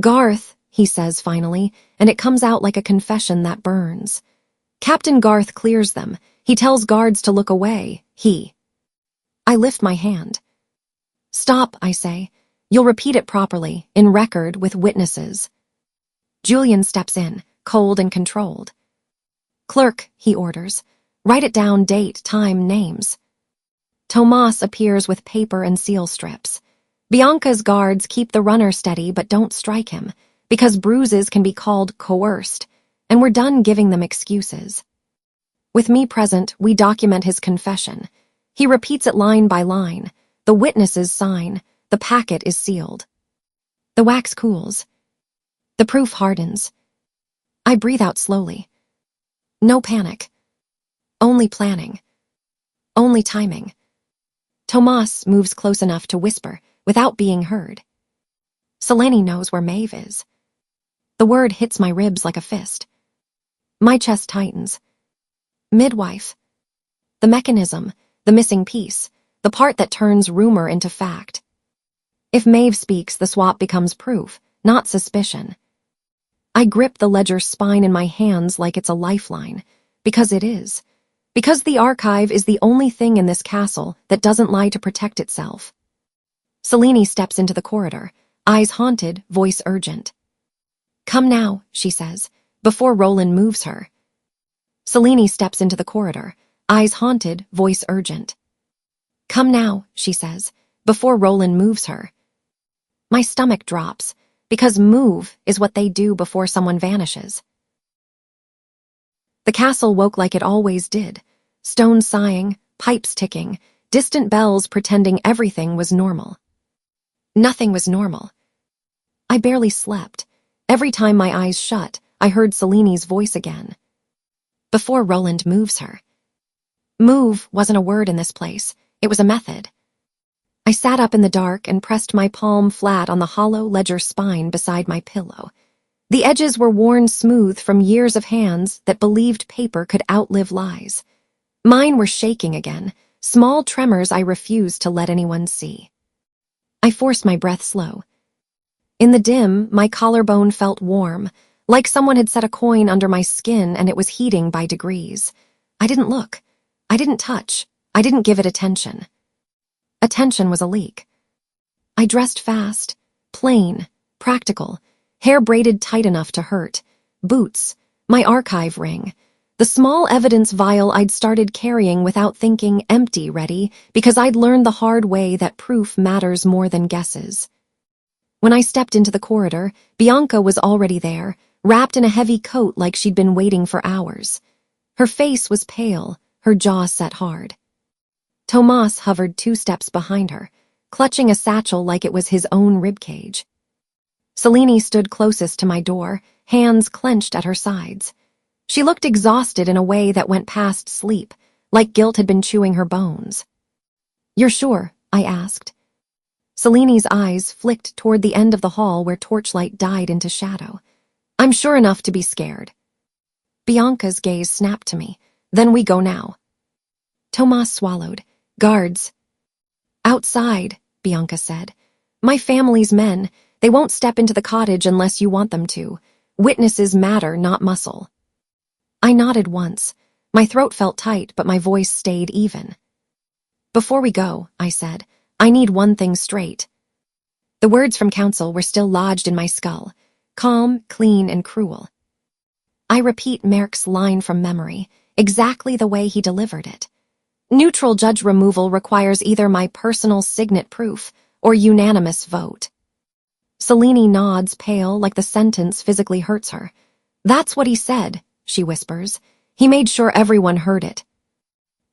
Garth, he says finally, and it comes out like a confession that burns. Captain Garth clears them. He tells guards to look away. I lift my hand. Stop, I say. You'll repeat it properly, in record, with witnesses. Julian steps in, cold and controlled. Clerk, he orders. Write it down, date, time, names. Tomas appears with paper and seal strips. Bianca's guards keep the runner steady but don't strike him, because bruises can be called coerced. and we're done giving them excuses. With me present, we document his confession. He repeats it line by line. The witnesses sign. The packet is sealed. The wax cools. The proof hardens. I breathe out slowly. No panic. Only planning. Only timing. Tomas moves close enough to whisper without being heard. Selene knows where Maeve is. The word hits my ribs like a fist. My chest tightens. Midwife. The mechanism, the missing piece, the part that turns rumor into fact. If Maeve speaks, the swap becomes proof, not suspicion. I grip the ledger's spine in my hands like it's a lifeline, because it is. Because the archive is the only thing in this castle that doesn't lie to protect itself. Selene steps into the corridor, eyes haunted, voice urgent. Come now, she says, before Roland moves her. Selene steps into the corridor, eyes haunted, voice urgent. Come now, she says, before Roland moves her. My stomach drops, because move is what they do before someone vanishes. The castle woke like it always did, stones sighing, pipes ticking, distant bells pretending everything was normal. Nothing was normal. I barely slept. Every time my eyes shut, I heard Selene's voice again. Before Roland moves her. Move wasn't a word in this place. It was a method. I sat up in the dark and pressed my palm flat on the hollow ledger spine beside my pillow. The edges were worn smooth from years of hands that believed paper could outlive lies. Mine were shaking again, small tremors I refused to let anyone see. I forced my breath slow. In the dim, my collarbone felt warm, like someone had set a coin under my skin and it was heating by degrees. I didn't look. I didn't touch. I didn't give it attention. Attention was a leak. I dressed fast, plain, practical, hair braided tight enough to hurt, boots, my archive ring, the small evidence vial I'd started carrying without thinking empty ready because I'd learned the hard way that proof matters more than guesses. When I stepped into the corridor, Bianca was already there, wrapped in a heavy coat like she'd been waiting for hours. Her face was pale, her jaw set hard. Tomas hovered 2 steps behind her, clutching a satchel like it was his own ribcage. Selene stood closest to my door, hands clenched at her sides. She looked exhausted in a way that went past sleep, like guilt had been chewing her bones. "You're sure?" I asked. Selene's eyes flicked toward the end of the hall where torchlight died into shadow. "I'm sure enough to be scared." Bianca's gaze snapped to me. "Then we go now." Tomas swallowed. "Guards." "Outside," Bianca said. "My family's men. They won't step into the cottage unless you want them to. Witnesses matter, not muscle." I nodded once. My throat felt tight, but my voice stayed even. "Before we go," I said, "I need one thing straight." The words from counsel were still lodged in my skull, calm, clean, and cruel. I repeat Merck's line from memory, exactly the way he delivered it. Neutral judge removal requires either my personal signet proof or unanimous vote. Selene nods, pale, like the sentence physically hurts her. "That's what he said," she whispers. "He made sure everyone heard it."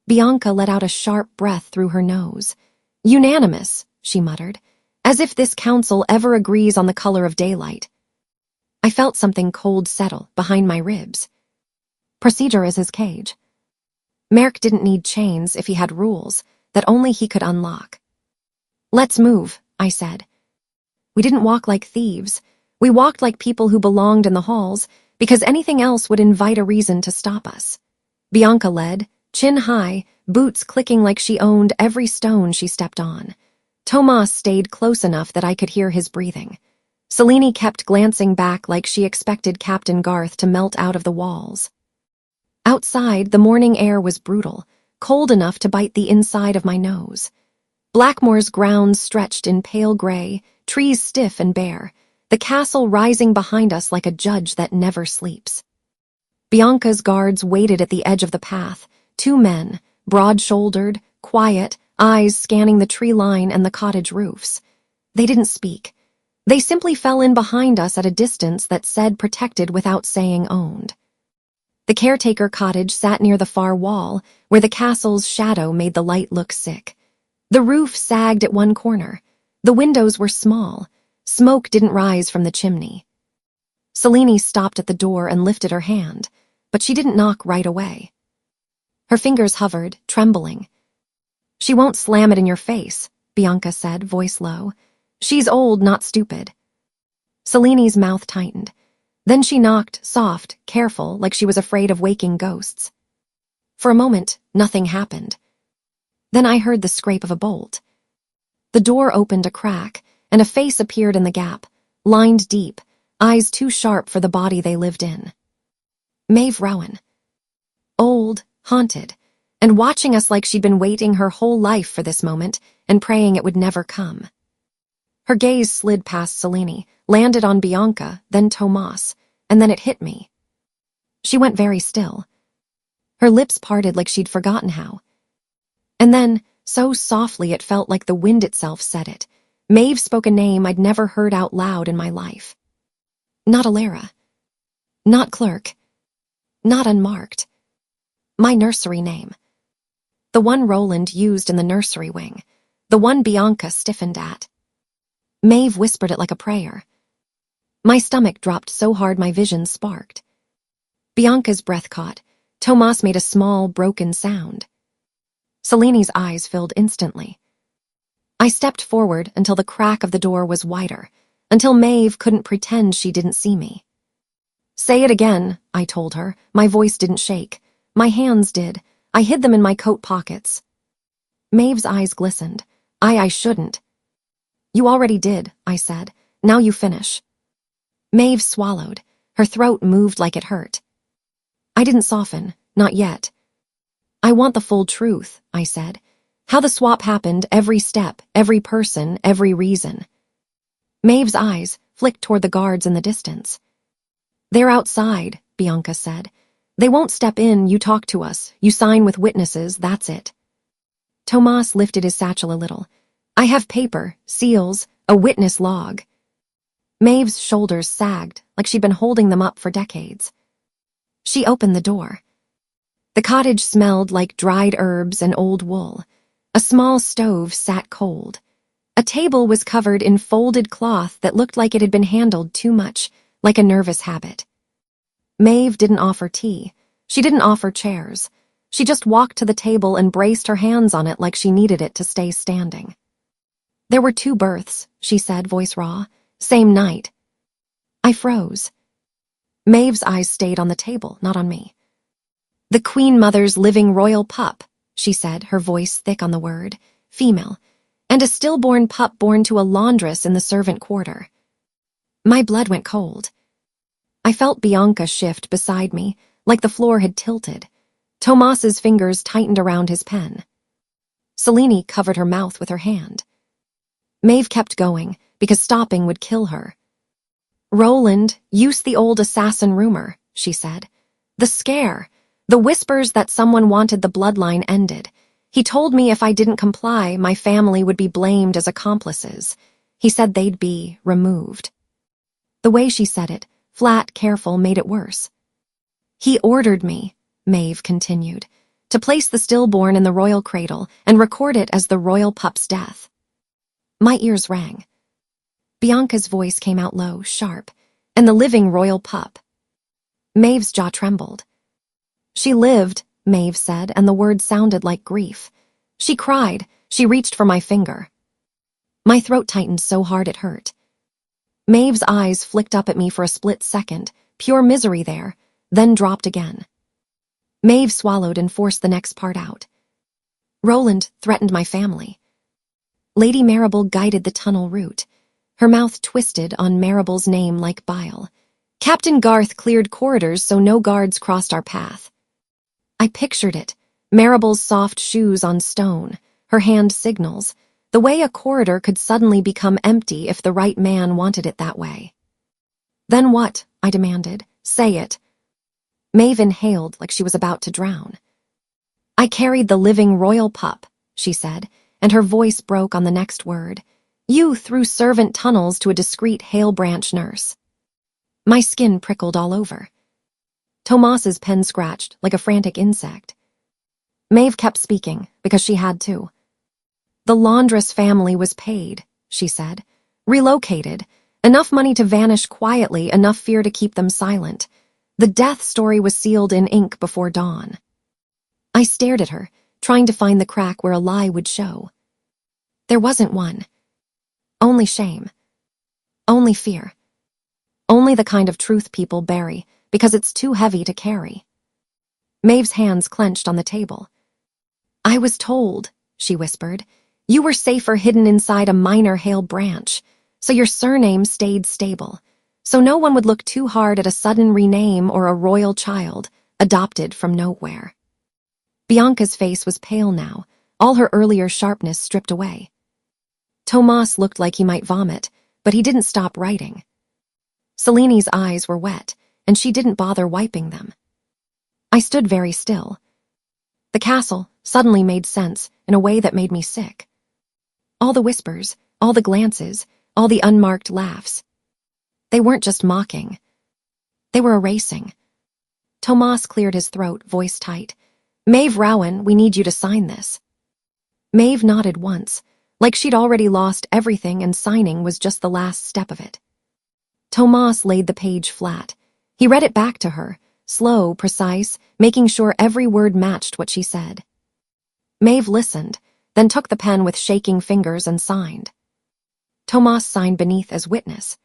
Bianca let out a sharp breath through her nose. "Unanimous," she muttered, "as if this council ever agrees on the color of daylight." I felt something cold settle behind my ribs. Procedure is his cage. Merck didn't need chains if he had rules that only he could unlock. "Let's move," I said. We didn't walk like thieves. We walked like people who belonged in the halls, because anything else would invite a reason to stop us. Bianca led, chin high, boots clicking like she owned every stone she stepped on. Tomas stayed close enough that I could hear his breathing. Selene kept glancing back like she expected Captain Garth to melt out of the walls. Outside, the morning air was brutal, cold enough to bite the inside of my nose. Blackmore's grounds stretched in pale gray, trees stiff and bare, the castle rising behind us like a judge that never sleeps. Bianca's guards waited at the edge of the path, 2 men, broad-shouldered, quiet, eyes scanning the tree line and the cottage roofs. They didn't speak. They simply fell in behind us at a distance that said protected without saying owned. The caretaker cottage sat near the far wall, where the castle's shadow made the light look sick. The roof sagged at one corner. The windows were small. Smoke didn't rise from the chimney. Selene stopped at the door and lifted her hand, but she didn't knock right away. Her fingers hovered, trembling. "She won't slam it in your face," Bianca said, voice low. "She's old, not stupid." Selene's mouth tightened. Then she knocked, soft, careful, like she was afraid of waking ghosts. For a moment, nothing happened. Then I heard the scrape of a bolt. The door opened a crack, and a face appeared in the gap, lined deep, eyes too sharp for the body they lived in. Maeve Rowan. Old, haunted, and watching us like she'd been waiting her whole life for this moment and praying it would never come. Her gaze slid past Selene, landed on Bianca, then Tomas, and then it hit me. She went very still. Her lips parted like she'd forgotten how. And then, so softly it felt like the wind itself said it, Maeve spoke a name I'd never heard out loud in my life. Not Alara. Not Clerk. Not Unmarked. My nursery name. The one Roland used in the nursery wing. The one Bianca stiffened at. Maeve whispered it like a prayer. My stomach dropped so hard my vision sparked. Bianca's breath caught. Tomas made a small, broken sound. Selene's eyes filled instantly. I stepped forward until the crack of the door was wider, until Maeve couldn't pretend she didn't see me. "Say it again," I told her. My voice didn't shake. My hands did. I hid them in my coat pockets. Maeve's eyes glistened. I shouldn't." "You already did," I said. "Now you finish." Maeve swallowed. Her throat moved like it hurt. I didn't soften, not yet. "I want the full truth," I said. "How the swap happened, every step, every person, every reason." Maeve's eyes flicked toward the guards in the distance. "They're outside," Bianca said. "They won't step in, you talk to us, you sign with witnesses, that's it." Tomas lifted his satchel a little. "I have paper, seals, a witness log." Maeve's shoulders sagged, like she'd been holding them up for decades. She opened the door. The cottage smelled like dried herbs and old wool. A small stove sat cold. A table was covered in folded cloth that looked like it had been handled too much, like a nervous habit. Maeve didn't offer tea. She didn't offer chairs. She just walked to the table and braced her hands on it like she needed it to stay standing. "There were 2 births," she said, voice raw. "Same night." I froze. Maeve's eyes stayed on the table, not on me. "The Queen Mother's living royal pup," she said, her voice thick on the word, female, "and a stillborn pup born to a laundress in the servant quarter." My blood went cold. I felt Bianca shift beside me, like the floor had tilted. Tomas's fingers tightened around his pen. Selene covered her mouth with her hand. Maeve kept going, because stopping would kill her. "Roland used the old assassin rumor," she said. "The scare, the whispers that someone wanted the bloodline ended. He told me if I didn't comply, my family would be blamed as accomplices. He said they'd be removed." The way she said it, flat, careful, made it worse. "He ordered me," Maeve continued, "to place the stillborn in the royal cradle and record it as the royal pup's death." My ears rang. Bianca's voice came out low, sharp, "and the living royal pup." Maeve's jaw trembled. "She lived," Maeve said, and the words sounded like grief. "She cried. She reached for my finger." My throat tightened so hard it hurt. Maeve's eyes flicked up at me for a split second, pure misery there, then dropped again. Maeve swallowed and forced the next part out. "Roland threatened my family." Lady Marable guided the tunnel route. Her mouth twisted on Marable's name like bile. "Captain Garth cleared corridors so no guards crossed our path." I pictured it, Marable's soft shoes on stone, her hand signals, the way a corridor could suddenly become empty if the right man wanted it that way. "Then what?" I demanded. "Say it." Maeve inhaled like she was about to drown. "I carried the living royal pup," she said, and her voice broke on the next word. "You threw servant tunnels to a discreet Hale Branch nurse." My skin prickled all over. Tomas's pen scratched like a frantic insect. Maeve kept speaking, because she had to. The laundress family was paid, she said. Relocated. Enough money to vanish quietly, enough fear to keep them silent. The death story was sealed in ink before dawn. I stared at her, trying to find the crack where a lie would show. There wasn't one. Only shame. Only fear. Only the kind of truth people bury, because it's too heavy to carry. Maeve's hands clenched on the table. I was told, she whispered, you were safer hidden inside a minor Hale branch, so your surname stayed stable, so no one would look too hard at a sudden rename or a royal child, adopted from nowhere. Bianca's face was pale now, all her earlier sharpness stripped away. Tomas looked like he might vomit, but he didn't stop writing. Seleni's eyes were wet, and she didn't bother wiping them. I stood very still. The castle suddenly made sense in a way that made me sick. All the whispers, all the glances, all the unmarked laughs. They weren't just mocking. They were erasing. Tomas cleared his throat, voice tight. Maeve Rowan, we need you to sign this. Maeve nodded once, like she'd already lost everything and signing was just the last step of it. Tomas laid the page flat. He read it back to her, slow, precise, making sure every word matched what she said. Maeve listened, then took the pen with shaking fingers and signed. Tomas signed beneath as witness.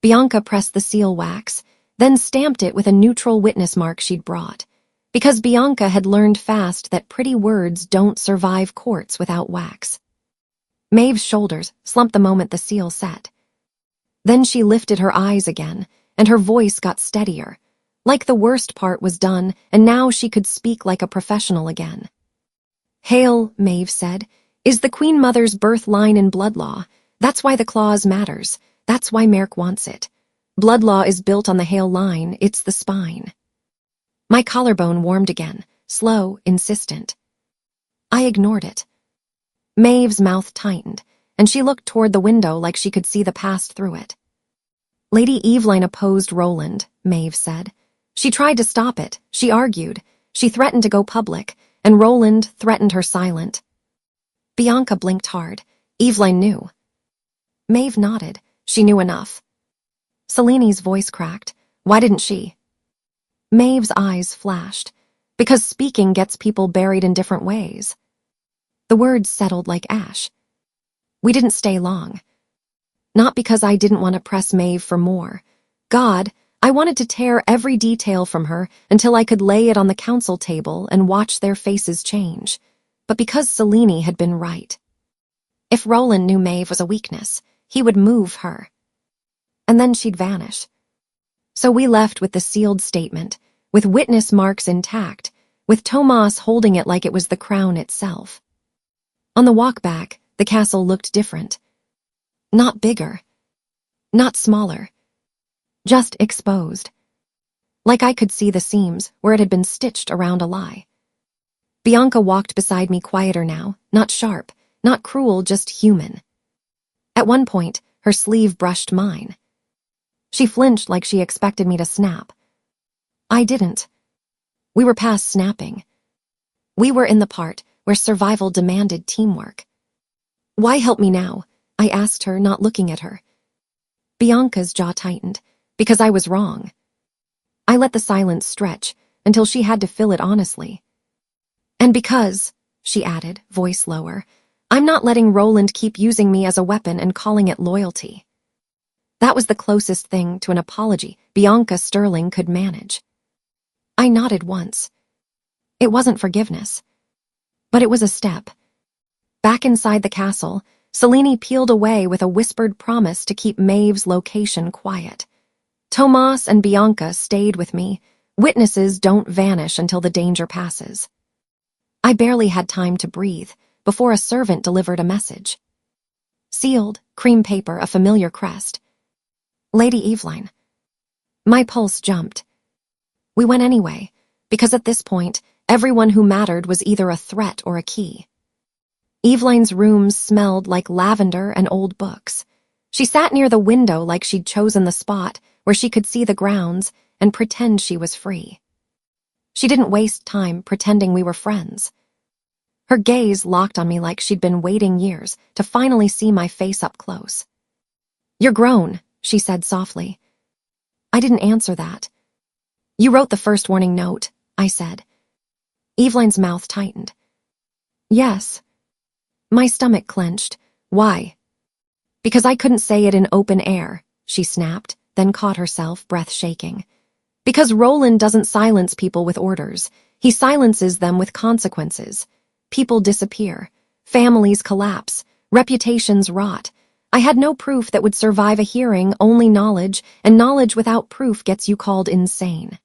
Bianca pressed the seal wax, then stamped it with a neutral witness mark she'd brought, because Bianca had learned fast that pretty words don't survive courts without wax. Maeve's shoulders slumped the moment the seal set. Then she lifted her eyes again, and her voice got steadier, like the worst part was done, and now she could speak like a professional again. Hale, Maeve said, is the Queen Mother's birth line in blood law. That's why the clause matters. That's why Merrick wants it. Blood law is built on the Hale line, it's the spine. My collarbone warmed again, slow, insistent. I ignored it. Maeve's mouth tightened, and she looked toward the window like she could see the past through it. Lady Eveline opposed Roland, Maeve said. She tried to stop it, she argued, she threatened to go public, and Roland threatened her silent. Bianca blinked hard. Eveline knew. Maeve nodded. She knew enough. Seleni's voice cracked. Why didn't she? Maeve's eyes flashed. Because speaking gets people buried in different ways. The words settled like ash. We didn't stay long. Not because I didn't want to press Maeve for more. God, I wanted to tear every detail from her until I could lay it on the council table and watch their faces change. But because Selene had been right. If Roland knew Maeve was a weakness, he would move her. And then she'd vanish. So we left with the sealed statement, with witness marks intact, with Tomas holding it like it was the crown itself. On the walk back, the castle looked different. Not bigger. Not smaller. Just exposed. Like I could see the seams where it had been stitched around a lie. Bianca walked beside me quieter now, not sharp, not cruel, just human. At one point, her sleeve brushed mine. She flinched like she expected me to snap. I didn't. We were past snapping. We were in the part where survival demanded teamwork. Why help me now? I asked her, not looking at her. Bianca's jaw tightened, because I was wrong. I let the silence stretch until she had to fill it honestly. And because, she added, voice lower, I'm not letting Roland keep using me as a weapon and calling it loyalty. That was the closest thing to an apology Bianca Sterling could manage. I nodded once. It wasn't forgiveness. But it was a step. Back inside the castle, Selene peeled away with a whispered promise to keep Maeve's location quiet. Tomas and Bianca stayed with me. Witnesses don't vanish until the danger passes. I barely had time to breathe before a servant delivered a message. Sealed, cream paper, a familiar crest. Lady Eveline. My pulse jumped. We went anyway, because at this point, everyone who mattered was either a threat or a key. Eveline's rooms smelled like lavender and old books. She sat near the window like she'd chosen the spot where she could see the grounds, and pretend she was free. She didn't waste time pretending we were friends. Her gaze locked on me like she'd been waiting years to finally see my face up close. "You're grown," she said softly. I didn't answer that. "You wrote the first warning note," I said. Eveline's mouth tightened. "Yes." My stomach clenched. "Why?" "Because I couldn't say it in open air," she snapped, then caught herself, breath shaking. "Because Roland doesn't silence people with orders. He silences them with consequences. People disappear. Families collapse. Reputations rot. I had no proof that would survive a hearing, only knowledge, and knowledge without proof gets you called insane."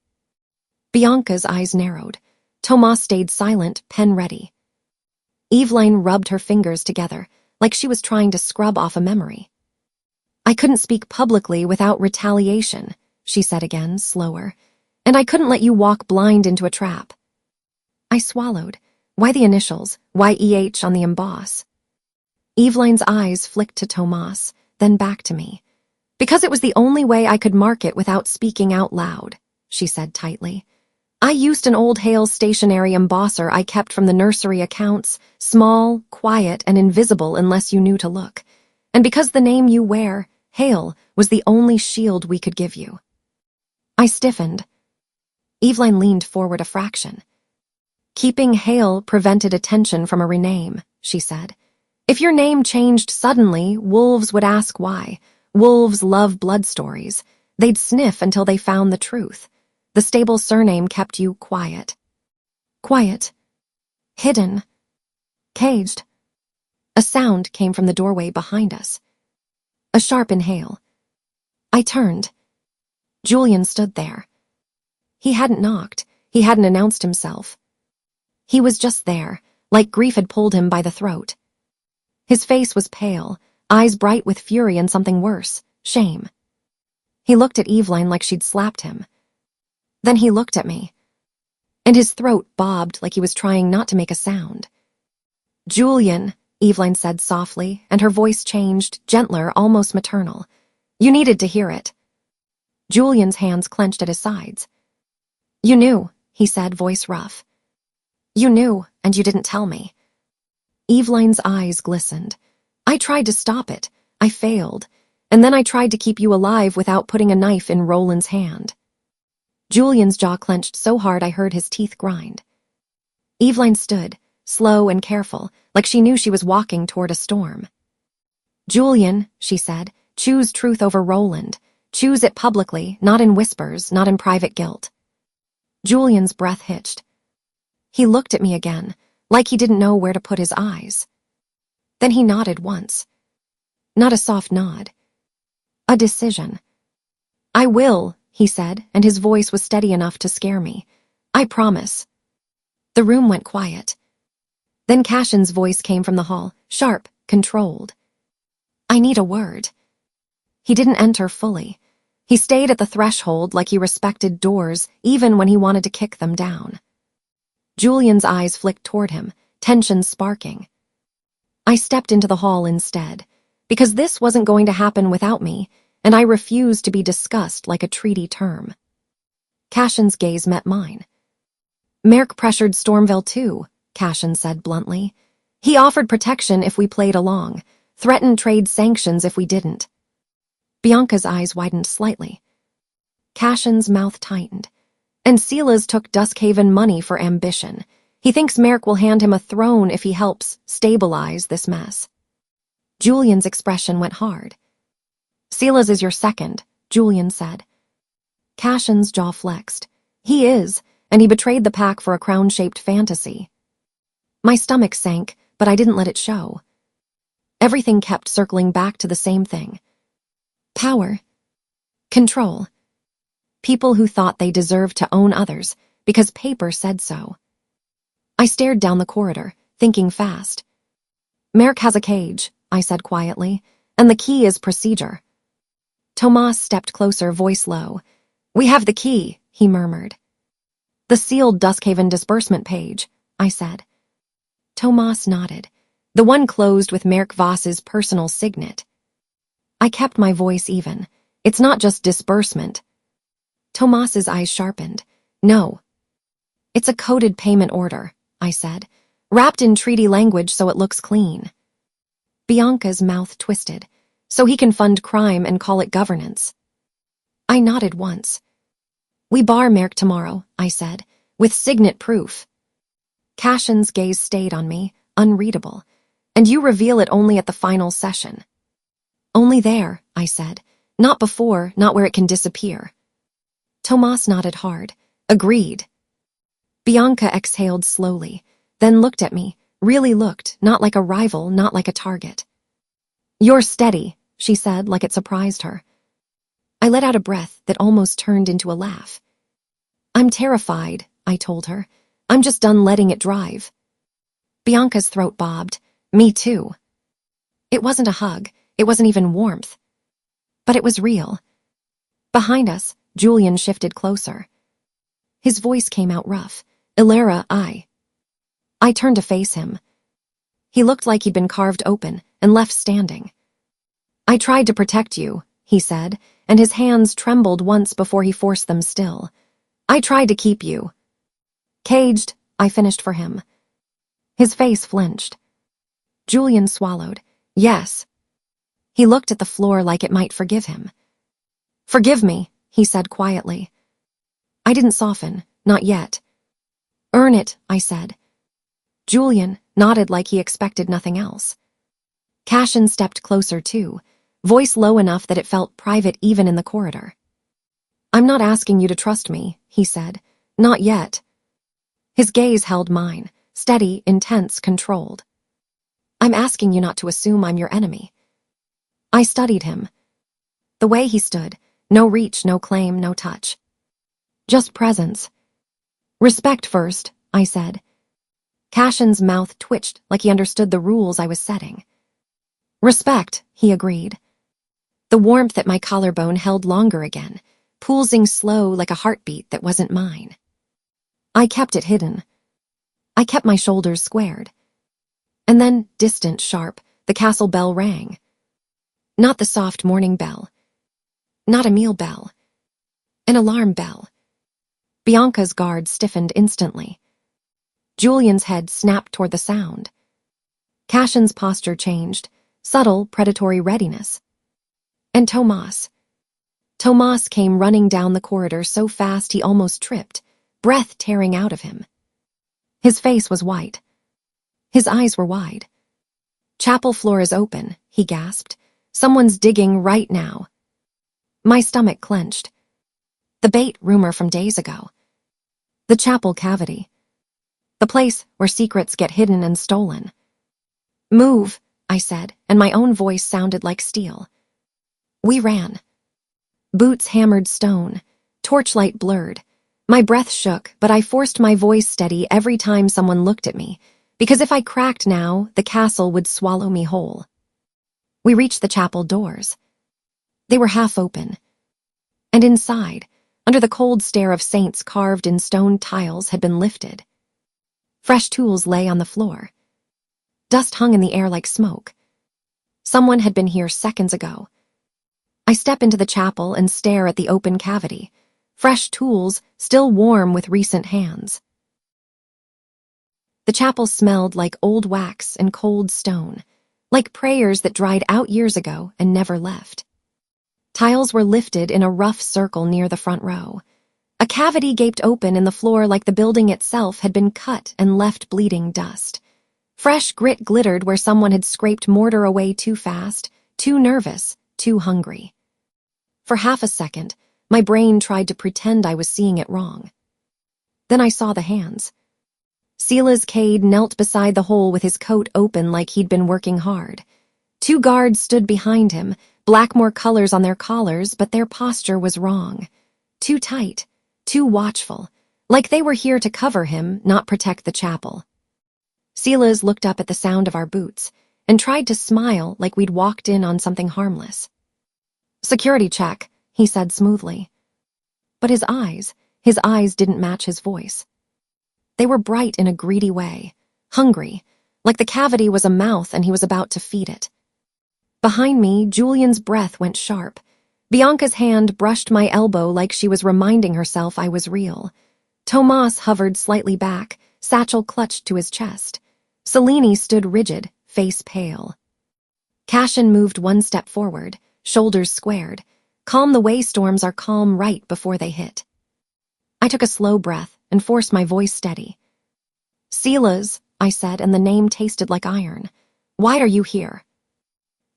Bianca's eyes narrowed. Tomas stayed silent, pen ready. Eveline rubbed her fingers together, like she was trying to scrub off a memory. "I couldn't speak publicly without retaliation," she said again, slower. "And I couldn't let you walk blind into a trap." I swallowed. Why the initials? Why EH on the emboss? Eveline's eyes flicked to Tomas, then back to me. "Because it was the only way I could mark it without speaking out loud," she said tightly. "I used an old Hale stationery embosser I kept from the nursery accounts, small, quiet, and invisible unless you knew to look. And because the name you wear, Hale, was the only shield we could give you." I stiffened. Eveline leaned forward a fraction. "Keeping Hale prevented attention from a rename," she said. "If your name changed suddenly, wolves would ask why. Wolves love blood stories. They'd sniff until they found the truth. The stable surname kept you quiet." Quiet. Hidden. Caged. A sound came from the doorway behind us. A sharp inhale. I turned. Julian stood there. He hadn't knocked. He hadn't announced himself. He was just there, like grief had pulled him by the throat. His face was pale, eyes bright with fury and something worse, shame. He looked at Eveline like she'd slapped him. Then he looked at me, and his throat bobbed like he was trying not to make a sound. "Julian," Eveline said softly, and her voice changed, gentler, almost maternal. "You needed to hear it." Julian's hands clenched at his sides. "You knew," he said, voice rough. "You knew, and you didn't tell me." Eveline's eyes glistened. "I tried to stop it. I failed. And then I tried to keep you alive without putting a knife in Roland's hand." Julian's jaw clenched so hard I heard his teeth grind. Eveline stood, slow and careful, like she knew she was walking toward a storm. "Julian," she said, "choose truth over Roland. Choose it publicly, not in whispers, not in private guilt." Julian's breath hitched. He looked at me again, like he didn't know where to put his eyes. Then he nodded once. Not a soft nod. A decision. "I will," he said, and his voice was steady enough to scare me. "I promise." The room went quiet. Then Cashin's voice came from the hall, sharp, controlled. "I need a word." He didn't enter fully. He stayed at the threshold like he respected doors, even when he wanted to kick them down. Julian's eyes flicked toward him, tension sparking. I stepped into the hall instead, because this wasn't going to happen without me, and I refused to be discussed like a treaty term. Cashin's gaze met mine. "Merrick pressured Stormville too," Cashin said bluntly. "He offered protection if we played along, threatened trade sanctions if we didn't." Bianca's eyes widened slightly. Cashin's mouth tightened. "And Silas took Duskhaven money for ambition. He thinks Merrick will hand him a throne if he helps stabilize this mess." Julian's expression went hard. "Silas is your second," Julian said. Cashin's jaw flexed. "He is, and he betrayed the pack for a crown-shaped fantasy." My stomach sank, but I didn't let it show. Everything kept circling back to the same thing. Power. Control. People who thought they deserved to own others because paper said so. I stared down the corridor, thinking fast. "Merrick has a cage," I said quietly, "and the key is procedure." Tomas stepped closer, voice low. "We have the key," he murmured. "The sealed Duskhaven disbursement page," I said. Tomas nodded. "The one closed with Merrick Voss's personal signet." I kept my voice even. "It's not just disbursement." Tomas's eyes sharpened. No. It's a coded payment order, I said, wrapped in treaty language so it looks clean. Bianca's mouth twisted. So he can fund crime and call it governance. I nodded once. We bar Merck tomorrow, I said, with signet proof. Cashin's gaze stayed on me, unreadable. And you reveal it only at the final session. Only there, I said. Not before, not where it can disappear. Tomas nodded hard. Agreed. Bianca exhaled slowly, then looked at me, really looked, not like a rival, not like a target. You're steady, she said like it surprised her. I let out a breath that almost turned into a laugh. I'm terrified, I told her. I'm just done letting it drive. Bianca's throat bobbed. Me too. It wasn't a hug, it wasn't even warmth. But it was real. Behind us, Julian shifted closer. His voice came out rough. Ilara, I turned to face him. He looked like he'd been carved open and left standing. I tried to protect you, he said, and his hands trembled once before he forced them still. I tried to keep you. Caged, I finished for him. His face flinched. Julian swallowed. Yes. He looked at the floor like it might forgive him. Forgive me, he said quietly. I didn't soften, not yet. Earn it, I said. Julian nodded like he expected nothing else. Cashin stepped closer too, voice low enough that it felt private even in the corridor. I'm not asking you to trust me, he said. Not yet. His gaze held mine, steady, intense, controlled. I'm asking you not to assume I'm your enemy. I studied him. The way he stood, no reach, no claim, no touch. Just presence. Respect first, I said. Cashin's mouth twitched like he understood the rules I was setting. Respect, he agreed. The warmth at my collarbone held longer again, pulsing slow like a heartbeat that wasn't mine. I kept it hidden. I kept my shoulders squared. And then, distant, sharp, the castle bell rang. Not the soft morning bell. Not a meal bell. An alarm bell. Bianca's guard stiffened instantly. Julian's head snapped toward the sound. Cashin's posture changed, subtle, predatory readiness. And Tomas came running down the corridor so fast he almost tripped, breath tearing out of him. His face was white. His eyes were wide. Chapel floor is open, he gasped. Someone's digging right now. My stomach clenched. The bait rumor from days ago. The chapel cavity. The place where secrets get hidden and stolen. Move, I said, and my own voice sounded like steel. We ran. Boots hammered stone, torchlight blurred. My breath shook, but I forced my voice steady every time someone looked at me, because if I cracked now, the castle would swallow me whole. We reached the chapel doors. They were half open. And inside, under the cold stare of saints carved in stone tiles, had been lifted. Fresh tools lay on the floor. Dust hung in the air like smoke. Someone had been here seconds ago. I step into the chapel and stare at the open cavity. Fresh tools, still warm with recent hands. The chapel smelled like old wax and cold stone, like prayers that dried out years ago and never left. Tiles were lifted in a rough circle near the front row. A cavity gaped open in the floor like the building itself had been cut and left bleeding dust. Fresh grit glittered where someone had scraped mortar away too fast, too nervous, too hungry. For half a second, my brain tried to pretend I was seeing it wrong. Then I saw the hands. Silas Cade knelt beside the hole with his coat open like he'd been working hard. Two guards stood behind him, Blackmore colors on their collars, but their posture was wrong. Too tight, too watchful, like they were here to cover him, not protect the chapel. Silas looked up at the sound of our boots and tried to smile like we'd walked in on something harmless. Security check, he said smoothly. But his eyes didn't match his voice. They were bright in a greedy way, hungry, like the cavity was a mouth and he was about to feed it. Behind me, Julian's breath went sharp. Bianca's hand brushed my elbow like she was reminding herself I was real. Tomas hovered slightly back, satchel clutched to his chest. Selene stood rigid, face pale. Cashin moved one step forward, shoulders squared. Calm the way storms are calm right before they hit. I took a slow breath and forced my voice steady. Silas, I said, and the name tasted like iron. Why are you here?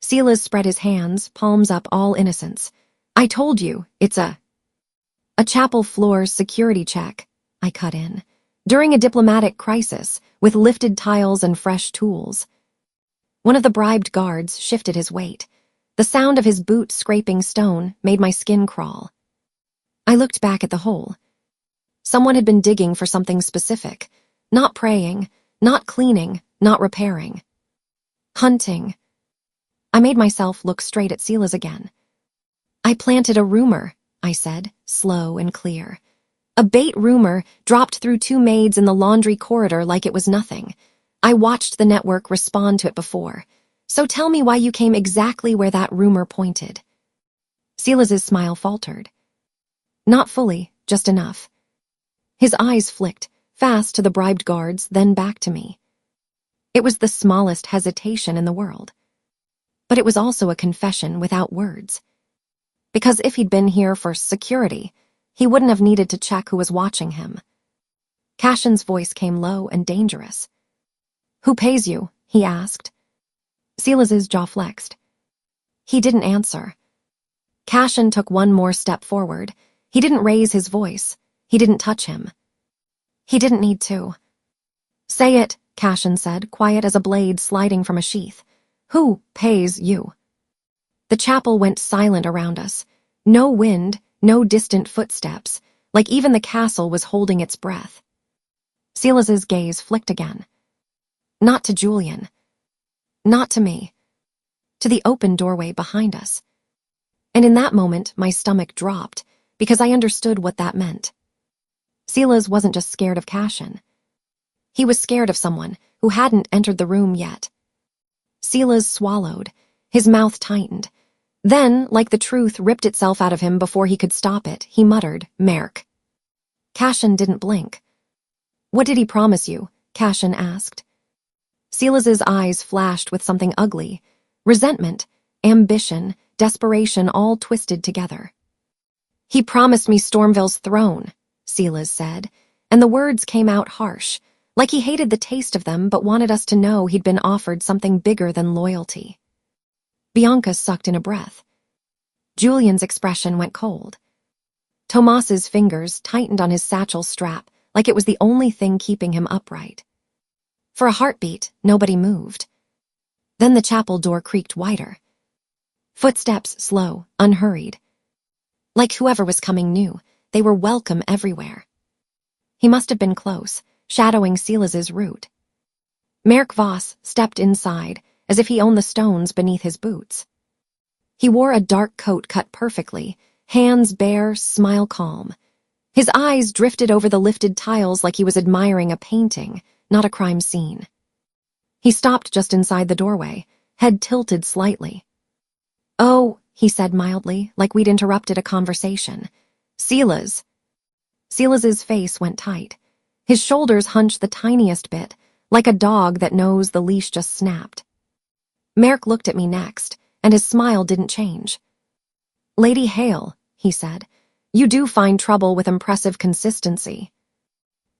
Silas spread his hands, palms up, all innocence. I told you, it's a chapel floor security check, I cut in. During a diplomatic crisis, with lifted tiles and fresh tools. One of the bribed guards shifted his weight. The sound of his boot scraping stone made my skin crawl. I looked back at the hole. Someone had been digging for something specific. Not praying, not cleaning, not repairing. Hunting. I made myself look straight at Silas again. I planted a rumor, I said, slow and clear. A bait rumor dropped through two maids in the laundry corridor like it was nothing. I watched the network respond to it before. So tell me why you came exactly where that rumor pointed. Silas's smile faltered. Not fully, just enough. His eyes flicked, fast to the bribed guards, then back to me. It was the smallest hesitation in the world. But it was also a confession without words. Because if he'd been here for security, he wouldn't have needed to check who was watching him. Cashin's voice came low and dangerous. Who pays you? He asked. Silas's jaw flexed. He didn't answer. Cashin took one more step forward. He didn't raise his voice. He didn't touch him. He didn't need to. Say it, Cashin said, quiet as a blade sliding from a sheath. Who pays you? The chapel went silent around us. No wind, no distant footsteps, like even the castle was holding its breath. Silas's gaze flicked again. Not to Julian. Not to me. To the open doorway behind us. And in that moment, my stomach dropped, because I understood what that meant. Silas wasn't just scared of Cashin. He was scared of someone who hadn't entered the room yet. Silas swallowed. His mouth tightened. Then, like the truth ripped itself out of him before he could stop it, he muttered, Merc. Cashin didn't blink. What did he promise you? Cashin asked. Silas's eyes flashed with something ugly. Resentment, ambition, desperation all twisted together. He promised me Stormville's throne, Silas said, and the words came out harsh, like he hated the taste of them but wanted us to know he'd been offered something bigger than loyalty. Bianca sucked in a breath. Julian's expression went cold. Tomas's fingers tightened on his satchel strap like it was the only thing keeping him upright. For a heartbeat, nobody moved. Then the chapel door creaked wider. Footsteps slow, unhurried. Like whoever was coming knew, they were welcome everywhere. He must have been close, shadowing Silas's route. Merc Voss stepped inside, as if he owned the stones beneath his boots. He wore a dark coat cut perfectly, hands bare, smile calm. His eyes drifted over the lifted tiles like he was admiring a painting, not a crime scene. He stopped just inside the doorway, head tilted slightly. Oh, he said mildly, like we'd interrupted a conversation. Silas. Silas's face went tight. His shoulders hunched the tiniest bit, like a dog that knows the leash just snapped. Merc looked at me next, and his smile didn't change. Lady Hale, he said, you do find trouble with impressive consistency.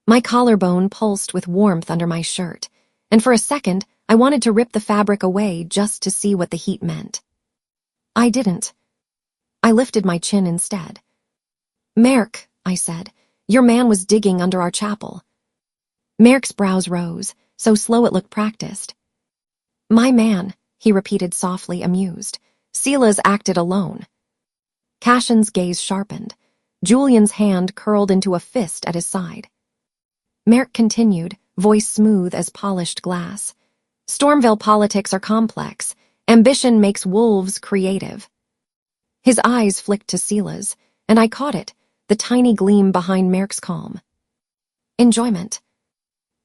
My collarbone pulsed with warmth under my shirt, and for a second I wanted to rip the fabric away just to see what the heat meant. I didn't. I lifted my chin instead. Merc, I said, your man was digging under our chapel. Merc's brows rose, so slow it looked practiced. My man, he repeated softly, amused. Silas acted alone. Cashin's gaze sharpened. Julian's hand curled into a fist at his side. Merc continued, voice smooth as polished glass. Stormville politics are complex. Ambition makes wolves creative. His eyes flicked to Silas, and I caught it, the tiny gleam behind Merc's calm. Enjoyment.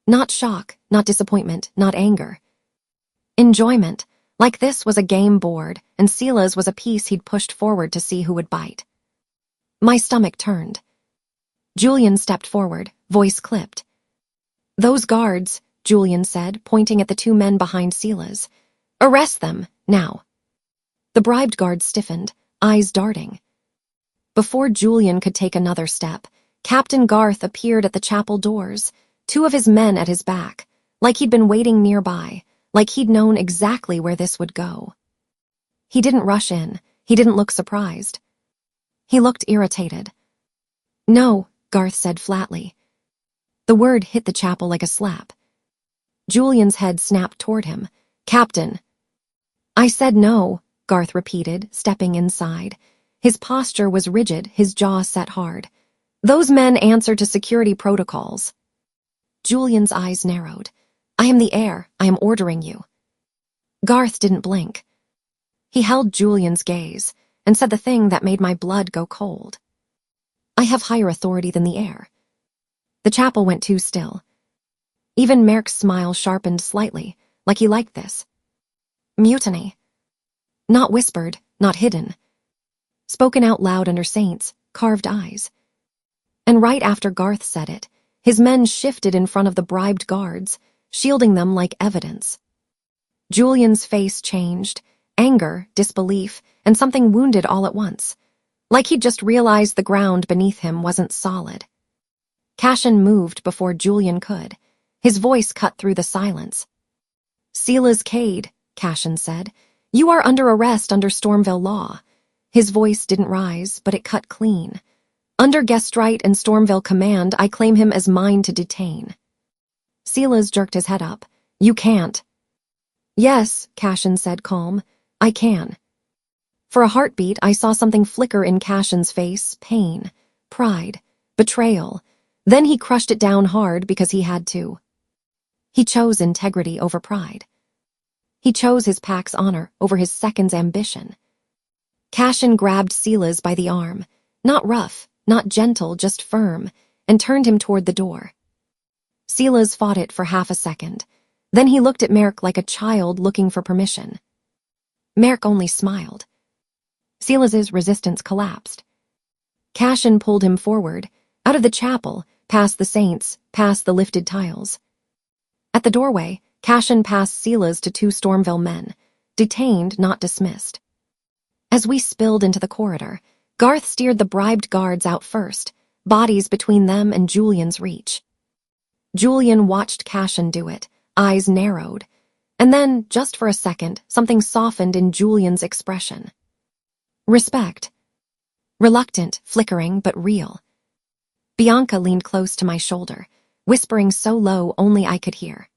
Not shock, not disappointment, not anger. Enjoyment, Like this was a game board, and Sila's was a piece he'd pushed forward to see who would bite. My stomach turned. Julian stepped forward, voice clipped. "Those guards," Julian said, pointing at the two men behind Sila's. "Arrest them, now." The bribed guards stiffened, eyes darting. Before Julian could take another step, Captain Garth appeared at the chapel doors, two of his men at his back, like he'd been waiting nearby, like he'd known exactly where this would go. He didn't rush in, he didn't look surprised. He looked irritated. "No," Garth said flatly. The word hit the chapel like a slap. Julian's head snapped toward him. "Captain." "I said no," Garth repeated, stepping inside. His posture was rigid, his jaw set hard. "Those men answer to security protocols." Julian's eyes narrowed. "I am the heir. I am ordering you." Garth didn't blink. He held Julian's gaze and said the thing that made my blood go cold. "I have higher authority than the heir." The chapel went too still. Even Merrick's smile sharpened slightly, like he liked this. Mutiny. Not whispered, not hidden. Spoken out loud under saints, carved eyes. And right after Garth said it, his men shifted in front of the bribed guards, shielding them like evidence. Julian's face changed, anger, disbelief, and something wounded all at once, like he'd just realized the ground beneath him wasn't solid. Cashin moved before Julian could. His voice cut through the silence. "Sila's Cade," Cashin said. "You are under arrest under Stormville law." His voice didn't rise, but it cut clean. "Under Gestright and Stormville command, I claim him as mine to detain." Sila's jerked his head up. "You can't." "Yes," Cashin said, calm. "I can." For a heartbeat, I saw something flicker in Cashin's face, pain, pride, betrayal. Then he crushed it down hard because he had to. He chose integrity over pride. He chose his pack's honor over his second's ambition. Cashin grabbed Sila's by the arm, not rough, not gentle, just firm, and turned him toward the door. Sila's fought it for half a second. Then he looked at Merrick like a child looking for permission. Merrick only smiled. Silas's resistance collapsed. Cashin pulled him forward, out of the chapel, past the saints, past the lifted tiles. At the doorway, Cashin passed Sila's to two Stormville men, detained, not dismissed. As we spilled into the corridor, Garth steered the bribed guards out first, bodies between them and Julian's reach. Julian watched Cashin do it, eyes narrowed, and then, just for a second, something softened in Julian's expression. Respect. Reluctant, flickering, but real. Bianca leaned close to my shoulder, whispering so low only I could hear.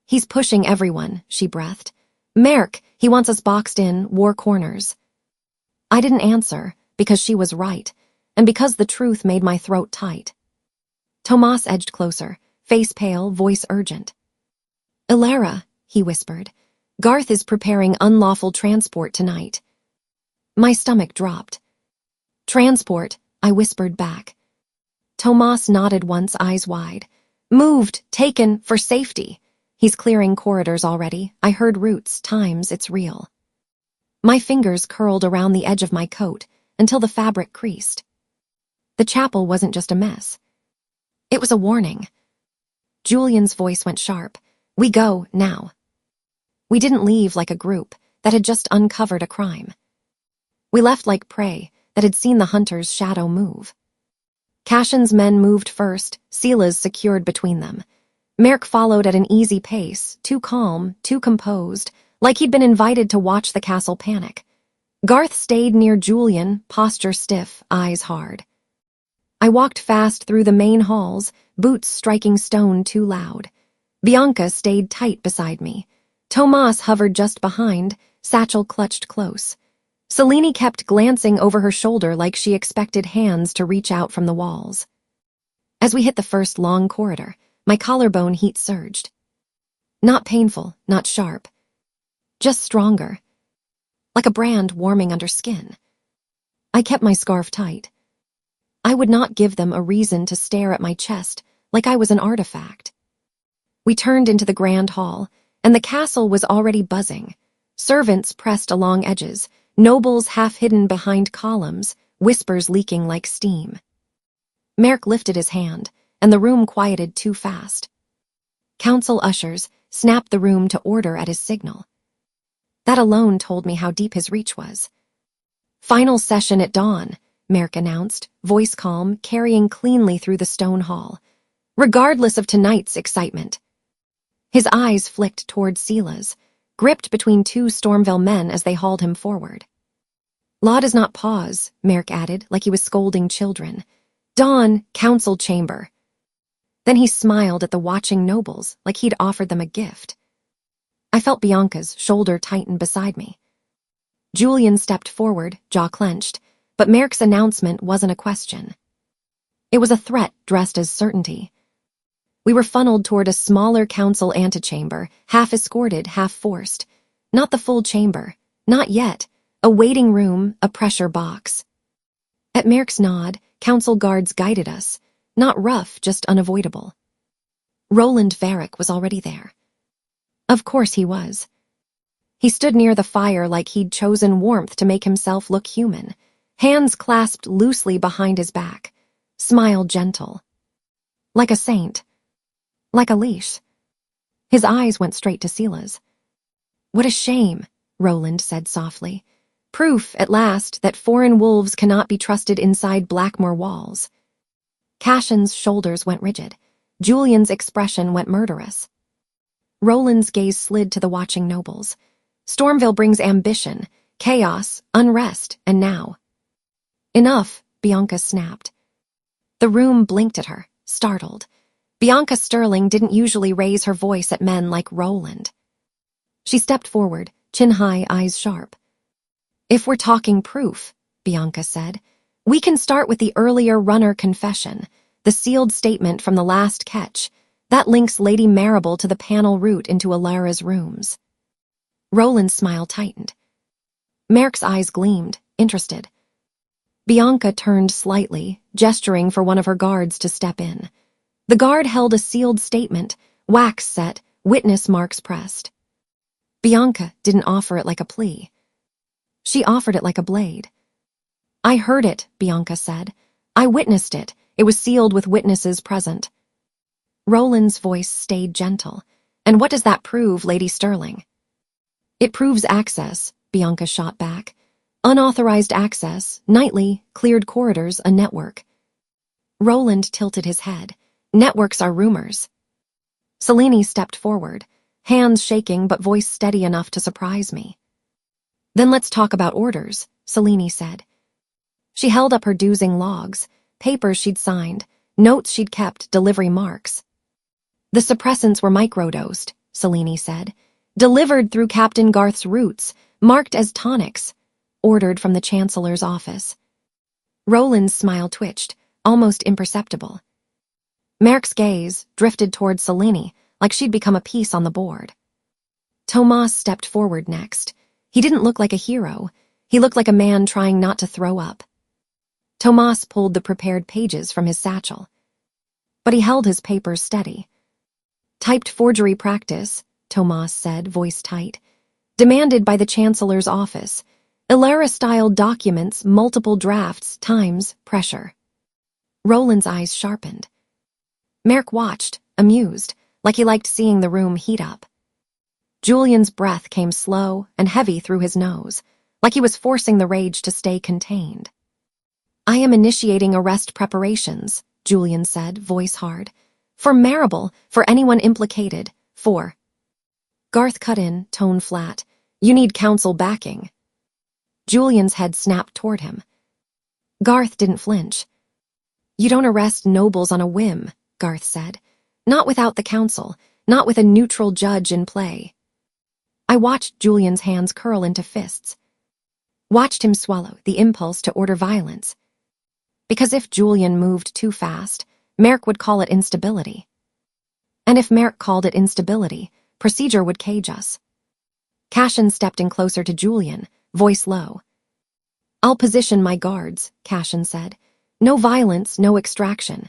"He's pushing everyone," she breathed. "Merrick, he wants us boxed in, war corners." I didn't answer, because she was right, and because the truth made my throat tight. Tomas edged closer, face pale, voice urgent. "Ilara," he whispered, "Garth is preparing unlawful transport tonight." My stomach dropped. "Transport," I whispered back. Tomas nodded once, eyes wide. "Moved, taken, for safety. He's clearing corridors already. I heard roots, times, it's real." My fingers curled around the edge of my coat until the fabric creased. The chapel wasn't just a mess. It was a warning. Julian's voice went sharp. "We go, now." We didn't leave like a group that had just uncovered a crime. We left like prey that had seen the hunter's shadow move. Cashin's men moved first, Sila's secured between them. Merrick followed at an easy pace, too calm, too composed, like he'd been invited to watch the castle panic. Garth stayed near Julian, posture stiff, eyes hard. I walked fast through the main halls, boots striking stone too loud. Bianca stayed tight beside me. Tomas hovered just behind, satchel clutched close. Selene kept glancing over her shoulder like she expected hands to reach out from the walls. As we hit the first long corridor, my collarbone heat surged. Not painful, not sharp. Just stronger. Like a brand warming under skin. I kept my scarf tight. I would not give them a reason to stare at my chest like I was an artifact. We turned into the grand hall, and the castle was already buzzing. Servants pressed along edges, nobles half hidden behind columns, whispers leaking like steam. Merrick lifted his hand, and the room quieted too fast. Council ushers snapped the room to order at his signal. That alone told me how deep his reach was. "Final session at dawn," Merrick announced, voice calm, carrying cleanly through the stone hall, regardless of tonight's excitement. His eyes flicked toward Sila's, gripped between two Stormville men as they hauled him forward. "Law does not pause," Merrick added, like he was scolding children. "Dawn, council chamber." Then he smiled at the watching nobles like he'd offered them a gift. I felt Bianca's shoulder tighten beside me. Julian stepped forward, jaw clenched, but Merrick's announcement wasn't a question. It was a threat dressed as certainty. We were funneled toward a smaller council antechamber, half escorted, half forced. Not the full chamber, not yet. A waiting room, a pressure box. At Merrick's nod, council guards guided us, not rough, just unavoidable. Roland Varick was already there. Of course he was. He stood near the fire like he'd chosen warmth to make himself look human, hands clasped loosely behind his back, smile gentle. Like a saint. Like a leash. His eyes went straight to Sila's. "What a shame," Roland said softly. "Proof, at last, that foreign wolves cannot be trusted inside Blackmore walls." Cashin's shoulders went rigid. Julian's expression went murderous. Roland's gaze slid to the watching nobles. Stormville brings ambition, chaos, unrest, and now. "Enough," Bianca snapped. The room blinked at her, startled. Bianca Sterling didn't usually raise her voice at men like Roland. She stepped forward, chin high, eyes sharp. "If we're talking proof," Bianca said, "we can start with the earlier runner confession, the sealed statement from the last catch. That links Lady Marable to the panel route into Alara's rooms." Roland's smile tightened. Merrick's eyes gleamed, interested. Bianca turned slightly, gesturing for one of her guards to step in. The guard held a sealed statement, wax set, witness marks pressed. Bianca didn't offer it like a plea. She offered it like a blade. "I heard it," Bianca said. "I witnessed it. It was sealed with witnesses present." Roland's voice stayed gentle. "And what does that prove, Lady Sterling?" "It proves access," Bianca shot back. "Unauthorized access, nightly, cleared corridors, a network." Roland tilted his head. "Networks are rumors." Selene stepped forward, hands shaking but voice steady enough to surprise me. "Then let's talk about orders," Selene said. She held up her dozing logs, papers she'd signed, notes she'd kept, delivery marks. "The suppressants were microdosed," Selene said. "Delivered through Captain Garth's roots, marked as tonics, ordered from the Chancellor's office." Roland's smile twitched, almost imperceptible. Merrick's gaze drifted toward Selene, like she'd become a piece on the board. Tomas stepped forward next. He didn't look like a hero. He looked like a man trying not to throw up. Tomas pulled the prepared pages from his satchel. But he held his papers steady. "Typed forgery practice," Tomas said, voice tight. "Demanded by the Chancellor's office. Ilara-style documents, multiple drafts, times, pressure." Roland's eyes sharpened. Merrick watched, amused, like he liked seeing the room heat up. Julian's breath came slow and heavy through his nose, like he was forcing the rage to stay contained. "I am initiating arrest preparations," Julian said, voice hard. "For Marable, for anyone implicated, for—" Garth cut in, tone flat. "You need council backing." Julian's head snapped toward him. Garth didn't flinch. "You don't arrest nobles on a whim," Garth said. "Not without the council, not with a neutral judge in play." I watched Julian's hands curl into fists. Watched him swallow the impulse to order violence. Because if Julian moved too fast, Merrick would call it instability. And if Merrick called it instability, procedure would cage us. Cashin stepped in closer to Julian, voice low. "I'll position my guards," Cashin said. "No violence, no extraction."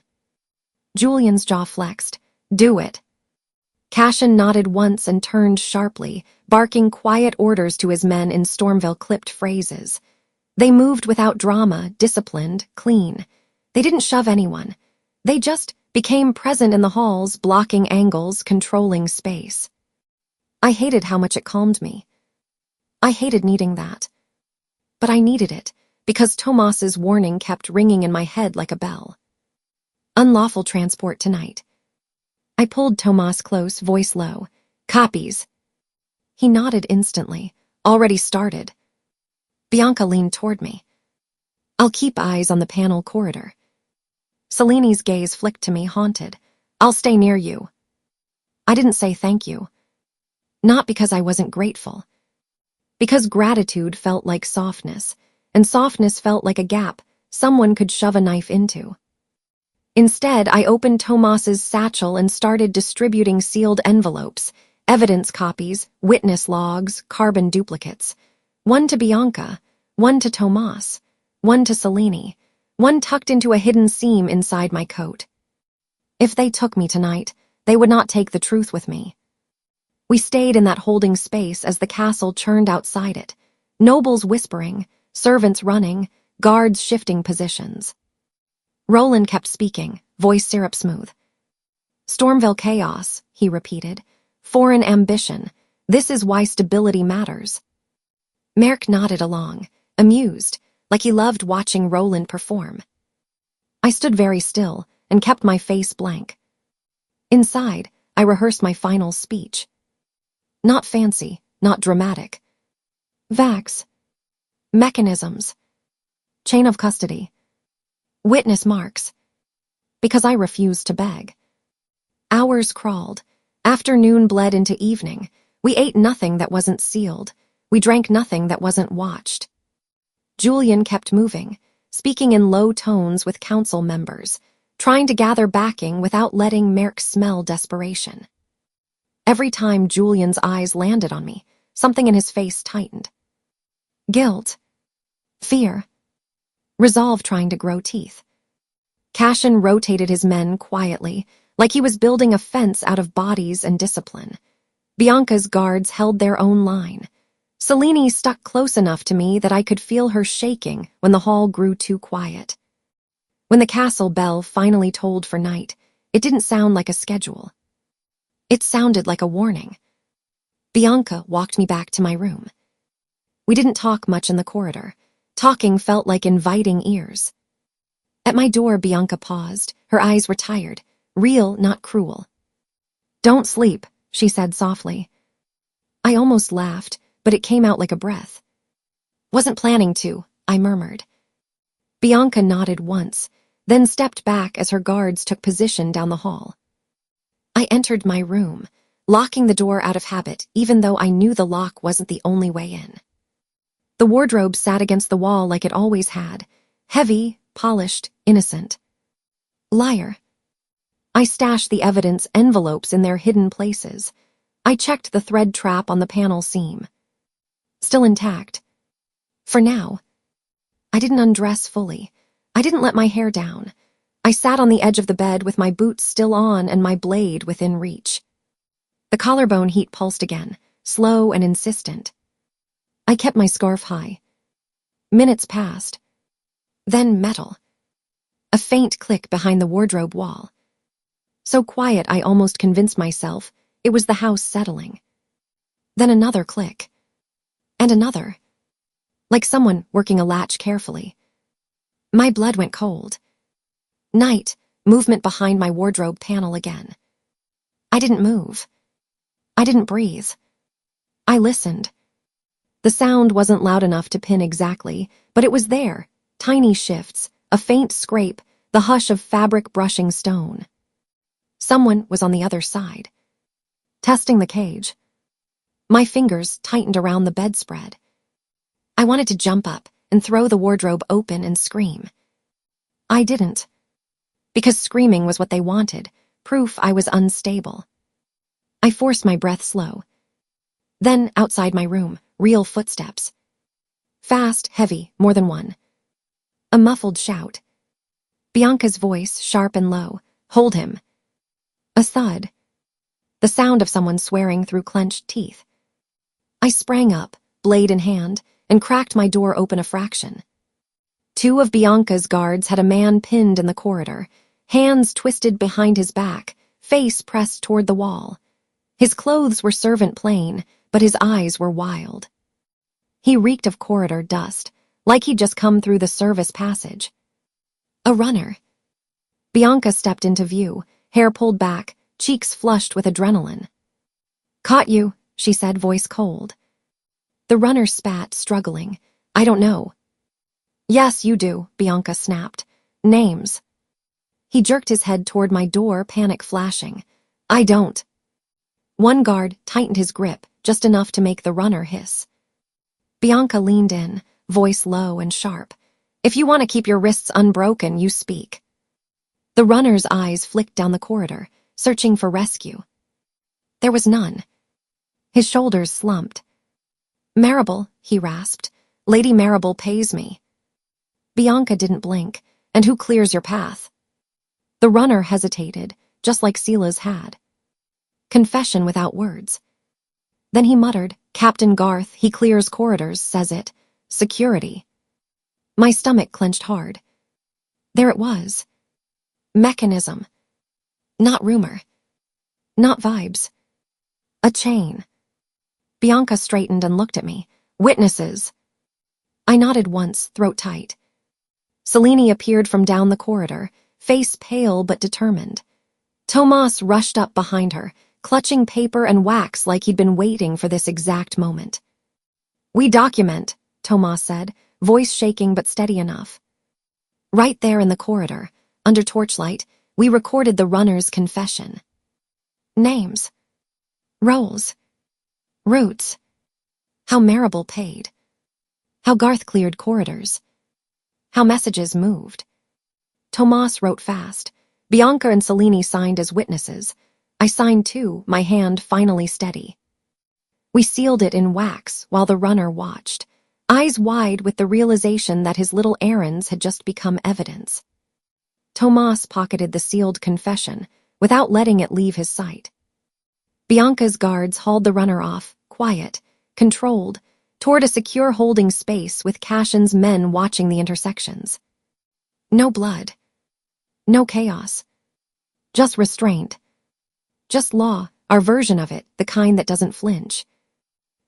Julian's jaw flexed. "Do it." Cashin nodded once and turned sharply, barking quiet orders to his men in Stormville clipped phrases. They moved without drama, disciplined, clean. They didn't shove anyone. They just became present in the halls, blocking angles, controlling space. I hated how much it calmed me. I hated needing that. But I needed it, because Tomas's warning kept ringing in my head like a bell. Unlawful transport tonight. I pulled Tomas close, voice low. Copies. He nodded instantly. Already started. Bianca leaned toward me. I'll keep eyes on the panel corridor. Selini's gaze flicked to me, haunted. I'll stay near you. I didn't say thank you. Not because I wasn't grateful. Because gratitude felt like softness, and softness felt like a gap someone could shove a knife into. Instead, I opened Tomas's satchel and started distributing sealed envelopes, evidence copies, witness logs, carbon duplicates. One to Bianca, one to Tomas, one to Selini, one tucked into a hidden seam inside my coat. If they took me tonight, they would not take the truth with me. We stayed in that holding space as the castle churned outside it, nobles whispering, servants running, guards shifting positions. Roland kept speaking, voice syrup smooth. Stormville chaos, he repeated. Foreign ambition. This is why stability matters. Merrick nodded along, amused, like he loved watching Roland perform. I stood very still and kept my face blank. Inside, I rehearsed my final speech. Not fancy, not dramatic. Vax. Mechanisms. Chain of custody. Witness marks. Because I refused to beg. Hours crawled. Afternoon bled into evening. We ate nothing that wasn't sealed. We drank nothing that wasn't watched. Julian kept moving, speaking in low tones with council members, trying to gather backing without letting Merrick smell desperation. Every time Julian's eyes landed on me, something in his face tightened. Guilt. Fear. Resolve trying to grow teeth. Cashin rotated his men quietly, like he was building a fence out of bodies and discipline. Bianca's guards held their own line. Selini stuck close enough to me that I could feel her shaking when the hall grew too quiet. When the castle bell finally tolled for night, it didn't sound like a schedule. It sounded like a warning. Bianca walked me back to my room. We didn't talk much in the corridor. Talking felt like inviting ears. At my door, Bianca paused. Her eyes were tired, real, not cruel. Don't sleep, she said softly. I almost laughed, but it came out like a breath. Wasn't planning to, I murmured. Bianca nodded once, then stepped back as her guards took position down the hall. I entered my room, locking the door out of habit, even though I knew the lock wasn't the only way in. The wardrobe sat against the wall like it always had, heavy, polished, innocent. Liar. I stashed the evidence envelopes in their hidden places. I checked the thread trap on the panel seam. Still intact. For now. I didn't undress fully. I didn't let my hair down. I sat on the edge of the bed with my boots still on and my blade within reach. The collarbone heat pulsed again, slow and insistent. I kept my scarf high. Minutes passed. Then metal. A faint click behind the wardrobe wall. So quiet I almost convinced myself it was the house settling. Then another click. And another. Like someone working a latch carefully. My blood went cold. Night, movement behind my wardrobe panel again. I didn't move. I didn't breathe. I listened. The sound wasn't loud enough to pin exactly, but it was there, tiny shifts, a faint scrape, the hush of fabric brushing stone. Someone was on the other side. Testing the cage. My fingers tightened around the bedspread. I wanted to jump up and throw the wardrobe open and scream. I didn't. Because screaming was what they wanted, proof I was unstable. I forced my breath slow. Then, outside my room, real footsteps. Fast, heavy, more than one. A muffled shout. Bianca's voice, sharp and low. Hold him. A thud. the sound of someone swearing through clenched teeth. I sprang up, blade in hand, and cracked my door open a fraction. 2 of Bianca's guards had a man pinned in the corridor, hands twisted behind his back, face pressed toward the wall. His clothes were servant plain, but his eyes were wild. He reeked of corridor dust, like he'd just come through the service passage. A runner. Bianca stepped into view, hair pulled back, cheeks flushed with adrenaline. "Caught you," she said, voice cold. The runner spat, struggling. "I don't know." "Yes, you do," Bianca snapped. "Names." He jerked his head toward my door, panic flashing. "I don't." One guard tightened his grip, just enough to make the runner hiss. Bianca leaned in, voice low and sharp. "If you want to keep your wrists unbroken, you speak." The runner's eyes flicked down the corridor, searching for rescue. There was none. His shoulders slumped. "Marable," he rasped. "Lady Marable pays me." Bianca didn't blink. "And who clears your path?" The runner hesitated, just like Sela's had. Confession without words. Then he muttered, "Captain Garth, he clears corridors, says it. Security." My stomach clenched hard. There it was. Mechanism. Not rumor. Not vibes. A chain. Bianca straightened and looked at me. "Witnesses." I nodded once, throat tight. Selene appeared from down the corridor, face pale but determined. Tomas rushed up behind her, clutching paper and wax like he'd been waiting for this exact moment. "We document," Tomas said, voice shaking but steady enough. Right there in the corridor, under torchlight, we recorded the runner's confession. Names. Roles. Routes. How Marable paid. How Garth cleared corridors. How messages moved. Tomas wrote fast. Bianca and Selene signed as witnesses. I signed too, my hand finally steady. We sealed it in wax while the runner watched, eyes wide with the realization that his little errands had just become evidence. Tomas pocketed the sealed confession without letting it leave his sight. Bianca's guards hauled the runner off, quiet, controlled, toward a secure holding space with Cashin's men watching the intersections. No blood. No chaos. Just restraint. Just law, our version of it, the kind that doesn't flinch.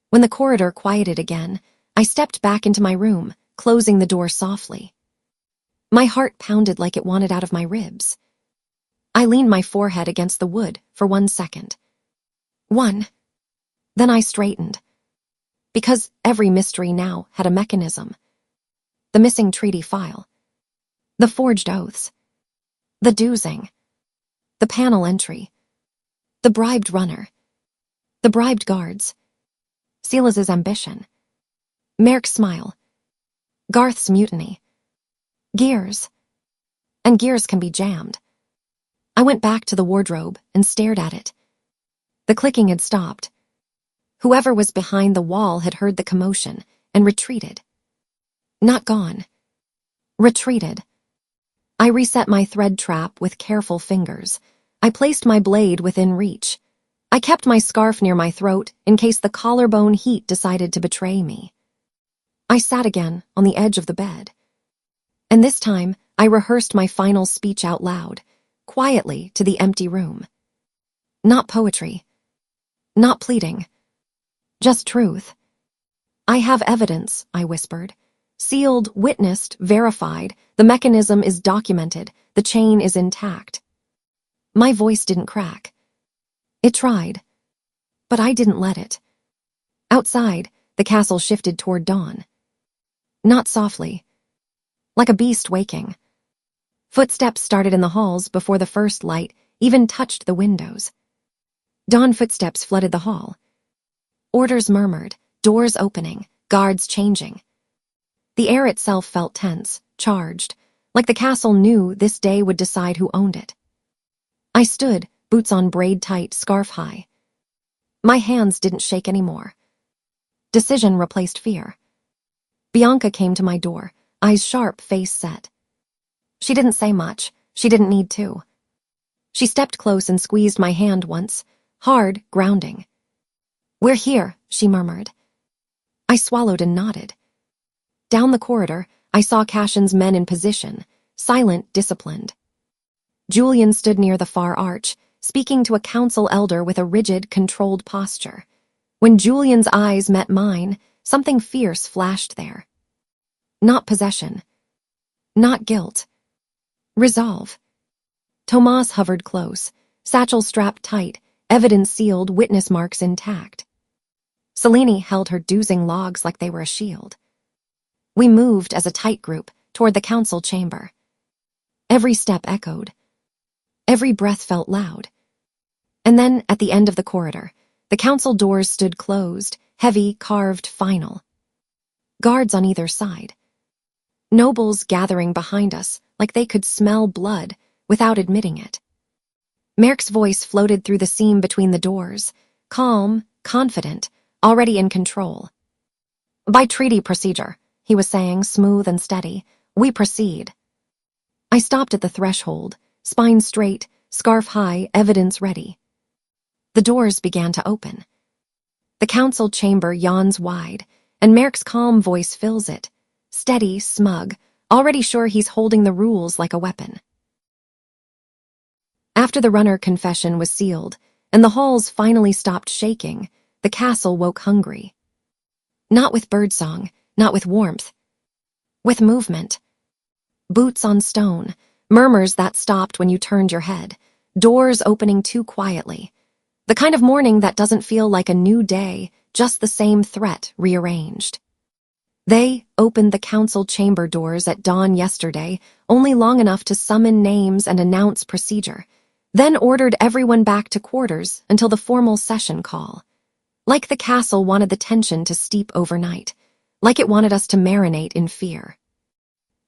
When the corridor quieted again, I stepped back into my room, closing the door softly. My heart pounded like it wanted out of my ribs. I leaned my forehead against the wood for 1 second. 1. Then I straightened. Because every mystery now had a mechanism. The missing treaty file. The forged oaths. The dozing. The panel entry. The bribed runner. The bribed guards. Silas's ambition. Merrick's smile. Garth's mutiny. Gears. And gears can be jammed. I went back to the wardrobe and stared at it. The clicking had stopped. Whoever was behind the wall had heard the commotion and retreated. Not gone. Retreated. I reset my thread trap with careful fingers. I placed my blade within reach. I kept my scarf near my throat in case the collarbone heat decided to betray me. I sat again on the edge of the bed. And this time, I rehearsed my final speech out loud, quietly to the empty room. Not poetry. Not pleading. Just truth. "I have evidence," I whispered. "Sealed, witnessed, verified. The mechanism is documented. The chain is intact." My voice didn't crack. It tried. But I didn't let it. Outside, the castle shifted toward dawn. Not softly. Like a beast waking. Footsteps started in the halls before the first light even touched the windows. Dawn footsteps flooded the hall. Orders murmured, doors opening, guards changing. The air itself felt tense, charged, like the castle knew this day would decide who owned it. I stood, boots on braid-tight, scarf high. My hands didn't shake anymore. Decision replaced fear. Bianca came to my door, eyes sharp, face set. She didn't say much. She didn't need to. She stepped close and squeezed my hand once, hard, grounding. "We're here," she murmured. I swallowed and nodded. Down the corridor, I saw Cashin's men in position, silent, disciplined. Julian stood near the far arch, speaking to a council elder with a rigid, controlled posture. When Julian's eyes met mine, something fierce flashed there. Not possession. Not guilt. Resolve. Tomas hovered close, satchel strapped tight, evidence sealed, witness marks intact. Selene held her dozing logs like they were a shield. We moved as a tight group toward the council chamber. Every step echoed. Every breath felt loud. And then, at the end of the corridor, the council doors stood closed, heavy, carved, final. Guards on either side. Nobles gathering behind us like they could smell blood without admitting it. Merrick's voice floated through the seam between the doors, calm, confident, already in control. "By treaty procedure," he was saying, smooth and steady, "we proceed." I stopped at the threshold, spine straight, scarf high, evidence ready. The doors began to open. The council chamber yawns wide, and Merrick's calm voice fills it, steady, smug, already sure he's holding the rules like a weapon. After the runner confession was sealed, and the halls finally stopped shaking, the castle woke hungry. Not with birdsong, not with warmth. With movement. Boots on stone, murmurs that stopped when you turned your head, doors opening too quietly. The kind of morning that doesn't feel like a new day, just the same threat rearranged. They opened the council chamber doors at dawn yesterday, only long enough to summon names and announce procedure, then ordered everyone back to quarters until the formal session call. Like the castle wanted the tension to steep overnight, like it wanted us to marinate in fear.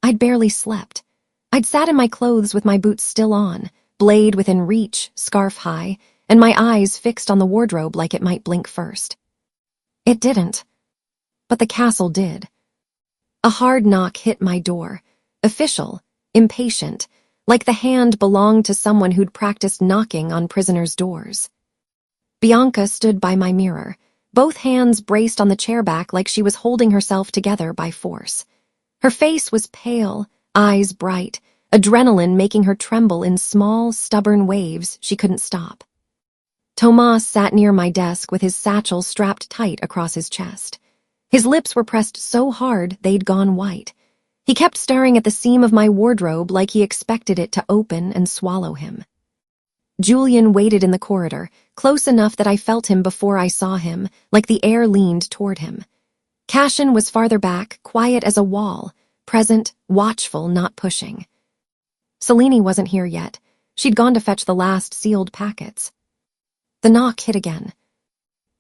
I'd barely slept. I'd sat in my clothes with my boots still on, blade within reach, scarf high, and my eyes fixed on the wardrobe like it might blink first. It didn't. But the castle did. A hard knock hit my door, official, impatient, like the hand belonged to someone who'd practiced knocking on prisoners' doors. Bianca stood by my mirror, both hands braced on the chair back like she was holding herself together by force. Her face was pale, eyes bright, adrenaline making her tremble in small, stubborn waves she couldn't stop. Tomas sat near my desk with his satchel strapped tight across his chest. His lips were pressed so hard they'd gone white. He kept staring at the seam of my wardrobe like he expected it to open and swallow him. Julian waited in the corridor, close enough that I felt him before I saw him, like the air leaned toward him. Cashin was farther back, quiet as a wall, present, watchful, not pushing. Selene wasn't here yet. She'd gone to fetch the last sealed packets. The knock hit again.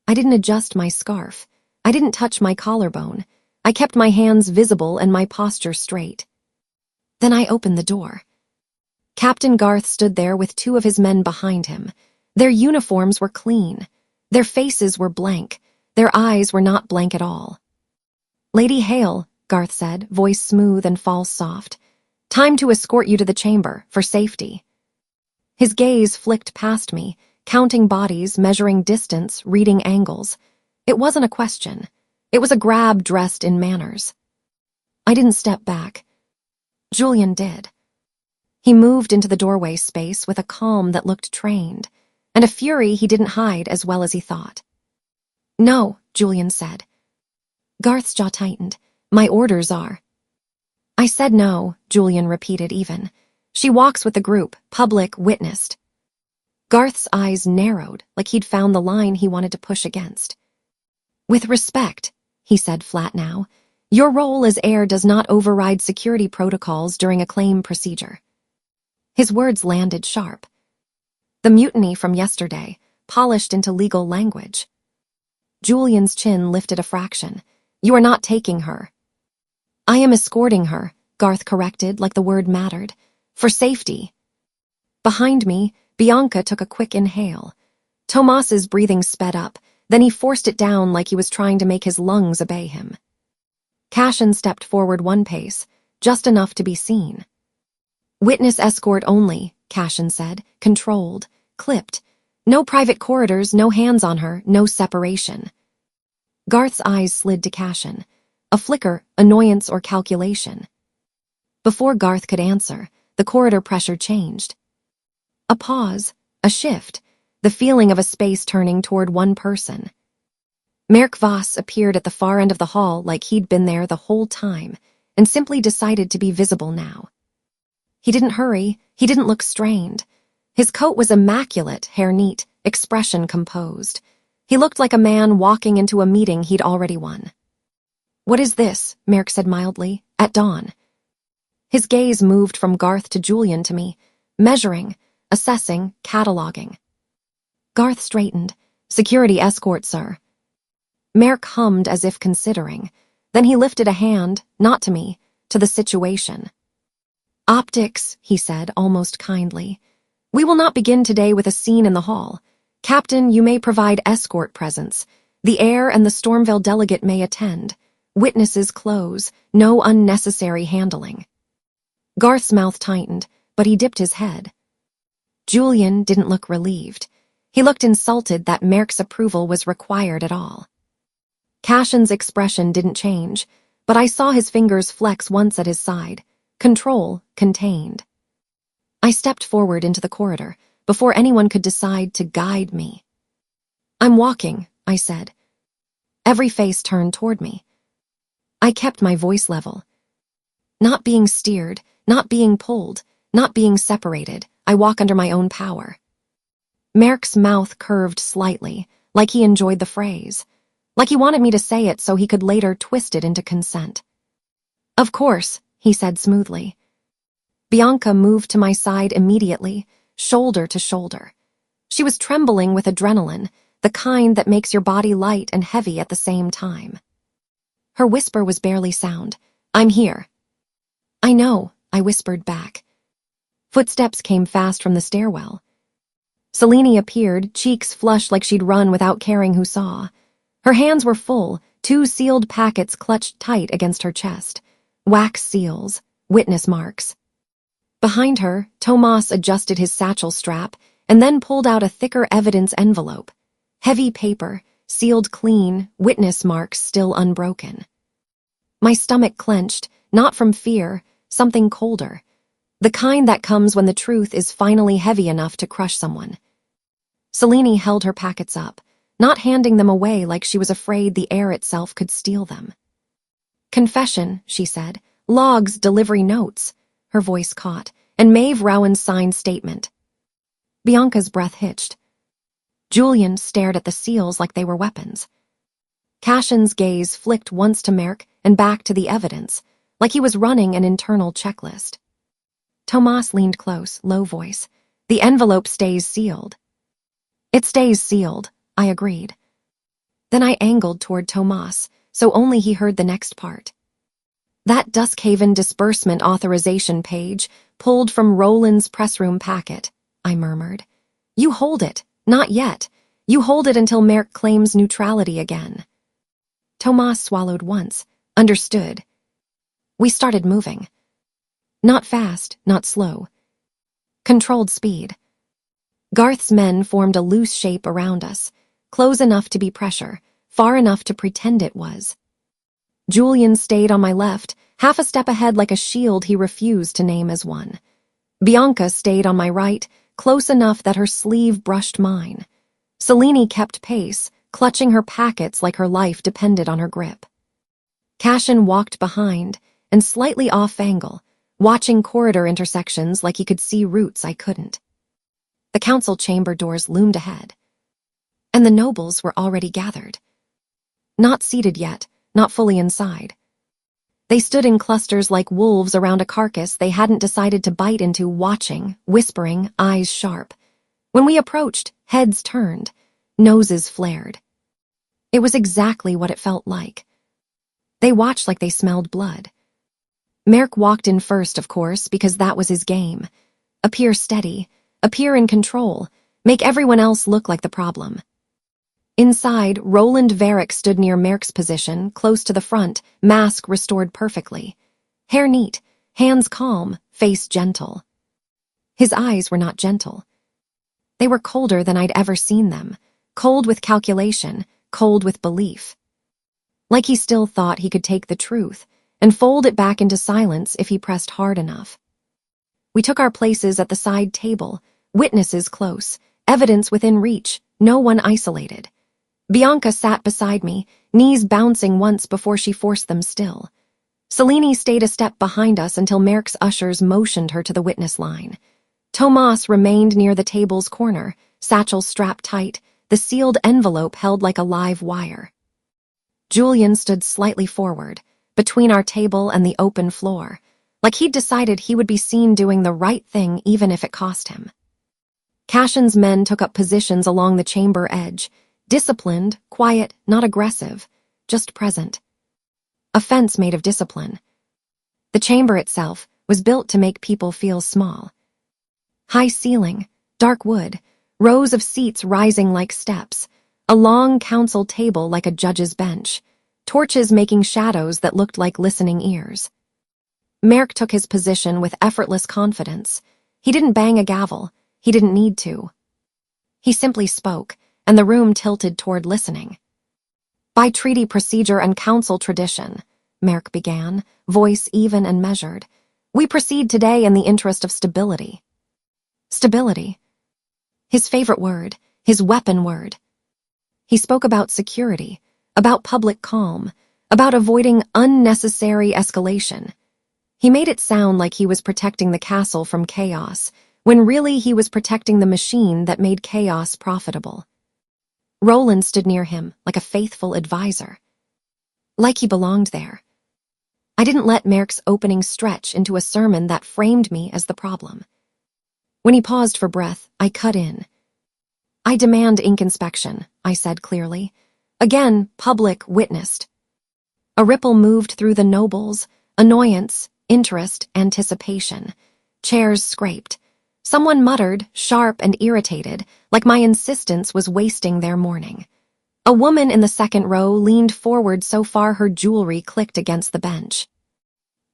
I didn't adjust my scarf. I didn't touch my collarbone. I kept my hands visible and my posture straight. Then I opened the door. Captain Garth stood there with two of his men behind him. Their uniforms were clean. Their faces were blank. Their eyes were not blank at all. "Lady Hale," Garth said, voice smooth and false soft. "Time to escort you to the chamber, for safety." His gaze flicked past me, counting bodies, measuring distance, reading angles. It wasn't a question. It was a grab dressed in manners. I didn't step back. Julian did. He moved into the doorway space with a calm that looked trained, and a fury he didn't hide as well as he thought. "No," Julian said. Garth's jaw tightened. "My orders are." I said no, Julian repeated even. "She walks with the group, public, witnessed." Garth's eyes narrowed, like he'd found the line he wanted to push against. "With respect," he said flat now, "your role as heir does not override security protocols during a claim procedure." His words landed sharp. The mutiny from yesterday, polished into legal language. Julian's chin lifted a fraction. "You are not taking her." "I am escorting her," Garth corrected like the word mattered. "For safety." Behind me, Bianca took a quick inhale. Tomas's breathing sped up, then he forced it down like he was trying to make his lungs obey him. Cashin stepped forward one pace, just enough to be seen. "Witness escort only," Cashin said, controlled, clipped. No private corridors, no hands on her, no separation. Garth's eyes slid to Cashin. A flicker, annoyance, or calculation. Before Garth could answer, the corridor pressure changed. A pause, a shift, the feeling of a space turning toward one person. Merk Voss appeared at the far end of the hall like he'd been there the whole time and simply decided to be visible now. He didn't hurry, he didn't look strained. His coat was immaculate, hair neat, expression composed. He looked like a man walking into a meeting he'd already won. "What is this?" Merk said mildly. "At dawn." His gaze moved from Garth to Julian to me, measuring, assessing, cataloging. Garth straightened. "Security escort, sir." Merk hummed as if considering. Then he lifted a hand, not to me, to the situation. "Optics," he said, almost kindly. "We will not begin today with a scene in the hall. Captain, you may provide escort presence. The heir and the Stormvale delegate may attend. Witnesses close. No unnecessary handling." Garth's mouth tightened, but he dipped his head. Julian didn't look relieved. He looked insulted that Merk's approval was required at all. Cashin's expression didn't change, but I saw his fingers flex once at his side. Control, contained. I stepped forward into the corridor before anyone could decide to guide me. "I'm walking," I said. Every face turned toward me. I kept my voice level. Not being steered, not being pulled, not being separated, I walk under my own power. Merk's mouth curved slightly, like he enjoyed the phrase, like he wanted me to say it so he could later twist it into consent. "Of course," he said smoothly. Bianca moved to my side immediately, shoulder to shoulder. She was trembling with adrenaline, the kind that makes your body light and heavy at the same time. Her whisper was barely sound. "I'm here." "I know," I whispered back. Footsteps came fast from the stairwell. Selene appeared, cheeks flushed like she'd run without caring who saw. Her hands were full, 2 sealed packets clutched tight against her chest. Wax seals, witness marks. Behind her, Tomas adjusted his satchel strap and then pulled out a thicker evidence envelope. Heavy paper, sealed clean, witness marks still unbroken. My stomach clenched, not from fear, something colder. The kind that comes when the truth is finally heavy enough to crush someone. Selene held her packets up, not handing them away like she was afraid the air itself could steal them. "Confession," she said. "Logs, delivery notes." Her voice caught, and Maeve Rowan's signed statement. Bianca's breath hitched. Julian stared at the seals like they were weapons. Cashin's gaze flicked once to Merk and back to the evidence, like he was running an internal checklist. Tomas leaned close, low voice. "The envelope stays sealed." "It stays sealed," I agreed. Then I angled toward Tomas, so only he heard the next part. "That Duskhaven disbursement authorization page, pulled from Roland's pressroom packet," I murmured. "You hold it. Not yet. You hold it until Merk claims neutrality again." Tomas swallowed once. Understood. We started moving. Not fast, not slow. Controlled speed. Garth's men formed a loose shape around us, close enough to be pressure, far enough to pretend it was. Julian stayed on my left, half a step ahead like a shield he refused to name as one. Bianca stayed on my right, close enough that her sleeve brushed mine. Selene kept pace, clutching her packets like her life depended on her grip. Cashin walked behind, and slightly off-angle, watching corridor intersections like he could see routes I couldn't. The council chamber doors loomed ahead. And the nobles were already gathered. Not seated yet, not fully inside. They stood in clusters like wolves around a carcass they hadn't decided to bite into, watching, whispering, eyes sharp. When we approached, heads turned, noses flared. It was exactly what it felt like. They watched like they smelled blood. Merk walked in first, of course, because that was his game. Appear steady, appear in control, make everyone else look like the problem. Inside, Roland Varick stood near Merk's position, close to the front, mask restored perfectly. Hair neat, hands calm, face gentle. His eyes were not gentle. They were colder than I'd ever seen them, cold with calculation, cold with belief. Like he still thought he could take the truth and fold it back into silence if he pressed hard enough. We took our places at the side table, witnesses close, evidence within reach, no one isolated. Bianca sat beside me, knees bouncing once before she forced them still. Selene stayed a step behind us until Merck's ushers motioned her to the witness line. Tomas remained near the table's corner, satchel strapped tight, the sealed envelope held like a live wire. Julian stood slightly forward, between our table and the open floor, like he'd decided he would be seen doing the right thing even if it cost him. Cashin's men took up positions along the chamber edge, disciplined, quiet, not aggressive, just present. A fence made of discipline. The chamber itself was built to make people feel small. High ceiling, dark wood, rows of seats rising like steps, a long council table like a judge's bench, torches making shadows that looked like listening ears. Merck took his position with effortless confidence. He didn't bang a gavel. He didn't need to. He simply spoke, and the room tilted toward listening. By treaty procedure and council tradition, Merck began, voice even and measured, we proceed today in the interest of stability. Stability. His favorite word, his weapon word. He spoke about security, about public calm, about avoiding unnecessary escalation. He made it sound like he was protecting the castle from chaos, when really he was protecting the machine that made chaos profitable. Roland stood near him like a faithful advisor. Like he belonged there. I didn't let Merck's opening stretch into a sermon that framed me as the problem. When he paused for breath, I cut in. I demand ink inspection, I said clearly. Again, public witnessed. A ripple moved through the nobles, annoyance, interest, anticipation. Chairs scraped. Someone muttered, sharp and irritated, like my insistence was wasting their morning. A woman in the second row leaned forward so far her jewelry clicked against the bench.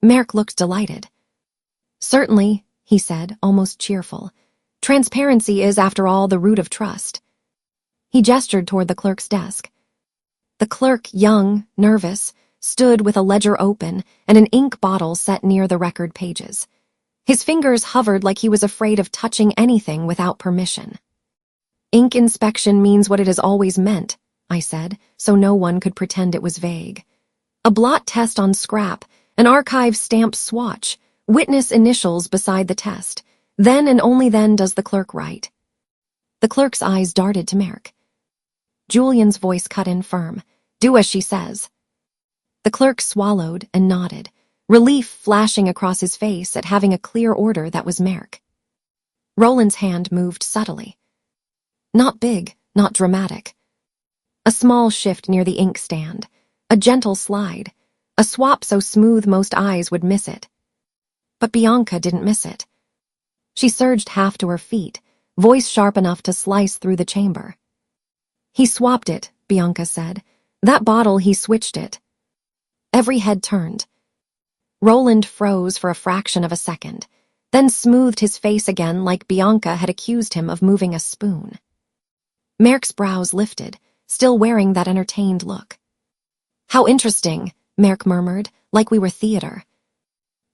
Merck looked delighted. Certainly, he said, almost cheerful. Transparency is, after all, the root of trust. He gestured toward the clerk's desk. The clerk, young, nervous, stood with a ledger open and an ink bottle set near the record pages. His fingers hovered like he was afraid of touching anything without permission. Ink inspection means what it has always meant, I said, so no one could pretend it was vague. A blot test on scrap, an archive stamp swatch, witness initials beside the test. Then and only then does the clerk write. The clerk's eyes darted to Merck. Julian's voice cut in firm. Do as she says. The clerk swallowed and nodded, relief flashing across his face at having a clear order that was Merck. Roland's hand moved subtly. Not big, not dramatic. A small shift near the inkstand, a gentle slide, a swap so smooth most eyes would miss it. But Bianca didn't miss it. She surged half to her feet, voice sharp enough to slice through the chamber. He swapped it, Bianca said. That bottle, he switched it. Every head turned. Roland froze for a fraction of a second, then smoothed his face again like Bianca had accused him of moving a spoon. Merck's brows lifted, still wearing that entertained look. How interesting, Merck murmured, like we were theater.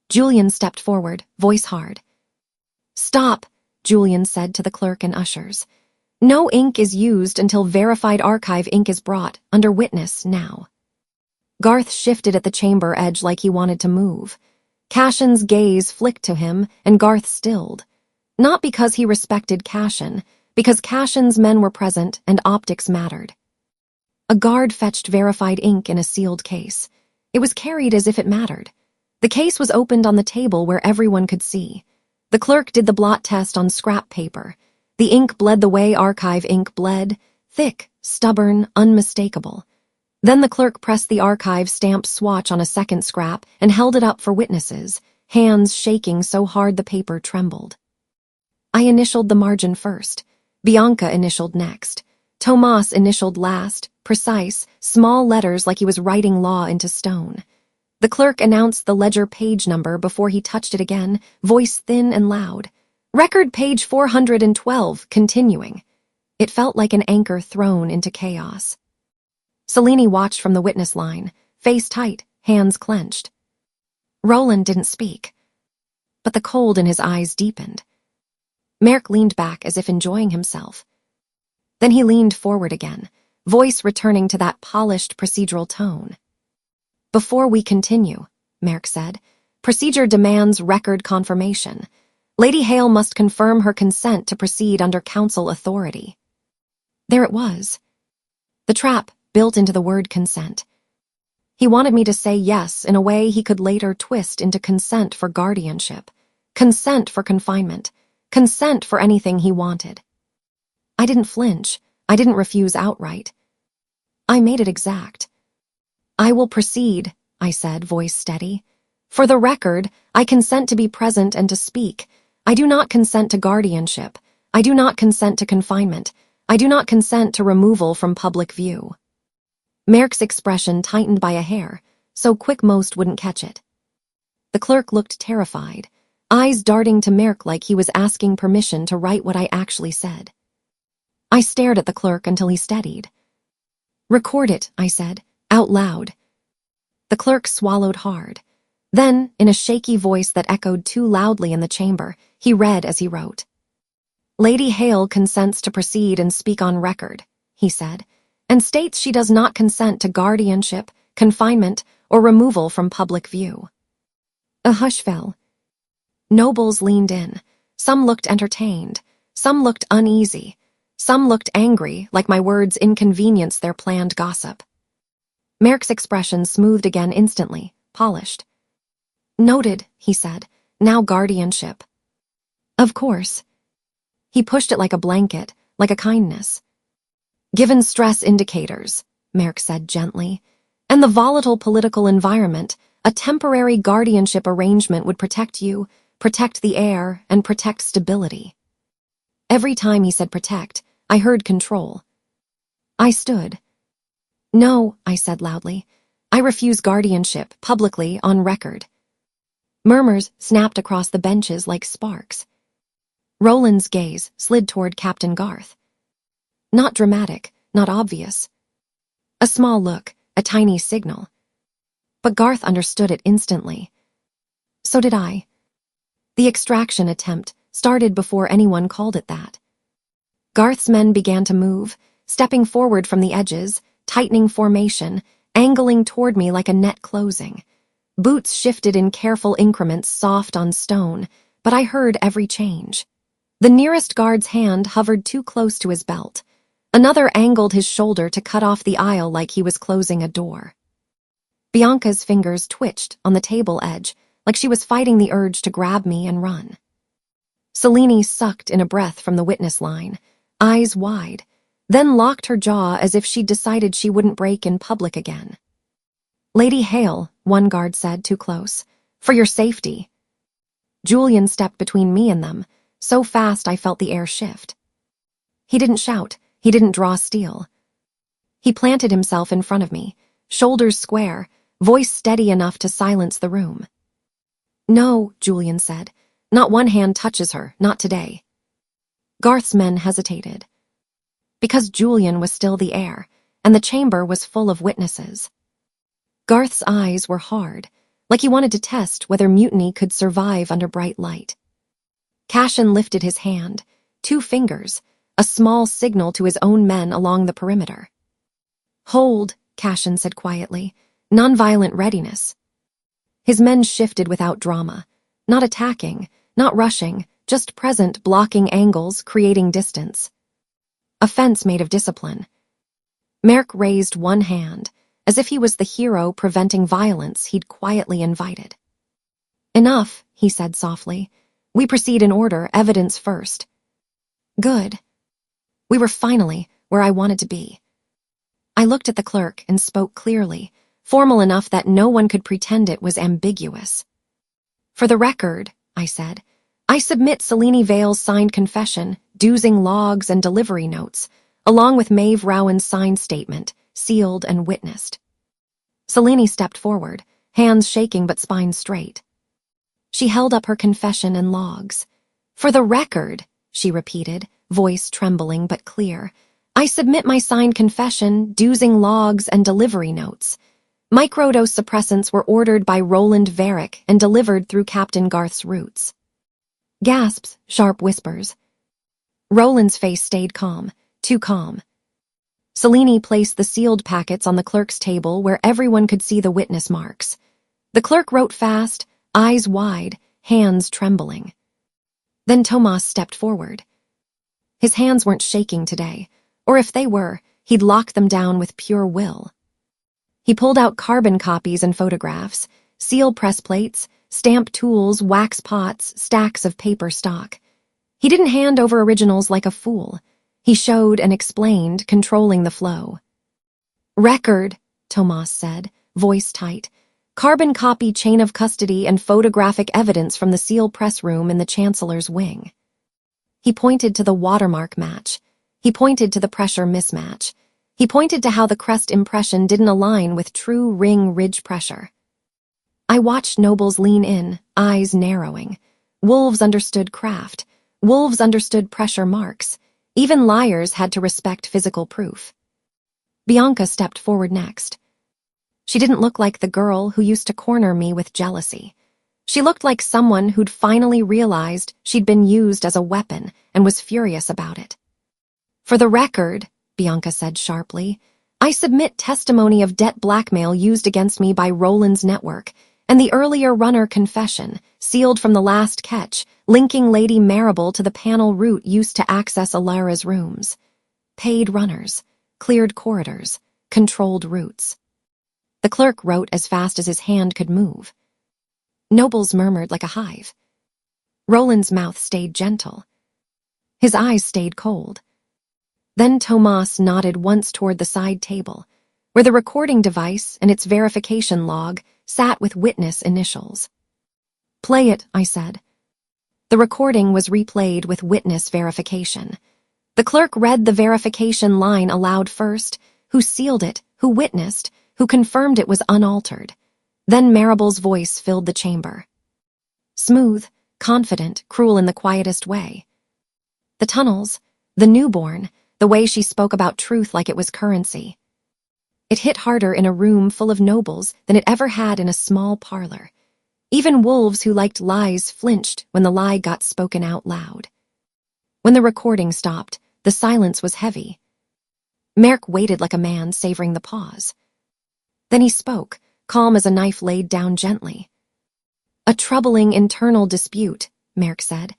Julian stepped forward, voice hard. Stop, Julian said to the clerk and ushers. No ink is used until verified archive ink is brought, under witness, now. Garth shifted at the chamber edge like he wanted to move. Cashin's gaze flicked to him, and Garth stilled. Not because he respected Cashin, because Cashin's men were present and optics mattered. A guard fetched verified ink in a sealed case. It was carried as if it mattered. The case was opened on the table where everyone could see. The clerk did the blot test on scrap paper. The ink bled the way archive ink bled, thick, stubborn, unmistakable. Then the clerk pressed the archive stamp swatch on a second scrap and held it up for witnesses, hands shaking so hard the paper trembled. I initialed the margin first. Bianca initialed next. Tomas initialed last, precise, small letters like he was writing law into stone. The clerk announced the ledger page number before he touched it again, voice thin and loud. Record page 412, continuing. It felt like an anchor thrown into chaos. Selene watched from the witness line, face tight, hands clenched. Roland didn't speak, but the cold in his eyes deepened. Merrick leaned back as if enjoying himself. Then he leaned forward again, voice returning to that polished procedural tone. Before we continue, Merrick said, procedure demands record confirmation. Lady Hale must confirm her consent to proceed under council authority. There it was. The trap built into the word consent. He wanted me to say yes in a way he could later twist into consent for guardianship, consent for confinement, consent for anything he wanted. I didn't flinch. I didn't refuse outright. I made it exact. I will proceed, I said, voice steady. For the record, I consent to be present and to speak. I do not consent to guardianship. I do not consent to confinement. I do not consent to removal from public view. Merrick's expression tightened by a hair, so quick most wouldn't catch it. The clerk looked terrified, eyes darting to Merrick like he was asking permission to write what I actually said. I stared at the clerk until he steadied. Record it, I said, out loud. The clerk swallowed hard. Then, in a shaky voice that echoed too loudly in the chamber, he read as he wrote. Lady Hale consents to proceed and speak on record, he said, and states she does not consent to guardianship, confinement, or removal from public view. A hush fell. Nobles leaned in. Some looked entertained. Some looked uneasy. Some looked angry, like my words inconvenienced their planned gossip. Merrick's expression smoothed again instantly, polished. Noted, he said. Now guardianship. Of course. He pushed it like a blanket, like a kindness. Given stress indicators, Merrick said gently, and the volatile political environment, a temporary guardianship arrangement would protect you, protect the heir, and protect stability. Every time he said protect, I heard control. I stood. No, I said loudly. I refuse guardianship, publicly, on record. Murmurs snapped across the benches like sparks. Roland's gaze slid toward Captain Garth. Not dramatic, not obvious. A small look, a tiny signal. But Garth understood it instantly. So did I. The extraction attempt started before anyone called it that. Garth's men began to move, stepping forward from the edges, tightening formation, angling toward me like a net closing. Boots shifted in careful increments, soft on stone, but I heard every change. The nearest guard's hand hovered too close to his belt. Another angled his shoulder to cut off the aisle like he was closing a door. Bianca's fingers twitched on the table edge, like she was fighting the urge to grab me and run. Selene sucked in a breath from the witness line, eyes wide, then locked her jaw as if she'd decided she wouldn't break in public again. Lady Hale, one guard said, too close. For your safety. Julian stepped between me and them, so fast I felt the air shift. He didn't shout. He didn't draw steel. He planted himself in front of me, shoulders square, voice steady enough to silence the room. No, Julian said. Not one hand touches her, not today. Garth's men hesitated. Because Julian was still the heir, and the chamber was full of witnesses. Garth's eyes were hard, like he wanted to test whether mutiny could survive under bright light. Cashin lifted his hand, 2 fingers, a small signal to his own men along the perimeter. Hold, Cashin said quietly, nonviolent readiness. His men shifted without drama, not attacking, not rushing, just present, blocking angles, creating distance. A fence made of discipline. Merrick raised one hand, as if he was the hero preventing violence he'd quietly invited. Enough, he said softly. We proceed in order, evidence first. Good. We were finally where I wanted to be. I looked at the clerk and spoke clearly, formal enough that no one could pretend it was ambiguous. For the record, I said, I submit Selene Vale's signed confession, dozing logs and delivery notes, along with Maeve Rowan's signed statement, sealed and witnessed. Selene stepped forward, hands shaking but spine straight. She held up her confession and logs. For the record, she repeated, voice trembling but clear, I submit my signed confession, dusing logs, and delivery notes. Microdose suppressants were ordered by Roland Varick and delivered through Captain Garth's roots. Gasps, sharp whispers. Roland's face stayed calm, too calm. Selene placed the sealed packets on the clerk's table where everyone could see the witness marks. The clerk wrote fast, eyes wide, hands trembling. Then Tomas stepped forward. His hands weren't shaking today, or if they were, he'd locked them down with pure will. He pulled out carbon copies and photographs, seal press plates, stamp tools, wax pots, stacks of paper stock. He didn't hand over originals like a fool. He showed and explained, controlling the flow. Record, Tomas said, voice tight. Carbon copy chain of custody and photographic evidence from the seal press room in the Chancellor's wing. He pointed to the watermark match. He pointed to the pressure mismatch. He pointed to how the crest impression didn't align with true ring ridge pressure. I watched nobles lean in, eyes narrowing. Wolves understood craft. Wolves understood pressure marks. Even liars had to respect physical proof. Bianca stepped forward next. She didn't look like the girl who used to corner me with jealousy. She looked like someone who'd finally realized she'd been used as a weapon and was furious about it. For the record, Bianca said sharply, I submit testimony of debt blackmail used against me by Roland's network, and the earlier runner confession, sealed from the last catch, linking Lady Marable to the panel route used to access Alara's rooms. Paid runners, cleared corridors, controlled routes. The clerk wrote as fast as his hand could move. Nobles murmured like a hive. Roland's mouth stayed gentle. His eyes stayed cold. Then Tomas nodded once toward the side table, where the recording device and its verification log sat with witness initials. Play it, I said. The recording was replayed with witness verification. The clerk read the verification line aloud first, who sealed it, who witnessed, who confirmed it was unaltered. Then Marable's voice filled the chamber. Smooth, confident, cruel in the quietest way. The tunnels, the newborn, the way she spoke about truth like it was currency. It hit harder in a room full of nobles than it ever had in a small parlor. Even wolves who liked lies flinched when the lie got spoken out loud. When the recording stopped, the silence was heavy. Merk waited like a man savoring the pause. Then he spoke, calm as a knife laid down gently. A troubling internal dispute, Merk said.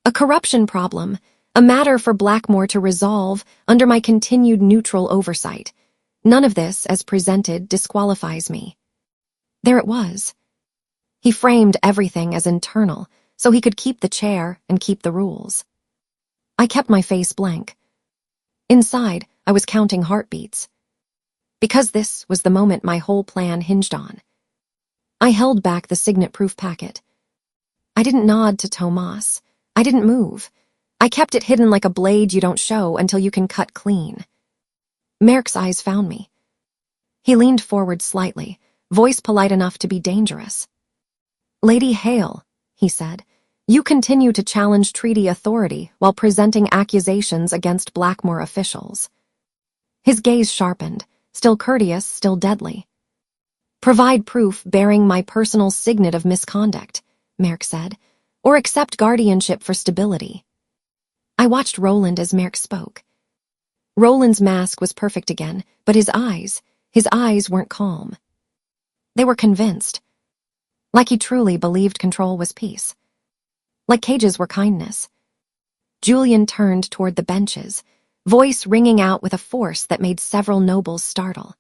A corruption problem, a matter for Blackmore to resolve under my continued neutral oversight. None of this, as presented, disqualifies me. There it was. He framed everything as internal, so he could keep the chair and keep the rules. I kept my face blank. Inside, I was counting heartbeats. Because this was the moment my whole plan hinged on. I held back the signet-proof packet. I didn't nod to Tomas. I didn't move. I kept it hidden like a blade you don't show until you can cut clean. Merk's eyes found me. He leaned forward slightly, voice polite enough to be dangerous. Lady Hale, he said, you continue to challenge treaty authority while presenting accusations against Blackmore officials. His gaze sharpened, still courteous, still deadly. Provide proof bearing my personal signet of misconduct, Merk said, or accept guardianship for stability. I watched Roland as Merk spoke. Roland's mask was perfect again, but his eyes weren't calm. They were convinced. Like he truly believed control was peace. Like cages were kindness. Julian turned toward the benches, voice ringing out with a force that made several nobles startle.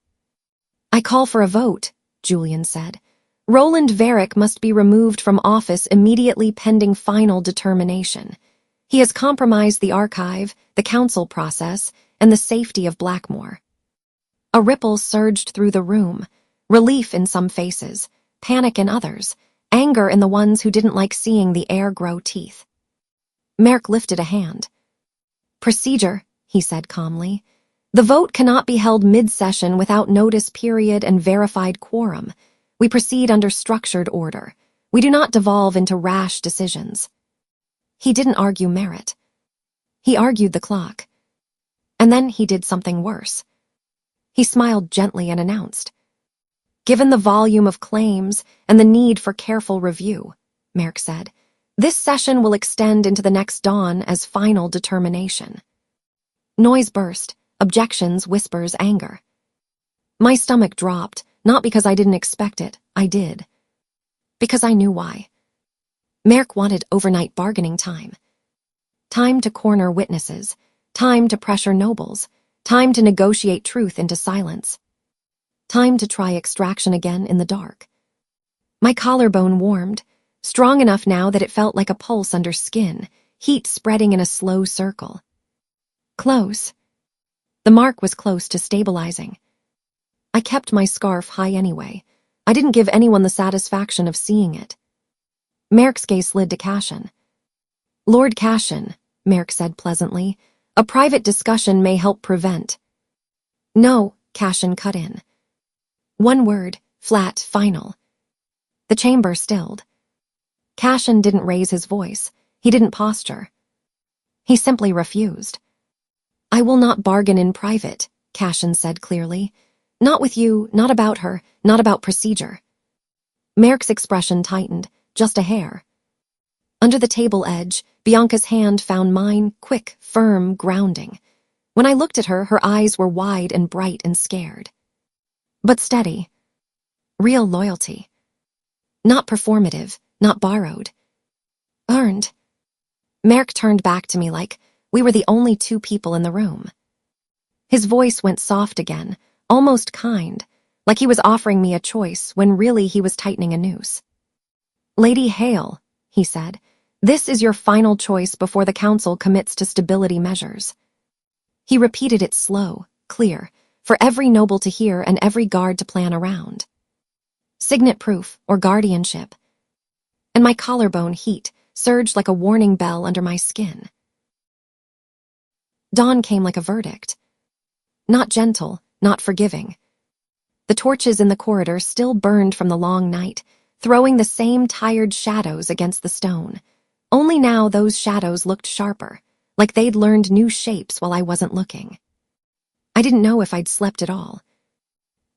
I call for a vote, Julian said. Roland Varick must be removed from office immediately pending final determination. He has compromised the archive, the council process, and the safety of Blackmore. A ripple surged through the room, relief in some faces, panic in others, anger in the ones who didn't like seeing the heir grow teeth. Merk lifted a hand. Procedure, he said calmly. The vote cannot be held mid-session without notice period and verified quorum. We proceed under structured order. We do not devolve into rash decisions. He didn't argue merit. He argued the clock. And then he did something worse. He smiled gently and announced, "Given the volume of claims and the need for careful review," Merrick said, "this session will extend into the next dawn as final determination." Noise burst, objections, whispers, anger. My stomach dropped, not because I didn't expect it, I did. Because I knew why. Merrick wanted overnight bargaining time. Time to corner witnesses, time to pressure nobles, time to negotiate truth into silence. Time to try extraction again in the dark. My collarbone warmed, strong enough now that it felt like a pulse under skin, heat spreading in a slow circle. Close. The mark was close to stabilizing. I kept my scarf high anyway. I didn't give anyone the satisfaction of seeing it. Merrick's gaze slid to Cashin. "Lord Cashin," Merrick said pleasantly, "a private discussion may help prevent." "No," Cashin cut in. One word, flat, final. The chamber stilled. Cashin didn't raise his voice. He didn't posture. He simply refused. "I will not bargain in private," Cashin said clearly. "Not with you, not about her, not about procedure." Merrick's expression tightened, just a hair. Under the table edge, Bianca's hand found mine, quick, firm, grounding. When I looked at her, her eyes were wide and bright and scared. But steady. Real loyalty. Not performative, not borrowed. Earned. Merrick turned back to me like we were the only two people in the room. His voice went soft again, almost kind, like he was offering me a choice when really he was tightening a noose. "Lady Hale," he said, "this is your final choice before the council commits to stability measures." He repeated it slow, clear, for every noble to hear and every guard to plan around. Signet proof or guardianship. And my collarbone heat surged like a warning bell under my skin. Dawn came like a verdict. Not gentle, not forgiving. The torches in the corridor still burned from the long night, throwing the same tired shadows against the stone. Only now those shadows looked sharper, like they'd learned new shapes while I wasn't looking. I didn't know if I'd slept at all.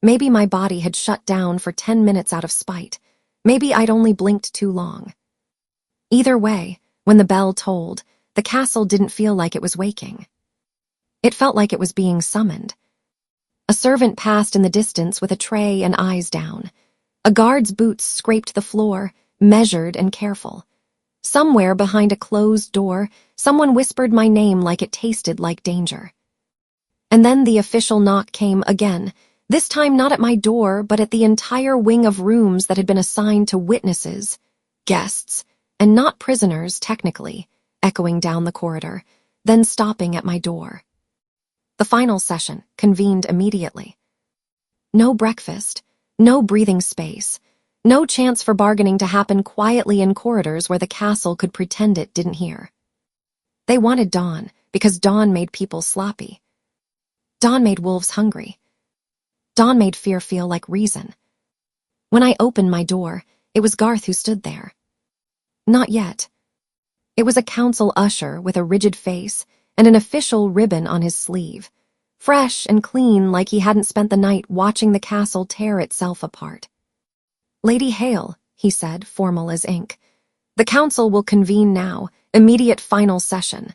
Maybe my body had shut down for 10 minutes out of spite. Maybe I'd only blinked too long. Either way, when the bell tolled, the castle didn't feel like it was waking. It felt like it was being summoned. A servant passed in the distance with a tray and eyes down. A guard's boots scraped the floor, measured and careful. Somewhere behind a closed door, someone whispered my name like it tasted like danger. And then the official knock came again, this time not at my door, but at the entire wing of rooms that had been assigned to witnesses, guests, and not prisoners, technically, echoing down the corridor, then stopping at my door. The final session convened immediately. No breakfast, no breathing space, no chance for bargaining to happen quietly in corridors where the castle could pretend it didn't hear. They wanted Dawn, because Dawn made people sloppy. Dawn made wolves hungry. Dawn made fear feel like reason. When I opened my door, it was Garth who stood there. Not yet. It was a council usher with a rigid face and an official ribbon on his sleeve, fresh and clean like he hadn't spent the night watching the castle tear itself apart. "Lady Hale," he said, formal as ink. "The council will convene now, immediate final session."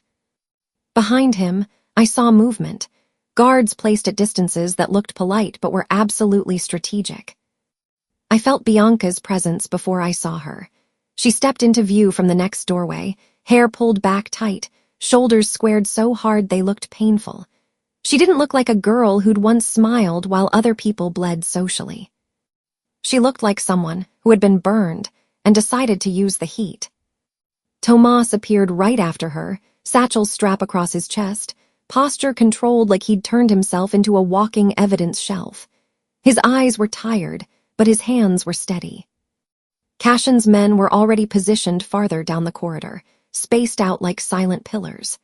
Behind him, I saw movement, guards placed at distances that looked polite but were absolutely strategic. I felt Bianca's presence before I saw her. She stepped into view from the next doorway, hair pulled back tight, shoulders squared so hard they looked painful. She didn't look like a girl who'd once smiled while other people bled socially. She looked like someone who had been burned and decided to use the heat. Tomas appeared right after her, satchel strap across his chest, posture controlled like he'd turned himself into a walking evidence shelf. His eyes were tired, but his hands were steady. Cashin's men were already positioned farther down the corridor, spaced out like silent pillars.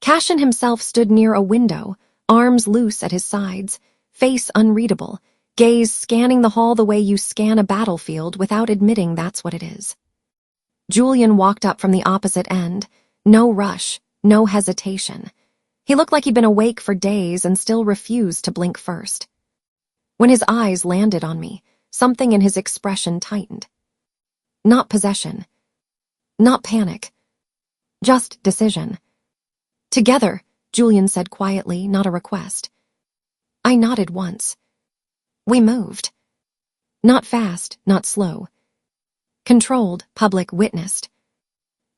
Cashin himself stood near a window, arms loose at his sides, face unreadable, gaze scanning the hall the way you scan a battlefield without admitting that's what it is. Julian walked up from the opposite end. No rush, no hesitation. He looked like he'd been awake for days and still refused to blink first. When his eyes landed on me, something in his expression tightened. Not possession. Not panic. Just decision. "Together," Julian said quietly, not a request. I nodded once. We moved. Not fast, not slow. Controlled, public, witnessed.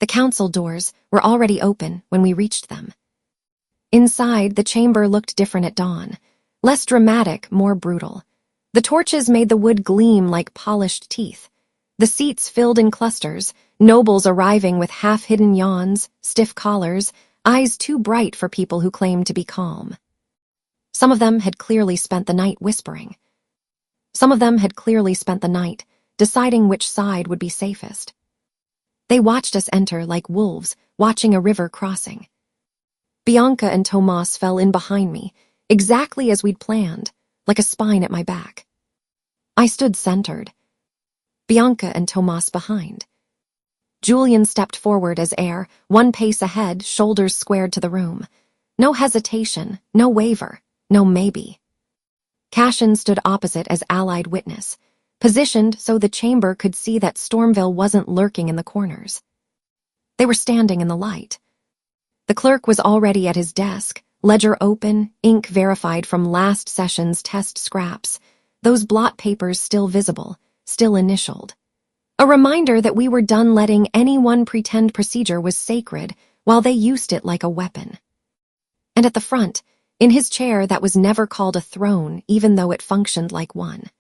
The council doors were already open when we reached them. Inside, the chamber looked different at dawn. Less dramatic, more brutal. The torches made the wood gleam like polished teeth. The seats filled in clusters, nobles arriving with half-hidden yawns, stiff collars, eyes too bright for people who claimed to be calm. Some of them had clearly spent the night whispering. Some of them had clearly spent the night deciding which side would be safest. They watched us enter like wolves watching a river crossing. Bianca and Tomas fell in behind me, exactly as we'd planned, like a spine at my back. I stood centered. Bianca and Tomas behind. Julian stepped forward as heir, one pace ahead, shoulders squared to the room. No hesitation, no waver, no maybe. Cashin stood opposite as allied witness, positioned so the chamber could see that Stormville wasn't lurking in the corners. They were standing in the light. The clerk was already at his desk, ledger open, ink verified from last session's test scraps, those blot papers still visible, still initialed. A reminder that we were done letting anyone pretend procedure was sacred while they used it like a weapon. And at the front, in his chair that was never called a throne even though it functioned like one,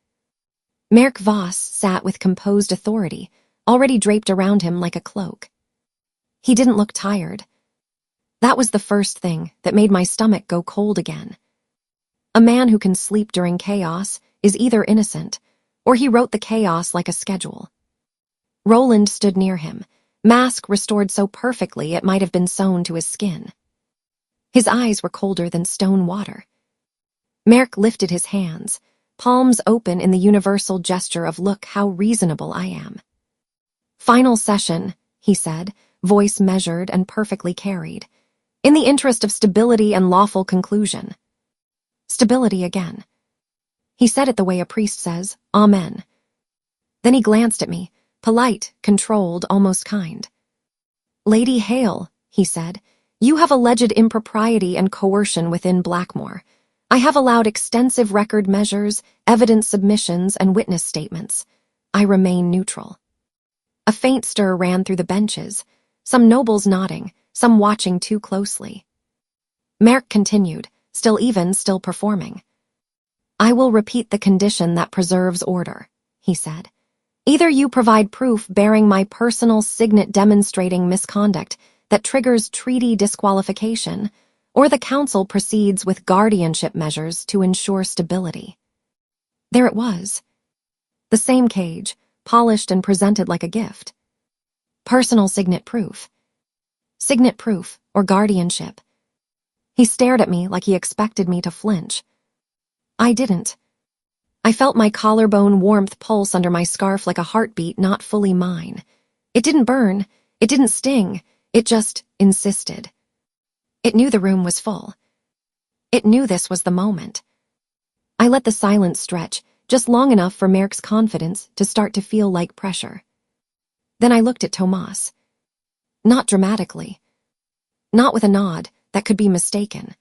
Merk Voss sat with composed authority, already draped around him like a cloak. He didn't look tired. That was the first thing that made my stomach go cold again. A man who can sleep during chaos is either innocent, or he wrote the chaos like a schedule. Roland stood near him, mask restored so perfectly it might have been sewn to his skin. His eyes were colder than stone water. Merk lifted his hands, palms open in the universal gesture of "look how reasonable I am." "Final session," he said, voice measured and perfectly carried. "In the interest of stability and lawful conclusion." Stability again. He said it the way a priest says, "Amen." Then he glanced at me, polite, controlled, almost kind. "Lady Hale," he said, "you have alleged impropriety and coercion within Blackmore. I have allowed extensive record measures, evidence submissions, and witness statements. I remain neutral." A faint stir ran through the benches, some nobles nodding, some watching too closely. Merk continued, still even, still performing. "I will repeat the condition that preserves order," he said. "Either you provide proof bearing my personal signet demonstrating misconduct that triggers treaty disqualification, or the council proceeds with guardianship measures to ensure stability." There it was. The same cage, polished and presented like a gift. Personal signet proof. Signet proof, or guardianship. He stared at me like he expected me to flinch. I didn't. I felt my collarbone warmth pulse under my scarf like a heartbeat not fully mine. It didn't burn, it didn't sting, it just insisted. It knew the room was full. It knew this was the moment. I let the silence stretch, just long enough for Merk's confidence to start to feel like pressure. Then I looked at Tomas. Not dramatically. Not with a nod that could be mistaken.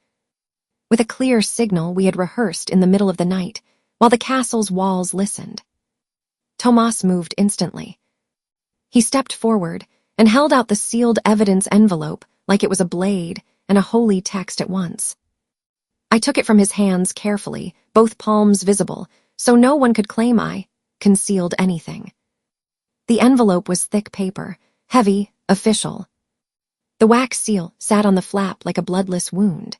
With a clear signal we had rehearsed in the middle of the night, while the castle's walls listened. Tomas moved instantly. He stepped forward and held out the sealed evidence envelope like it was a blade and a holy text at once. I took it from his hands carefully, both palms visible, so no one could claim I concealed anything. The envelope was thick paper, heavy, official. The wax seal sat on the flap like a bloodless wound.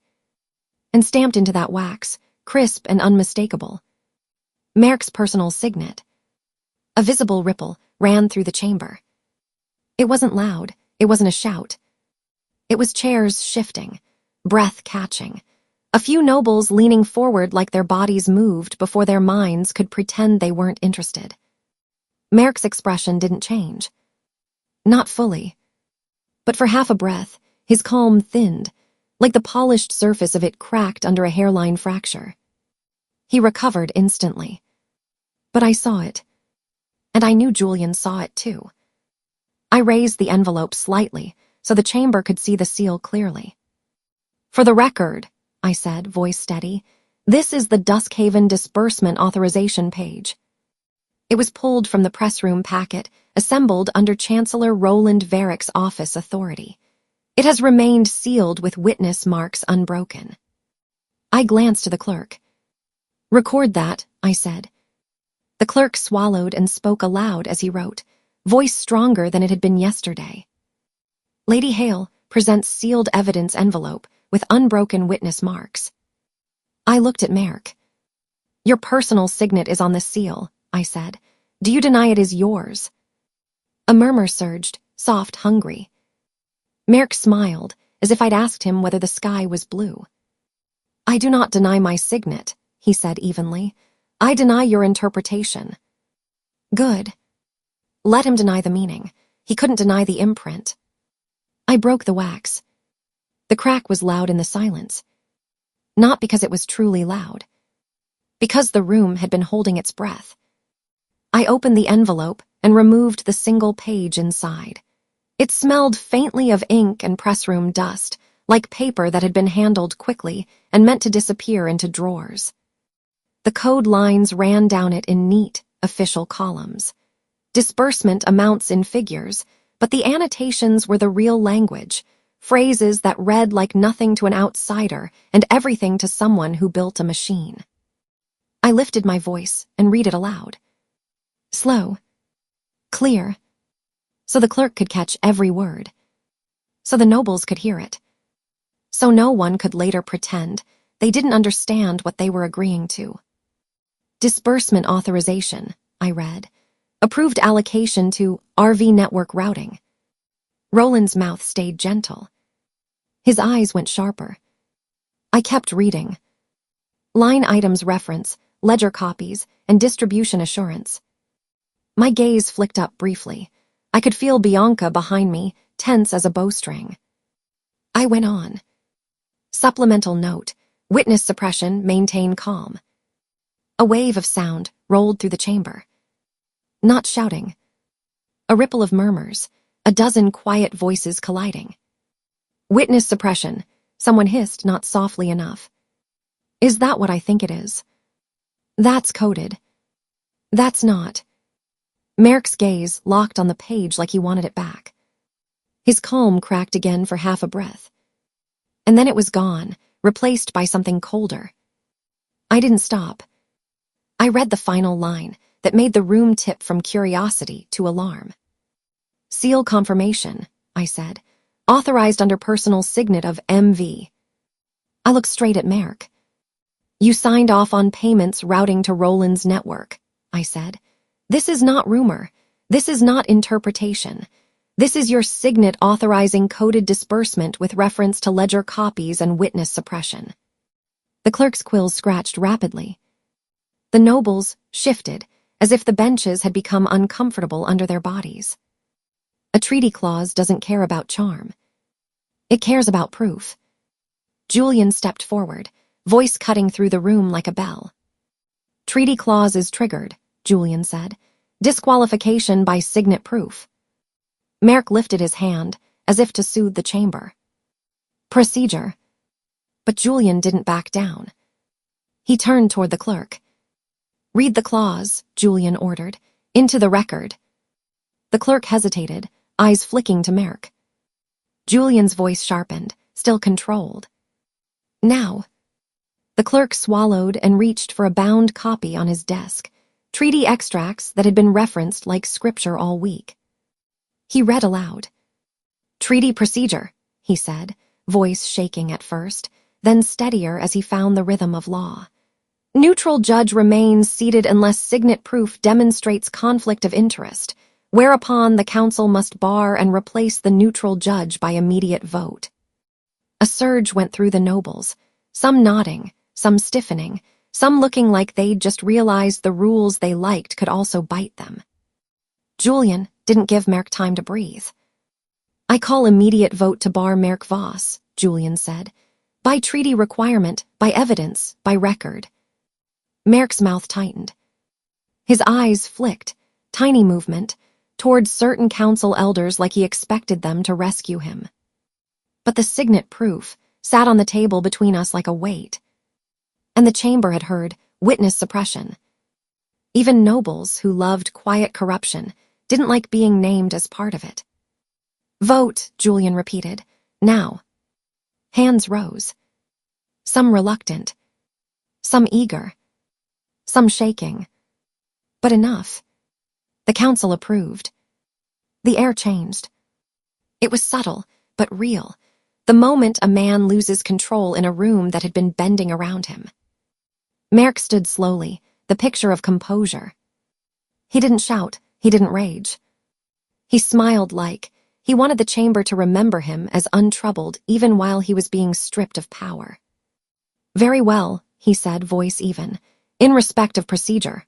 And stamped into that wax, crisp and unmistakable, Merk's personal signet. A visible ripple ran through the chamber. It wasn't loud, it wasn't a shout. It was chairs shifting, breath catching, a few nobles leaning forward like their bodies moved before their minds could pretend they weren't interested. Merk's expression didn't change. Not fully. But for half a breath, his calm thinned, like the polished surface of it cracked under a hairline fracture. He recovered instantly. But I saw it. And I knew Julian saw it too. I raised the envelope slightly so the chamber could see the seal clearly. For the record, I said, voice steady, this is the Duskhaven disbursement authorization page. It was pulled from the press room packet, assembled under Chancellor Roland Varick's office authority. It has remained sealed with witness marks unbroken. I glanced to the clerk. Record that, I said. The clerk swallowed and spoke aloud as he wrote, voice stronger than it had been yesterday. Lady Hale presents sealed evidence envelope with unbroken witness marks. I looked at Merrick. Your personal signet is on the seal, I said. Do you deny it is yours? A murmur surged, soft, hungry. Merrick smiled, as if I'd asked him whether the sky was blue. I do not deny my signet, he said evenly. I deny your interpretation. Good. Let him deny the meaning. He couldn't deny the imprint. I broke the wax. The crack was loud in the silence. Not because it was truly loud. Because the room had been holding its breath. I opened the envelope and removed the single page inside. It smelled faintly of ink and pressroom dust, like paper that had been handled quickly and meant to disappear into drawers. The code lines ran down it in neat, official columns. Disbursement amounts in figures, but the annotations were the real language, phrases that read like nothing to an outsider and everything to someone who built a machine. I lifted my voice and read it aloud. Slow. Clear. So the clerk could catch every word. So the nobles could hear it. So no one could later pretend they didn't understand what they were agreeing to. Disbursement authorization, I read. Approved allocation to RV network routing. Roland's mouth stayed gentle. His eyes went sharper. I kept reading. Line items reference, ledger copies, and distribution assurance. My gaze flicked up briefly. I could feel Bianca behind me, tense as a bowstring. I went on. Supplemental note, witness suppression, maintain calm. A wave of sound rolled through the chamber. Not shouting. A ripple of murmurs, a dozen quiet voices colliding. Witness suppression, someone hissed not softly enough. Is that what I think it is? That's coded. That's not. Merrick's gaze locked on the page like he wanted it back. His calm cracked again for half a breath. And then it was gone, replaced by something colder. I didn't stop. I read the final line that made the room tip from curiosity to alarm. Seal confirmation, I said, authorized under personal signet of MV. I looked straight at Merrick. You signed off on payments routing to Roland's network, I said. This is not rumor. This is not interpretation. This is your signet authorizing coded disbursement with reference to ledger copies and witness suppression. The clerk's quills scratched rapidly. The nobles shifted, as if the benches had become uncomfortable under their bodies. A treaty clause doesn't care about charm. It cares about proof. Julian stepped forward, voice cutting through the room like a bell. Treaty clause is triggered, Julian said. Disqualification by signet proof. Merrick lifted his hand, as if to soothe the chamber. Procedure. But Julian didn't back down. He turned toward the clerk. Read the clause, Julian ordered, into the record. The clerk hesitated, eyes flicking to Merrick. Julian's voice sharpened, still controlled. Now. The clerk swallowed and reached for a bound copy on his desk, treaty extracts that had been referenced like scripture all week. He read aloud. Treaty procedure, he said, voice shaking at first, then steadier as he found the rhythm of law. Neutral judge remains seated unless signet proof demonstrates conflict of interest, whereupon the council must bar and replace the neutral judge by immediate vote. A surge went through the nobles, some nodding, some stiffening, some looking like they'd just realized the rules they liked could also bite them. Julian, didn't give Merk time to breathe. I call immediate vote to bar Merk Voss, Julian said. By treaty requirement, by evidence, by record. Merk's mouth tightened. His eyes flicked, tiny movement, towards certain council elders like he expected them to rescue him. But the signet proof sat on the table between us like a weight. And the chamber had heard witness suppression. Even nobles who loved quiet corruption didn't like being named as part of it. Vote, Julian repeated. Now. Hands rose. Some reluctant. Some eager. Some shaking. But enough. The council approved. The air changed. It was subtle, but real. The moment a man loses control in a room that had been bending around him. Merk stood slowly, the picture of composure. He didn't shout, he didn't rage. He smiled like he wanted the chamber to remember him as untroubled even while he was being stripped of power. Very well, he said, voice even, in respect of procedure.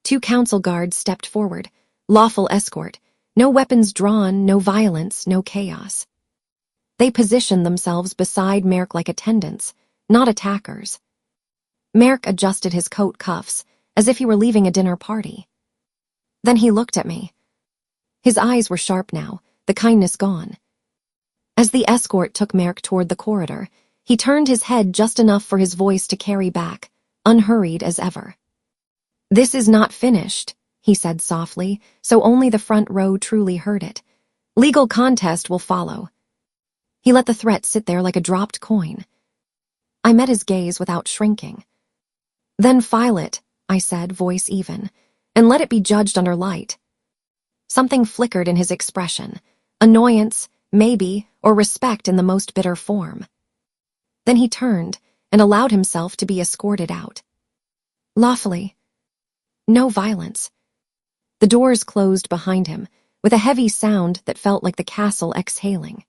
2 council guards stepped forward, lawful escort, no weapons drawn, no violence, no chaos. They positioned themselves beside Merk like attendants, not attackers. Merk adjusted his coat cuffs, as if he were leaving a dinner party. Then he looked at me. His eyes were sharp now, the kindness gone. As the escort took Merk toward the corridor, he turned his head just enough for his voice to carry back, unhurried as ever. This is not finished, he said softly, so only the front row truly heard it. Legal contest will follow. He let the threat sit there like a dropped coin. I met his gaze without shrinking. Then file it, I said, voice even, and let it be judged under light. Something flickered in his expression, annoyance, maybe, or respect in the most bitter form. Then he turned and allowed himself to be escorted out. Lawfully. No violence. The doors closed behind him, with a heavy sound that felt like the castle exhaling.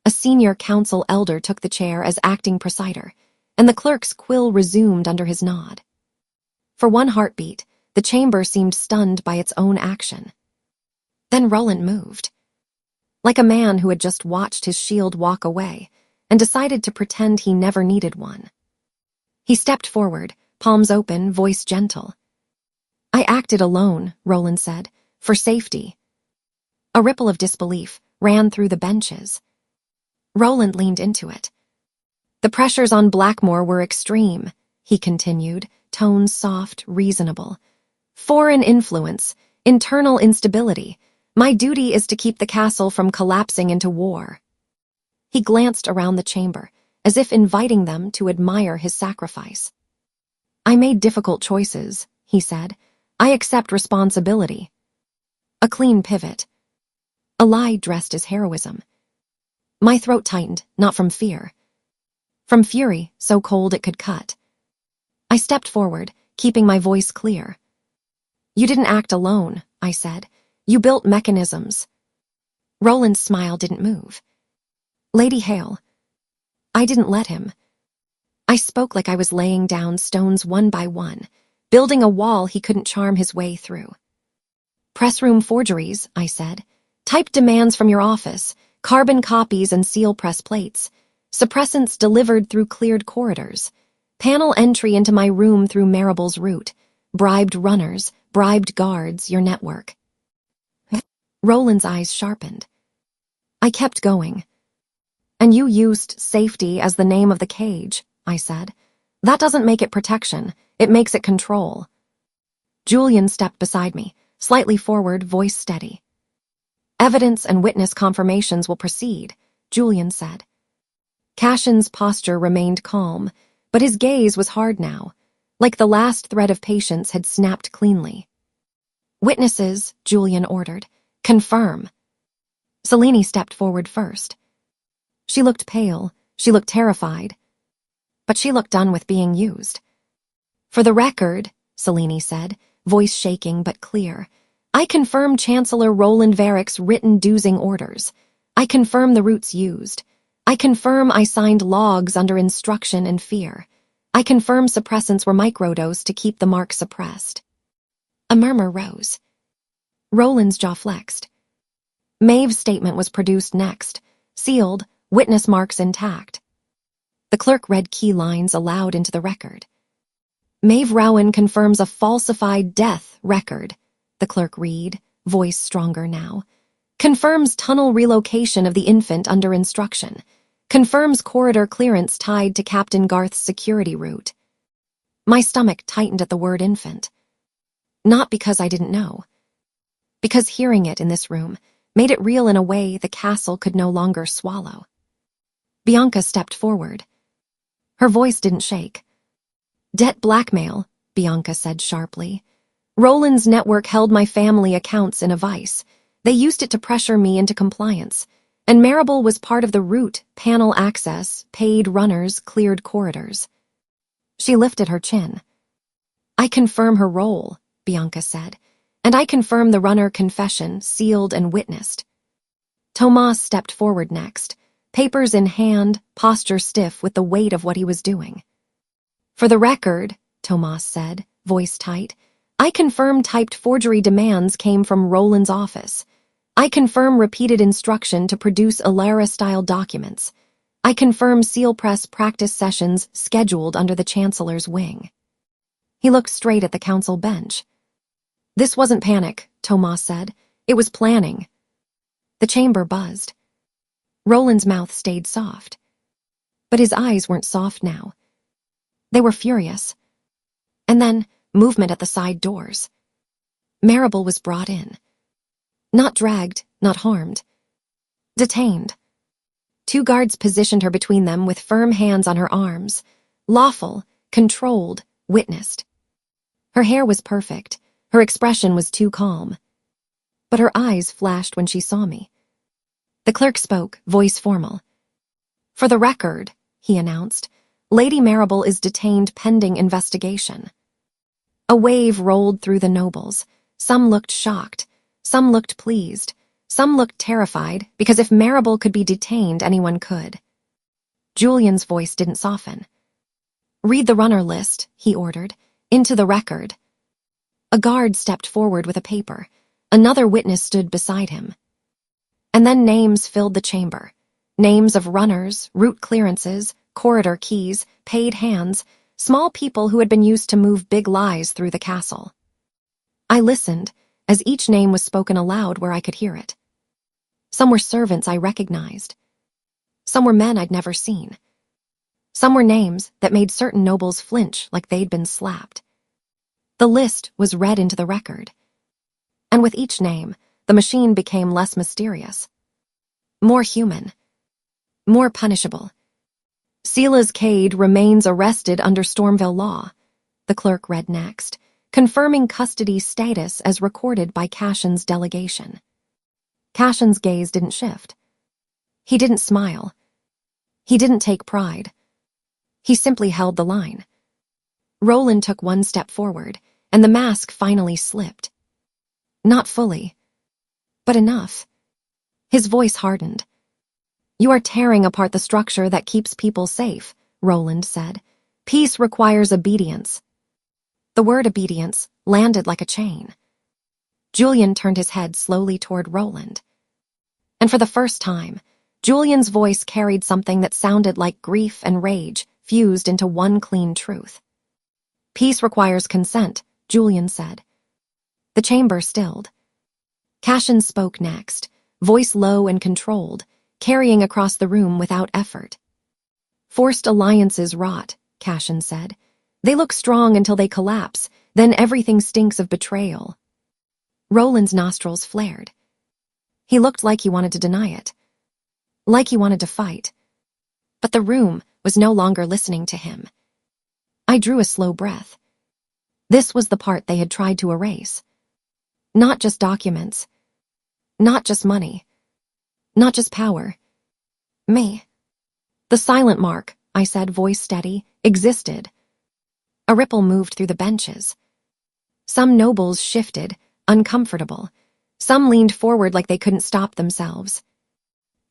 A senior council elder took the chair as acting presider, and the clerk's quill resumed under his nod. For one heartbeat, the chamber seemed stunned by its own action. Then Roland moved. Like a man who had just watched his shield walk away and decided to pretend he never needed one. He stepped forward, palms open, voice gentle. I acted alone, Roland said, for safety. A ripple of disbelief ran through the benches. Roland leaned into it. The pressures on Blackmore were extreme, he continued, tones soft, reasonable. Foreign influence, internal instability. My duty is to keep the castle from collapsing into war. He glanced around the chamber, as if inviting them to admire his sacrifice. I made difficult choices, he said. I accept responsibility. A clean pivot. A lie dressed as heroism. My throat tightened, not from fear. From fury, so cold it could cut. I stepped forward, keeping my voice clear. You didn't act alone, I said. You built mechanisms. Roland's smile didn't move. Lady Hale. I didn't let him. I spoke like I was laying down stones one by one, building a wall he couldn't charm his way through. Press room forgeries, I said. Type demands from your office, carbon copies and seal press plates. Suppressants delivered through cleared corridors. Panel entry into my room through Marable's route. Bribed runners, bribed guards, your network. Roland's eyes sharpened. I kept going. And you used safety as the name of the cage, I said. That doesn't make it protection, it makes it control. Julian stepped beside me, slightly forward, voice steady. Evidence and witness confirmations will proceed, Julian said. Cashin's posture remained calm, but his gaze was hard now, like the last thread of patience had snapped cleanly. Witnesses, Julian ordered. Confirm. Selene stepped forward first. She looked pale, she looked terrified, but she looked done with being used. For the record, Selene said, voice shaking but clear, I confirm Chancellor Roland Varick's written dozing orders. I confirm the routes used. I confirm I signed logs under instruction and fear. I confirm suppressants were microdosed to keep the mark suppressed. A murmur rose. Roland's jaw flexed. Maeve's statement was produced next, sealed, witness marks intact. The clerk read key lines aloud into the record. Maeve Rowan confirms a falsified death record, the clerk read, voice stronger now. Confirms tunnel relocation of the infant under instruction. Confirms corridor clearance tied to Captain Garth's security route. My stomach tightened at the word infant. Not because I didn't know. Because hearing it in this room made it real in a way the castle could no longer swallow. Bianca stepped forward. Her voice didn't shake. Debt blackmail, Bianca said sharply. Roland's network held my family accounts in a vice. They used it to pressure me into compliance, and Marable was part of the route, panel access, paid runners, cleared corridors. She lifted her chin. I confirm her role, Bianca said, and I confirm the runner confession, sealed and witnessed. Tomas stepped forward next, papers in hand, posture stiff with the weight of what he was doing. For the record, Tomas said, voice tight, I confirm typed forgery demands came from Roland's office. I confirm repeated instruction to produce Alara-style documents. I confirm seal press practice sessions scheduled under the Chancellor's wing. He looked straight at the council bench. This wasn't panic, Tomas said. It was planning. The chamber buzzed. Roland's mouth stayed soft. But his eyes weren't soft now. They were furious. And then, movement at the side doors. Marable was brought in. Not dragged, not harmed. Detained. 2 guards positioned her between them with firm hands on her arms. Lawful, controlled, witnessed. Her hair was perfect. Her expression was too calm. But her eyes flashed when she saw me. The clerk spoke, voice formal. For the record, he announced, Lady Marable is detained pending investigation. A wave rolled through the nobles. Some looked shocked. Some looked pleased. Some looked terrified, because if Marable could be detained, anyone could. Julian's voice didn't soften. Read the runner list, he ordered, into the record. A guard stepped forward with a paper. Another witness stood beside him. And then names filled the chamber. Names of runners, route clearances, corridor keys, paid hands, small people who had been used to move big lies through the castle. I listened, as each name was spoken aloud where I could hear it. Some were servants I recognized. Some were men I'd never seen. Some were names that made certain nobles flinch like they'd been slapped. The list was read into the record. And with each name, the machine became less mysterious. More human. More punishable. Silas Cade remains arrested under Stormville law, the clerk read next, confirming custody status as recorded by Cashin's delegation. Cashin's gaze didn't shift. He didn't smile. He didn't take pride. He simply held the line. Roland took 1 step forward, and the mask finally slipped. Not fully, but enough. His voice hardened. You are tearing apart the structure that keeps people safe, Roland said. Peace requires obedience. The word obedience landed like a chain. Julian turned his head slowly toward Roland. And for the first time, Julian's voice carried something that sounded like grief and rage fused into one clean truth. Peace requires consent, Julian said. The chamber stilled. Cashin spoke next, voice low and controlled, carrying across the room without effort. Forced alliances rot, Cashin said. They look strong until they collapse, then everything stinks of betrayal. Roland's nostrils flared. He looked like he wanted to deny it. Like he wanted to fight. But the room was no longer listening to him. I drew a slow breath. This was the part they had tried to erase. Not just documents. Not just money. Not just power. Me. The silent mark, I said, voice steady, existed. A ripple moved through the benches. Some nobles shifted, uncomfortable. Some leaned forward like they couldn't stop themselves.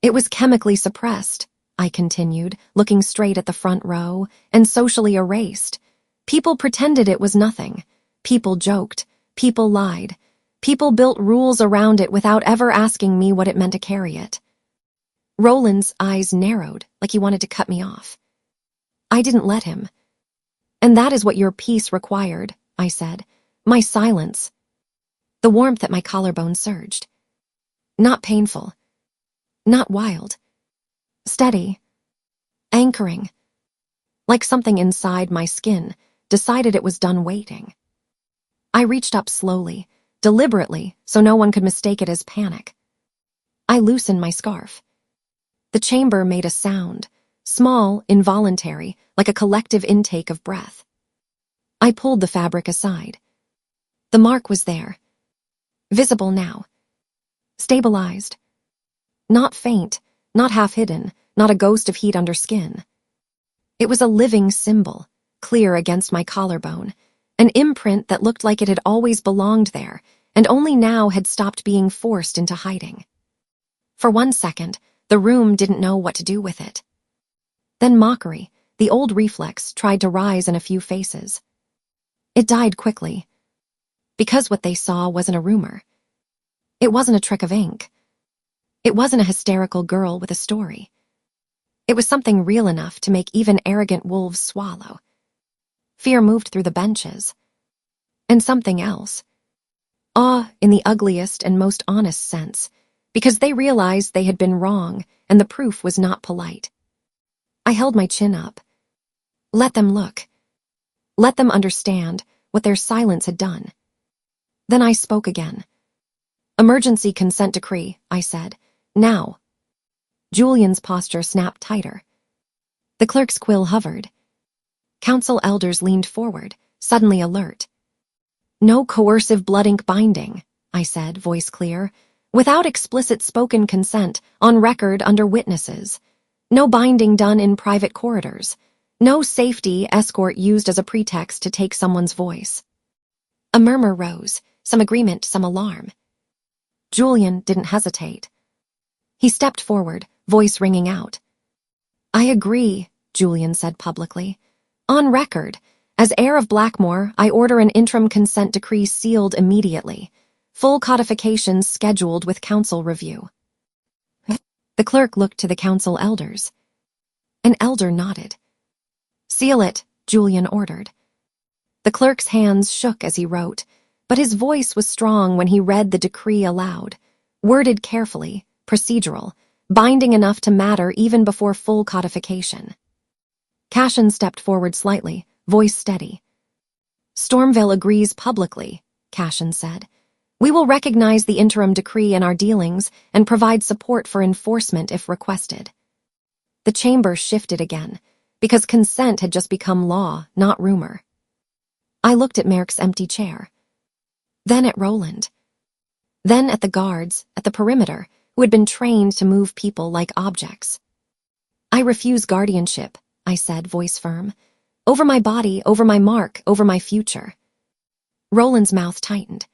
It was chemically suppressed, I continued, looking straight at the front row, and socially erased. People pretended it was nothing. People joked. People lied. People built rules around it without ever asking me what it meant to carry it. Roland's eyes narrowed, like he wanted to cut me off. I didn't let him. And that is what your peace required, I said. My silence. The warmth at my collarbone surged. Not painful. Not wild. Steady. Anchoring. Like something inside my skin decided it was done waiting. I reached up slowly, deliberately, so no one could mistake it as panic. I loosened my scarf. The chamber made a sound, small, involuntary, like a collective intake of breath. I pulled the fabric aside. The mark was there. Visible now. Stabilized. Not faint, not half-hidden, not a ghost of heat under skin. It was a living symbol, clear against my collarbone, an imprint that looked like it had always belonged there and only now had stopped being forced into hiding. For 1 second, the room didn't know what to do with it. Then mockery, the old reflex, tried to rise in a few faces. It died quickly, because what they saw wasn't a rumor. It wasn't a trick of ink. It wasn't a hysterical girl with a story. It was something real enough to make even arrogant wolves swallow. Fear moved through the benches. And something else. Awe in the ugliest and most honest sense, because they realized they had been wrong and the proof was not polite. I held my chin up. Let them look. Let them understand what their silence had done. Then I spoke again. Emergency consent decree, I said. Now. Julian's posture snapped tighter. The clerk's quill hovered. Council elders leaned forward, suddenly alert. No coercive blood ink binding, I said, voice clear. Without explicit spoken consent, on record under witnesses. No binding done in private corridors. No safety escort used as a pretext to take someone's voice. A murmur rose, some agreement, some alarm. Julian didn't hesitate. He stepped forward, voice ringing out. I agree, Julian said publicly. On record, as heir of Blackmore, I order an interim consent decree sealed immediately. Full codification scheduled with council review. The clerk looked to the council elders. An elder nodded. Seal it, Julian ordered. The clerk's hands shook as he wrote, but his voice was strong when he read the decree aloud, worded carefully, procedural, binding enough to matter even before full codification. Cashin stepped forward slightly, voice steady. Stormville agrees publicly, Cashin said. We will recognize the interim decree in our dealings and provide support for enforcement if requested. The chamber shifted again, because consent had just become law, not rumor. I looked at Merrick's empty chair. Then at Roland. Then at the guards, at the perimeter, who had been trained to move people like objects. I refuse guardianship, I said, voice firm. Over my body, over my mark, over my future. Roland's mouth tightened.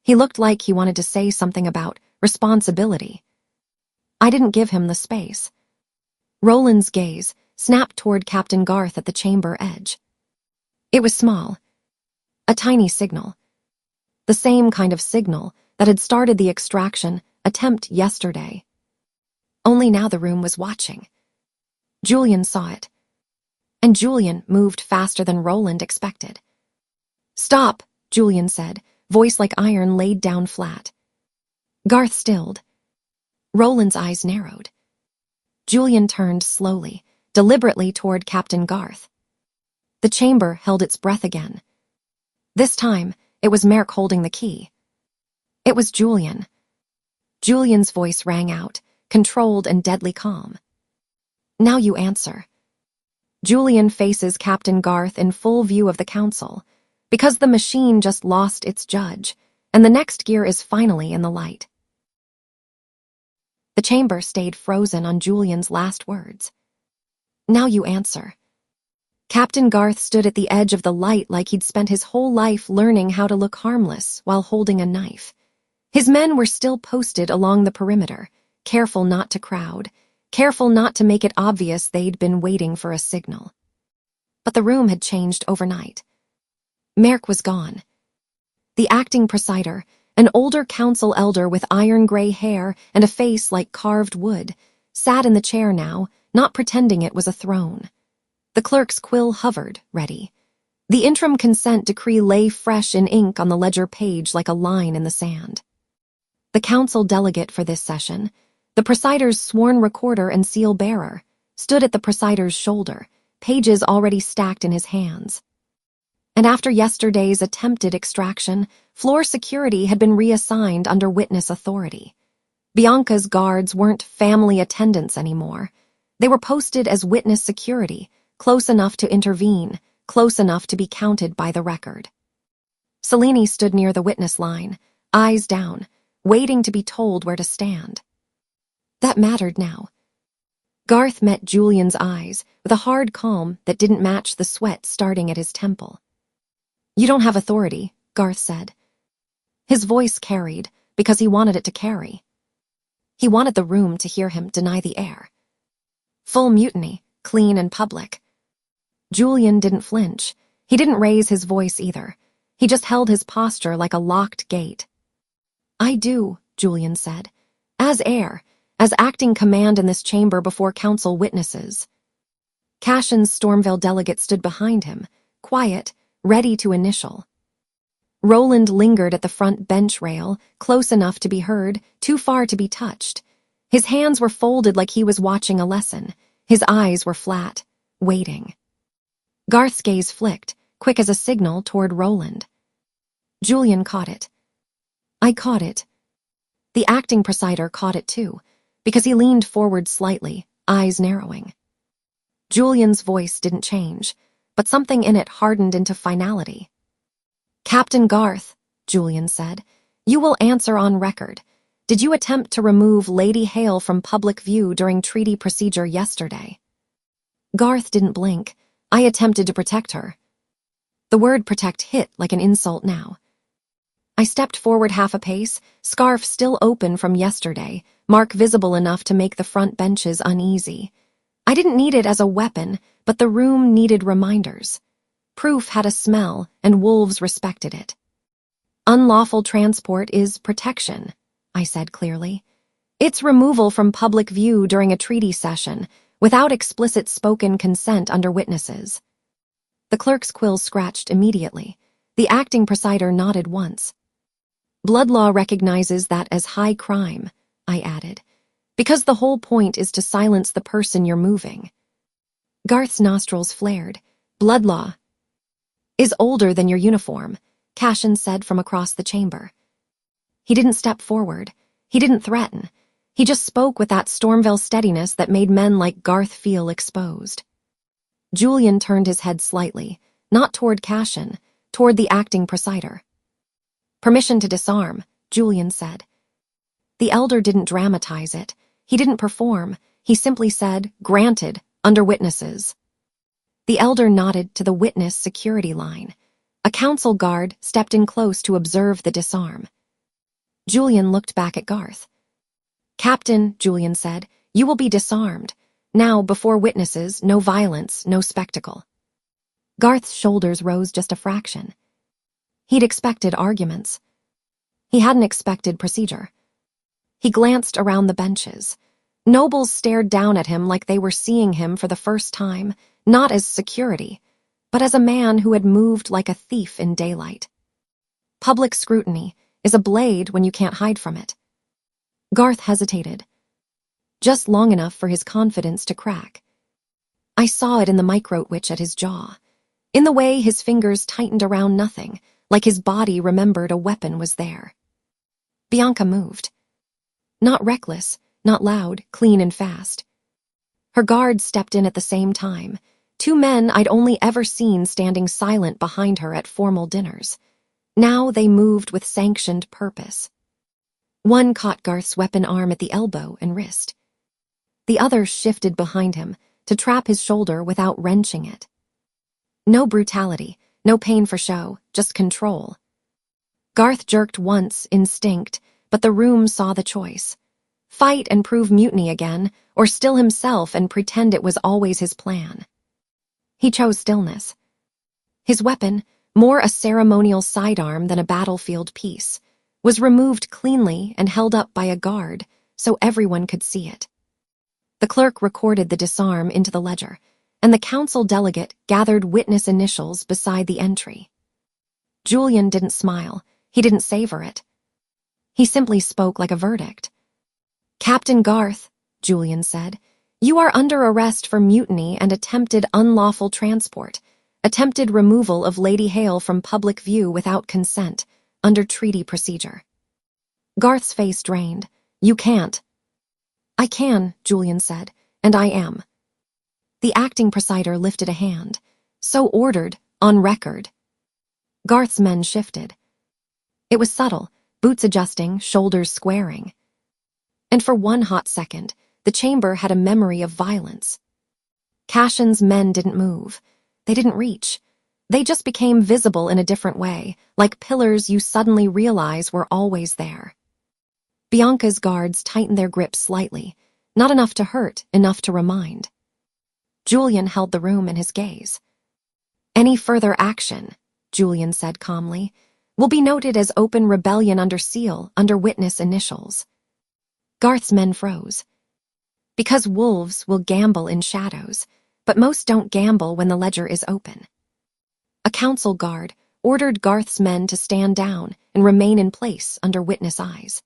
He looked like he wanted to say something about responsibility. I didn't give him the space. Roland's gaze snapped toward Captain Garth at the chamber edge. It was small. A tiny signal. The same kind of signal that had started the extraction attempt yesterday. Only now the room was watching. Julian saw it. And Julian moved faster than Roland expected. Stop, Julian said, voice like iron laid down flat. Garth stilled. Roland's eyes narrowed. Julian turned slowly, deliberately toward Captain Garth. The chamber held its breath again. This time, it was Merrick holding the key. It was Julian. Julian's voice rang out, controlled and deadly calm. Now you answer. Julian faces Captain Garth in full view of the council, because the machine just lost its judge, and the next gear is finally in the light. The chamber stayed frozen on Julian's last words. Now you answer. Captain Garth stood at the edge of the light like he'd spent his whole life learning how to look harmless while holding a knife. His men were still posted along the perimeter, careful not to crowd, careful not to make it obvious they'd been waiting for a signal. But the room had changed overnight. Merrick was gone. The acting presider, An older council elder with iron-gray hair and a face like carved wood sat in the chair now, not pretending it was a throne. The clerk's quill hovered, ready. The interim consent decree lay fresh in ink on the ledger page like a line in the sand. The council delegate for this session, the presider's sworn recorder and seal bearer, stood at the presider's shoulder, pages already stacked in his hands. And after yesterday's attempted extraction, floor security had been reassigned under witness authority. Bianca's guards weren't family attendants anymore. They were posted as witness security, close enough to intervene, close enough to be counted by the record. Cellini stood near the witness line, eyes down, waiting to be told where to stand. That mattered now. Garth met Julian's eyes with a hard calm that didn't match the sweat starting at his temple. "You don't have authority," Garth said. His voice carried because he wanted it to carry. He wanted the room to hear him deny the heir. Full mutiny, clean and public. Julian didn't flinch. He didn't raise his voice either. He just held his posture like a locked gate. "I do," Julian said, "as heir, as acting command in this chamber before council witnesses." Cashin's Stormville delegate stood behind him, quiet, ready to initial. Roland lingered at the front bench rail, close enough to be heard, too far to be touched. His hands were folded like he was watching a lesson. His eyes were flat, waiting. Garth's gaze flicked, quick as a signal, toward Roland. Julian caught it. I caught it. The acting presider caught it too, because he leaned forward slightly, eyes narrowing. Julian's voice didn't change, but something in it hardened into finality. "Captain Garth," Julian said, "you will answer on record. Did you attempt to remove Lady Hale from public view during treaty procedure yesterday?" Garth didn't blink. "I attempted to protect her." The word protect hit like an insult now. I stepped forward half a pace, scarf still open from yesterday, mark visible enough to make the front benches uneasy. I didn't need it as a weapon, but the room needed reminders. Proof had a smell, and wolves respected it. "Unlawful transport is protection," I said clearly. "It's removal from public view during a treaty session, without explicit spoken consent under witnesses." The clerk's quill scratched immediately. The acting presider nodded once. "Blood law recognizes that as high crime," I added, "because the whole point is to silence the person you're moving." Garth's nostrils flared. "Blood law is older than your uniform," Cashin said from across the chamber. He didn't step forward. He didn't threaten. He just spoke with that Stormville steadiness that made men like Garth feel exposed. Julian turned his head slightly, not toward Cashin, toward the acting presider. "Permission to disarm," Julian said. The elder didn't dramatize it. He didn't perform. He simply said, "Granted, under witnesses." The elder nodded to the witness security line. A council guard stepped in close to observe the disarm. Julian looked back at Garth. "Captain," Julian said, "you will be disarmed. Now, before witnesses, no violence, no spectacle." Garth's shoulders rose just a fraction. He'd expected arguments. He hadn't expected procedure. He glanced around the benches. Nobles stared down at him like they were seeing him for the first time, not as security, but as a man who had moved like a thief in daylight. Public scrutiny is a blade when you can't hide from it. Garth hesitated, just long enough for his confidence to crack. I saw it in the micro-twitch at his jaw, in the way his fingers tightened around nothing, like his body remembered a weapon was there. Bianca moved. Not reckless, not loud, clean and fast. Her guards stepped in at the same time, two men I'd only ever seen standing silent behind her at formal dinners. Now they moved with sanctioned purpose. One caught Garth's weapon arm at the elbow and wrist. The other shifted behind him to trap his shoulder without wrenching it. No brutality, no pain for show, just control. Garth jerked once, instinct, but the room saw the choice. Fight and prove mutiny again, or still himself and pretend it was always his plan. He chose stillness. His weapon, more a ceremonial sidearm than a battlefield piece, was removed cleanly and held up by a guard so everyone could see it. The clerk recorded the disarm into the ledger, and the council delegate gathered witness initials beside the entry. Julian didn't smile. He didn't savor it. He simply spoke like a verdict. "Captain Garth," Julian said, "you are under arrest for mutiny and attempted unlawful transport, attempted removal of Lady Hale from public view without consent, under treaty procedure." Garth's face drained. "You can't." "I can," Julian said, "and I am." The acting presider lifted a hand. "So ordered, on record." Garth's men shifted. It was subtle, boots adjusting, shoulders squaring. And for one hot second, the chamber had a memory of violence. Cashin's men didn't move. They didn't reach. They just became visible in a different way, like pillars you suddenly realize were always there. Bianca's guards tightened their grip slightly, not enough to hurt, enough to remind. Julian held the room in his gaze. "Any further action," Julian said calmly, "will be noted as open rebellion under seal, under witness initials." Garth's men froze. Because wolves will gamble in shadows, but most don't gamble when the ledger is open. A council guard ordered Garth's men to stand down and remain in place under witness eyes.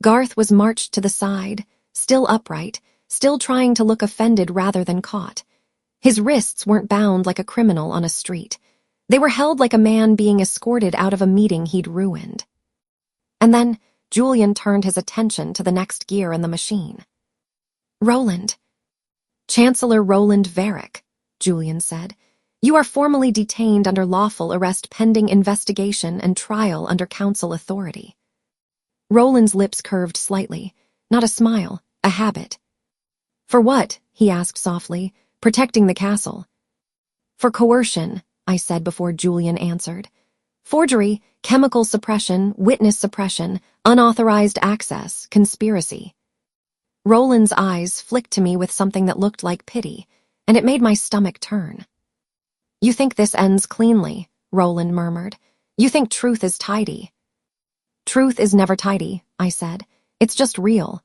Garth was marched to the side, still upright, still trying to look offended rather than caught. His wrists weren't bound like a criminal on a street. They were held like a man being escorted out of a meeting he'd ruined. And then Julian turned his attention to the next gear in the machine. "Roland." "Chancellor Roland Varick," Julian said, "you are formally detained under lawful arrest pending investigation and trial under council authority." Roland's lips curved slightly, not a smile, a habit. "For what?" he asked softly, "protecting the castle." "For coercion," I said before Julian answered. "Forgery, chemical suppression, witness suppression, unauthorized access, conspiracy." Roland's eyes flicked to me with something that looked like pity, and it made my stomach turn. "You think this ends cleanly," Roland murmured. "You think truth is tidy." "Truth is never tidy," I said. "It's just real."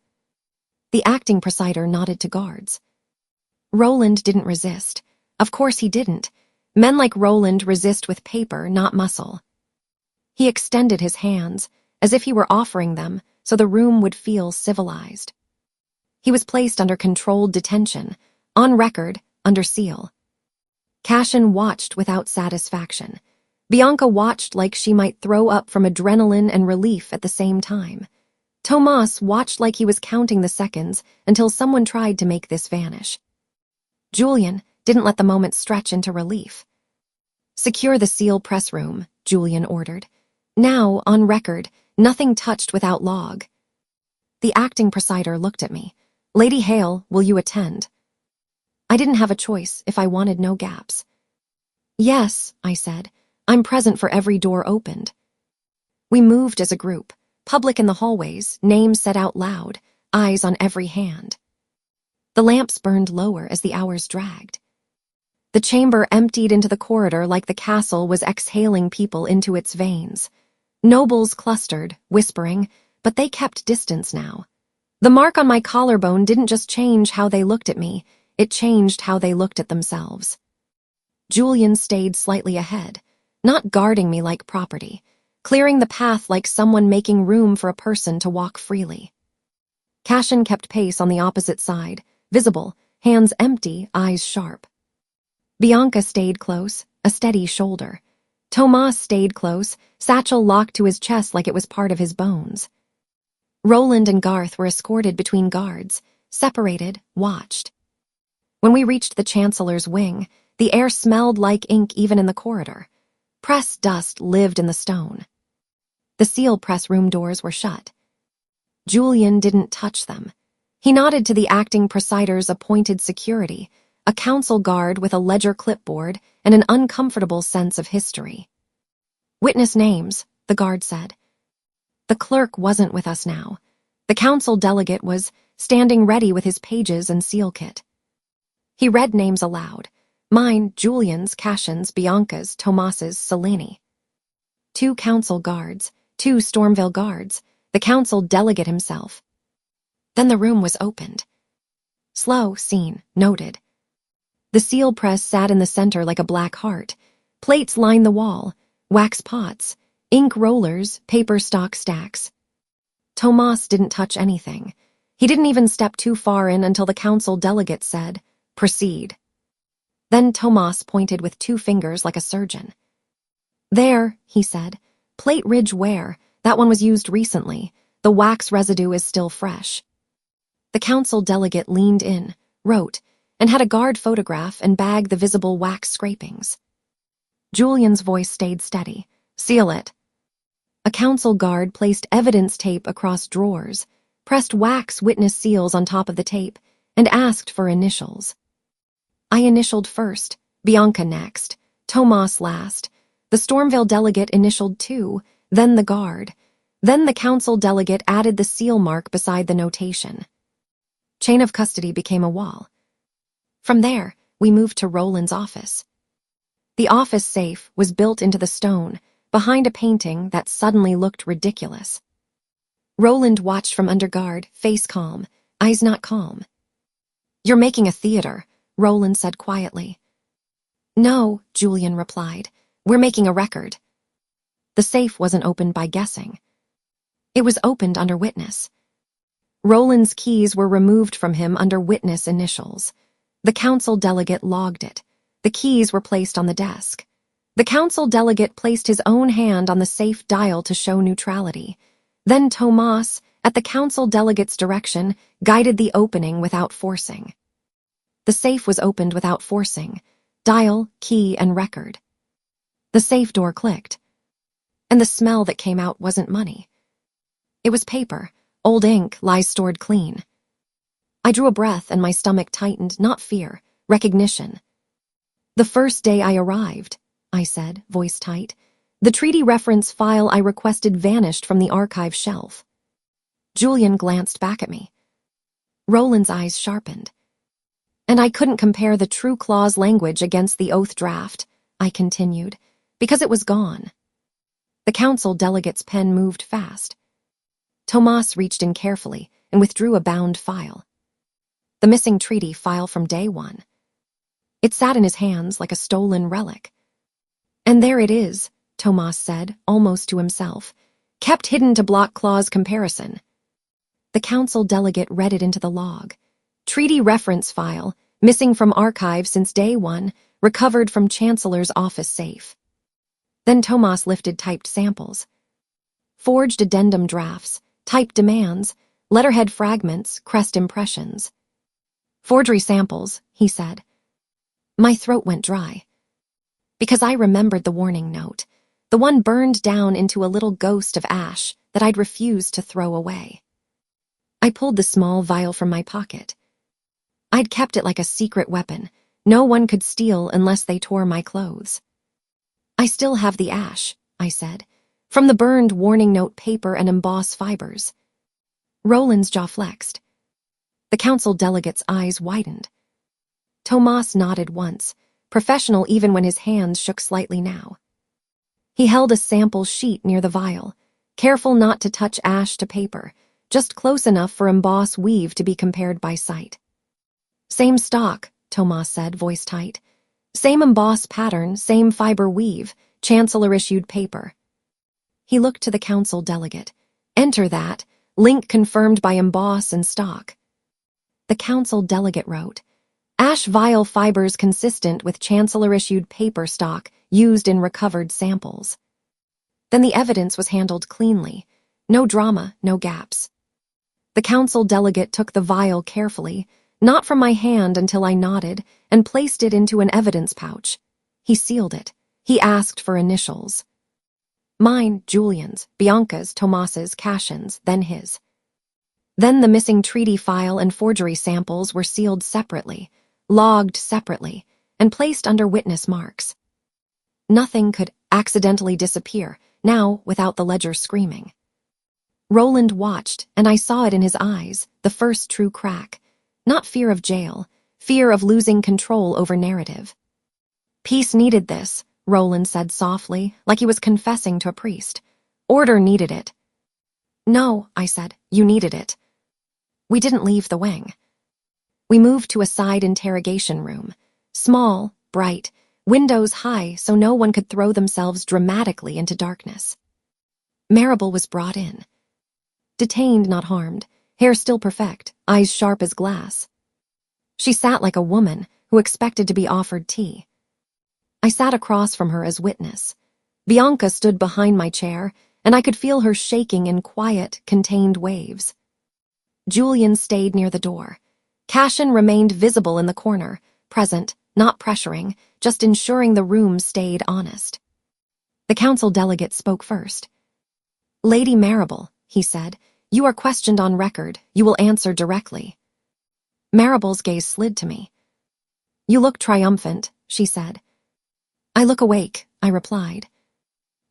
The acting presider nodded to guards. Roland didn't resist. Of course he didn't. Men like Roland resist with paper, not muscle. He extended his hands, as if he were offering them, so the room would feel civilized. He was placed under controlled detention, on record, under seal. Cashin watched without satisfaction. Bianca watched like she might throw up from adrenaline and relief at the same time. Tomas watched like he was counting the seconds until someone tried to make this vanish. Julian didn't let the moment stretch into relief. "Secure the seal press room," Julian ordered. "Now, on record, nothing touched without log." The acting presider looked at me. "Lady Hale, will you attend?" I didn't have a choice if I wanted no gaps. "Yes," I said. "I'm present for every door opened." We moved as a group, public in the hallways, names said out loud, eyes on every hand. The lamps burned lower as the hours dragged. The chamber emptied into the corridor like the castle was exhaling people into its veins. Nobles clustered, whispering, but they kept distance now. The mark on my collarbone didn't just change how they looked at me, it changed how they looked at themselves. Julian stayed slightly ahead, not guarding me like property, clearing the path like someone making room for a person to walk freely. Cashin kept pace on the opposite side, visible, hands empty, eyes sharp. Bianca stayed close, a steady shoulder. Tomas stayed close, satchel locked to his chest like it was part of his bones. Roland and Garth were escorted between guards, separated, watched. When we reached the Chancellor's wing, the air smelled like ink even in the corridor. Press dust lived in the stone. The seal press room doors were shut. Julian didn't touch them. He nodded to the acting presider's appointed security, a council guard with a ledger clipboard and an uncomfortable sense of history. "Witness names," the guard said. The clerk wasn't with us now. The council delegate was standing ready with his pages and seal kit. He read names aloud. Mine, Julian's, Cashin's, Bianca's, Tomas's, Selene. 2 council guards, 2 Stormville guards, the council delegate himself. Then the room was opened. Slow scene, noted. The seal press sat in the center like a black heart. Plates lined the wall, wax pots, ink rollers, paper stock stacks. Tomas didn't touch anything. He didn't even step too far in until the council delegate said, "Proceed." Then Tomas pointed with 2 fingers like a surgeon. "There," he said. "Plate ridge wear. That one was used recently. The wax residue is still fresh." The council delegate leaned in, wrote, and had a guard photograph and bag the visible wax scrapings. Julian's voice stayed steady. "Seal it." A council guard placed evidence tape across drawers, pressed wax witness seals on top of the tape, and asked for initials. I initialed first, Bianca next, Tomas last. The Stormville delegate initialed too, then the guard. Then the council delegate added the seal mark beside the notation. Chain of custody became a wall. From there, we moved to Roland's office. The office safe was built into the stone, behind a painting that suddenly looked ridiculous. Roland watched from under guard, face calm, eyes not calm. "You're making a theater," Roland said quietly. "No," Julian replied. "We're making a record." The safe wasn't opened by guessing. It was opened under witness. Roland's keys were removed from him under witness initials. The council delegate logged it. The keys were placed on the desk. The council delegate placed his own hand on the safe dial to show neutrality. Then Tomas, at the council delegate's direction, guided the opening without forcing. The safe was opened without forcing. Dial, key, and record. The safe door clicked. And the smell that came out wasn't money. It was paper. Old ink lies stored clean. I drew a breath and my stomach tightened, not fear, recognition. "The first day I arrived," I said, voice tight. "The treaty reference file I requested vanished from the archive shelf." Julian glanced back at me. Roland's eyes sharpened. "And I couldn't compare the true clause language against the oath draft," I continued, "because it was gone." The council delegate's pen moved fast. Tomas reached in carefully and withdrew a bound file. The missing treaty file from day 1. It sat in his hands like a stolen relic. "And there it is," Tomas said, almost to himself, "kept hidden to block clause comparison." The council delegate read it into the log. "Treaty reference file, missing from archive since day 1, recovered from Chancellor's office safe." Then Tomas lifted typed samples. Forged addendum drafts, typed demands, letterhead fragments, crest impressions. "Forgery samples," he said. My throat went dry. Because I remembered the warning note, the one burned down into a little ghost of ash that I'd refused to throw away. I pulled the small vial from my pocket. I'd kept it like a secret weapon. No one could steal unless they tore my clothes. "I still have the ash," I said, "from the burned warning note paper and emboss fibers." Roland's jaw flexed. The council delegate's eyes widened. Tomas nodded once, professional even when his hands shook slightly now. He held a sample sheet near the vial, careful not to touch ash to paper, just close enough for emboss weave to be compared by sight. "Same stock," Tomas said, voice tight. "Same emboss pattern, same fiber weave, Chancellor-issued paper." He looked to the council delegate. "Enter that. Link confirmed by emboss and stock." The council delegate wrote, "Ash vial fibers consistent with Chancellor-issued paper stock used in recovered samples." Then the evidence was handled cleanly. No drama, no gaps. The council delegate took the vial carefully, not from my hand until I nodded, and placed it into an evidence pouch. He sealed it. He asked for initials. Mine, Julian's, Bianca's, Tomas's, Cashin's, then his. Then the missing treaty file and forgery samples were sealed separately, logged separately, and placed under witness marks. Nothing could accidentally disappear, now without the ledger screaming. Roland watched, and I saw it in his eyes, the first true crack. Not fear of jail, fear of losing control over narrative. "Peace needed this," Roland said softly, like he was confessing to a priest. Order needed it. No, I said, you needed it. We didn't leave the wing. We moved to a side interrogation room. Small, bright, windows high so no one could throw themselves dramatically into darkness. Marable was brought in. Detained, not harmed, hair still perfect, eyes sharp as glass. She sat like a woman who expected to be offered tea. I sat across from her as witness. Bianca stood behind my chair, and I could feel her shaking in quiet, contained waves. Julian stayed near the door. Cashin remained visible in the corner, present, not pressuring, just ensuring the room stayed honest. The council delegate spoke first. Lady Marable, he said, you are questioned on record. You will answer directly. Marable's gaze slid to me. You look triumphant, she said. I look awake, I replied.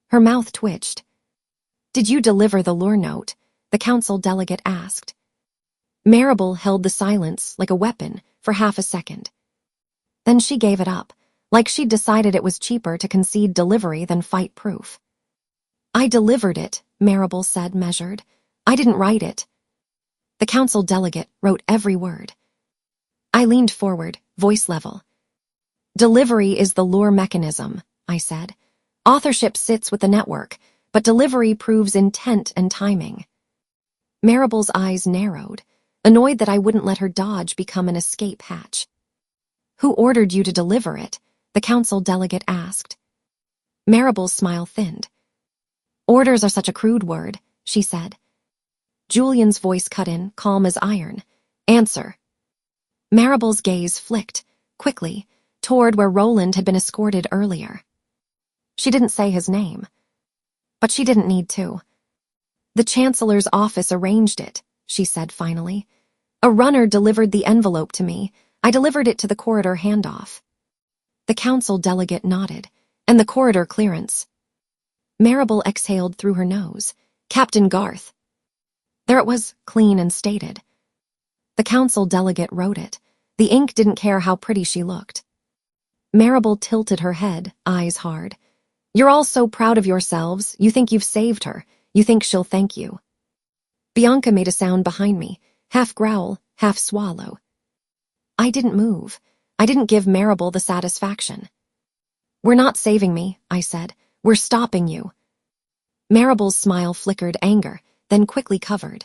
Her mouth twitched. Did you deliver the lure note? The council delegate asked. Marable held the silence like a weapon for half a second. Then she gave it up, like she'd decided it was cheaper to concede delivery than fight proof. I delivered it, Marable said, measured. I didn't write it. The council delegate wrote every word. I leaned forward, voice level. Delivery is the lure mechanism, I said. Authorship sits with the network, but delivery proves intent and timing. Marable's eyes narrowed, annoyed that I wouldn't let her dodge become an escape hatch. Who ordered you to deliver it? The council delegate asked. Marable's smile thinned. Orders are such a crude word, she said. Julian's voice cut in, calm as iron. Answer. Marable's gaze flicked, quickly, toward where Roland had been escorted earlier. She didn't say his name. But she didn't need to. The Chancellor's office arranged it, she said finally. A runner delivered the envelope to me. I delivered it to the corridor handoff. The council delegate nodded, and the corridor clearance. Marable exhaled through her nose. Captain Garth. There it was, clean and stated. The council delegate wrote it. The ink didn't care how pretty she looked. Marable tilted her head, eyes hard. You're all so proud of yourselves, you think you've saved her. You think she'll thank you. Bianca made a sound behind me, half growl, half swallow. I didn't move. I didn't give Marable the satisfaction. We're not saving me, I said. We're stopping you. Marable's smile flickered anger, then quickly covered.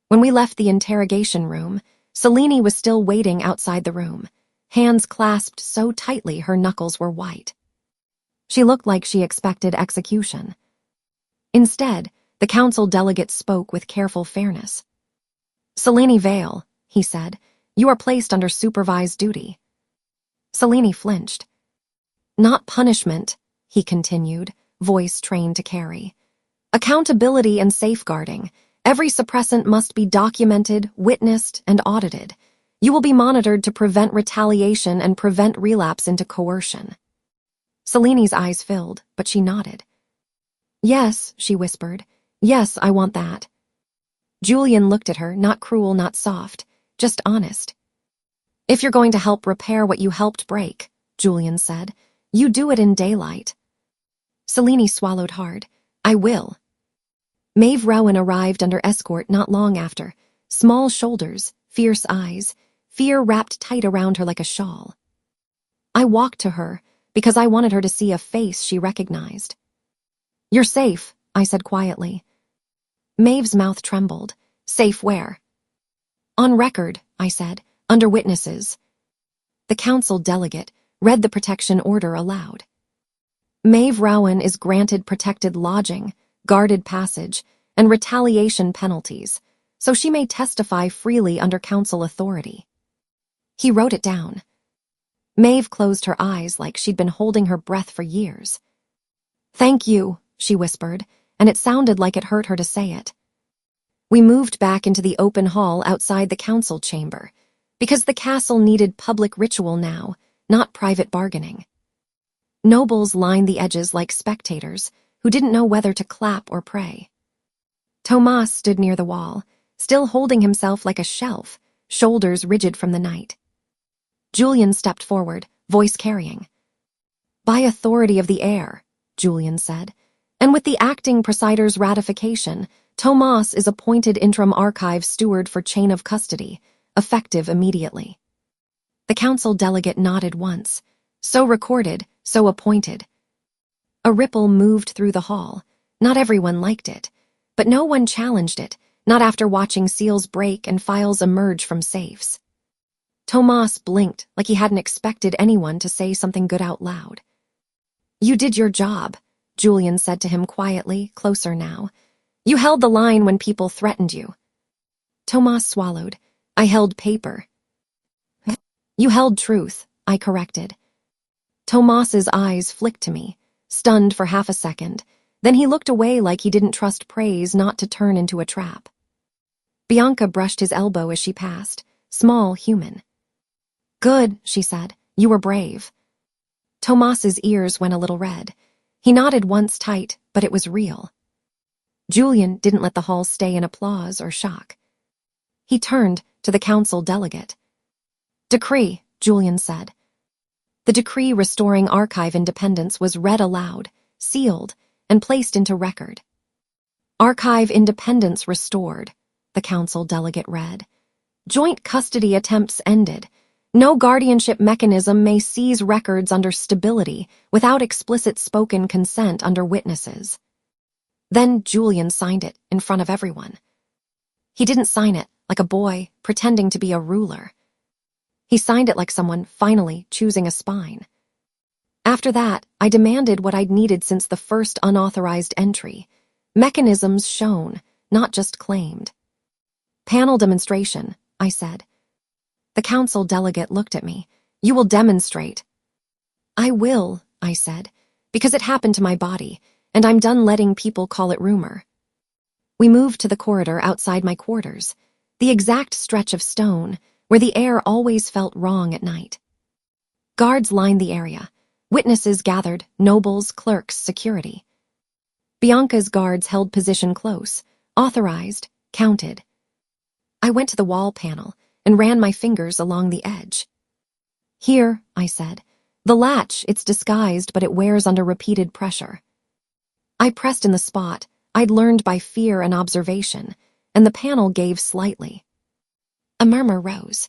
When we left the interrogation room, Selene was still waiting outside the room, hands clasped so tightly her knuckles were white. She looked like she expected execution. Instead, the council delegate spoke with careful fairness. Selene Vale, he said, you are placed under supervised duty. Selene flinched. Not punishment, he continued, voice trained to carry. Accountability and safeguarding. Every suppressant must be documented, witnessed, and audited. You will be monitored to prevent retaliation and prevent relapse into coercion. Selene's eyes filled, but she nodded. Yes, she whispered. Yes, I want that. Julian looked at her, not cruel, not soft, just honest. If you're going to help repair what you helped break, Julian said, you do it in daylight. Selene swallowed hard. I will. Maeve Rowan arrived under escort not long after. Small shoulders, fierce eyes, fear wrapped tight around her like a shawl. I walked to her because I wanted her to see a face she recognized. You're safe, I said quietly. Maeve's mouth trembled. Safe where? On record, I said, under witnesses. The council delegate read the protection order aloud. Maeve Rowan is granted protected lodging, guarded passage, and retaliation penalties, so she may testify freely under council authority. He wrote it down. Maeve closed her eyes like she'd been holding her breath for years. Thank you, she whispered, and it sounded like it hurt her to say it. We moved back into the open hall outside the council chamber, because the castle needed public ritual now, not private bargaining. Nobles lined the edges like spectators who didn't know whether to clap or pray. Tomas stood near the wall, still holding himself like a shelf, shoulders rigid from the night. Julian stepped forward, voice carrying. By authority of the heir, Julian said, And with the acting presider's ratification, Tomas is appointed interim archive steward for chain of custody, effective immediately. The council delegate nodded once. So recorded, so appointed. A ripple moved through the hall. Not everyone liked it, but no one challenged it, not after watching seals break and files emerge from safes. Tomas blinked like he hadn't expected anyone to say something good out loud. "You did your job," Julian said to him quietly, closer now. "You held the line when people threatened you." Tomas swallowed. "I held paper." "You held truth," I corrected. Tomas's eyes flicked to me, stunned for half a second. Then he looked away like he didn't trust praise not to turn into a trap. Bianca brushed his elbow as she passed, small, human. "Good," she said. "You were brave." Tomas's ears went a little red. He nodded once tight, but it was real. Julian didn't let the hall stay in applause or shock. He turned to the council delegate. "Decree," Julian said. The decree restoring archive independence was read aloud, sealed, and placed into record. "Archive independence restored," the council delegate read. "Joint custody attempts ended. No guardianship mechanism may seize records under stability without explicit spoken consent under witnesses." Then Julian signed it in front of everyone. He didn't sign it like a boy pretending to be a ruler. He signed it like someone finally choosing a spine. After that, I demanded what I'd needed since the first unauthorized entry. Mechanisms shown, not just claimed. "Panel demonstration," I said. The council delegate looked at me. "You will demonstrate." "I will," I said, "because it happened to my body, and I'm done letting people call it rumor." We moved to the corridor outside my quarters, the exact stretch of stone where the air always felt wrong at night. Guards lined the area. Witnesses gathered, nobles, clerks, security. Bianca's guards held position close, authorized, counted. I went to the wall panel and ran my fingers along the edge. "Here," I said. "The latch, it's disguised, but it wears under repeated pressure." I pressed in the spot I'd learned by fear and observation, and the panel gave slightly. A murmur rose.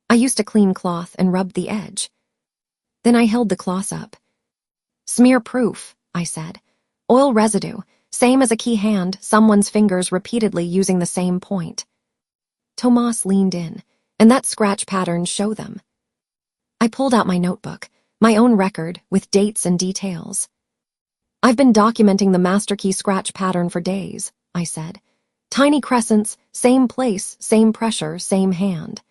I used a clean cloth and rubbed the edge. Then I held the cloth up. "Smear-proof," I said. "Oil residue, same as a key hand, someone's fingers repeatedly using the same point." Tomas leaned in, and that scratch pattern show them. I pulled out my notebook, my own record with dates and details. "I've been documenting the master key scratch pattern for days," I said. "Tiny crescents, same place, same pressure, same hand."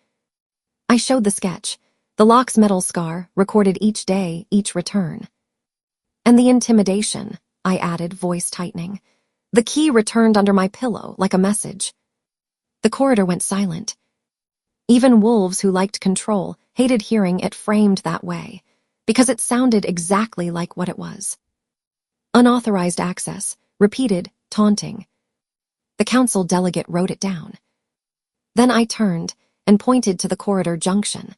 I showed the sketch, the lock's metal scar, recorded each day, each return. "And the intimidation," I added, voice tightening. "The key returned under my pillow, like a message." The corridor went silent. Even wolves who liked control hated hearing it framed that way, because it sounded exactly like what it was. Unauthorized access, repeated, taunting. The council delegate wrote it down. Then I turned and pointed to the corridor junction.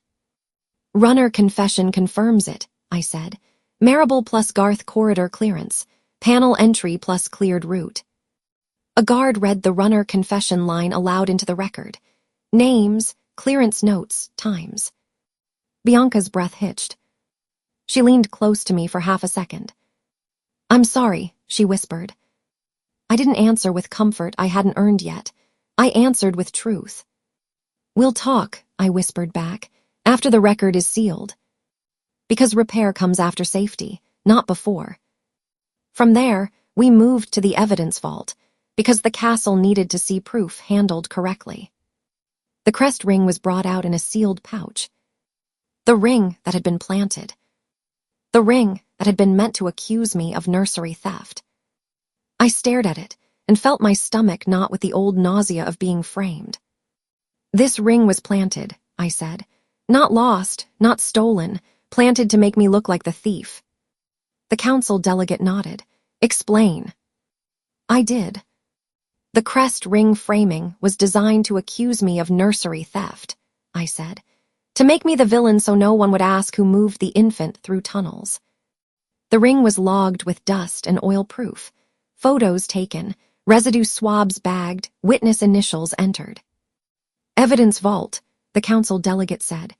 "Runner confession confirms it," I said. "Marable plus Garth corridor clearance, panel entry plus cleared route." A guard read the runner confession line aloud into the record. Names, clearance notes, times. Bianca's breath hitched. She leaned close to me for half a second. "I'm sorry," she whispered. I didn't answer with comfort I hadn't earned yet. I answered with truth. "We'll talk," I whispered back, "after the record is sealed." Because repair comes after safety, not before. From there, we moved to the evidence vault, because the castle needed to see proof handled correctly. The crest ring was brought out in a sealed pouch. The ring that had been planted. The ring that had been meant to accuse me of nursery theft. I stared at it and felt my stomach knot with the old nausea of being framed. "This ring was planted," I said. "Not lost, not stolen, planted to make me look like the thief." The council delegate nodded. "Explain." I did. "The crest ring framing was designed to accuse me of nursery theft," I said. "To make me the villain so no one would ask who moved the infant through tunnels." The ring was logged with dust and oil proof. Photos taken, residue swabs bagged, witness initials entered. Evidence vault, the council delegate said.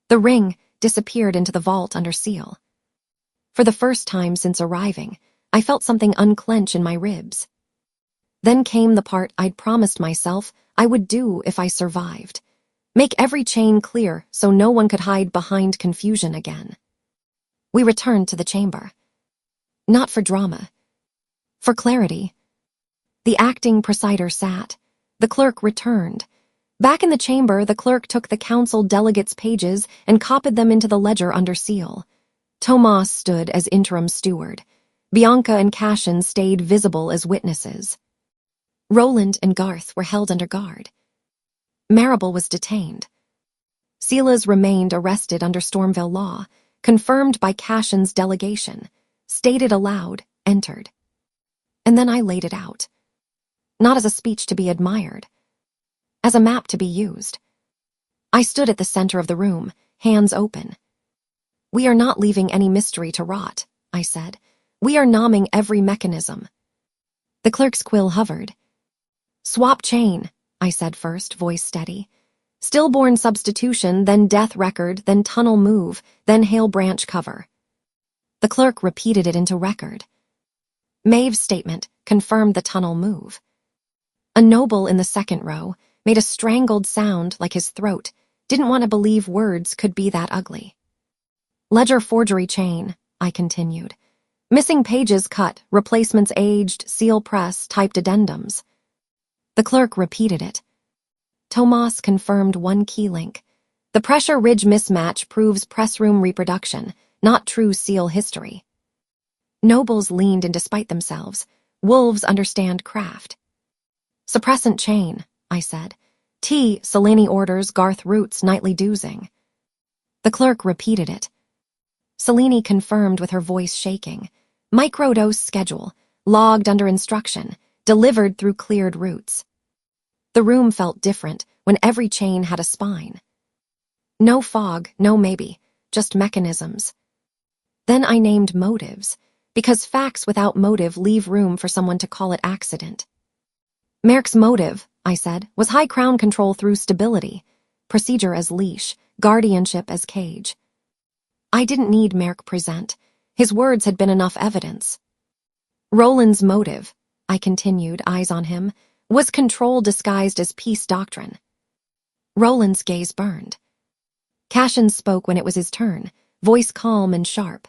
The ring disappeared into the vault under seal. For the first time since arriving, I felt something unclench in my ribs. Then came the part I'd promised myself I would do if I survived. Make every chain clear so no one could hide behind confusion again. We returned to the chamber. Not for drama. For clarity. The acting presider sat. The clerk returned. Back in the chamber, the clerk took the council delegates' pages and copied them into the ledger under seal. Tomas stood as interim steward. Bianca and Cashin stayed visible as witnesses. Roland and Garth were held under guard. Marable was detained. Silas remained arrested under Stormville law, confirmed by Cashin's delegation, stated aloud, entered. And then I laid it out. Not as a speech to be admired, as a map to be used. I stood at the center of the room, hands open. We are not leaving any mystery to rot, I said. We are nomming every mechanism. The clerk's quill hovered. Swap chain, I said first, voice steady. Stillborn substitution, then death record, then tunnel move, then hail branch cover. The clerk repeated it into record. Maeve's statement confirmed the tunnel move. A noble in the second row made a strangled sound like his throat, didn't want to believe words could be that ugly. Ledger forgery chain, I continued. Missing pages cut, replacements aged, seal press, typed addendums. The clerk repeated it. Tomas confirmed one key link. The pressure ridge mismatch proves press room reproduction, not true seal history. Nobles leaned in despite themselves. Wolves understand craft. Suppressant chain, I said. T. Selene orders, Garth Roots, nightly dozing. The clerk repeated it. Selene confirmed with her voice shaking. Microdose schedule, logged under instruction, delivered through cleared routes. The room felt different when every chain had a spine. No fog, no maybe, just mechanisms. Then I named motives, because facts without motive leave room for someone to call it accident. Merrick's motive, I said, was high crown control through stability, procedure as leash, guardianship as cage. I didn't need Merrick present. His words had been enough evidence. Roland's motive, I continued, eyes on him, was control disguised as peace doctrine. Roland's gaze burned. Cashin spoke when it was his turn, voice calm and sharp.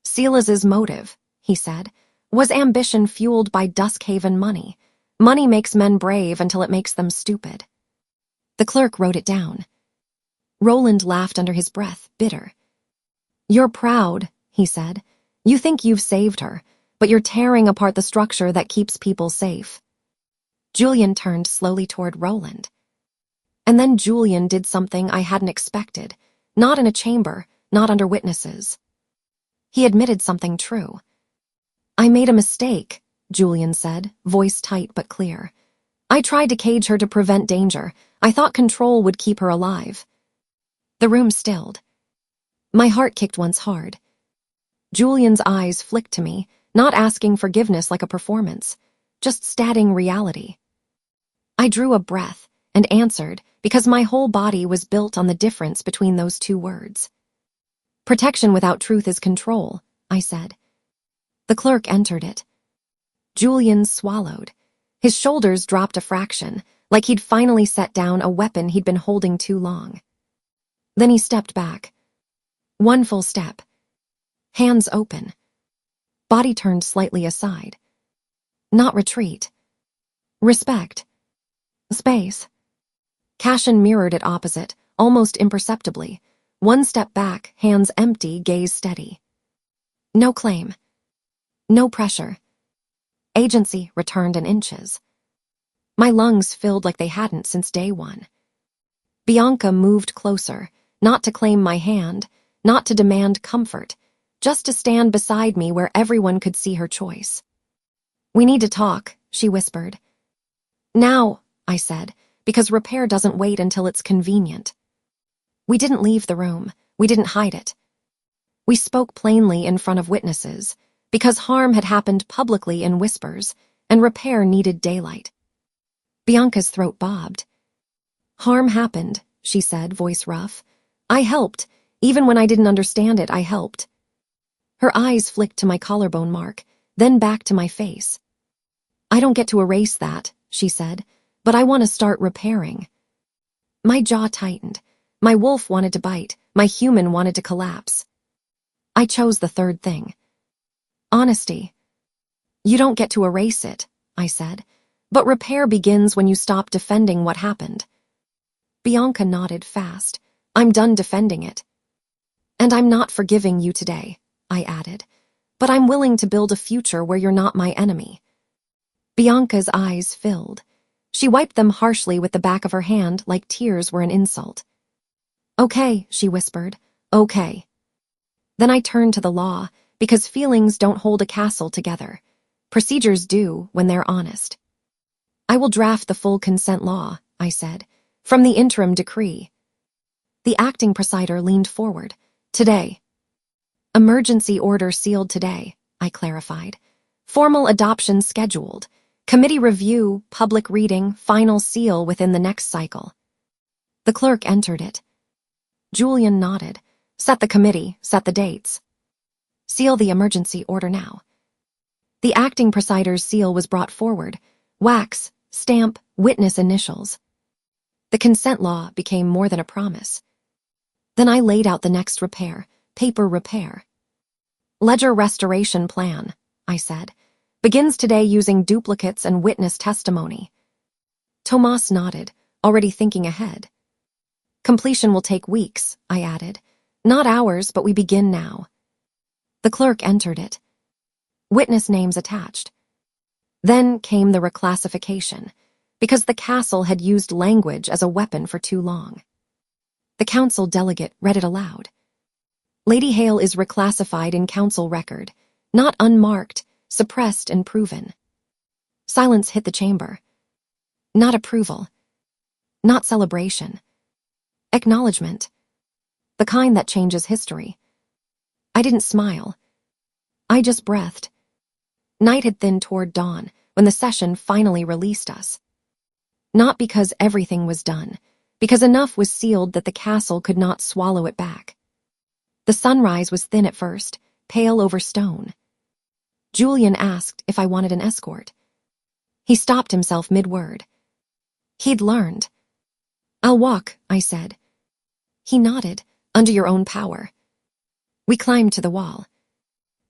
Silas's motive, he said, was ambition fueled by Duskhaven money. Money makes men brave until it makes them stupid. The clerk wrote it down. Roland laughed under his breath, bitter. You're proud, he said. You think you've saved her, but you're tearing apart the structure that keeps people safe. Julian turned slowly toward Roland. And then Julian did something I hadn't expected, not in a chamber, not under witnesses. He admitted something true. I made a mistake, Julian said, voice tight but clear. I tried to cage her to prevent danger. I thought control would keep her alive. The room stilled. My heart kicked once hard. Julian's eyes flicked to me, not asking forgiveness like a performance, just stating reality. I drew a breath and answered because my whole body was built on the difference between those two words. Protection without truth is control, I said. The clerk entered it. Julian swallowed. His shoulders dropped a fraction, like he'd finally set down a weapon he'd been holding too long. Then he stepped back. One full step. Hands open. Body turned slightly aside. Not retreat. Respect. Space. Cashin mirrored it opposite, almost imperceptibly. One step back, hands empty, gaze steady. No claim. No pressure. Agency returned in inches. My lungs filled like they hadn't since day one. Bianca moved closer, not to claim my hand, not to demand comfort, just to stand beside me where everyone could see her choice. We need to talk, she whispered. Now, I said, because repair doesn't wait until it's convenient. We didn't leave the room. We didn't hide it. We spoke plainly in front of witnesses, because harm had happened publicly in whispers, and repair needed daylight. Bianca's throat bobbed. Harm happened, she said, voice rough. I helped. Even when I didn't understand it, I helped. Her eyes flicked to my collarbone mark, then back to my face. I don't get to erase that, she said, but I want to start repairing. My jaw tightened. My wolf wanted to bite. My human wanted to collapse. I chose the third thing. Honesty. You don't get to erase it, I said, but repair begins when you stop defending what happened. Bianca nodded fast. I'm done defending it. And I'm not forgiving you today, I added, but I'm willing to build a future where you're not my enemy. Bianca's eyes filled. She wiped them harshly with the back of her hand like tears were an insult. Okay, she whispered. Okay. Then I turned to the law, because feelings don't hold a castle together. Procedures do when they're honest. I will draft the full consent law, I said, from the interim decree. The acting presider leaned forward. Today. Emergency order sealed today, I clarified. Formal adoption scheduled. Committee review, public reading, final seal within the next cycle. The clerk entered it. Julian nodded. Set the committee, set the dates. Seal the emergency order now. The acting presider's seal was brought forward. Wax, stamp, witness initials. The consent law became more than a promise. Then I laid out the next repair, paper repair. Ledger restoration plan, I said, begins today using duplicates and witness testimony. Tomas nodded, already thinking ahead. Completion will take weeks, I added. Not hours, but we begin now. The clerk entered it. Witness names attached. Then came the reclassification, because the castle had used language as a weapon for too long. The council delegate read it aloud. Lady Hale is reclassified in council record, not unmarked, suppressed and proven. Silence hit the chamber. Not approval. Not celebration. Acknowledgement. The kind that changes history. I didn't smile. I just breathed. Night had thinned toward dawn when the session finally released us. Not because everything was done, because enough was sealed that the castle could not swallow it back. The sunrise was thin at first, pale over stone. Julian asked if I wanted an escort. He stopped himself mid-word. He'd learned. I'll walk, I said. He nodded, under your own power. We climbed to the wall.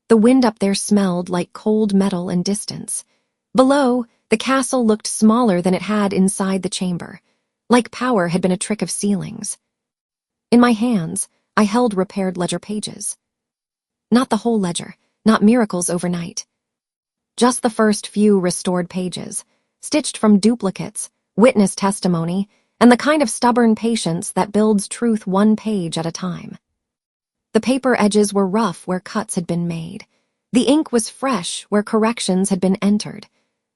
The wind up there smelled like cold metal and distance. Below, the castle looked smaller than it had inside the chamber, like power had been a trick of ceilings. In my hands, I held repaired ledger pages. Not the whole ledger, not miracles overnight. Just the first few restored pages, stitched from duplicates, witness testimony, and the kind of stubborn patience that builds truth one page at a time. The paper edges were rough where cuts had been made. The ink was fresh where corrections had been entered.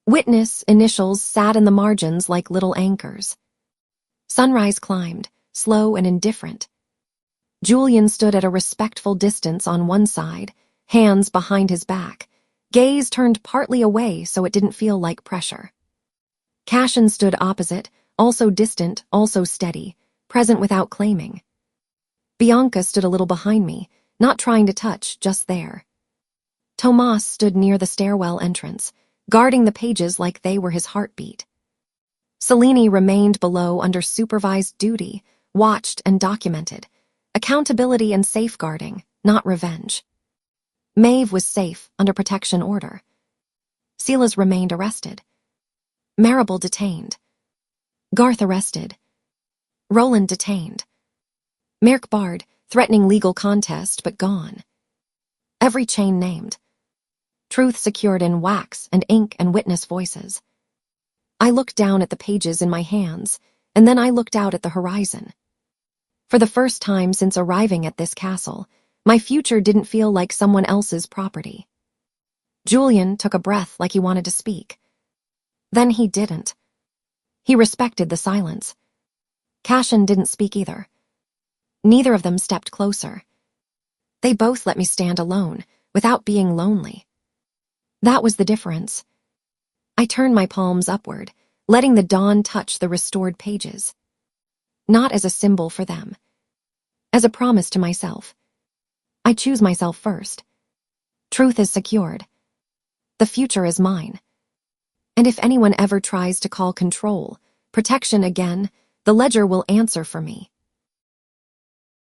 Witness initials sat in the margins like little anchors. Sunrise climbed, slow and indifferent. Julian stood at a respectful distance on one side, hands behind his back, gaze turned partly away so it didn't feel like pressure. Cashin stood opposite, also distant, also steady, present without claiming. Bianca stood a little behind me, not trying to touch, just there. Tomas stood near the stairwell entrance, guarding the pages like they were his heartbeat. Selene remained below under supervised duty, watched and documented. Accountability and safeguarding, not revenge. Maeve was safe, under protection order. Silas remained arrested. Marable detained. Garth arrested. Roland detained. Merc barred, threatening legal contest, but gone. Every chain named. Truth secured in wax and ink and witness voices. I looked down at the pages in my hands, and then I looked out at the horizon. For the first time since arriving at this castle, my future didn't feel like someone else's property. Julian took a breath like he wanted to speak. Then he didn't. He respected the silence. Cashin didn't speak either. Neither of them stepped closer. They both let me stand alone, without being lonely. That was the difference. I turned my palms upward, letting the dawn touch the restored pages. Not as a symbol for them. As a promise to myself. I choose myself first. Truth is secured. The future is mine. And if anyone ever tries to call control, protection again, the ledger will answer for me.